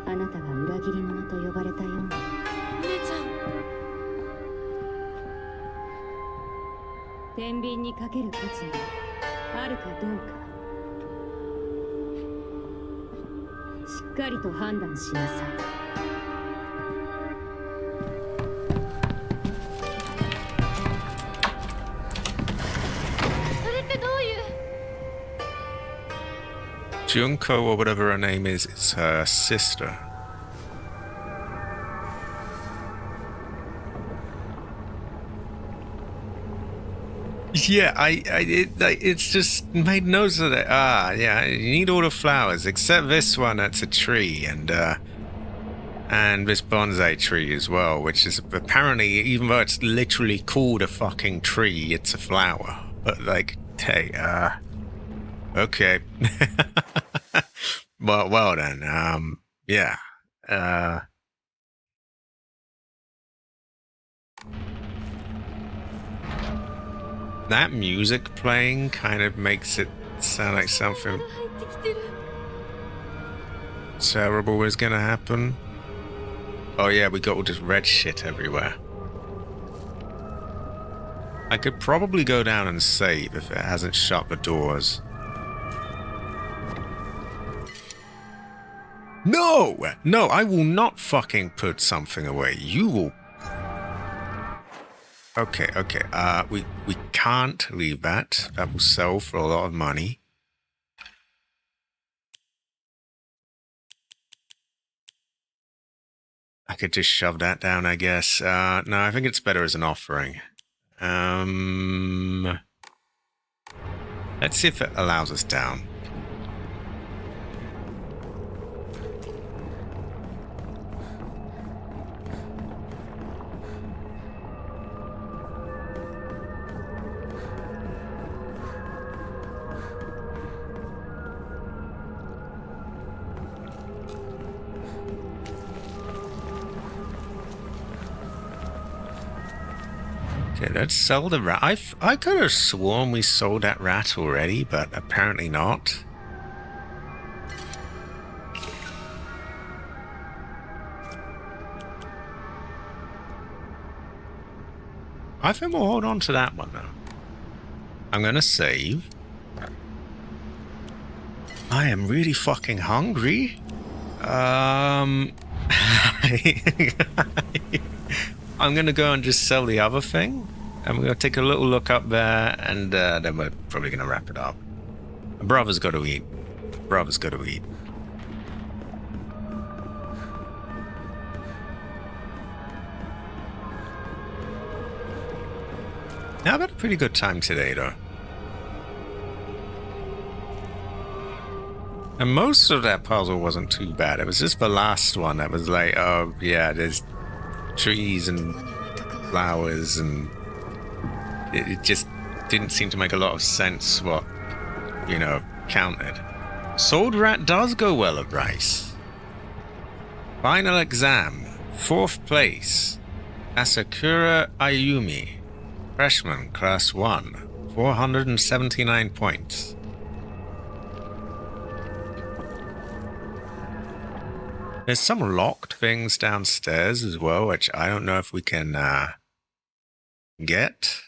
あなたが裏切り者と呼ばれたように。お姉ちゃん。天秤にかける価値があるかどうかしっかりと判断しなさい。それってどういう？ Junko, or whatever her name is her sister. Yeah, it's just made notes of that. Yeah, you need all the flowers except this one. That's a tree, and this bonsai tree as well, which is apparently, even though it's literally called a fucking tree, it's a flower. But like, hey, okay. well then, yeah, that music playing kind of makes it sound like something terrible is gonna happen. Oh yeah, we got all this red shit everywhere. I could probably go down and save if it hasn't shut the doors. No! No, I will not fucking put something away. You will... Okay. We can't leave that. That will sell for a lot of money. I could just shove that down, I guess. No, I think it's better as an offering. Let's see if it allows us down. Okay, let's sell the rat. I could have sworn we sold that rat already, but apparently not. I think we'll hold on to that one though. I'm gonna save. I am really fucking hungry. I'm gonna go and just sell the other thing. I'm gonna take a little look up there, and then we're probably gonna wrap it up. Brother's got to eat. Brother's got to eat. Now, I've had a pretty good time today, though. And most of that puzzle wasn't too bad. It was just the last one that was like, oh, yeah, there's trees and flowers, and it just didn't seem to make a lot of sense what, you know, counted. Sold rat does go well at rice. Final exam, 4th place. Asakura Ayumi. Freshman, class 1, 479 points. There's some locked things downstairs as well, which I don't know if we can get.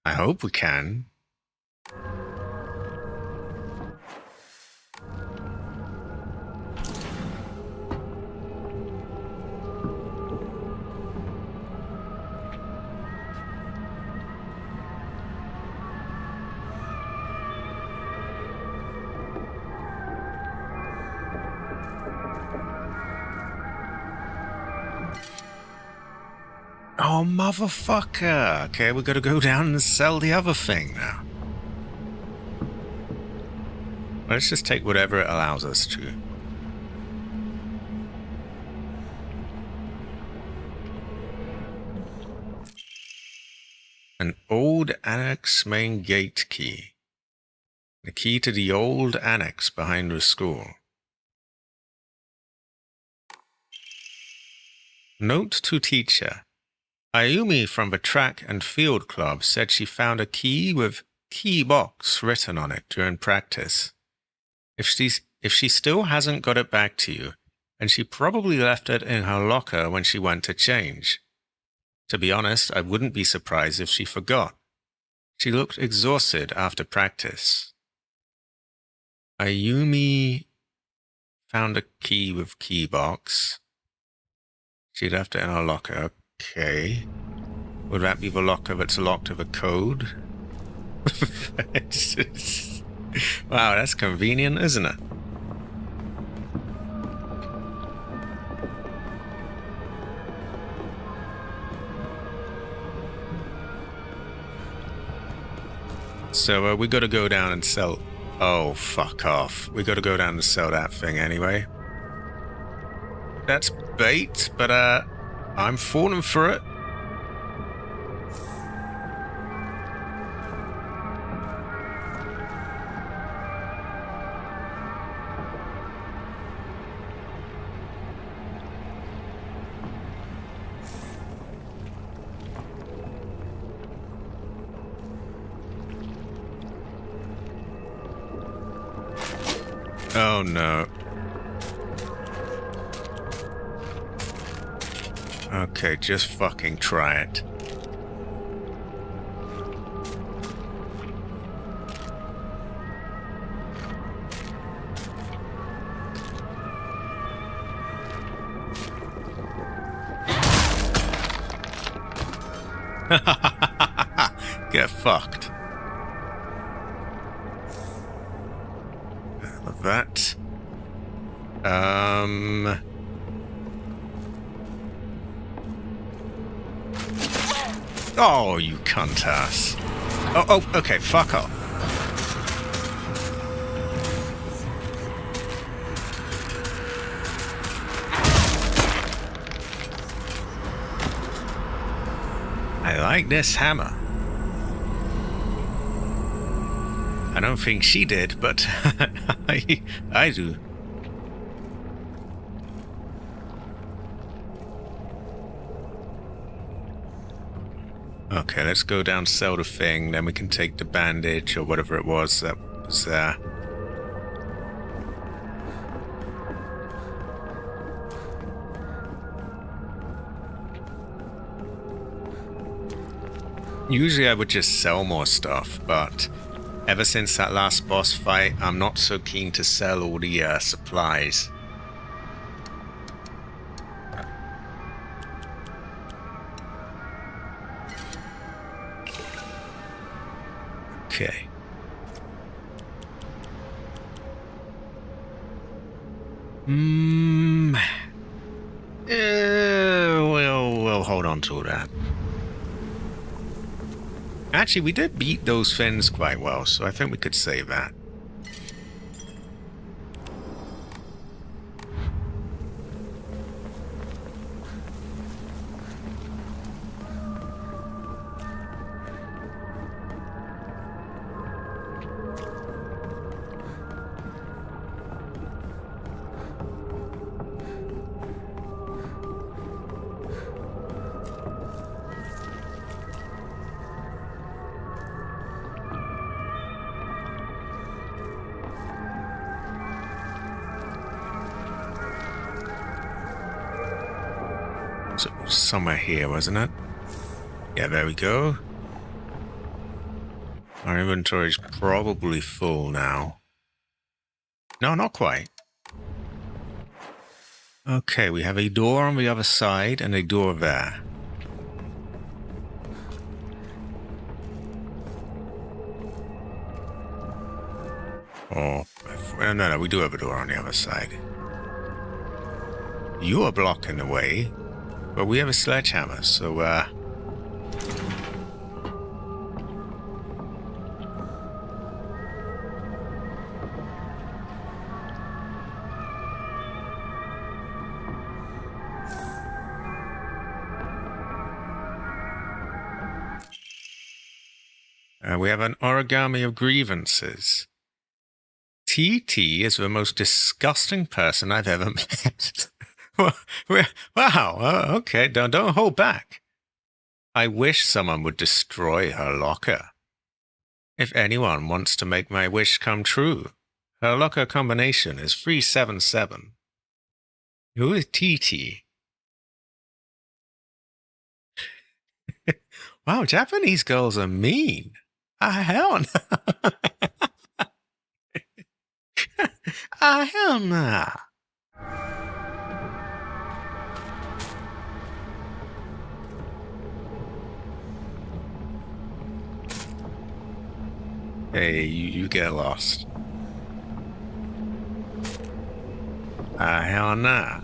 I hope we can. Oh, motherfucker. Okay, we gotta go down and sell the other thing now. Let's just take whatever it allows us to. An old annex main gate key. The key to the old annex behind the school. Note to teacher. Ayumi from the track and field club said she found a key with key box written on it during practice. If she still hasn't got it back to you, and she probably left it in her locker when she went to change. To be honest, I wouldn't be surprised if she forgot. She looked exhausted after practice. Ayumi found a key with key box. She left it in her locker. Okay. Would that be the locker that's locked with a code? Wow, that's convenient, isn't it? So we gotta go down and sell... Oh, fuck off. We gotta go down and sell that thing anyway. That's bait, but I'm falling for it. Oh no. Okay, just fucking try it. Get fucked. Love that. Oh, you cunt ass. Oh, okay, fuck off. I like this hammer. I don't think she did, but I do. Okay, let's go down, sell the thing, then we can take the bandage or whatever it was that was there. Usually I would just sell more stuff, but ever since that last boss fight, I'm not so keen to sell all the supplies. Okay. We'll hold on to that. Actually, we did beat those fins quite well, so I think we could save that. So somewhere here, wasn't it? Yeah, there we go. Our inventory's probably full now. No, not quite. Okay, we have a door on the other side and a door there. Oh, no, we do have a door on the other side. You are blocking the way, but we have a sledgehammer, so, we have an origami of grievances. TT is the most disgusting person I've ever met. Wow, okay, don't hold back. I wish someone would destroy her locker. If anyone wants to make my wish come true, her locker combination is 377. Who is TT? Wow, Japanese girls are mean. Hell no. Hell no. Hey, you get lost. Hell nah.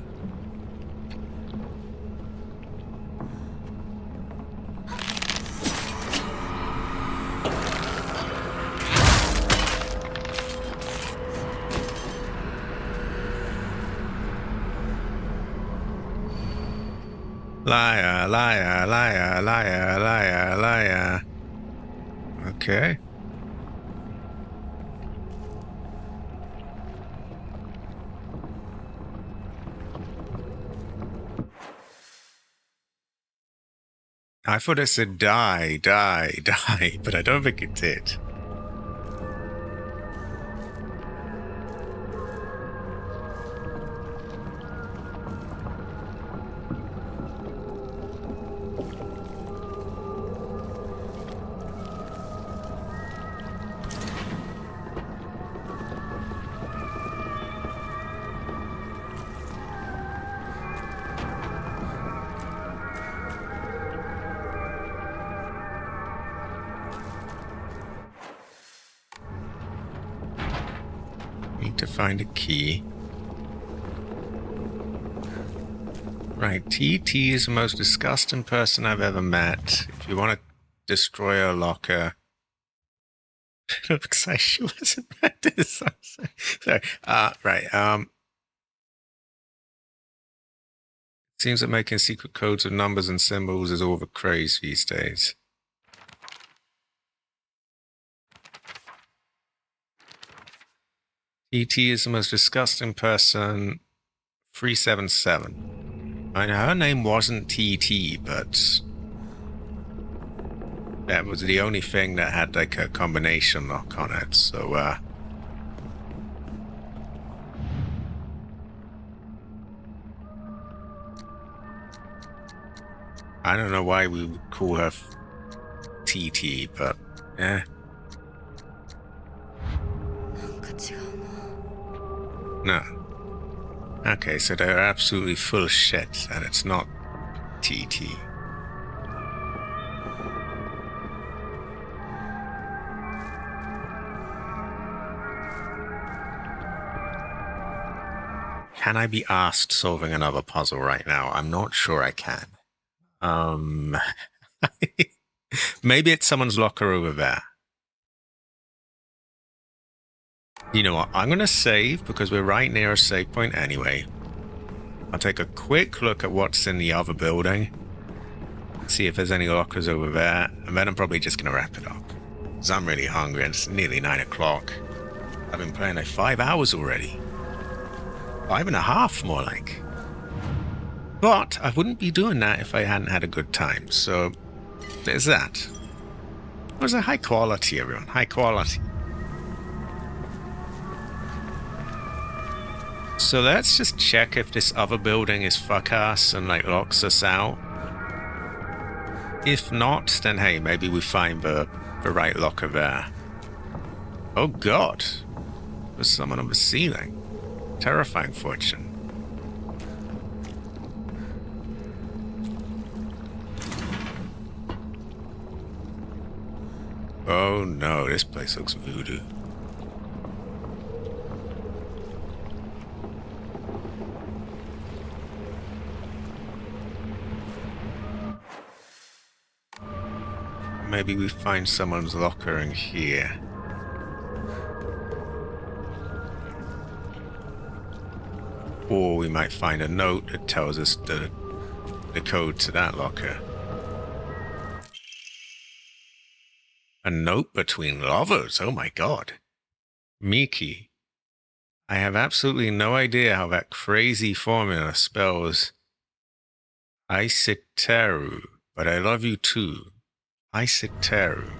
Liar, liar, liar, liar, liar, liar. Okay. I thought it said die, die, die, but I don't think it did. Need to find a key. Right, TT is the most disgusting person I've ever met. If you want to destroy a locker... It looks like she wasn't meant to. Sorry. Right, Seems that making secret codes of numbers and symbols is all the craze these days. E.T. is the most disgusting person. 377. I know her name wasn't T.T., but that was the only thing that had like a combination lock on it, so I don't know why we would call her TT, but eh. なんか違うな。 No. Okay, so they're absolutely full of shit, and it's not TT. Can I be asked solving another puzzle right now? I'm not sure I can. Maybe it's someone's locker over there. You know what? I'm going to save because we're right near a save point anyway. I'll take a quick look at what's in the other building. See if there's any lockers over there. And then I'm probably just going to wrap it up. Because I'm really hungry and it's nearly 9 o'clock. I've been playing like 5 hours already. 5.5 more like. But I wouldn't be doing that if I hadn't had a good time. So there's that. It was a high quality, everyone. High quality. So let's just check if this other building is fuck ass and like locks us out. If not, then hey, maybe we find the right locker there. Oh god. There's someone on the ceiling. Terrifying fortune. Oh no, this place looks voodoo. Maybe we find someone's locker in here. Or we might find a note that tells us the code to that locker. A note between lovers? Oh my god. Miki. I have absolutely no idea how that crazy formula spells Helisexuality, but I love you too. Helisexuality.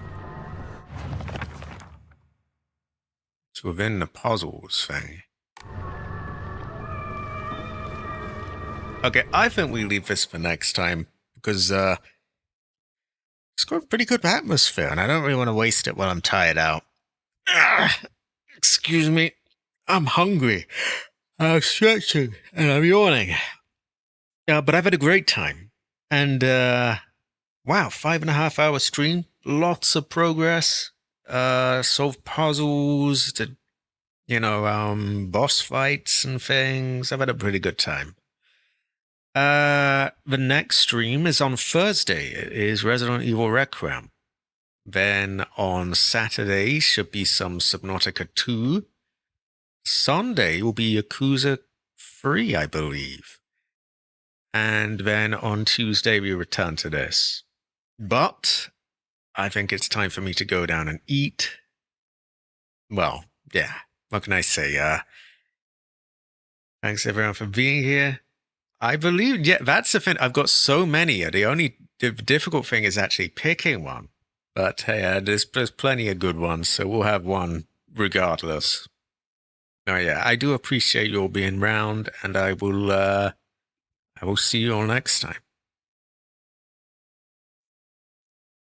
It's within the puzzles thing. Okay, I think we leave this for next time because it's got a pretty good atmosphere and I don't really want to waste it while I'm tired out. Excuse me, I'm hungry. I'm stretching and I'm yawning. But I've had a great time. And wow, 5.5 hour stream, lots of progress, solved puzzles, did, boss fights and things. I've had a pretty good time. The next stream is on Thursday. It is Resident Evil Requiem. Then on Saturday should be some Subnautica 2. Sunday will be Yakuza 3, I believe. And then on Tuesday we return to this. But I think it's time for me to go down and eat. Well, yeah. What can I say? Thanks everyone for being here. I believe, yeah, that's the thing. I've got so many. The difficult thing is actually picking one. But hey, there's plenty of good ones, so we'll have one regardless. Oh yeah, I do appreciate you all being round, and I will see you all next time.